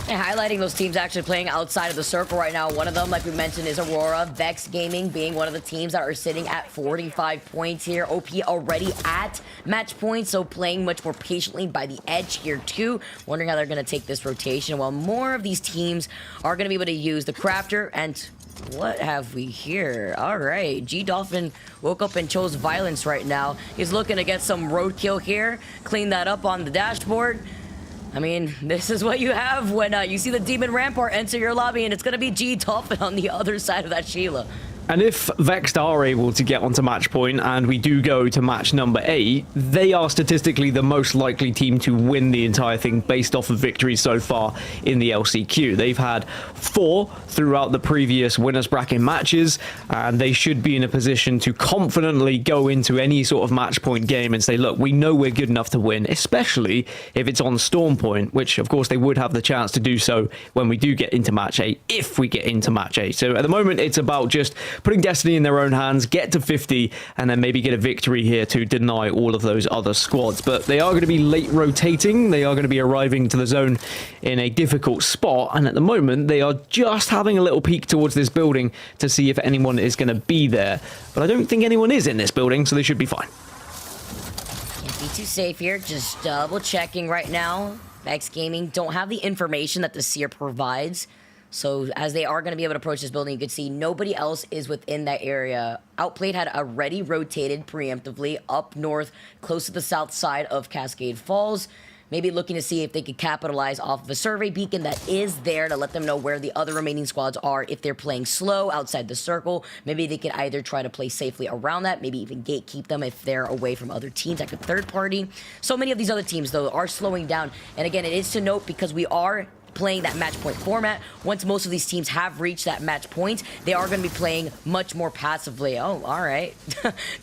And highlighting those teams actually playing outside of the circle right now. One of them, like we mentioned, is Aurora. Vex Gaming being one of the teams that are sitting at 45 points here. OP already at match point, so playing much more patiently by the edge here too. Wondering how they're going to take this rotation, while more of these teams are going to be able to use the Crafter. And what have we here? All right, G-Dolphin woke up and chose violence right now. He's looking to get some roadkill here, clean that up on the dashboard. I mean, this is what you have when you see the Demon Rampart enter your lobby, and it's going to be G-Dolphin on the other side of that Sheila. And if Vexed are able to get onto match point and we do go to match number 8, they are statistically the most likely team to win the entire thing based off of victories so far in the LCQ. They've had 4 throughout the previous winners bracket matches, and they should be in a position to confidently go into any sort of match point game and say, look, we know we're good enough to win, especially if it's on Storm Point, which of course they would have the chance to do so when we do get into match 8, if we get into match 8. So at the moment, it's about just putting destiny in their own hands, get to 50, and then maybe get a victory here to deny all of those other squads. But they are going to be late rotating. They are going to be arriving to the zone in a difficult spot, and at the moment they are just having a little peek towards this building to see if anyone is going to be there. But I don't think anyone is in this building, so they should be fine. Can't be too safe here. Just double checking right now. Vex Gaming don't have the information that the Seer provides. So as they are going to be able to approach this building, you can see nobody else is within that area. Outplayed had already rotated preemptively up north, close to the south side of Cascade Falls. Maybe looking to see if they could capitalize off of a survey beacon that is there to let them know where the other remaining squads are. If they're playing slow outside the circle, maybe they could either try to play safely around that, maybe even gatekeep them if they're away from other teams like a third party. So many of these other teams, though, are slowing down. And again, it is to note because we are playing that match point format. Once most of these teams have reached that match point, they are going to be playing much more passively. Oh, all right.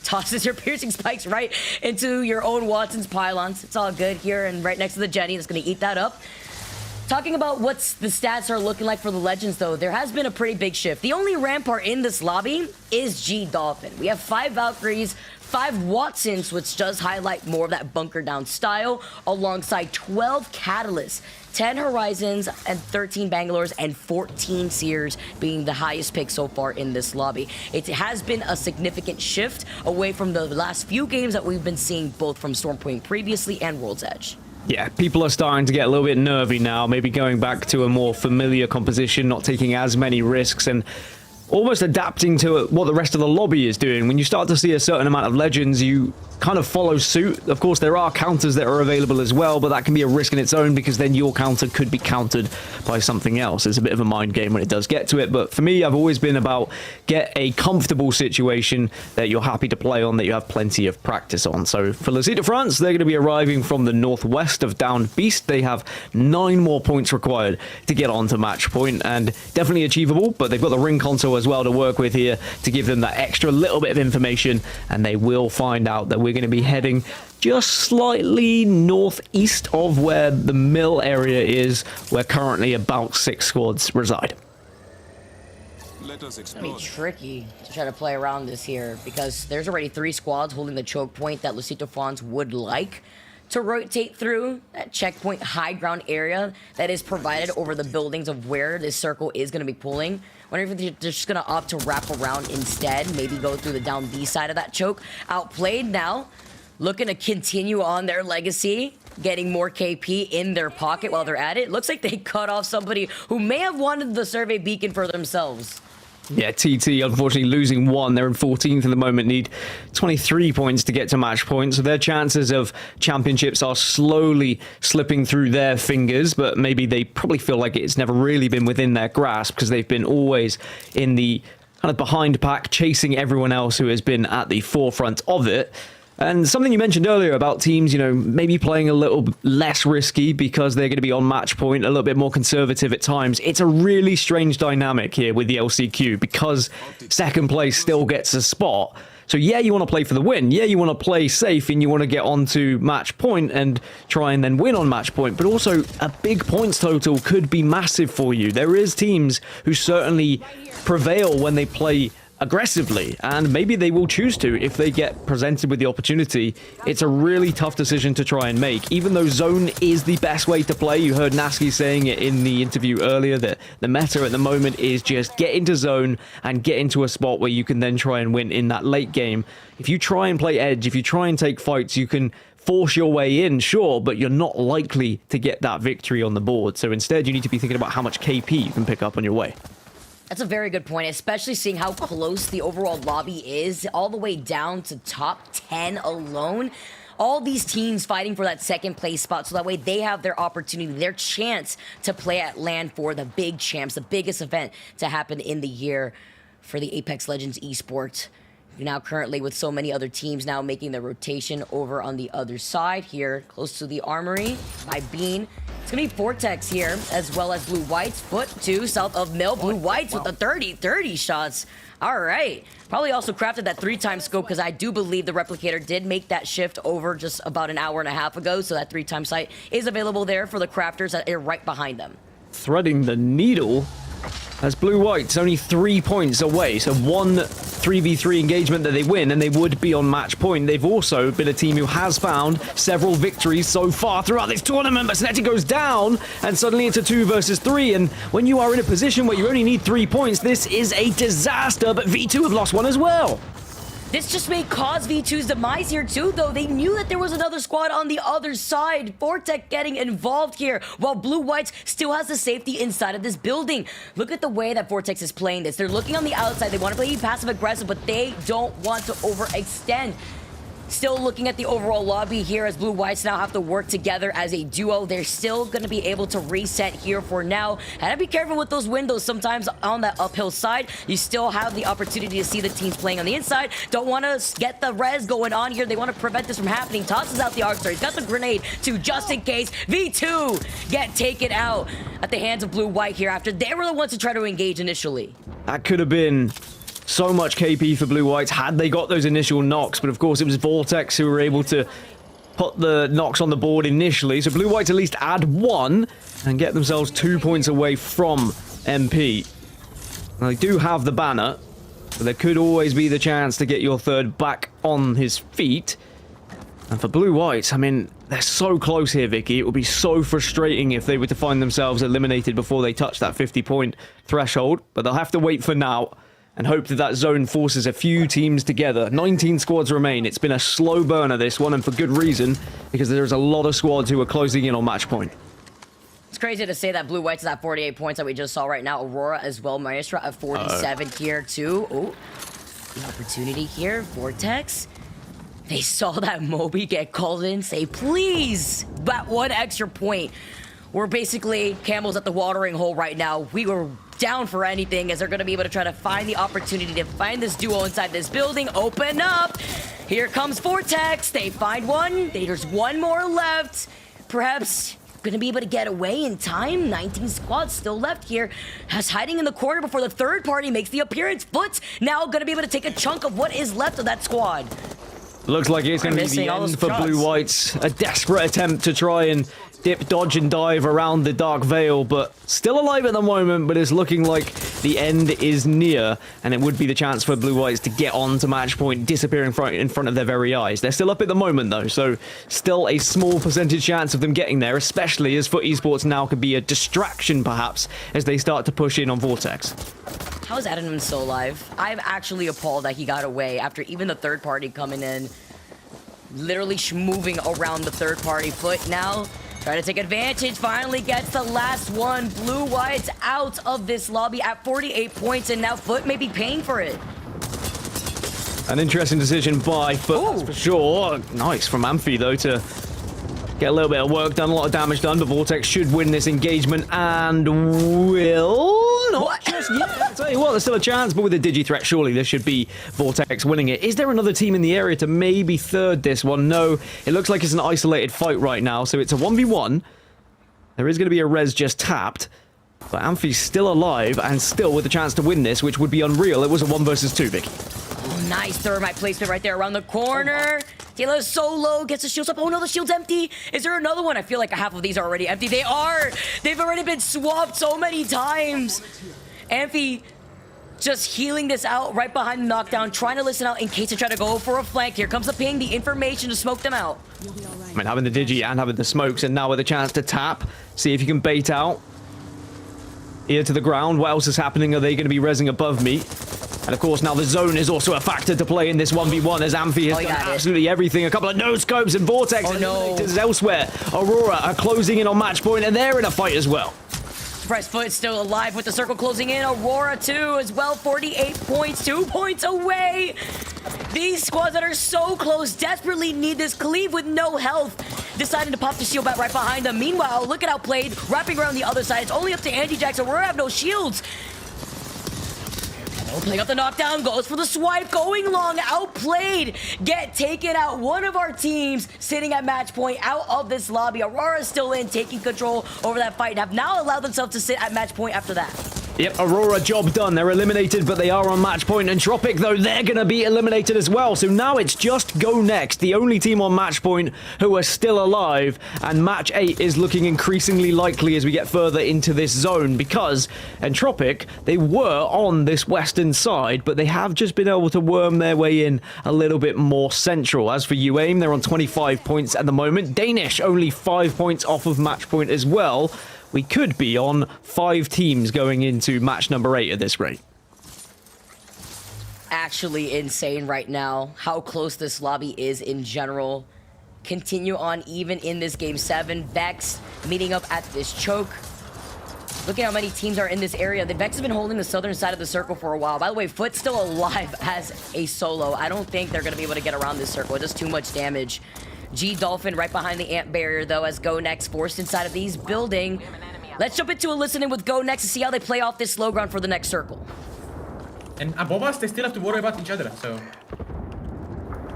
Tosses your piercing spikes right into your own Watson's pylons. It's all good here, and right next to the Jenny that's going to eat that up. Talking about what's the stats are looking like for the Legends, though, there has been a pretty big shift. The only Rampart in this lobby is G Dolphin. We have 5 Valkyries, 5 Watsons, which does highlight more of that bunker down style, alongside 12 Catalysts, 10 Horizons, and 13 Bangalores, and 14 Seers being the highest pick so far in this lobby. It has been a significant shift away from the last few games that we've been seeing both from Stormpoint previously and World's Edge. Yeah, people are starting to get a little bit nervy now, maybe going back to a more familiar composition, not taking as many risks, and almost adapting to what the rest of the lobby is doing. When you start to see a certain amount of Legends, you kind of follow suit. Of course, there are counters that are available as well, but that can be a risk in its own because then your counter could be countered by something else. It's a bit of a mind game when it does get to it, but for me, I've always been about get a comfortable situation that you're happy to play on, that you have plenty of practice on. So for LCQ de France, they're going to be arriving from the northwest of Down Beast. They have 9 more points required to get onto match point, and definitely achievable, but they've got the ring console as well to work with here to give them that extra little bit of information, and they will find out that we're going to be heading just slightly northeast of where the mill area is, where currently about 6 squads reside. It's gonna be tricky to try to play around this here because there's already 3 squads holding the choke point that LCQ de France would like to rotate through that checkpoint high ground area that is provided over the buildings of where this circle is going to be pulling. Wonder if they're just going to opt to wrap around instead, maybe go through the down B side of that choke. Outplayed now, looking to continue on their legacy, getting more KP in their pocket while they're at it. Looks like they cut off somebody who may have wanted the survey beacon for themselves. Yeah, TT unfortunately losing 1. They're in 14th at the moment, need 23 points to get to match point. So their chances of championships are slowly slipping through their fingers, but maybe they probably feel like it's never really been within their grasp because they've been always in the kind of behind pack, chasing everyone else who has been at the forefront of it. And something you mentioned earlier about teams, you know, maybe playing a little less risky because they're going to be on match point, a little bit more conservative at times. It's a really strange dynamic here with the LCQ because second place still gets a spot. So yeah, you want to play for the win. Yeah, you want to play safe and you want to get onto match point and try and then win on match point. But also a big points total could be massive for you. There is teams who certainly prevail when they play aggressively, and maybe they will choose to if they get presented with the opportunity. It's a really tough decision to try and make, even though zone is the best way to play. You heard Nasky saying it in the interview earlier that the meta at the moment is just get into zone and get into a spot where you can then try and win in that late game. If you try and play edge, if you try and take fights, you can force your way in, sure, but you're not likely to get that victory on the board. So instead, you need to be thinking about how much KP you can pick up on your way. That's a very good point, especially seeing how close the overall lobby is, all the way down to top 10 alone. All these teams fighting for that second place spot, so that way they have their opportunity, their chance to play at LAN for the big champs, the biggest event to happen in the year for the Apex Legends esports. Now currently with so many other teams now making the rotation over on the other side here, close to the armory by Bean. It's going to be Vortex here, as well as Blue Whites. Foot 2 south of Mill. Blue Whites with the 30 shots. All right. Probably also crafted that 3-time scope because I do believe the Replicator did make that shift over just about an hour and a half ago. So that 3-time sight is available there for the crafters that are right behind them. Threading the needle as Blue White's only 3 points away. So 1 3v3 engagement that they win and they would be on match point. They've also been a team who has found several victories so far throughout this tournament, but Snetti goes down and suddenly it's a 2 versus 3. And when you are in a position where you only need 3 points, this is a disaster, but V2 have lost 1 as well. This just may cause V2's demise here too, though. They knew that there was another squad on the other side. Vortex getting involved here, while Blue Whites still has the safety inside of this building. Look at the way that Vortex is playing this. They're looking on the outside. They want to play passive-aggressive, but they don't want to overextend. Still looking at the overall lobby here as Blue Whites now have to work together as a duo. They're still going to be able to reset here for now. And to be careful with those windows. Sometimes on that uphill side, you still have the opportunity to see the teams playing on the inside. Don't want to get the res going on here. They want to prevent this from happening. Tosses out the arc star. He's got the grenade too, just in case. V2 get taken out at the hands of Blue White here after they were the ones to try to engage initially. That could have been so much KP for Blue Whites had they got those initial knocks, but of course it was Vortex who were able to put the knocks on the board initially. So Blue Whites at least add 1 and get themselves 2 points away from MP. Now, they do have the banner, but there could always be the chance to get your third back on his feet. And for Blue Whites, I mean, they're so close here, Vicky. It would be so frustrating if they were to find themselves eliminated before they touch that 50-point threshold. But they'll have to wait for now and hope that that zone forces a few teams together. 19 squads remain. It's been a slow burner, this one, and for good reason, because there's a lot of squads who are closing in on match point. It's crazy to say that Blue Whites is at 48 points that we just saw right now. Aurora as well. Maestra at 47 here, too. Oh, the opportunity here. Vortex. They saw that Moby get called in, say, please, that 1 extra point. We're basically camels at the watering hole right now. We were down for anything as they're going to be able to try to find the opportunity to find this duo inside this building. Open up. Here comes Vortex. They find one. There's 1 more left. Perhaps going to be able to get away in time. 19 squads still left here. Has hiding in the corner before the third party makes the appearance. Foot's now going to be able to take a chunk of what is left of that squad. Looks like it's going to be the end for Blue Whites. A desperate attempt to try and dip, dodge, and dive around the Dark Veil, but still alive at the moment, but it's looking like the end is near, and it would be the chance for Blue Whites to get on to match point, disappearing in front of their very eyes. They're still up at the moment, though, so still a small percentage chance of them getting there, especially as Foot Esports now could be a distraction, perhaps, as they start to push in on Vortex. How is Adamon still alive? I'm actually appalled that he got away after even the third party coming in. Literally moving around the third party. Foot now trying to take advantage. Finally gets the last one. Blue Whites out of this lobby at 48 points, and now Foot may be paying for it. An interesting decision by Foot, that's for sure. Nice from Amphi, though, to get a little bit of work done, a lot of damage done, but Vortex should win this engagement and will not just yet. I'll tell you what, there's still a chance, but with a digi threat, surely this should be Vortex winning it. Is there another team in the area to maybe third this one? No, it looks like it's an isolated fight right now, so it's a 1v1. There is going to be a res just tapped, but Amphi's still alive and still with a chance to win this, which would be unreal. It was a 1 versus 2, Vicky. Oh, nice thermite placement right there around the corner. Taylor is so low, gets the shields up. Oh no, the shield's empty. Is there another one? I feel like half of these are already empty. They are. They've already been swapped so many times. Amphi just healing this out right behind the knockdown, trying to listen out in case they try to go for a flank. Here comes the ping, the information to smoke them out. I mean, having the digi and having the smokes, and now with a chance to tap, see if you can bait out. Ear to the ground. What else is happening? Are they going to be rezzing above me? And of course, now the zone is also a factor to play in this 1v1 as Amphi has done absolutely everything. A couple of no-scopes and Vortex is elsewhere. Aurora are closing in on match point, and they're in a fight as well. Surprise Foot still alive with the circle closing in. Aurora too as well, 48 points, 2 points away. These squads that are so close desperately need this. Cleave with no health, deciding to pop the shield back right behind them. Meanwhile, look at Outplayed, wrapping around the other side. It's only up to Andy Jackson. Aurora have no shields. Playing up the knockdown, goes for the swipe, going long, Outplayed, get taken out. One of our teams sitting at match point out of this lobby. Aurora's still in, taking control over that fight, and have now allowed themselves to sit at match point after that. Yep, Aurora, job done. They're eliminated, but they are on match point. And Tropic, though, they're going to be eliminated as well. So now it's just Go Next, the only team on match point who are still alive. And match 8 is looking increasingly likely as we get further into this zone because Entropic, they were on this western side, but they have just been able to worm their way in a little bit more central. As for UAIM, they're on 25 points at the moment. Danish, only 5 points off of match point as well. We could be on 5 teams going into match number 8 at this rate. Actually insane right now how close this lobby is in general. Continue on even in this game 7. Vex meeting up at this choke. Look at how many teams are in this area. The Vex have been holding the southern side of the circle for a while. By the way, Foot's still alive as a solo. I don't think they're going to be able to get around this circle. It does too much damage. G Dolphin right behind the ant barrier, though, as Go Next forced inside of these building. Let's jump into a listen-in with Go Next to see how they play off this slow ground for the next circle. And above us, they still have to worry about each other, so...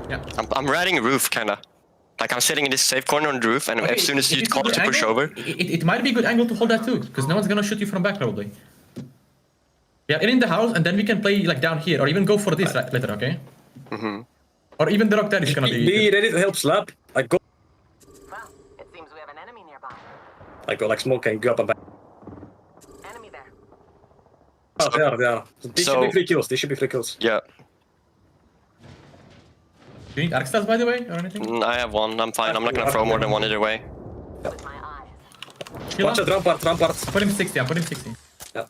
Yeah. I'm riding roof, kinda. Like, I'm sitting in this safe corner on the roof, and as soon as you call to push over... It might be a good angle to hold that too, because no one's gonna shoot you from back, probably. Yeah, in the house, and then we can play, like, down here, or even go for this later, okay? Mm-hmm. Or even the rock there is gonna be... Be ready to help slap. Like, go. Like go like smoke and go up and back. Enemy there. Oh, they are. These should be free kills. These should be free kills. Yeah. Do you need arc styles, by the way, or anything? I have one. I'm fine. I'm not gonna throw more than one either way. Watch out, rampart. Put him 60, I'm putting 60. Yeah.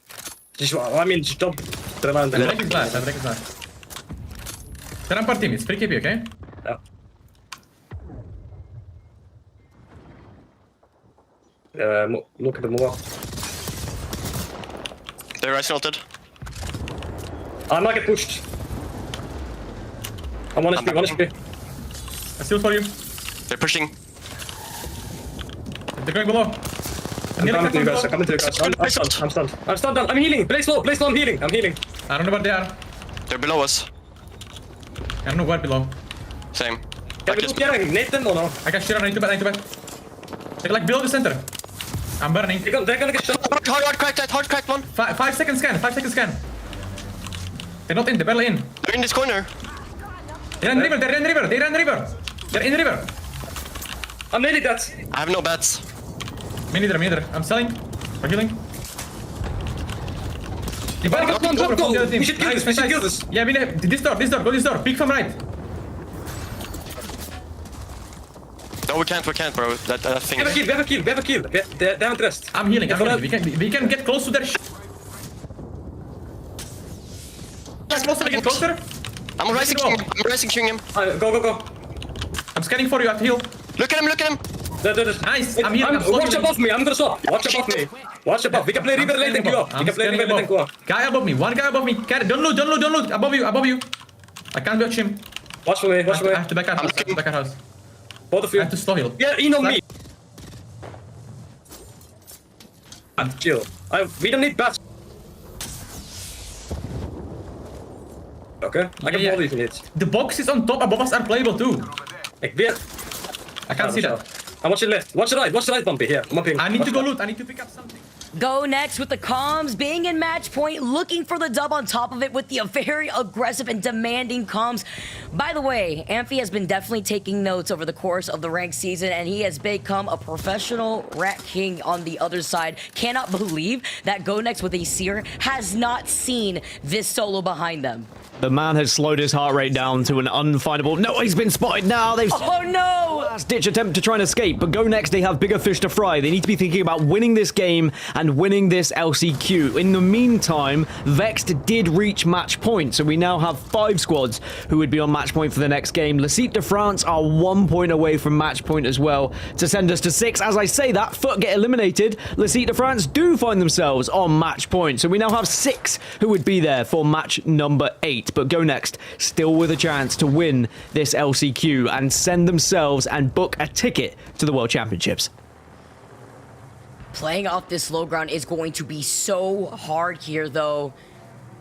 Just don't rely on them. I break his glass. The rampart team, it's free KP, okay? Yeah. Look at the move up. They're ice ulted. I might get pushed. I'm 1 HP, 1 HP. I steal for you. They're pushing. They're going below. I'm coming to you guys. I'm stunned. I'm healing. Play slow. I'm healing. I don't know where they are. They're below us. I don't know where below. Same. Can we do Nathan or no? I got shit on, I need to bet. They're like below the center. I'm burning. They're gonna get shot. Hard cracked one. 5 seconds scan. They're not in, they're barely in. They're in this corner. They're in the river. I'm nearly dead. I have no bets. Me neither. I'm selling. We're healing. Go. We should kill this. Yeah, this door. Go this door. Peek from right. No, we can't, bro. That thing. We have a kill. They haven't rest. I'm healing. We can get close to their shit. Get closer. I'm rising queuing him. Go. I'm scanning for you. I have to heal. Look at him. Nice. I'm healing. Watch above me. I'm gonna stop. Watch above. We can play river late and go up. Guy above me. One guy above me. Don't loot. Above you. I can't watch him. Watch for me. I have to back our house. Both of you. I have to slow heal. Yeah, in on me. And chill. We don't need bats. Okay, I can ball these hits. The boxes on top above us are playable too. I can't see that. And watch it left. Watch the right, Bumpy. Here, I'm up here. I need to go loot. I need to pick up something. Go next with the comms, being in match point, looking for the dub on top of it with the very aggressive and demanding comms. By the way, Amphi has been definitely taking notes over the course of the ranked season, and he has become a professional rat king on the other side. Cannot believe that Go next with a Seer has not seen this solo behind them. The man has slowed his heart rate down to an unfindable... No, he's been spotted now. Oh, no! Last-ditch attempt to try and escape, but Go next, they have bigger fish to fry. They need to be thinking about winning this game and winning this LCQ. In the meantime, Vexed did reach match point, so we now have 5 squads who would be on match point for the next game. LCQ de France are 1 point away from match point as well to send us to 6. As I say that, Foot get eliminated. LCQ de France do find themselves on match point, so we now have 6 who would be there for match number 8. But Go next, still with a chance to win this LCQ and send themselves and book a ticket to the World Championships. Playing off this low ground is going to be so hard here, though.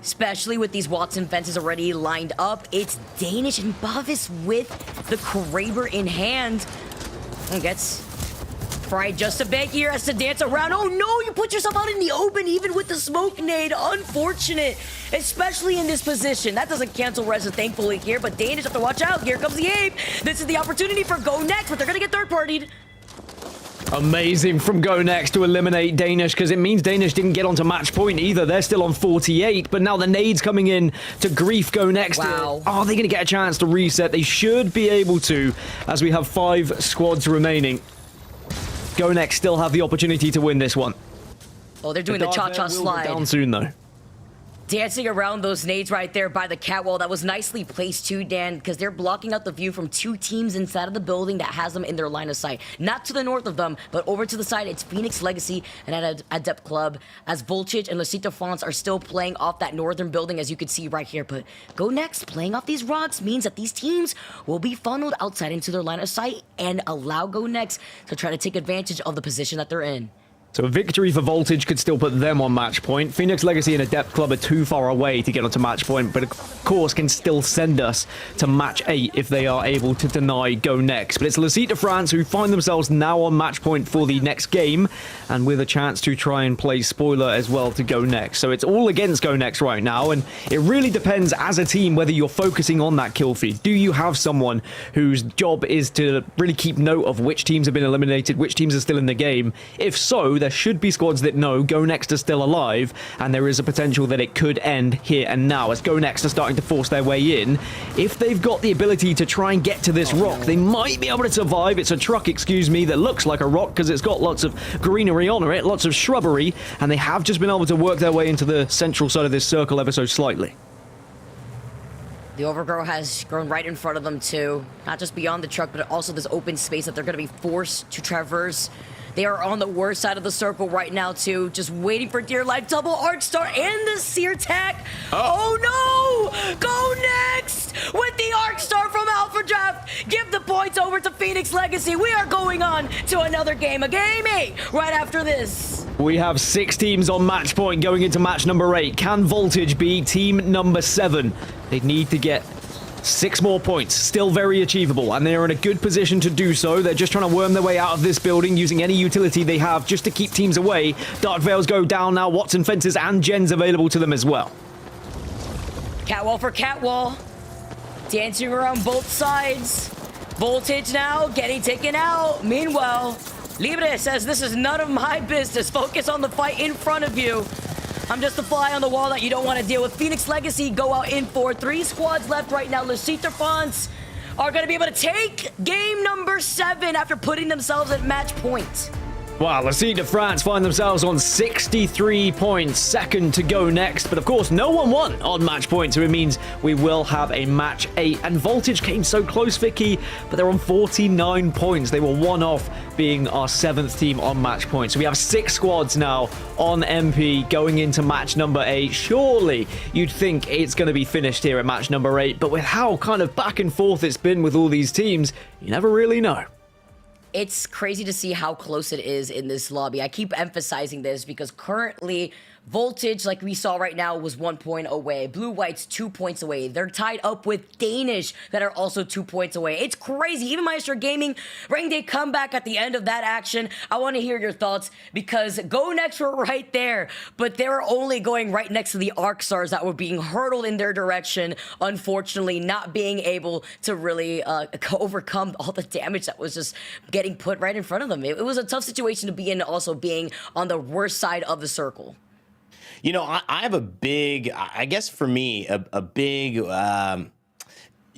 Especially with these Watson fences already lined up. It's Danish and Bovis with the Kraber in hand. And gets fried just a bit here, has to dance around. Oh no, you put yourself out in the open even with the smoke nade. Unfortunate, especially in this position. That doesn't cancel Reza thankfully here, but Danish have to watch out. Here comes the ape. This is the opportunity for Go next, but they're gonna get third-partied. Amazing from Go next to eliminate Danish, because it means Danish didn't get onto match point either. They're still on 48, but now the nades coming in to grief Go next. Wow. Are they going to get a chance to reset? They should be able to, as we have 5 squads remaining. Go next still have the opportunity to win this one. Oh, they're doing the cha-cha slide. Down soon, though. Dancing around those nades right there by the catwall. That was nicely placed too, Dan, because they're blocking out the view from 2 teams inside of the building that has them in their line of sight. Not to the north of them, but over to the side, it's Phoenix Legacy and Adept Club, as Voltage and LCQ de France are still playing off that northern building, as you can see right here. But Go next, playing off these rocks means that these teams will be funneled outside into their line of sight and allow Go next to try to take advantage of the position that they're in. So a victory for Voltage could still put them on match point. Phoenix Legacy and Adept Club are too far away to get onto match point, but of course can still send us to match 8 if they are able to deny Go Next. But it's Le Site de France who find themselves now on match point for the next game, and with a chance to try and play spoiler as well to Go Next. So it's all against Go Next right now, and it really depends as a team whether you're focusing on that kill feed. Do you have someone whose job is to really keep note of which teams have been eliminated, which teams are still in the game? If so, there should be squads that know Go Next are still alive, and there is a potential that it could end here and now as Go Next are starting to force their way in. If they've got the ability to try and get to this rock, they might be able to survive. It's a truck, excuse me, that looks like a rock because it's got lots of greenery on it, lots of shrubbery, and they have just been able to work their way into the central side of this circle ever so slightly. The overgrow has grown right in front of them too. Not just beyond the truck, but also this open space that they're going to be forced to traverse. They are on the worst side of the circle right now too, just waiting for dear life. Double arc star and the sear tack. Oh no! Go Next with the arc star from Alpha Draft. Give the points over to Phoenix Legacy. We are going on to another game, a game 8 right after this. We have 6 teams on match point going into match number 8. Can Voltage be team number 7? They need to get 6 more points, still very achievable, and they're in a good position to do so. They're just trying to worm their way out of this building using any utility they have just to keep teams away. Dark Veils go down now, Watson Fences and Gens available to them as well. Catwall for Catwall, dancing around both sides. Voltage now getting taken out. Meanwhile, Libre says this is none of my business. Focus on the fight in front of you. I'm just a fly on the wall that you don't want to deal with. Phoenix Legacy go out in 4. 3 squads left right now. Le Site de France are going to be able to take game number 7 after putting themselves at match point. Wow, Le Site de France find themselves on 63 points, second to Go Next. But of course, no one won on match point, so it means we will have a match 8. And Voltage came so close, Vicky, but they're on 49 points. They were 1 off being our 7th team on match point. So we have 6 squads now on MP going into match number 8. Surely you'd think it's going to be finished here at match number 8, but with how kind of back and forth it's been with all these teams, you never really know. It's crazy to see how close it is in this lobby. I keep emphasizing this because currently Voltage, like we saw right now, was 1 point away. Blue White's 2 points away. They're tied up with Danish that are also 2 points away. It's crazy. Even Maestro Gaming, Rain Day comeback at the end of that action. I want to hear your thoughts because Go Next were right there, but they were only going right next to the Arc Stars that were being hurtled in their direction. Unfortunately, not being able to really overcome all the damage that was just getting put right in front of them. It was a tough situation to be in, also being on the worst side of the circle. You know, I have a big, I guess for me, a big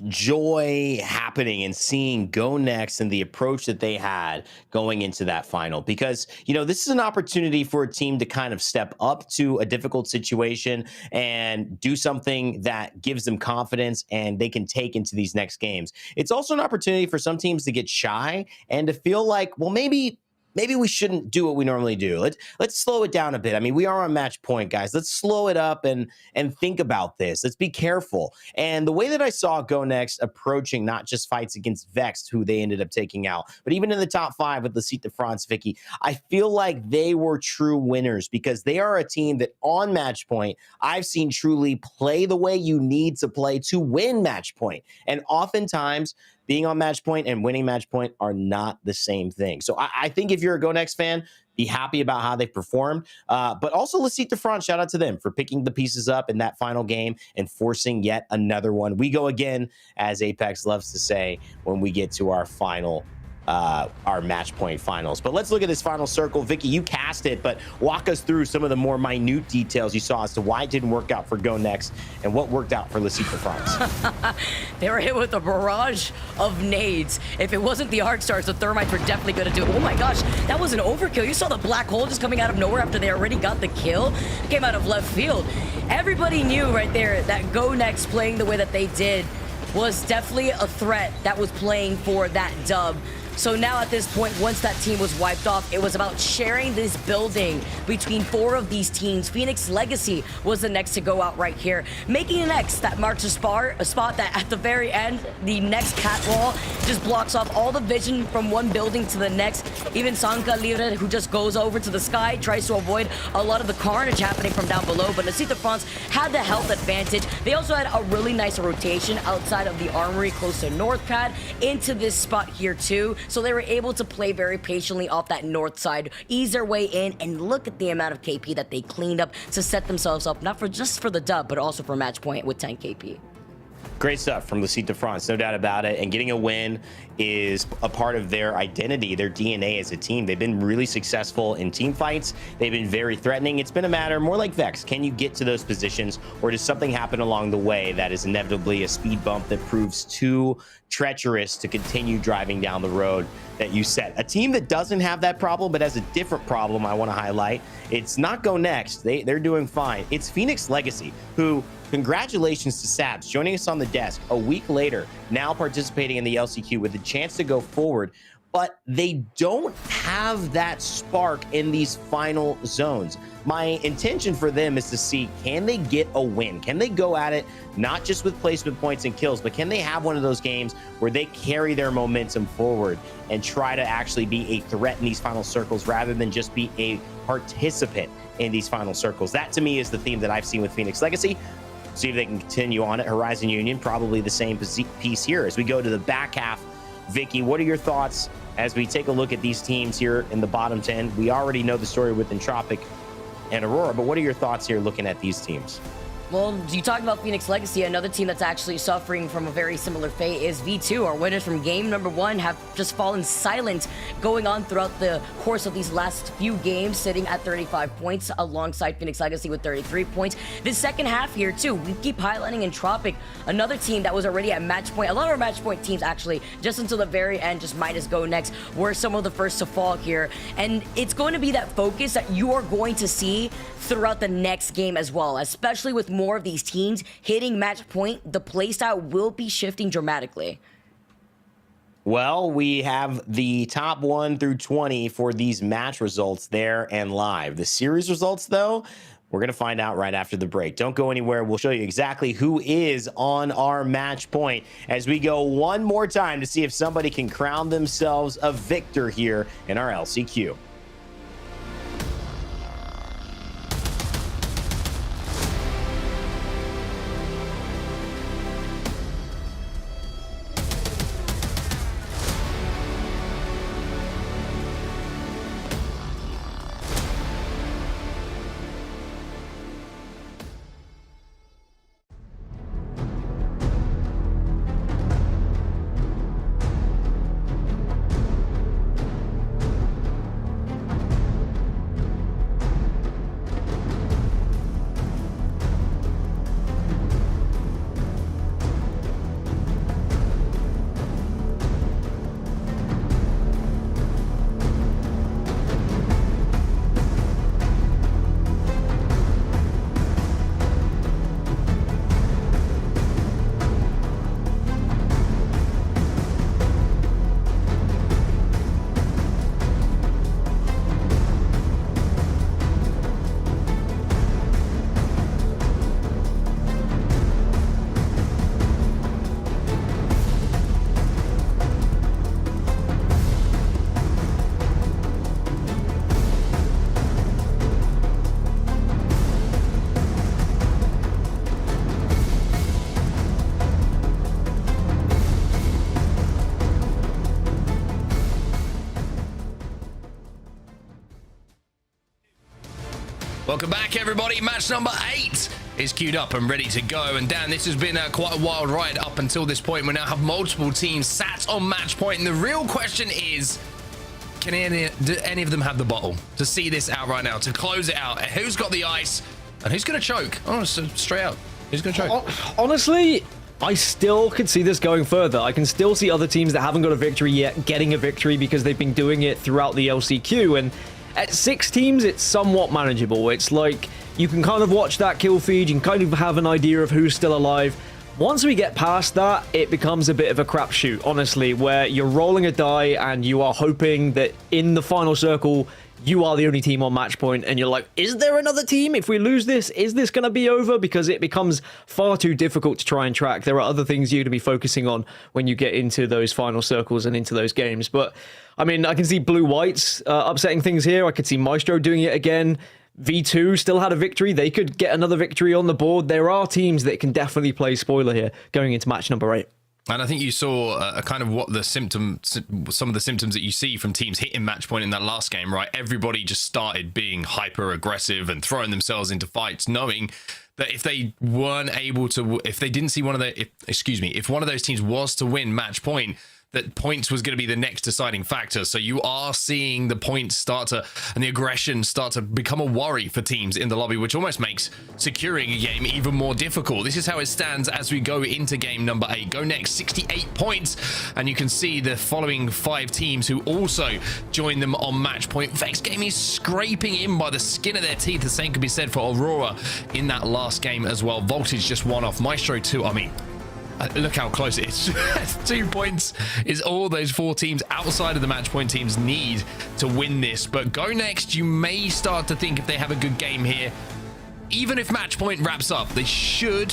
joy happening in seeing Go Next and the approach that they had going into that final, because, you know, this is an opportunity for a team to kind of step up to a difficult situation and do something that gives them confidence and they can take into these next games. It's also an opportunity for some teams to get shy and to feel like, well, maybe we shouldn't do what we normally do. Let's slow it down a bit. I mean, we are on match point, guys. Let's slow it up and think about this. Let's be careful. And the way that I saw Go Next approaching not just fights against Vexed, who they ended up taking out, but even in the top 5 with Le Site de France, Vicky, I feel like they were true winners because they are a team that on match point, I've seen truly play the way you need to play to win match point. And oftentimes, being on match point and winning match point are not the same thing. So I think if you're a Go Next fan, be happy about how they performed. But also Le Site de France, shout out to them for picking the pieces up in that final game and forcing yet another one. We go again, as Apex loves to say, when we get to our final our match point finals. But let's look at this final circle. Vicky, you cast it, but walk us through some of the more minute details you saw as to why it didn't work out for Go Next and what worked out for Le Site de France. They were hit with a barrage of nades. If it wasn't the Arc Stars, the Thermites were definitely going to do it. Oh my gosh, that was an overkill. You saw the black hole just coming out of nowhere after they already got the kill. Came out of left field. Everybody knew right there that Go Next playing the way that they did was definitely a threat that was playing for that dub. So now at this point, once that team was wiped off, it was about sharing this building between 4 of these teams. Phoenix Legacy was the next to go out right here, making an X that marks a spot that at the very end, the next cat wall just blocks off all the vision from one building to the next. Even Sanka Libre, who just goes over to the sky, tries to avoid a lot of the carnage happening from down below, but Nasita France had the health advantage. They also had a really nice rotation outside of the armory close to North Pad into this spot here too. So they were able to play very patiently off that north side, ease their way in, and look at the amount of KP that they cleaned up to set themselves up, not for just for the dub, but also for match point with 10 KP. Great stuff from Lucite France, no doubt about it. And getting a win is a part of their identity, their DNA as a team. They've been really successful in team fights. They've been very threatening. It's been a matter more like Vex. Can you get to those positions, or does something happen along the way that is inevitably a speed bump that proves too treacherous to continue driving down the road that you set? A team that doesn't have that problem but has a different problem I want to highlight. It's not Go Next. They're doing fine. It's Phoenix Legacy, who, congratulations to Sabs joining us on the desk a week later, now participating in the LCQ with a chance to go forward, but they don't have that spark in these final zones. My intention for them is to see, can they get a win? Can they go at it, not just with placement points and kills, but can they have one of those games where they carry their momentum forward and try to actually be a threat in these final circles rather than just be a participant in these final circles? That to me is the theme that I've seen with Phoenix Legacy. See if they can continue on it. Horizon Union, probably the same piece here. As we go to the back half, Vicky, what are your thoughts as we take a look at these teams here in the bottom 10? We already know the story with Entropic and Aurora, but what are your thoughts here looking at these teams? Well, you talked about Phoenix Legacy. Another team that's actually suffering from a very similar fate is V2. Our winners from game number 1 have just fallen silent going on throughout the course of these last few games, sitting at 35 points alongside Phoenix Legacy with 33 points. This second half here too, we keep highlighting Entropic, another team that was already at match point. A lot of our match point teams actually, just until the very end, just might as Go Next, were some of the first to fall here. And it's going to be that focus that you are going to see throughout the next game as well, especially with more of these teams hitting match point. The playstyle will be shifting dramatically. Well, we have the top 1 through 20 for these match results there and live. The series results, though, we're going to find out right after the break. Don't go anywhere. We'll show you exactly who is on our match point as we go one more time to see if somebody can crown themselves a victor here in our LCQ. Welcome back, everybody. Match number 8 is queued up and ready to go. And Dan, this has been quite a wild ride up until this point. We now have multiple teams sat on match point, and the real question is, can do any of them have the bottle to see this out right now, to close it out? Who's got the ice and who's going to choke? Oh, so straight out, who's going to choke? Honestly, I still could see this going further. I can still see other teams that haven't got a victory yet getting a victory because they've been doing it throughout the LCQ. And at 6 teams, it's somewhat manageable. It's like you can kind of watch that kill feed, you can kind of have an idea of who's still alive. Once we get past that, it becomes a bit of a crapshoot, honestly, where you're rolling a die and you are hoping that in the final circle, you are the only team on match point, and you're like, is there another team? If we lose this, is this going to be over? Because it becomes far too difficult to try and track. There are other things you're going to be focusing on when you get into those final circles and into those games. But, I mean, I can see Blue-Whites upsetting things here. I could see Maestro doing it again. V2 still had a victory. They could get another victory on the board. There are teams that can definitely play spoiler here going into match number 8. And I think you saw a kind of what the some of the symptoms that you see from teams hitting match point in that last game, right? Everybody just started being hyper aggressive and throwing themselves into fights, knowing that if they weren't able to, if they didn't see one of the, if one of those teams was to win match point, that points was going to be the next deciding factor. So you are seeing the points start to, and the aggression start to become a worry for teams in the lobby, which almost makes securing a game even more difficult. This is how it stands as we go into game number 8. Go next, 68 points. And you can see the following 5 teams who also join them on match point. Vex Gaming is scraping in by the skin of their teeth. The same could be said for Aurora in that last game as well. Voltage just one off. Maestro 2, I mean, look how close it is. 2 points is all those 4 teams outside of the match point teams need to win this. But Go Next, you may start to think if they have a good game here, even if match point wraps up, they should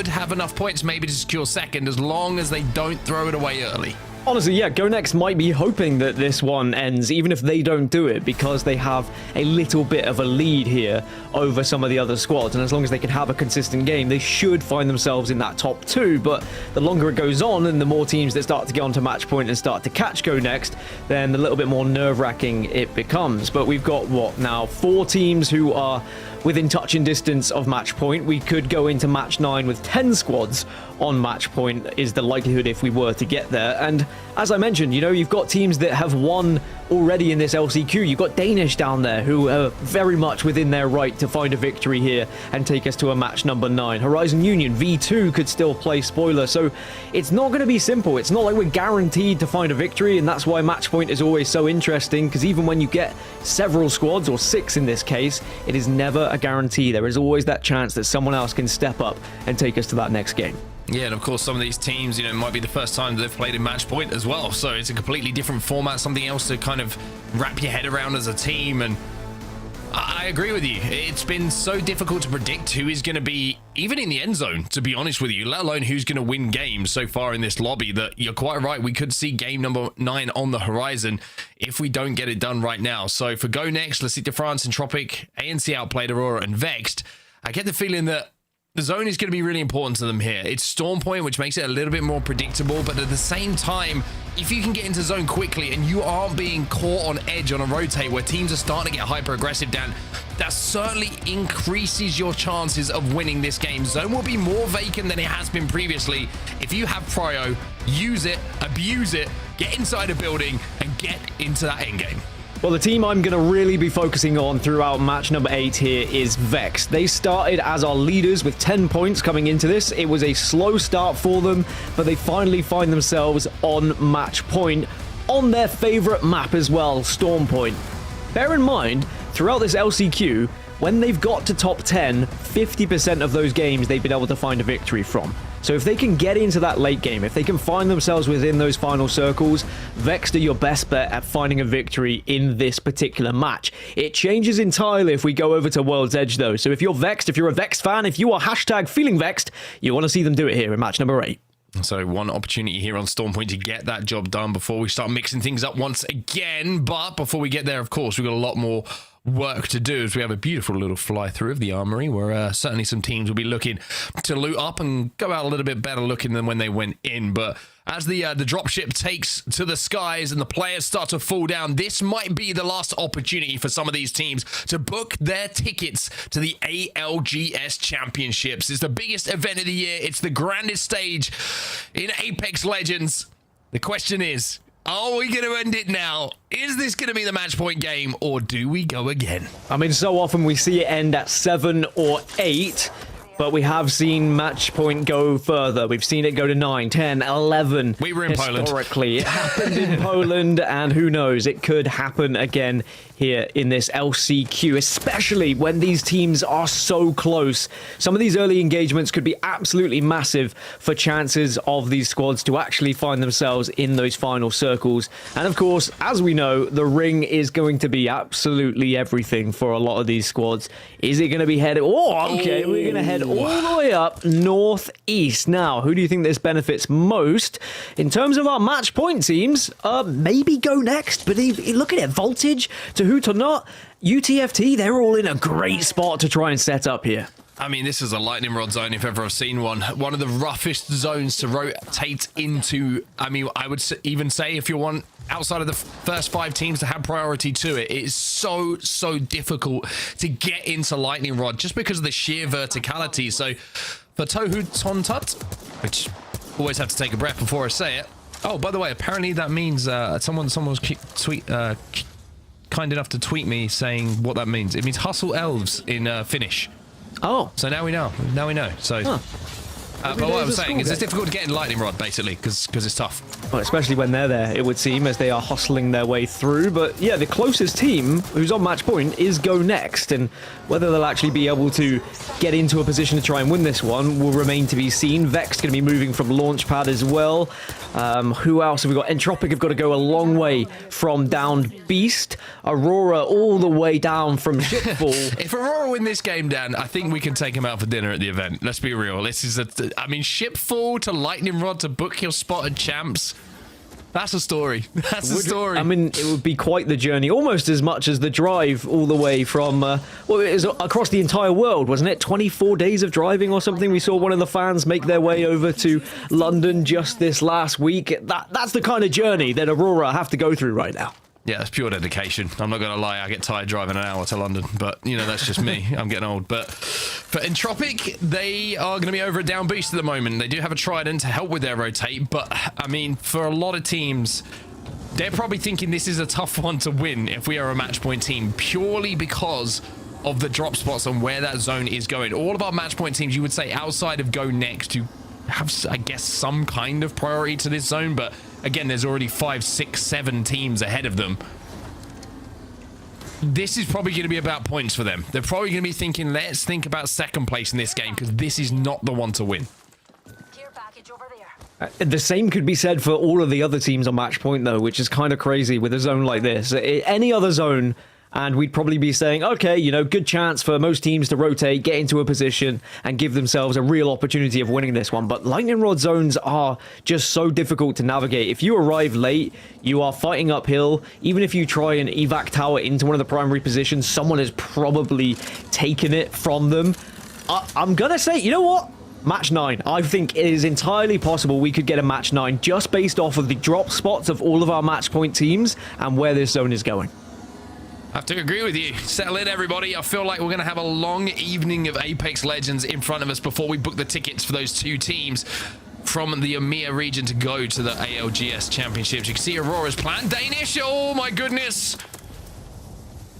have enough points maybe to secure second, as long as they don't throw it away early. Honestly, yeah, Go Next might be hoping that this one ends, even if they don't do it, because they have a little bit of a lead here over some of the other squads. And as long as they can have a consistent game, they should find themselves in that top 2. But the longer it goes on and the more teams that start to get onto match point and start to catch Go Next, then a little bit more nerve-wracking it becomes. But we've got, what, now 4 teams who are within touching distance of match point. We could go into match 9 with 10 squads on match point is the likelihood if we were to get there. And as I mentioned, you know, you've got teams that have won already in this LCQ. You've got Danish down there who are very much within their right to find a victory here and take us to a match number 9. Horizon Union, V2 could still play spoiler. So it's not going to be simple. It's not like we're guaranteed to find a victory. And that's why match point is always so interesting, because even when you get several squads, or 6 in this case, it is never a guarantee. There is always that chance that someone else can step up and take us to that next game. Yeah, and of course some of these teams, you know, might be the first time they've played in match point as well. So it's a completely different format, something else to kind of wrap your head around as a team. And I agree with you. It's been so difficult to predict who is going to be even in the end zone, to be honest with you, let alone who's going to win games so far in this lobby, that you're quite right. We could see game number 9 on the horizon if we don't get it done right now. So for Go Next, L'Cité de France, Entropic, ANC outplayed Aurora and Vexed. I get the feeling that the zone is going to be really important to them here. It's Storm Point, which makes it a little bit more predictable, but at the same time, if you can get into zone quickly and you aren't being caught on edge on a rotate where teams are starting to get hyper aggressive, Dan, that certainly increases your chances of winning this game. Zone will be more vacant than it has been previously. If you have prio, use it, abuse it, get inside a building and get into that end game. Well, the team I'm going to really be focusing on throughout match number 8 here is Vex. They started as our leaders with 10 points coming into this. It was a slow start for them, but they finally find themselves on match point on their favorite map as well, Storm Point. Bear in mind, throughout this LCQ, when they've got to top 10, 50% of those games they've been able to find a victory from. So if they can get into that late game, if they can find themselves within those final circles, Vexed are your best bet at finding a victory in this particular match. It changes entirely if we go over to World's Edge though. So if you're Vexed, if you're a Vexed fan, if you are #feeling Vexed, you want to see them do it here in match number 8. So one opportunity here on Storm Point to get that job done before we start mixing things up once again. But before we get there, of course, we've got a lot more work to do as we have a beautiful little fly through of the armory where certainly some teams will be looking to loot up and go out a little bit better looking than when they went in. But as the dropship takes to the skies and the players start to fall down, this might be the last opportunity for some of these teams to book their tickets to the ALGS Championships. It's the biggest event of the year. It's the grandest stage in Apex Legends. The question is, are we going to end it now? Is this going to be the match point game, or do we go again? I mean, so often we see it end at 7 or 8, but we have seen match point go further. We've seen it go to 9, 10, 11. We were in Poland. Historically, it happened in Poland, and who knows, it could happen again here in this LCQ, especially when these teams are so close. Some of these early engagements could be absolutely massive for chances of these squads to actually find themselves in those final circles. And of course, as we know, the ring is going to be absolutely everything for a lot of these squads. Is it going to be headed... Oh, okay, we're going to head all the way up northeast. Now, who do you think this benefits most? In terms of our match point teams, maybe Go Next, but look at it, Voltage, to who to not, UTFT, they're all in a great spot to try and set up here. I mean, this is a lightning rod zone if ever I've seen one. One of the roughest zones to rotate into. I mean, I would even say if you're one outside of the first 5 teams to have priority to it, it is so difficult to get into lightning rod just because of the sheer verticality. So for Tohu Tontut, which always have to take a breath before I say it. Oh, by the way, apparently that means someone was kind enough to tweet me saying what that means. It means hustle elves in Finnish. Oh. So now we know. Now we know. So, but what I'm saying is it's difficult to get in lightning rod, basically, because it's tough. Well, especially when they're there, it would seem, as they are hustling their way through. But yeah, the closest team who's on match point is Go Next. And whether they'll actually be able to get into a position to try and win this one will remain to be seen. Vex going to be moving from launch pad as well. Who else have we got? Entropic have got to go a long way from down Beast. Aurora all the way down from Shipfall. If Aurora win this game, Dan, I think we can take him out for dinner at the event. Let's be real. This is I mean, Shipfall to lightning rod to book your spot at champs. That's a story. That's a story. I mean, it would be quite the journey, almost as much as the drive all the way from, well, it was across the entire world, wasn't it? 24 days of driving or something. We saw one of the fans make their way over to London just this last week. That's the kind of journey that Aurora have to go through right now. Yeah, that's pure dedication. I'm not going to lie, I get tired driving an hour to London, but, you know, that's just me. I'm getting old. But for Entropic, they are going to be over at down Beast at the moment. They do have a Trident to help with their rotate, but, I mean, for a lot of teams, they're probably thinking this is a tough one to win if we are a match point team, purely because of the drop spots and where that zone is going. All of our match point teams, you would say, outside of Go Next, who have, I guess, some kind of priority to this zone, but again, there's already 5, 6, 7 teams ahead of them. This is probably going to be about points for them. They're probably going to be thinking, let's think about second place in this game, because this is not the one to win. The same could be said for all of the other teams on match point, though, which is kind of crazy with a zone like this. Any other zone, and we'd probably be saying, okay, you know, good chance for most teams to rotate, get into a position, and give themselves a real opportunity of winning this one. But lightning rod zones are just so difficult to navigate. If you arrive late, you are fighting uphill. Even if you try and evac tower into one of the primary positions, someone has probably taken it from them. I'm gonna say, you know what? Match 9. I think it is entirely possible we could get a match 9 just based off of the drop spots of all of our match point teams and where this zone is going. I have to agree with you. Settle in, everybody. I feel like we're going to have a long evening of Apex Legends in front of us before we book the tickets for those 2 teams from the EMEA region to go to the ALGS Championships. You can see Aurora's plan. Danish, oh my goodness.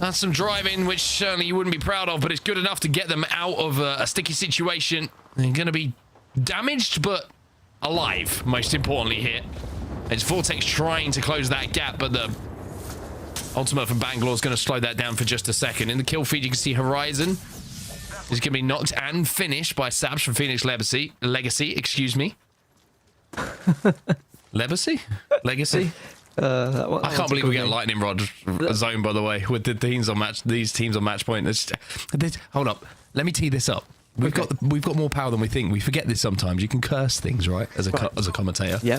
That's some driving, which certainly you wouldn't be proud of, but it's good enough to get them out of a sticky situation. They're going to be damaged, but alive, most importantly here. It's Vortex trying to close that gap, but the Ultimate from Bangalore is going to slow that down for just a second. In the kill feed, you can see Horizon is going to be knocked and finished by Sabs from Phoenix Legacy, excuse me. Legacy? Legacy? I can't believe we get lightning rod zone, by the way, with the teams on match. These teams on match point. Hold up, let me tee this up. We've got more power than we think. We forget this sometimes. You can curse things, right? As a commentator. Yeah.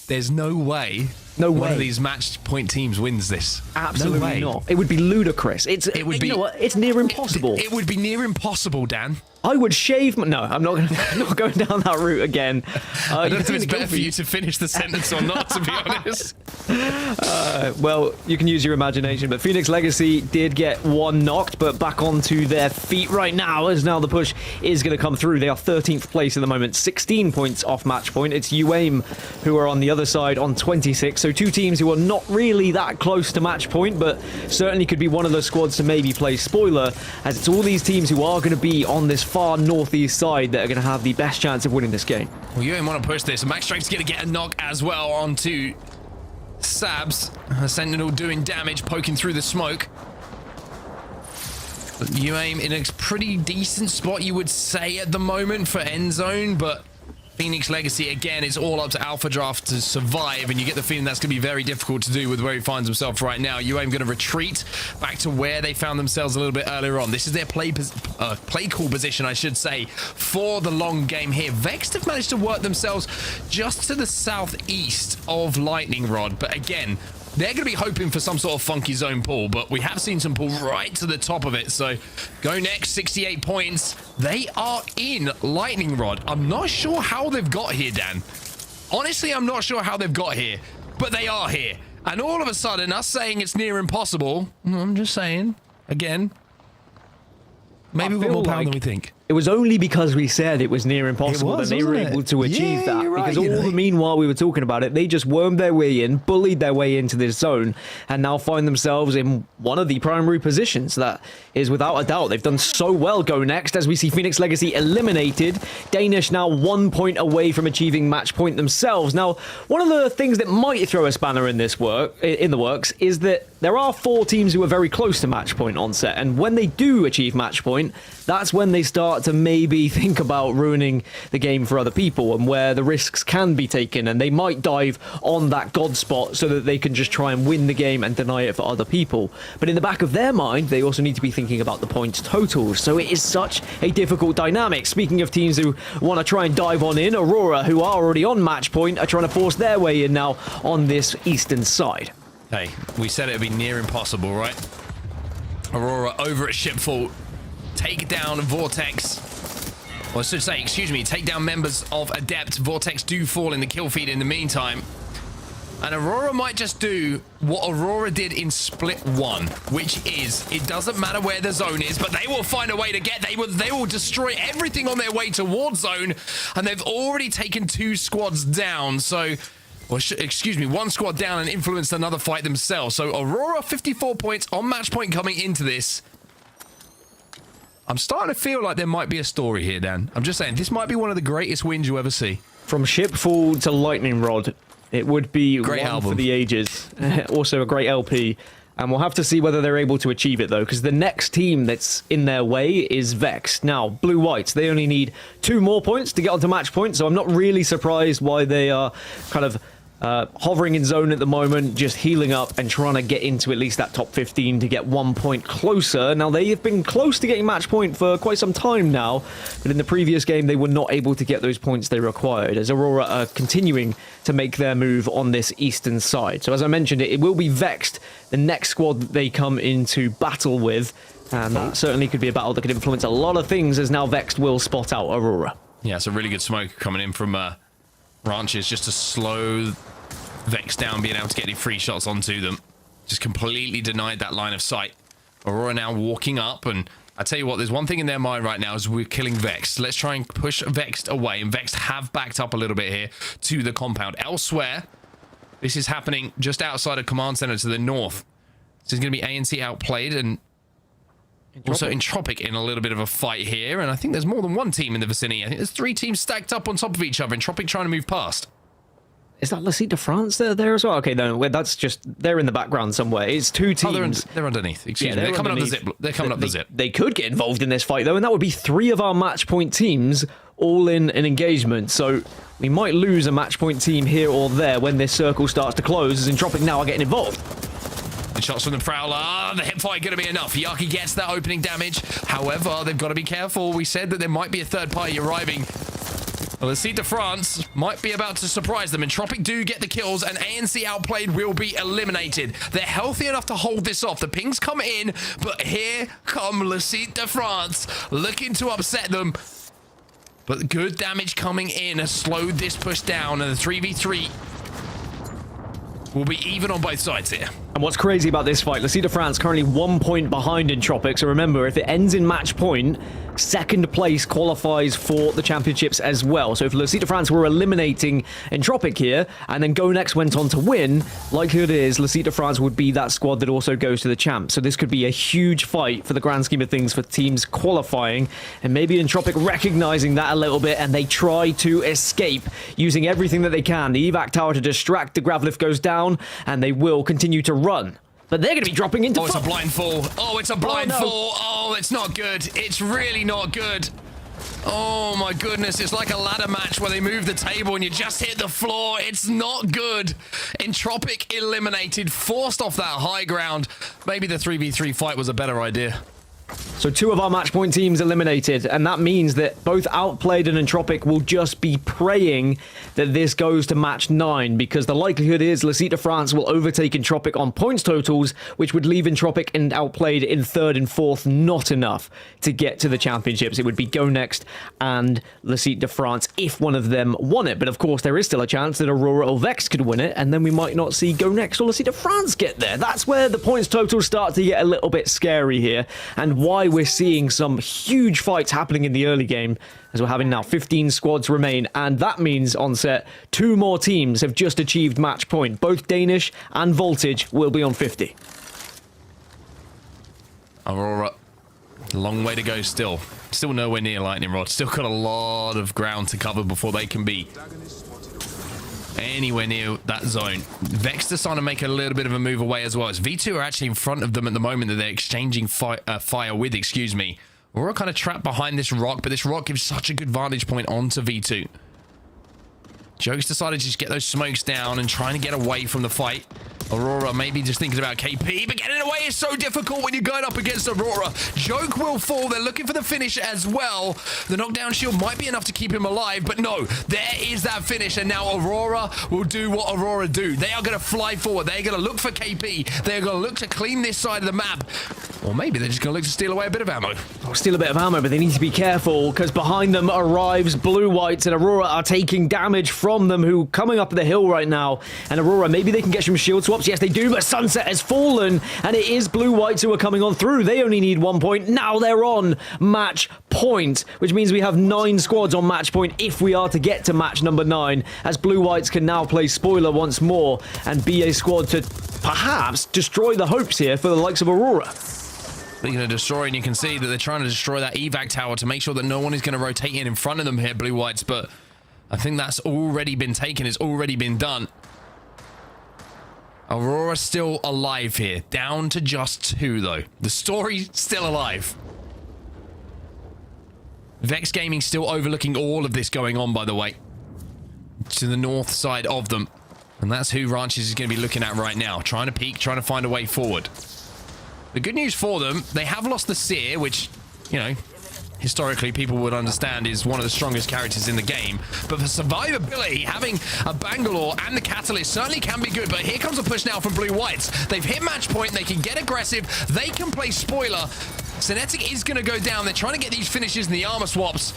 There's no way. One of these match point teams wins this. Absolutely not. It would be ludicrous. It would be. You know what? It's near impossible. It would be near impossible, Dan. I would shave. No, I'm not going down that route again. I don't know if it's better for you to finish the sentence or not, to be honest. Well, you can use your imagination, but Phoenix Legacy did get one knocked, but back onto their feet right now, as now the push is going to come through. They are 13th place at the moment, 16 points off match point. It's UAIM who are on the other side on 26, so 2 teams who are not really that close to match point, but certainly could be one of the squads to maybe play spoiler, as it's all these teams who are going to be on this far northeast side that are going to have the best chance of winning this game. Well, you ain't want to push this. Max Strike's going to get a knock as well onto Sabs. Sentinel doing damage, poking through the smoke. UAIM in a pretty decent spot, you would say, at the moment for end zone, but Phoenix Legacy, again, it's all up to Alpha Draft to survive, and you get the feeling that's going to be very difficult to do with where he finds himself right now. UAIM going to retreat back to where they found themselves a little bit earlier on. This is their play call position, I should say, for the long game here. Vexed have managed to work themselves just to the southeast of Lightning Rod, but again, they're going to be hoping for some sort of funky zone pull, but we have seen some pull right to the top of it. So go next, 68 points. They are in Lightning Rod. I'm not sure how they've got here, Dan. Honestly, I'm not sure how they've got here, but they are here. And all of a sudden, us saying it's near impossible, I'm just saying, again, maybe we've got more power than we think. It was only because we said it was near impossible that they were able to achieve that. Right, because all the meanwhile we were talking about it, they just wormed their way in, bullied their way into this zone, and now find themselves in one of the primary positions. That is without a doubt. They've done so well. Go next as we see Phoenix Legacy eliminated. Danish now 1 point away from achieving match point themselves. Now, one of the things that might throw a spanner in this in the works is that there are 4 teams who are very close to match point onset, and when they do achieve match point, that's when they start to maybe think about ruining the game for other people and where the risks can be taken, and they might dive on that god spot so that they can just try and win the game and deny it for other people. But in the back of their mind, they also need to be thinking about the points totals, so it is such a difficult dynamic. Speaking of teams who want to try and dive on in, Aurora, who are already on match point, are trying to force their way in now on this eastern side. Hey, we said it would be near impossible, right? Aurora over at Shipfall. Take down Vortex. Or I should say, excuse me, take down members of Adept. Vortex do fall in the kill feed in the meantime. And Aurora might just do what Aurora did in Split 1, which is, it doesn't matter where the zone is, but they will find a way to get, they will destroy everything on their way towards zone, and they've already taken 2 squads down, so, or excuse me, 1 squad down and influenced another fight themselves. So Aurora, 54 points on match point coming into this. I'm starting to feel like there might be a story here, Dan. I'm just saying, this might be one of the greatest wins you ever see. From Shipfall to Lightning Rod, it would be great one album for the ages. Also a great LP. And we'll have to see whether they're able to achieve it, though, because the next team that's in their way is Vex. Now, Blue Whites, they only need 2 more points to get onto match point, so I'm not really surprised why they are kind of hovering in zone at the moment, just healing up and trying to get into at least that top 15 to get 1 point closer. Now, they have been close to getting match point for quite some time now, but in the previous game, they were not able to get those points they required, as Aurora are continuing to make their move on this eastern side. So as I mentioned, it will be Vexed, the next squad that they come into battle with, and that certainly could be a battle that could influence a lot of things, as now Vexed will spot out Aurora. Yeah, it's a really good smoke coming in from Ranches just to slow Vex down, being able to get any free shots onto them. Just completely denied that line of sight. Aurora now walking up, and I tell you what, there's one thing in their mind right now is we're killing Vex. Let's try and push Vex away, and Vex have backed up a little bit here to the compound. Elsewhere, this is happening just outside of Command Center to the north. This is going to be ANC outplayed, and also Entropic in a little bit of a fight here, and I think there's more than one team in the vicinity. I think there's 3 teams stacked up on top of each other. Entropic trying to move past. Is that LCQ de France there as well? Okay, no, that's just, they're in the background somewhere. It's 2 teams. They're underneath. Excuse me. They're coming up the zip. They're coming up the zip. They could get involved in this fight, though, and that would be 3 of our match point teams all in an engagement. So we might lose a match point team here or there when this circle starts to close, as Entropic now are getting involved. The shots from the Prowler. The hip fight going to be enough. Yaki gets that opening damage. However, they've got to be careful. We said that there might be a third party arriving. Well, LCQ de France might be about to surprise them. Entropic do get the kills, and ANC outplayed will be eliminated. They're healthy enough to hold this off. The pings come in, but here come LCQ de France, looking to upset them. But good damage coming in has slowed this push down, and the 3v3 will be even on both sides here. And what's crazy about this fight, LCQ de France currently 1 point behind Entropic. So remember, if it ends in match point, 2nd place qualifies for the championships as well. So if LCQ de France were eliminating Entropic here, and then Go Next went on to win, likelihood is LCQ de France would be that squad that also goes to the champ. So this could be a huge fight for the grand scheme of things for teams qualifying, and maybe Entropic recognizing that a little bit, and they try to escape using everything that they can. The evac tower to distract, the grav lift goes down, and they will continue to run. but they're going to be dropping into... Oh, it's a blind fall. Oh, it's a blind no. fall. Oh, it's not good. It's really not good. Oh my goodness, it's like a ladder match where they move the table and you just hit the floor. It's not good. Entropic eliminated, forced off that high ground. Maybe the 3v3 fight was a better idea. So 2 of our match point teams eliminated, and that means that both Outplayed and Entropic will just be praying that this goes to match 9, because the likelihood is Le Site de France will overtake Entropic on points totals, which would leave Entropic and Outplayed in 3rd and 4th, not enough to get to the championships. It would be Go Next and Le Site de France if one of them won it. But of course, there is still a chance that Aurora or Vex could win it, and then we might not see Go Next or Le Site de France get there. That's where the points totals start to get a little bit scary here, and why we're seeing some huge fights happening in the early game, as we're having now 15 squads remain, and that means on set 2 more teams have just achieved match point. Both Danish and Voltage will be on 50. Aurora, long way to go still. Still nowhere near Lightning Rod. Still got a lot of ground to cover before they can be anywhere near that zone. Vex decided to make a little bit of a move away as well, as V2 are actually in front of them at the moment that they're exchanging fire with, excuse me. Aurora kind of trapped behind this rock, but this rock gives such a good vantage point onto V2. Jokes decided to just get those smokes down and trying to get away from the fight. Aurora maybe just thinking about KP, but getting away is so difficult when you're going up against Aurora. Joke will fall. They're looking for the finish as well. The knockdown shield might be enough to keep him alive, but no, there is that finish, and now Aurora will do what Aurora do. They are going to fly forward. They're going to look for KP. They're going to look to clean this side of the map. Or maybe they're just going to look to steal away a bit of ammo. Steal a bit of ammo, but they need to be careful, because behind them arrives Blue Whites, and Aurora are taking damage from them, who coming up the hill right now. And Aurora, maybe they can get some shield swaps. Yes, they do, but Sunset has fallen, and it is Blue Whites who are coming on through. They only need 1 point. Now they're on match point, which means we have 9 squads on match point if we are to get to match number 9, as Blue Whites can now play spoiler once more and be a squad to perhaps destroy the hopes here for the likes of Aurora. They're going to destroy, and you can see that they're trying to destroy that evac tower to make sure that no one is going to rotate in front of them here, Blue Whites, but I think that's already been taken. It's already been done. Aurora's still alive here. Down to just 2, though. The story's still alive. Vex Gaming still overlooking all of this going on, by the way. To the north side of them. And that's who Ranches is going to be looking at right now. Trying to peek, trying to find a way forward. The good news for them, they have lost the Seer, which, you know, historically people would understand is one of the strongest characters in the game. But for survivability, having a Bangalore and the Catalyst certainly can be good. But here comes a push now from Blue Whites. They've hit match point. They can get aggressive. They can play spoiler. Cinetic is going to go down. They're trying to get these finishes and the armor swaps.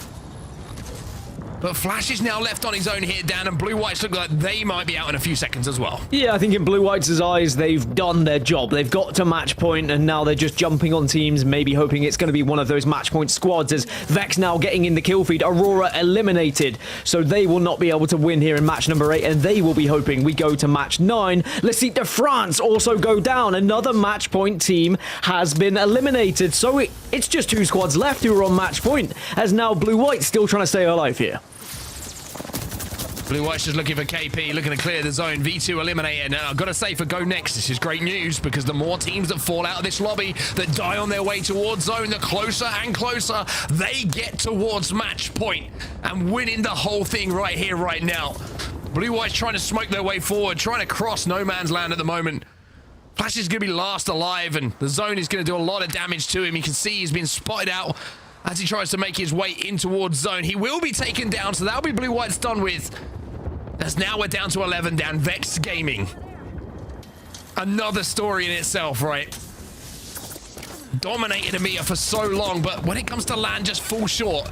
But Flash is now left on his own here, Dan, and Blue Whites look like they might be out in a few seconds as well. Yeah, I think in Blue Whites' eyes, they've done their job. They've got to match point, and now they're just jumping on teams, maybe hoping it's going to be one of those match point squads, as Vex now getting in the kill feed. Aurora eliminated, so they will not be able to win here in match number 8, and they will be hoping we go to match 9. Le Site de France also go down. Another match point team has been eliminated, so it's just 2 squads left who are on match point, as now Blue Whites still trying to stay alive here. Blue White's just looking for KP, looking to clear the zone. V2 eliminated. Now, I've got to say for Go Next, this is great news, because the more teams that fall out of this lobby, that die on their way towards zone, the closer and closer they get towards match point and winning the whole thing right here, right now. Blue White's trying to smoke their way forward, trying to cross no man's land at the moment. Flash is going to be last alive, and the zone is going to do a lot of damage to him. You can see he's been spotted out as he tries to make his way in towards zone. He will be taken down, so that'll be Blue White's done with. As now we're down to 11 down. Vex Gaming. Another story in itself, right? Dominated EMEA for so long, but when it comes to LAN, just fall short.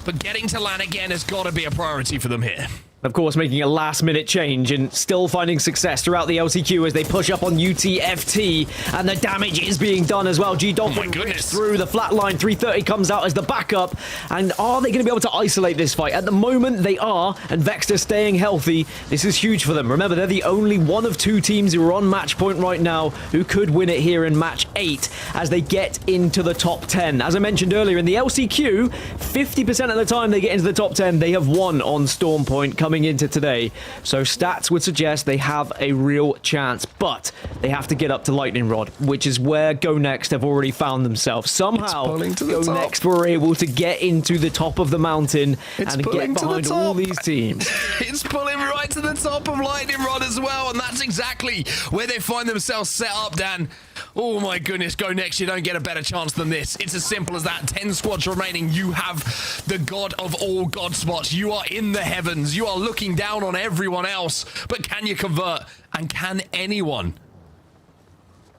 But getting to LAN again has got to be a priority for them here. Of course, making a last-minute change and still finding success throughout the LCQ as they push up on UTFT, and the damage is being done as well. G-Dolphin rips through the flat line. 330 comes out as the backup, and are they going to be able to isolate this fight? At the moment, they are, and Vexter staying healthy. This is huge for them. Remember, they're the only one of 2 teams who are on match point right now who could win it here in match 8 as they get into the top 10. As I mentioned earlier, in the LCQ, 50% of the time they get into the top 10, they have won on Storm Point, coming coming into today. So stats would suggest they have a real chance, but they have to get up to Lightning Rod, which is where Go Next have already found themselves. Somehow, Go Next were able to get into the top of the mountain and get behind all these teams. It's pulling right to the top of Lightning Rod as well, and that's exactly where they find themselves set up, Dan. Oh my goodness, Go Next, you don't get a better chance than this. It's as simple as that. 10 squads remaining. You have the god of all god spots. You are in the heavens. You are looking down on everyone else. But can you convert? And can anyone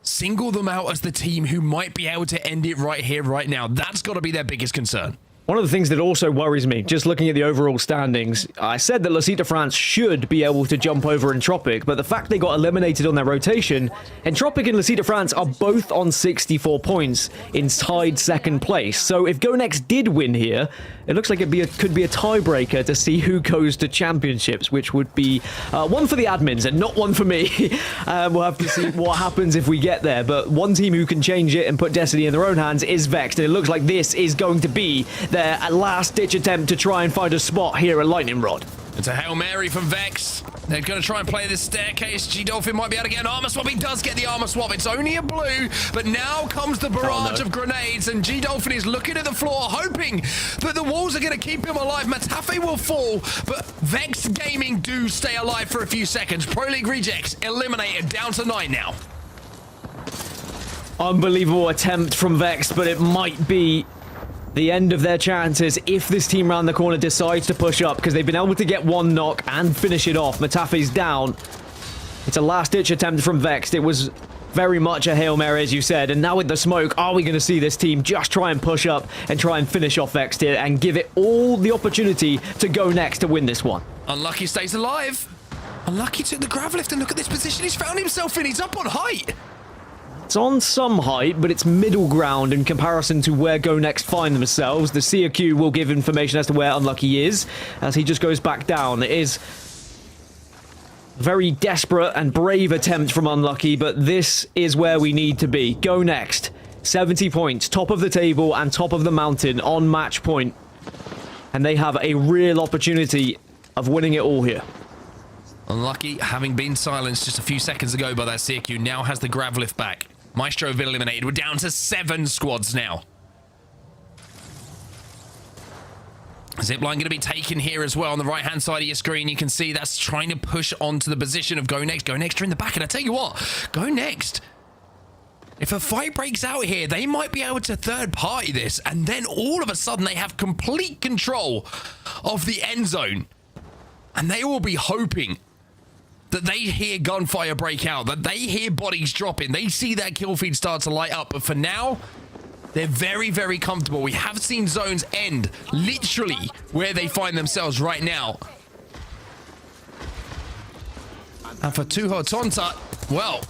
single them out as the team who might be able to end it right here, right now? That's got to be their biggest concern. One of the things that also worries me, just looking at the overall standings, I said that LCQ France should be able to jump over Entropic, but the fact they got eliminated on their rotation, Entropic and LCQ France are both on 64 points in tied second place. So if Go Next did win here, it looks like it could be a tiebreaker to see who goes to championships, which would be one for the admins and not one for me. We'll have to see what happens if we get there, but one team who can change it and put destiny in their own hands is Vexed, and it looks like this is going to be their last-ditch attempt to try and find a spot here at Lightning Rod. It's a Hail Mary from Vex. They're going to try and play this staircase. G-Dolphin might be able to get an armor swap. He does get the armor swap. It's only a blue, but now comes the barrage of grenades, and G-Dolphin is looking at the floor, hoping that the walls are going to keep him alive. Matafe will fall, but Vex Gaming do stay alive for a few seconds. Pro League Rejects eliminated, down to 9 now. Unbelievable attempt from Vex, but it might be the end of their chances if this team around the corner decides to push up, because they've been able to get one knock and finish it off. Matafe's down. It's a last-ditch attempt from Vexed. It was very much a Hail Mary, as you said, and now with the smoke, are we going to see this team just try and push up and try and finish off Vexed here and give it all the opportunity to Go Next to win this one? Unlucky stays alive. Unlucky took the grav lift, and look at this position he's found himself in. He's up on height. It's on some height, but it's middle ground in comparison to where Go Next find themselves. The CQ will give information as to where Unlucky is, as he just goes back down. It is a very desperate and brave attempt from Unlucky, but this is where we need to be. Go Next, 70 points, top of the table and top of the mountain on match point. And they have a real opportunity of winning it all here. Unlucky, having been silenced just a few seconds ago by that CQ, now has the grav lift back. Maestro have been eliminated. We're down to 7 squads now. Zipline going to be taken here as well on the right-hand side of your screen. You can see that's trying to push onto the position of Go Next. Go Next are in the back, and I tell you what, Go Next, if a fight breaks out here, they might be able to third-party this, and then all of a sudden they have complete control of the end zone. And they will be hoping that they hear gunfire break out, that they hear bodies dropping, they see that kill feed start to light up. But for now, they're very, very comfortable. We have seen zones end literally where they find themselves right now. And for Tuho Tonta, well,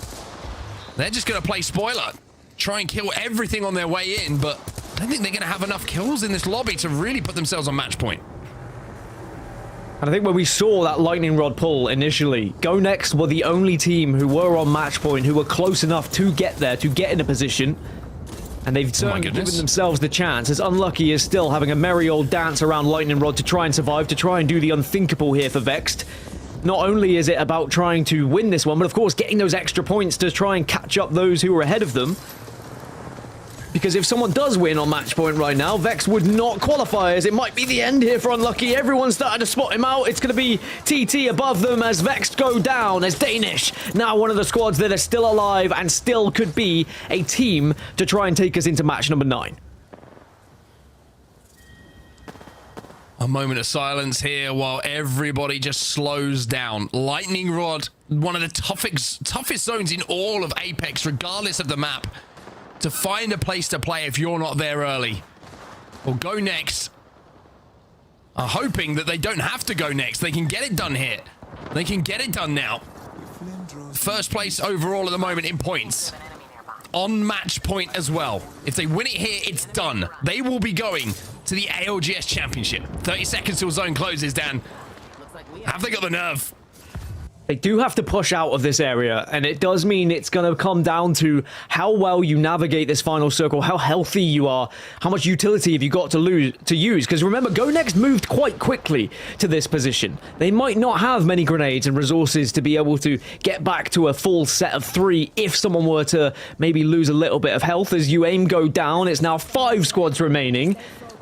they're just going to play spoiler, try and kill everything on their way in, but I don't think they're going to have enough kills in this lobby to really put themselves on match point. And I think when we saw that Lightning Rod pull initially, Go Next were the only team who were on match point, who were close enough to get there, to get in a position. And they've certainly given themselves the chance, as Unlucky is still having a merry old dance around Lightning Rod to try and survive, to try and do the unthinkable here for Vexed. Not only is it about trying to win this one, but of course getting those extra points to try and catch up those who are ahead of them. Because if someone does win on match point right now, Vex would not qualify, as it might be the end here for Unlucky. Everyone's starting to spot him out. It's going to be TT above them as Vex go down, as Danish, now one of the squads that are still alive and still could be a team to try and take us into match number 9. A moment of silence here while everybody just slows down. Lightning Rod, one of the toughest zones in all of Apex, regardless of the map. To find a place to play if you're not there early. Or Go Next are hoping that they don't have to go next. They can get it done here. They can get it done now. First place overall at the moment in points. On match point as well. If they win it here, it's done. They will be going to the ALGS Championship. 30 seconds till zone closes, Dan. Have they got the nerve? They do have to push out of this area, and it does mean it's going to come down to how well you navigate this final circle, how healthy you are, how much utility have you got to use. Because remember, Go Next moved quite quickly to this position. They might not have many grenades and resources to be able to get back to a full set of 3 if someone were to maybe lose a little bit of health. As you aim Go down, it's now 5 squads remaining,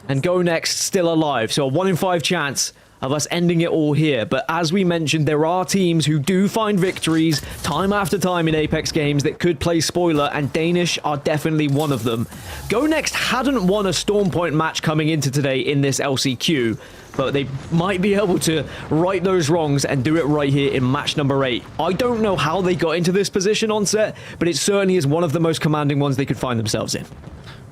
and Go Next still alive. So a 1 in 5 chance of us ending it all here. But as we mentioned, there are teams who do find victories time after time in Apex games that could play spoiler, and Danish are definitely one of them. Go Next hadn't won a Stormpoint match coming into today in this LCQ, but they might be able to right those wrongs and do it right here in match number 8. I don't know how they got into this position on set, but it certainly is one of the most commanding ones they could find themselves in.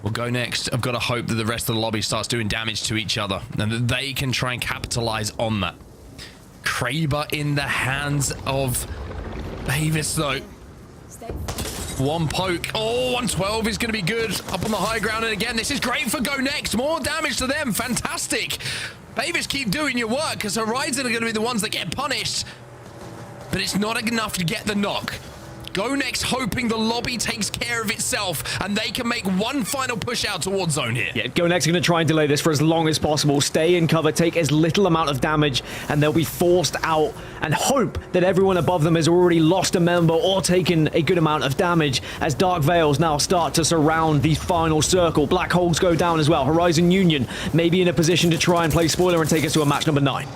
We'll go next. I've got to hope that the rest of the lobby starts doing damage to each other and that they can try and capitalize on that. Kraber in the hands of Davis, though. 1 poke. Oh, 112 is going to be good. Up on the high ground. And again, this is great for Go Next. More damage to them. Fantastic. Davis, keep doing your work, because Horizon are going to be the ones that get punished. But it's not enough to get the knock. Go Next hoping the lobby takes care of itself and they can make one final push out towards zone here. Yeah, Go Next are going to try and delay this for as long as possible. Stay in cover, take as little amount of damage, and they'll be forced out and hope that everyone above them has already lost a member or taken a good amount of damage as Dark Veils now start to surround the final circle. Black Holes go down as well. Horizon Union may be in a position to try and play spoiler and take us to a match number 9.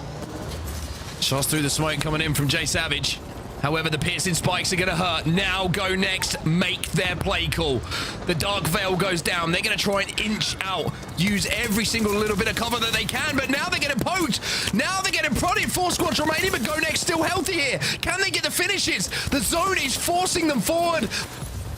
Shots through the smoke coming in from J Savage. However, the piercing spikes are going to hurt. Now Go Next make their play call. The Dark Veil goes down. They're going to try and inch out, use every single little bit of cover that they can, but now they're getting poked. Now they're getting prodded. 4 squads remaining, but Go Next still healthy here. Can they get the finishes? The zone is forcing them forward.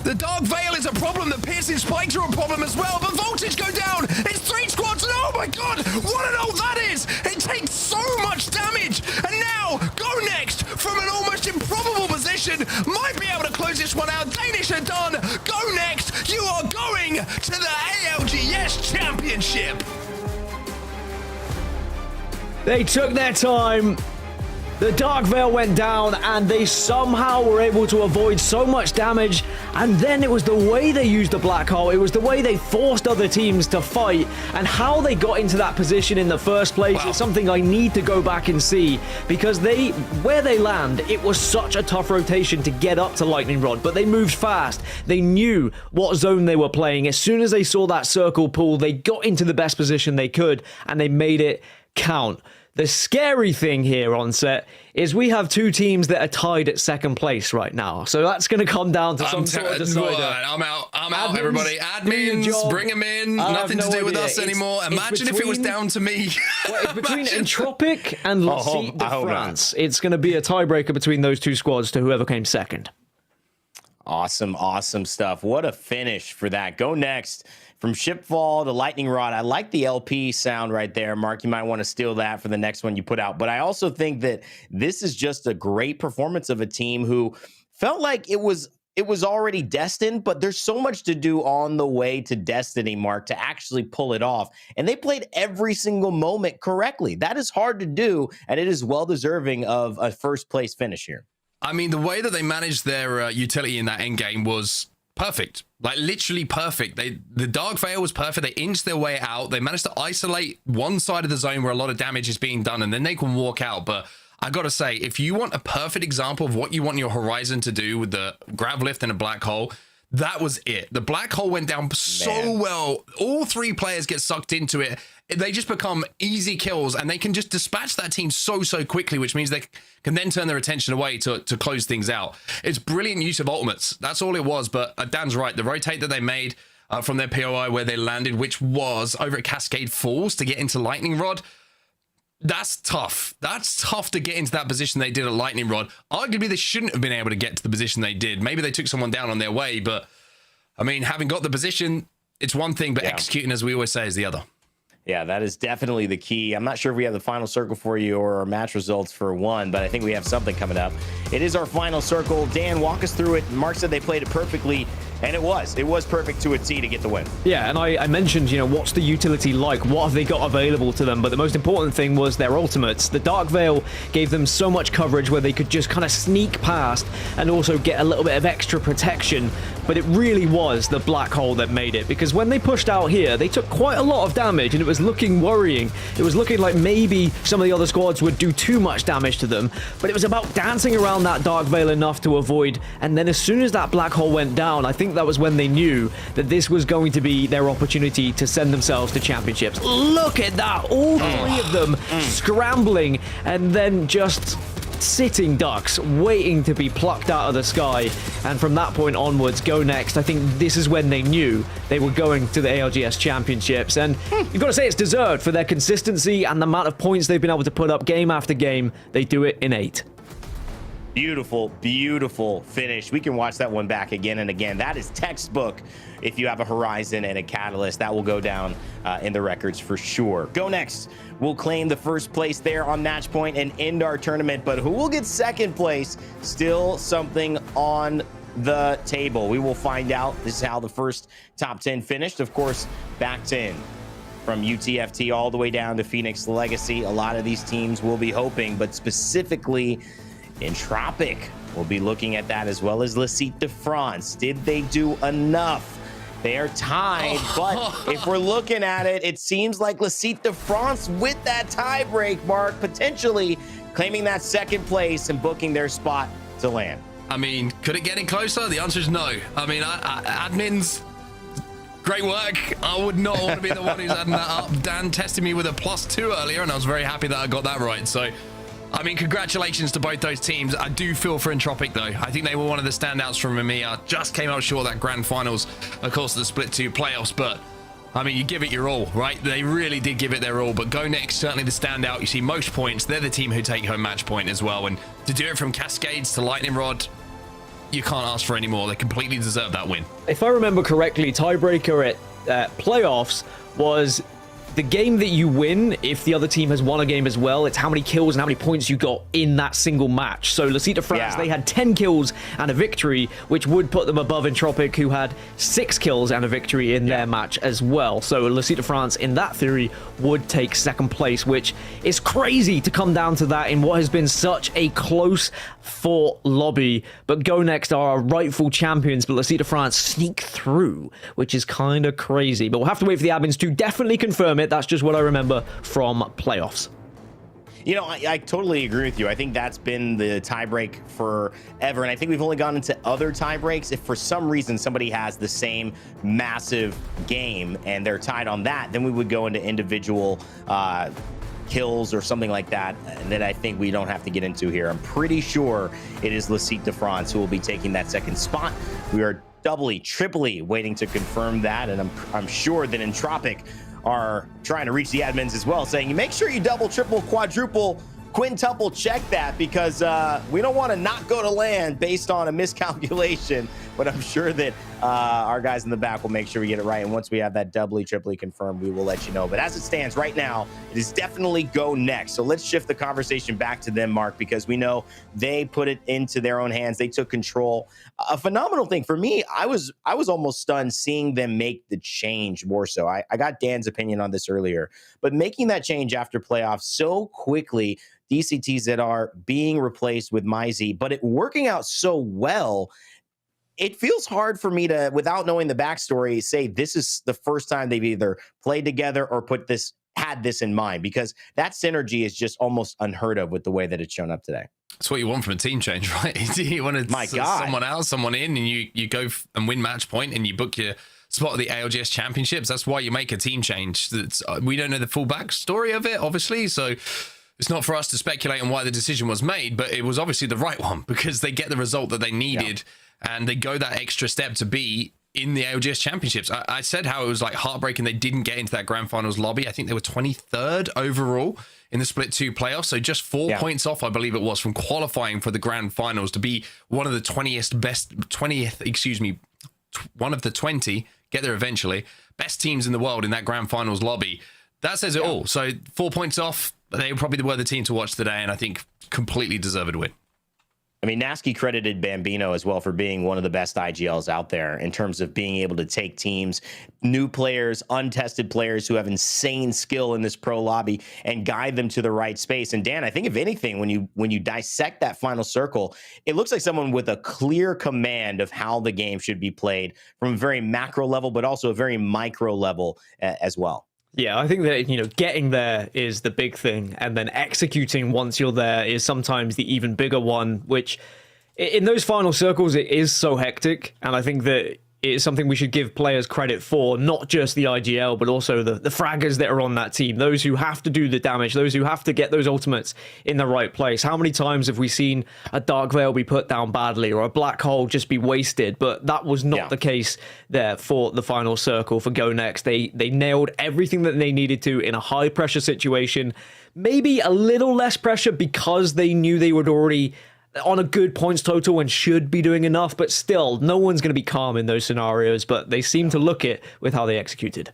The Dark Veil is a problem. The piercing spikes are a problem as well, but Voltage go down. It's 3 squads, and oh my god, what an ult that is. It takes so much damage, and now Go Next from an almost improbable position might be able to close this one out. Danish are done. Go Next, you are going to the ALGS Championship. They took their time. The Dark Veil went down, and they somehow were able to avoid so much damage. And then it was the way they used the Black Hole. It was the way they forced other teams to fight, and how they got into that position in the first place is something I need to go back and see, because where they land, it was such a tough rotation to get up to Lightning Rod, but they moved fast. They knew what zone they were playing. As soon as they saw that circle pull, they got into the best position they could, and they made it count. The scary thing here on set is we have 2 teams that are tied at second place right now. So that's going to come down to some sort of decider. I'm out, everybody. Admins, bring them in. Nothing to do with us anymore. Imagine if it was down to me. Well, it's between Entropic and L'Cite de France. It's going to be a tiebreaker between those 2 squads to whoever came second. Awesome, awesome stuff. What a finish for that. Go Next. From Shipfall to Lightning Rod. I like the LP sound right there, Mark. You might want to steal that for the next one you put out. But I also think that this is just a great performance of a team who felt like it was already destined, but there's so much to do on the way to destiny, Mark, to actually pull it off. And they played every single moment correctly. That is hard to do, and it is well deserving of a first place finish here. I mean, the way that they managed their utility in that endgame was perfect, like literally perfect. The Dark Veil was perfect. They inched their way out. They managed to isolate one side of the zone where a lot of damage is being done, and then they can walk out. But I gotta say, if you want a perfect example of what you want your Horizon to do with the Grav Lift and a Black Hole, that was it. The Black Hole went down so well. All 3 players get sucked into it. They just become easy kills, and they can just dispatch that team so quickly, which means they can then turn their attention away to close things out. It's brilliant use of ultimates. That's all it was. But Dan's right. The rotate that they made from their POI where they landed, which was over at Cascade Falls to get into Lightning Rod, that's tough. That's tough to get into that position they did at Lightning Rod. Arguably, they shouldn't have been able to get to the position they did. Maybe they took someone down on their way, but I mean, having got the position, it's one thing, but executing, as we always say, is the other. Yeah, that is definitely the key. I'm not sure if we have the final circle for you or our match results for one, but I think we have something coming up. It is our final circle. Dan, walk us through it. Mark said they played it perfectly, and it was perfect to a T to get the win. Yeah, and I mentioned, you know, what's the utility like? What have they got available to them? But the most important thing was their ultimates. The Dark Veil gave them so much coverage where they could just kind of sneak past and also get a little bit of extra protection. But it really was the black hole that made it, because when they pushed out here, they took quite a lot of damage, and it was looking worrying. It was looking like maybe some of the other squads would do too much damage to them, but it was about dancing around that Dark Veil enough to avoid. And then as soon as that black hole went down, I think that was when they knew that this was going to be their opportunity to send themselves to championships. Look at that, all three of them scrambling and then just sitting ducks, waiting to be plucked out of the sky. And from that point onwards, Go Next, I think this is when they knew they were going to the ALGS Championships. And you've got to say it's deserved for their consistency and the amount of points they've been able to put up game after game. They do it in 8. Beautiful, beautiful finish. We can watch that one back again and again. That is textbook. If you have a Horizon and a Catalyst, that will go down in the records for sure. Go Next will claim the first place there on match point and end our tournament, but who will get second place? Still something on the table. We will find out. This is how the first top 10 finished. Of course, back 10 from UTFT all the way down to Phoenix Legacy. A lot of these teams will be hoping, but specifically Entropic will be looking at that, as well as Le Site de France. Did they do enough? They are tied, but if we're looking at it, it seems like Le Site de France with that tie break, Mark, potentially claiming that second place and booking their spot to land. I mean, could it get any closer? The answer is no. I mean, admins, great work. I would not want to be the one who's adding that up. Dan tested me with a +2 earlier, and I was very happy that I got that right. So, I mean, congratulations to both those teams. I do feel for Entropic, though. I think they were one of the standouts from EMEA. Just came out short of that grand finals, of course, the split 2 playoffs. But, I mean, you give it your all, right? They really did give it their all. But Go Next, certainly the standout. You see most points. They're the team who take home match point as well. And to do it from Cascades to Lightning Rod, you can't ask for any more. They completely deserve that win. If I remember correctly, tiebreaker at playoffs was the game that you win if the other team has won a game as well. It's how many kills and how many points you got in that single match. So Le Site de France, they had 10 kills and a victory, which would put them above Entropic, who had 6 kills and a victory in their match as well. So Le Site de France, in that theory, would take second place, which is crazy to come down to that in what has been such a close fought lobby. But Go Next are our rightful champions, but Le Site de France sneak through, which is kind of crazy. But we'll have to wait for the admins to definitely confirm it. That's just what I remember from playoffs. You know, I totally agree with you. I think that's been the tiebreak forever. And I think we've only gone into other tiebreaks if for some reason somebody has the same massive game and they're tied on that, then we would go into individual kills or something like that. And that I think we don't have to get into here. I'm pretty sure it is Le Site de France who will be taking that second spot. We are doubly, triply waiting to confirm that. And I'm sure that Entropic are trying to reach the admins as well, saying, make sure you double, triple, quadruple, quintuple check that, because we don't want to not go to land based on a miscalculation. But I'm sure that our guys in the back will make sure we get it right. And once we have that doubly, triply confirmed, we will let you know. But as it stands right now, it is definitely Go Next. So let's shift the conversation back to them, Mark, because we know they put it into their own hands. They took control. A phenomenal thing for me. I was almost stunned seeing them make the change more so. I got Dan's opinion on this earlier, but making that change after playoffs so quickly, DCTs that are being replaced with MyZ, but it working out so well. It feels hard for me to, without knowing the backstory, say this is the first time they've either played together or had this in mind, because that synergy is just almost unheard of with the way that it's shown up today. That's what you want from a team change, right? You want someone out, someone in, and you go and win match point and you book your spot at the ALGS Championships. That's why you make a team change. We don't know the full backstory of it, obviously, so it's not for us to speculate on why the decision was made, but it was obviously the right one because they get the result that they needed. Yeah. And they go that extra step to be in the ALGS Championships. I said how it was like heartbreaking they didn't get into that grand finals lobby. I think they were 23rd overall in the split 2 playoffs. So just 4 points off, I believe it was, from qualifying for the grand finals to be one of the 20th, one of the 20, get there eventually, best teams in the world in that grand finals lobby. That says it all. So 4 points off. They probably were the team to watch today, and I think completely deserved win. I mean, Nasky credited Bambino as well for being one of the best IGLs out there in terms of being able to take teams, new players, untested players who have insane skill in this pro lobby and guide them to the right space. And Dan, I think if anything, when you dissect that final circle, it looks like someone with a clear command of how the game should be played from a very macro level, but also a very micro level as well. Yeah, I think that, you know, getting there is the big thing, and then executing once you're there is sometimes the even bigger one, which in those final circles, it is so hectic. And I think that it's something we should give players credit for, not just the IGL, but also the fraggers that are on that team, those who have to do the damage, those who have to get those ultimates in the right place. How many times have we seen a Dark Veil be put down badly or a Black Hole just be wasted? But that was not the case there for the final circle for Go Next. They nailed everything that they needed to in a high pressure situation, maybe a little less pressure because they knew they would already on a good points total and should be doing enough, but still, no one's going to be calm in those scenarios, but they seem to look it with how they executed.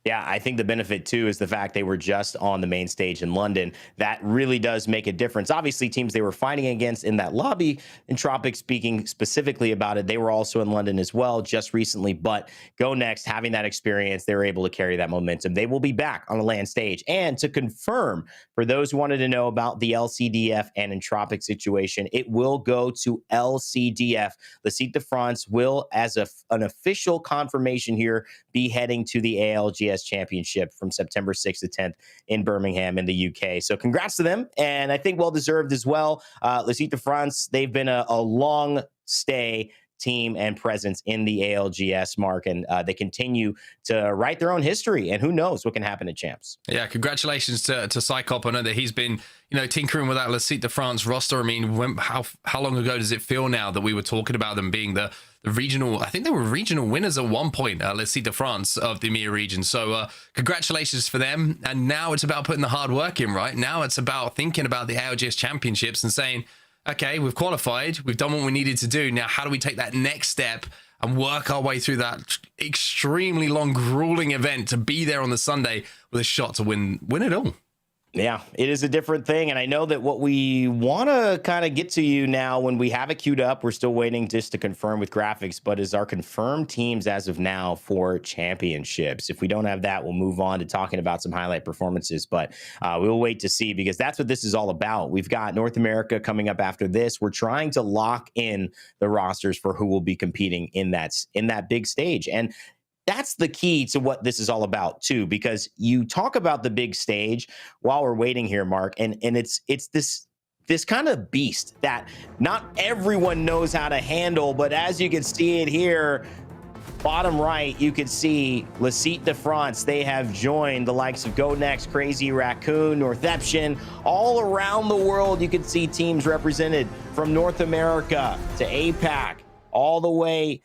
Yeah, I think the benefit, too, is the fact they were just on the main stage in London. That really does make a difference. Obviously, teams they were fighting against in that lobby, Entropic speaking specifically about it, they were also in London as well just recently. But Go Next, having that experience, they were able to carry that momentum. They will be back on the LAN stage. And to confirm, for those who wanted to know about the LCDF and Entropic situation, it will go to LCDF. Le Site de France will, as an official confirmation here, be heading to the ALGS Championship from September 6th to 10th in Birmingham in the UK. So congrats to them, and I think well-deserved as well. Le Site de France, they've been a long stay team and presence in the ALGS, Mark, and they continue to write their own history, and who knows what can happen at Champs. Yeah, congratulations to Psychop. I know that he's been, you know, tinkering with that Le Site de France roster. I mean, how long ago does it feel now that we were talking about them being the regional, I think they were regional winners at one point, Le Site de France of the EMEA region. So congratulations for them. And now it's about putting the hard work in, right? Now it's about thinking about the ALGS championships and saying, okay, we've qualified, we've done what we needed to do. Now, how do we take that next step and work our way through that extremely long, grueling event to be there on the Sunday with a shot to win it all? Yeah, it is a different thing. And I know that what we want to kind of get to you now when we have it queued up, we're still waiting just to confirm with graphics, but is our confirmed teams as of now for championships. If we don't have that, we'll move on to talking about some highlight performances, but we'll wait to see because that's what this is all about. We've got North America coming up after this. We're trying to lock in the rosters for who will be competing in that big stage. And that's the key to what this is all about too, because you talk about the big stage while we're waiting here, Mark, and it's this kind of beast that not everyone knows how to handle, but as you can see it here, bottom right, you can see Le Site de France. They have joined the likes of Go Next, Crazy Raccoon, Northeption, all around the world. You can see teams represented from North America to APAC, all the way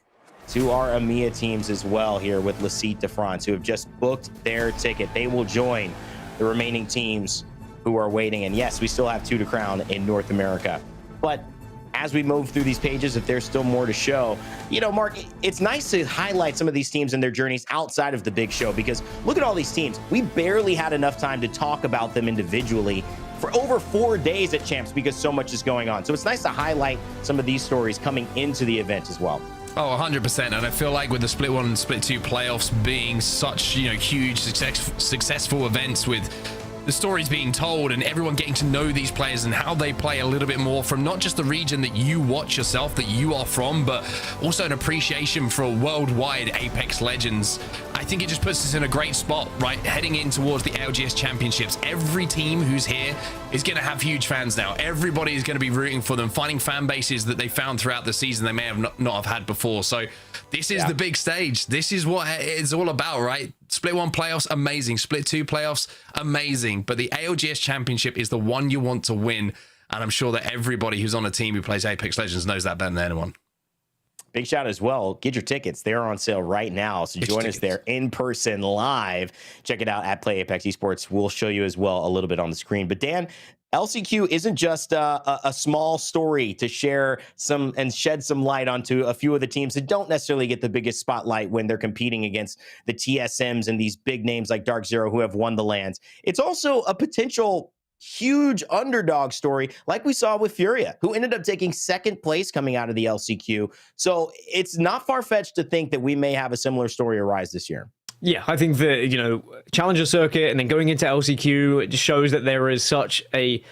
to our EMEA teams as well here with Le Site de France, who have just booked their ticket. They will join the remaining teams who are waiting. And yes, we still have 2 to crown in North America. But as we move through these pages, if there's still more to show, you know, Mark, it's nice to highlight some of these teams and their journeys outside of the big show, because look at all these teams. We barely had enough time to talk about them individually for over 4 days at Champs because so much is going on. So it's nice to highlight some of these stories coming into the event as well. Oh, 100%. And I feel like with the Split 1 and Split 2 playoffs being such, you know, huge, successful events with the stories being told and everyone getting to know these players and how they play a little bit more from not just the region that you watch yourself, that you are from, but also an appreciation for worldwide Apex legends. I think it just puts us in a great spot, right? Heading in towards the LGS championships. Every team who's here is going to have huge fans now. Everybody is going to be rooting for them, finding fan bases that they found throughout the season they may have not have had before. So this is the big stage. This is what it's all about, right? Split 1 playoffs, amazing. Split 2 playoffs, amazing. But the ALGS championship is the one you want to win. And I'm sure that everybody who's on a team who plays Apex Legends knows that better than anyone. Big shout as well. Get your tickets. They're on sale right now. So join us there in person live. Check it out at Play Apex Esports. We'll show you as well a little bit on the screen. But Dan, LCQ isn't just a small story to share some and shed some light onto a few of the teams that don't necessarily get the biggest spotlight when they're competing against the TSMs and these big names like Dark Zero who have won the lands. It's also a potential huge underdog story like we saw with Furia, who ended up taking second place coming out of the LCQ. So it's not far-fetched to think that we may have a similar story arise this year. Yeah, I think that, you know, Challenger Circuit and then going into LCQ, it just shows that there is such a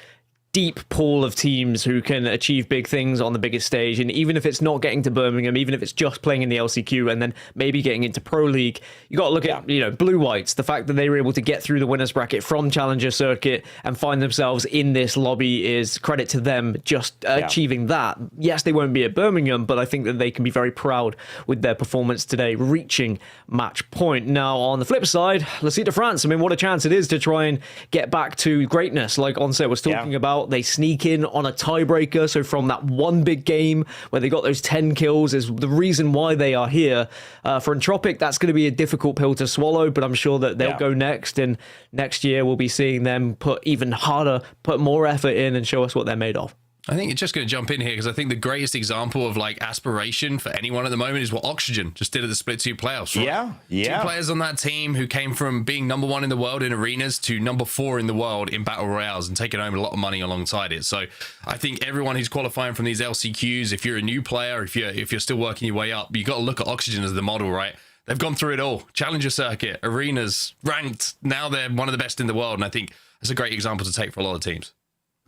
deep pool of teams who can achieve big things on the biggest stage. And even if it's not getting to Birmingham, even if it's just playing in the LCQ and then maybe getting into Pro League, you got to look at, you know, Blue Whites, the fact that they were able to get through the winners bracket from Challenger Circuit and find themselves in this lobby is credit to them just achieving that. Yes, they won't be at Birmingham, but I think that they can be very proud with their performance today, reaching match point. Now, on the flip side, LCQ de France, I mean, what a chance it is to try and get back to greatness, like Onset was talking about. They sneak in on a tiebreaker. So from that one big game where they got those 10 kills is the reason why they are here. For Entropic, that's going to be a difficult pill to swallow, but I'm sure that they'll go next. And next year we'll be seeing them put even harder, put more effort in and show us what they're made of. I think it's just going to jump in here because I think the greatest example of like aspiration for anyone at the moment is what Oxygen just did at the Split 2 playoffs. Right? Yeah. 2 players on that team who came from being #1 in the world in arenas to #4 in the world in battle royales and taking home a lot of money alongside it. So I think everyone who's qualifying from these LCQs, if you're a new player, if you're still working your way up, you got to look at Oxygen as the model, right? They've gone through it all: Challenger Circuit, arenas, ranked. Now they're one of the best in the world, and I think that's a great example to take for a lot of teams.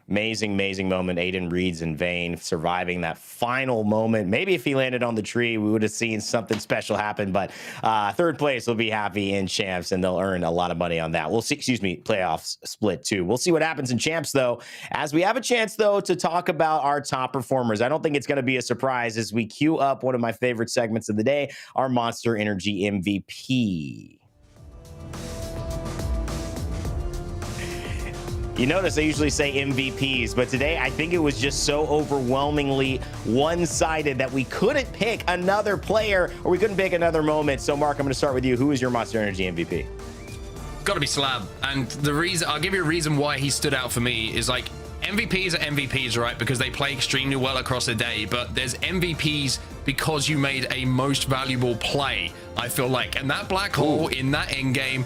Amazing moment. Aiden Reed's in vain, surviving that final moment. Maybe if he landed on the tree, we would have seen something special happen. But third place will be happy in Champs, and they'll earn a lot of money on that. We'll see, playoffs split too. We'll see what happens in Champs, though, as we have a chance, though, to talk about our top performers. I don't think it's going to be a surprise as we queue up one of my favorite segments of the day, our Monster Energy MVP. You notice I usually say MVPs, but today I think it was just so overwhelmingly one-sided that we couldn't pick another player or we couldn't pick another moment. So, Mark, I'm going to start with you. Who is your Monster Energy MVP? Got to be Slab. And the reason, I'll give you a reason why he stood out for me is like MVPs are MVPs, right? Because they play extremely well across a day, but there's MVPs because you made a most valuable play, I feel like. And that black hole in that end game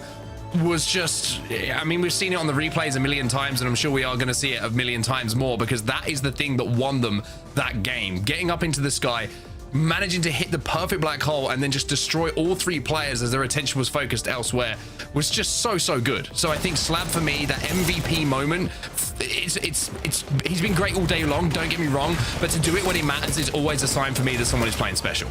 was just, I mean, we've seen it on the replays a million times, and I'm sure we are going to see it a million times more, because that is the thing that won them that game. Getting up into the sky, managing to hit the perfect black hole, and then just destroy all 3 players as their attention was focused elsewhere was just so good. So I think Slab, for me, that MVP moment, he's been great all day long, don't get me wrong, but to do it when it matters is always a sign for me that someone is playing special.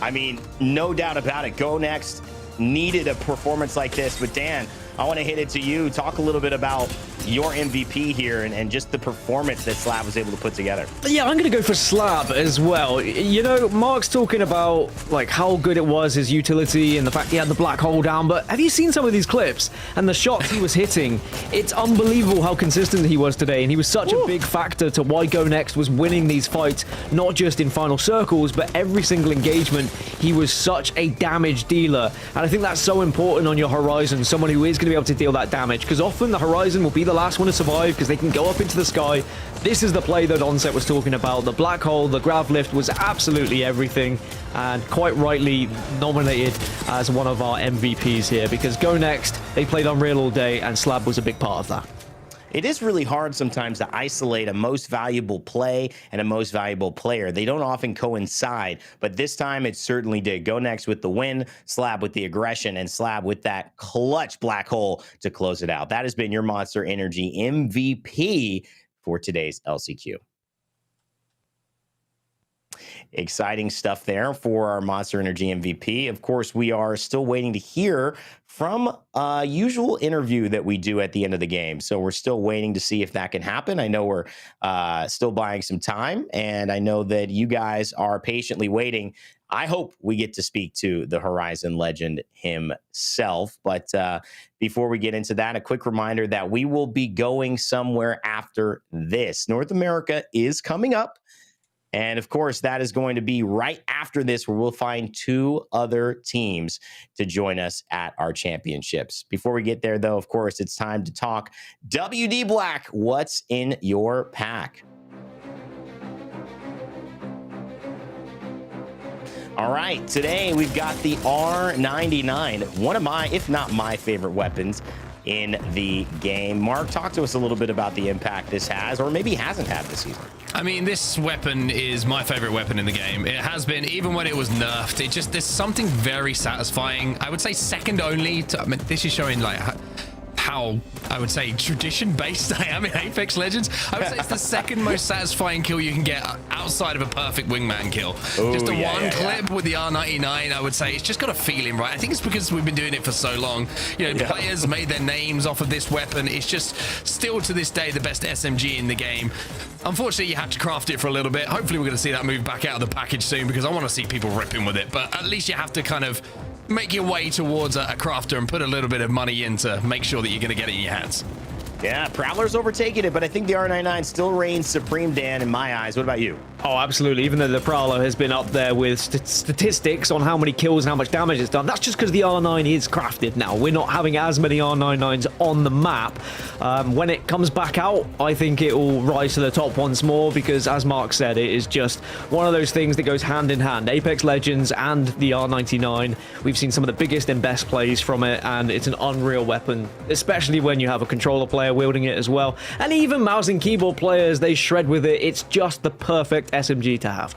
I mean, no doubt about it. Go Next needed a performance like this, but Dan, I want to hit it to you. Talk a little bit about your MVP here and just the performance that Slab was able to put together. Yeah, I'm going to go for Slab as well. You know, Mark's talking about like how good it was, his utility, and the fact he had the black hole down, but have you seen some of these clips and the shots he was hitting? It's unbelievable how consistent he was today, and he was such a big factor to why Go Next was winning these fights, not just in final circles, but every single engagement. He was such a damage dealer, and I think that's so important on your Horizon, someone who is going to be able to deal that damage, because often the Horizon will be the last one to survive because they can go up into the sky. This is the play that Onset was talking about. The black hole, the grav lift was absolutely everything, and quite rightly nominated as one of our MVPs here, because Go Next, they played Unreal all day, and Slab was a big part of that. It is really hard sometimes to isolate a most valuable play and a most valuable player. They don't often coincide, but this time it certainly did. Go Next with the win, Slab with the aggression, and Slab with that clutch black hole to close it out. That has been your Monster Energy MVP for today's LCQ. Exciting stuff there for our Monster Energy MVP. Of course, we are still waiting to hear from a usual interview that we do at the end of the game. So we're still waiting to see if that can happen. I know we're still buying some time, and I know that you guys are patiently waiting. I hope we get to speak to the Horizon legend himself. But before we get into that, a quick reminder that we will be going somewhere after this. North America is coming up. And of course, that is going to be right after this, where we'll find 2 other teams to join us at our championships. Before we get there, though, of course, it's time to talk WD Black. What's in your pack? All right, today we've got the R99, one of my, if not my favorite weapons in the game. Mark, talk to us a little bit about the impact this has, or maybe hasn't had this season. I mean, this weapon is my favorite weapon in the game. It has been, even when it was nerfed. It just, there's something very satisfying. I would say second only to, I mean, this is showing like how I would say tradition-based I am in Apex Legends. I would say it's the second most satisfying kill you can get outside of a perfect wingman kill. Ooh, just a one clip with the R99, I would say. It's just got a feeling, right? I think it's because we've been doing it for so long. You know, players made their names off of this weapon. It's just still to this day the best SMG in the game. Unfortunately, you had to craft it for a little bit. Hopefully, we're going to see that move back out of the package soon, because I want to see people ripping with it. But at least you have to kind of make your way towards a crafter and put a little bit of money in to make sure that you're going to get it in your hands. Yeah, Prowler's overtaking it, but I think the R99 still reigns supreme, Dan, in my eyes. What about you? Oh, absolutely. Even though the Prowler has been up there with statistics on how many kills and how much damage it's done, that's just because the R9 is crafted now. We're not having as many R99s on the map. When it comes back out, I think it will rise to the top once more, because, as Mark said, it is just one of those things that goes hand in hand. Apex Legends and the R99, we've seen some of the biggest and best plays from it, and it's an unreal weapon, especially when you have a controller player wielding it as well. And even mouse and keyboard players, they shred with it. It's just the perfect SMG to have.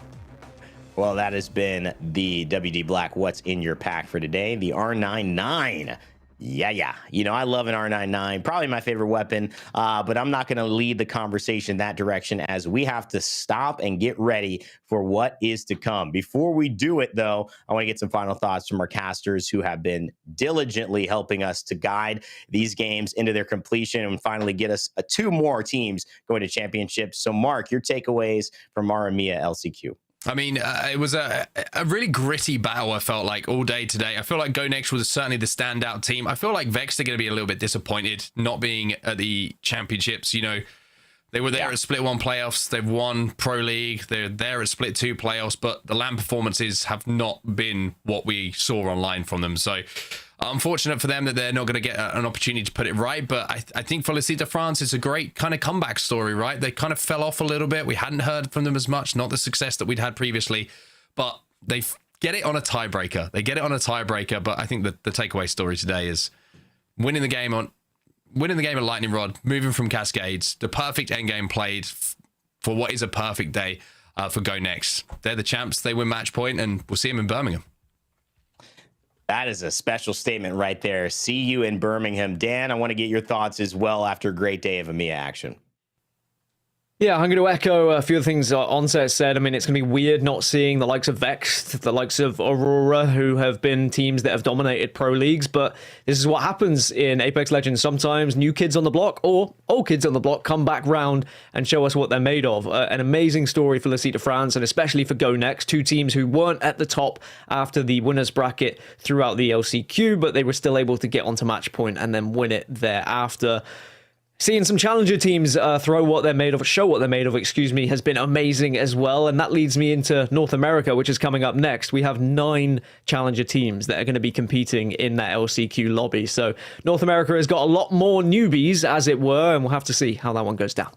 Well, that has been the WD Black What's in Your Pack for today. The R99. Yeah. You know, I love an R99, probably my favorite weapon, but I'm not going to lead the conversation that direction, as we have to stop and get ready for what is to come. Before we do it, though, I want to get some final thoughts from our casters who have been diligently helping us to guide these games into their completion and finally get us 2 more teams going to championships. So, Mark, your takeaways from our EMEA LCQ. I mean, it was a really gritty battle, I felt like, all day today. I feel like Go Next was certainly the standout team. I feel like Vex are going to be a little bit disappointed not being at the championships. You know, they were there at Split 1 playoffs. They've won Pro League. They're there at Split 2 playoffs, but the LAN performances have not been what we saw online from them. So unfortunate for them that they're not going to get an opportunity to put it right. But I think for LCQ France, it's a great kind of comeback story, right? They kind of fell off a little bit. We hadn't heard from them as much, not the success that we'd had previously, but they get it on a tiebreaker. They get it on a tiebreaker, but I think that the takeaway story today is winning the game at Lightning Rod, moving from Cascades, the perfect endgame played for what is a perfect day for Go Next. They're the champs. They win match point, and we'll see them in Birmingham. That is a special statement right there. See you in Birmingham. Dan, I want to get your thoughts as well after a great day of EMEA action. Yeah, I'm going to echo a few of the things Onset said. I mean, it's going to be weird not seeing the likes of Vex, the likes of Aurora, who have been teams that have dominated pro leagues, but this is what happens in Apex Legends. Sometimes new kids on the block or old kids on the block come back round and show us what they're made of. An amazing story for LCQ France, and especially for Go Next, 2 teams who weren't at the top after the winners bracket throughout the LCQ, but they were still able to get onto match point and then win it thereafter. Seeing some challenger teams show what they're made of, has been amazing as well. And that leads me into North America, which is coming up next. We have 9 challenger teams that are going to be competing in that LCQ lobby. So North America has got a lot more newbies, as it were, and we'll have to see how that one goes down.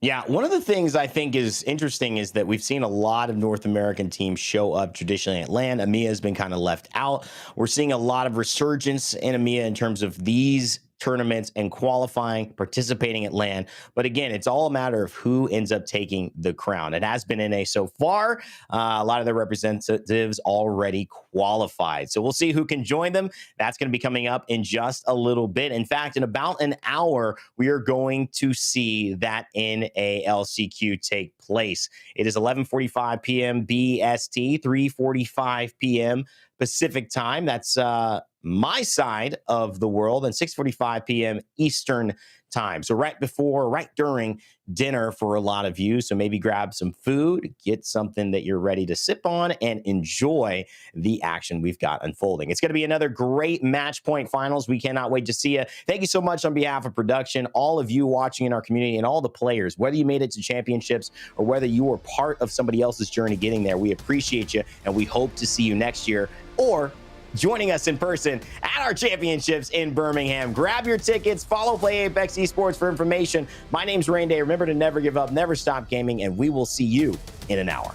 Yeah, one of the things I think is interesting is that we've seen a lot of North American teams show up traditionally at LAN. EMEA has been kind of left out. We're seeing a lot of resurgence in EMEA in terms of these tournaments and qualifying, participating at LAN. But again, it's all a matter of who ends up taking the crown. It has been NA so far. A lot of the representatives already qualified. So we'll see who can join them. That's going to be coming up in just a little bit. In fact, in about an hour, we are going to see that NA LCQ take place. It is 11:45 p.m. BST, 3:45 p.m. Pacific time. That's my side of the world, and 6:45 p.m. Eastern time. So right during dinner for a lot of you. So maybe grab some food, get something that you're ready to sip on, and enjoy the action we've got unfolding. It's going to be another great match point finals. We cannot wait to see you. Thank you so much on behalf of production, all of you watching in our community, and all the players, whether you made it to championships or whether you were part of somebody else's journey getting there. We appreciate you, and we hope to see you next year, or joining us in person at our championships in Birmingham. Grab your tickets, follow Play Apex Esports for information. My name's Rain Day. Remember to never give up, never stop gaming, and we will see you in an hour.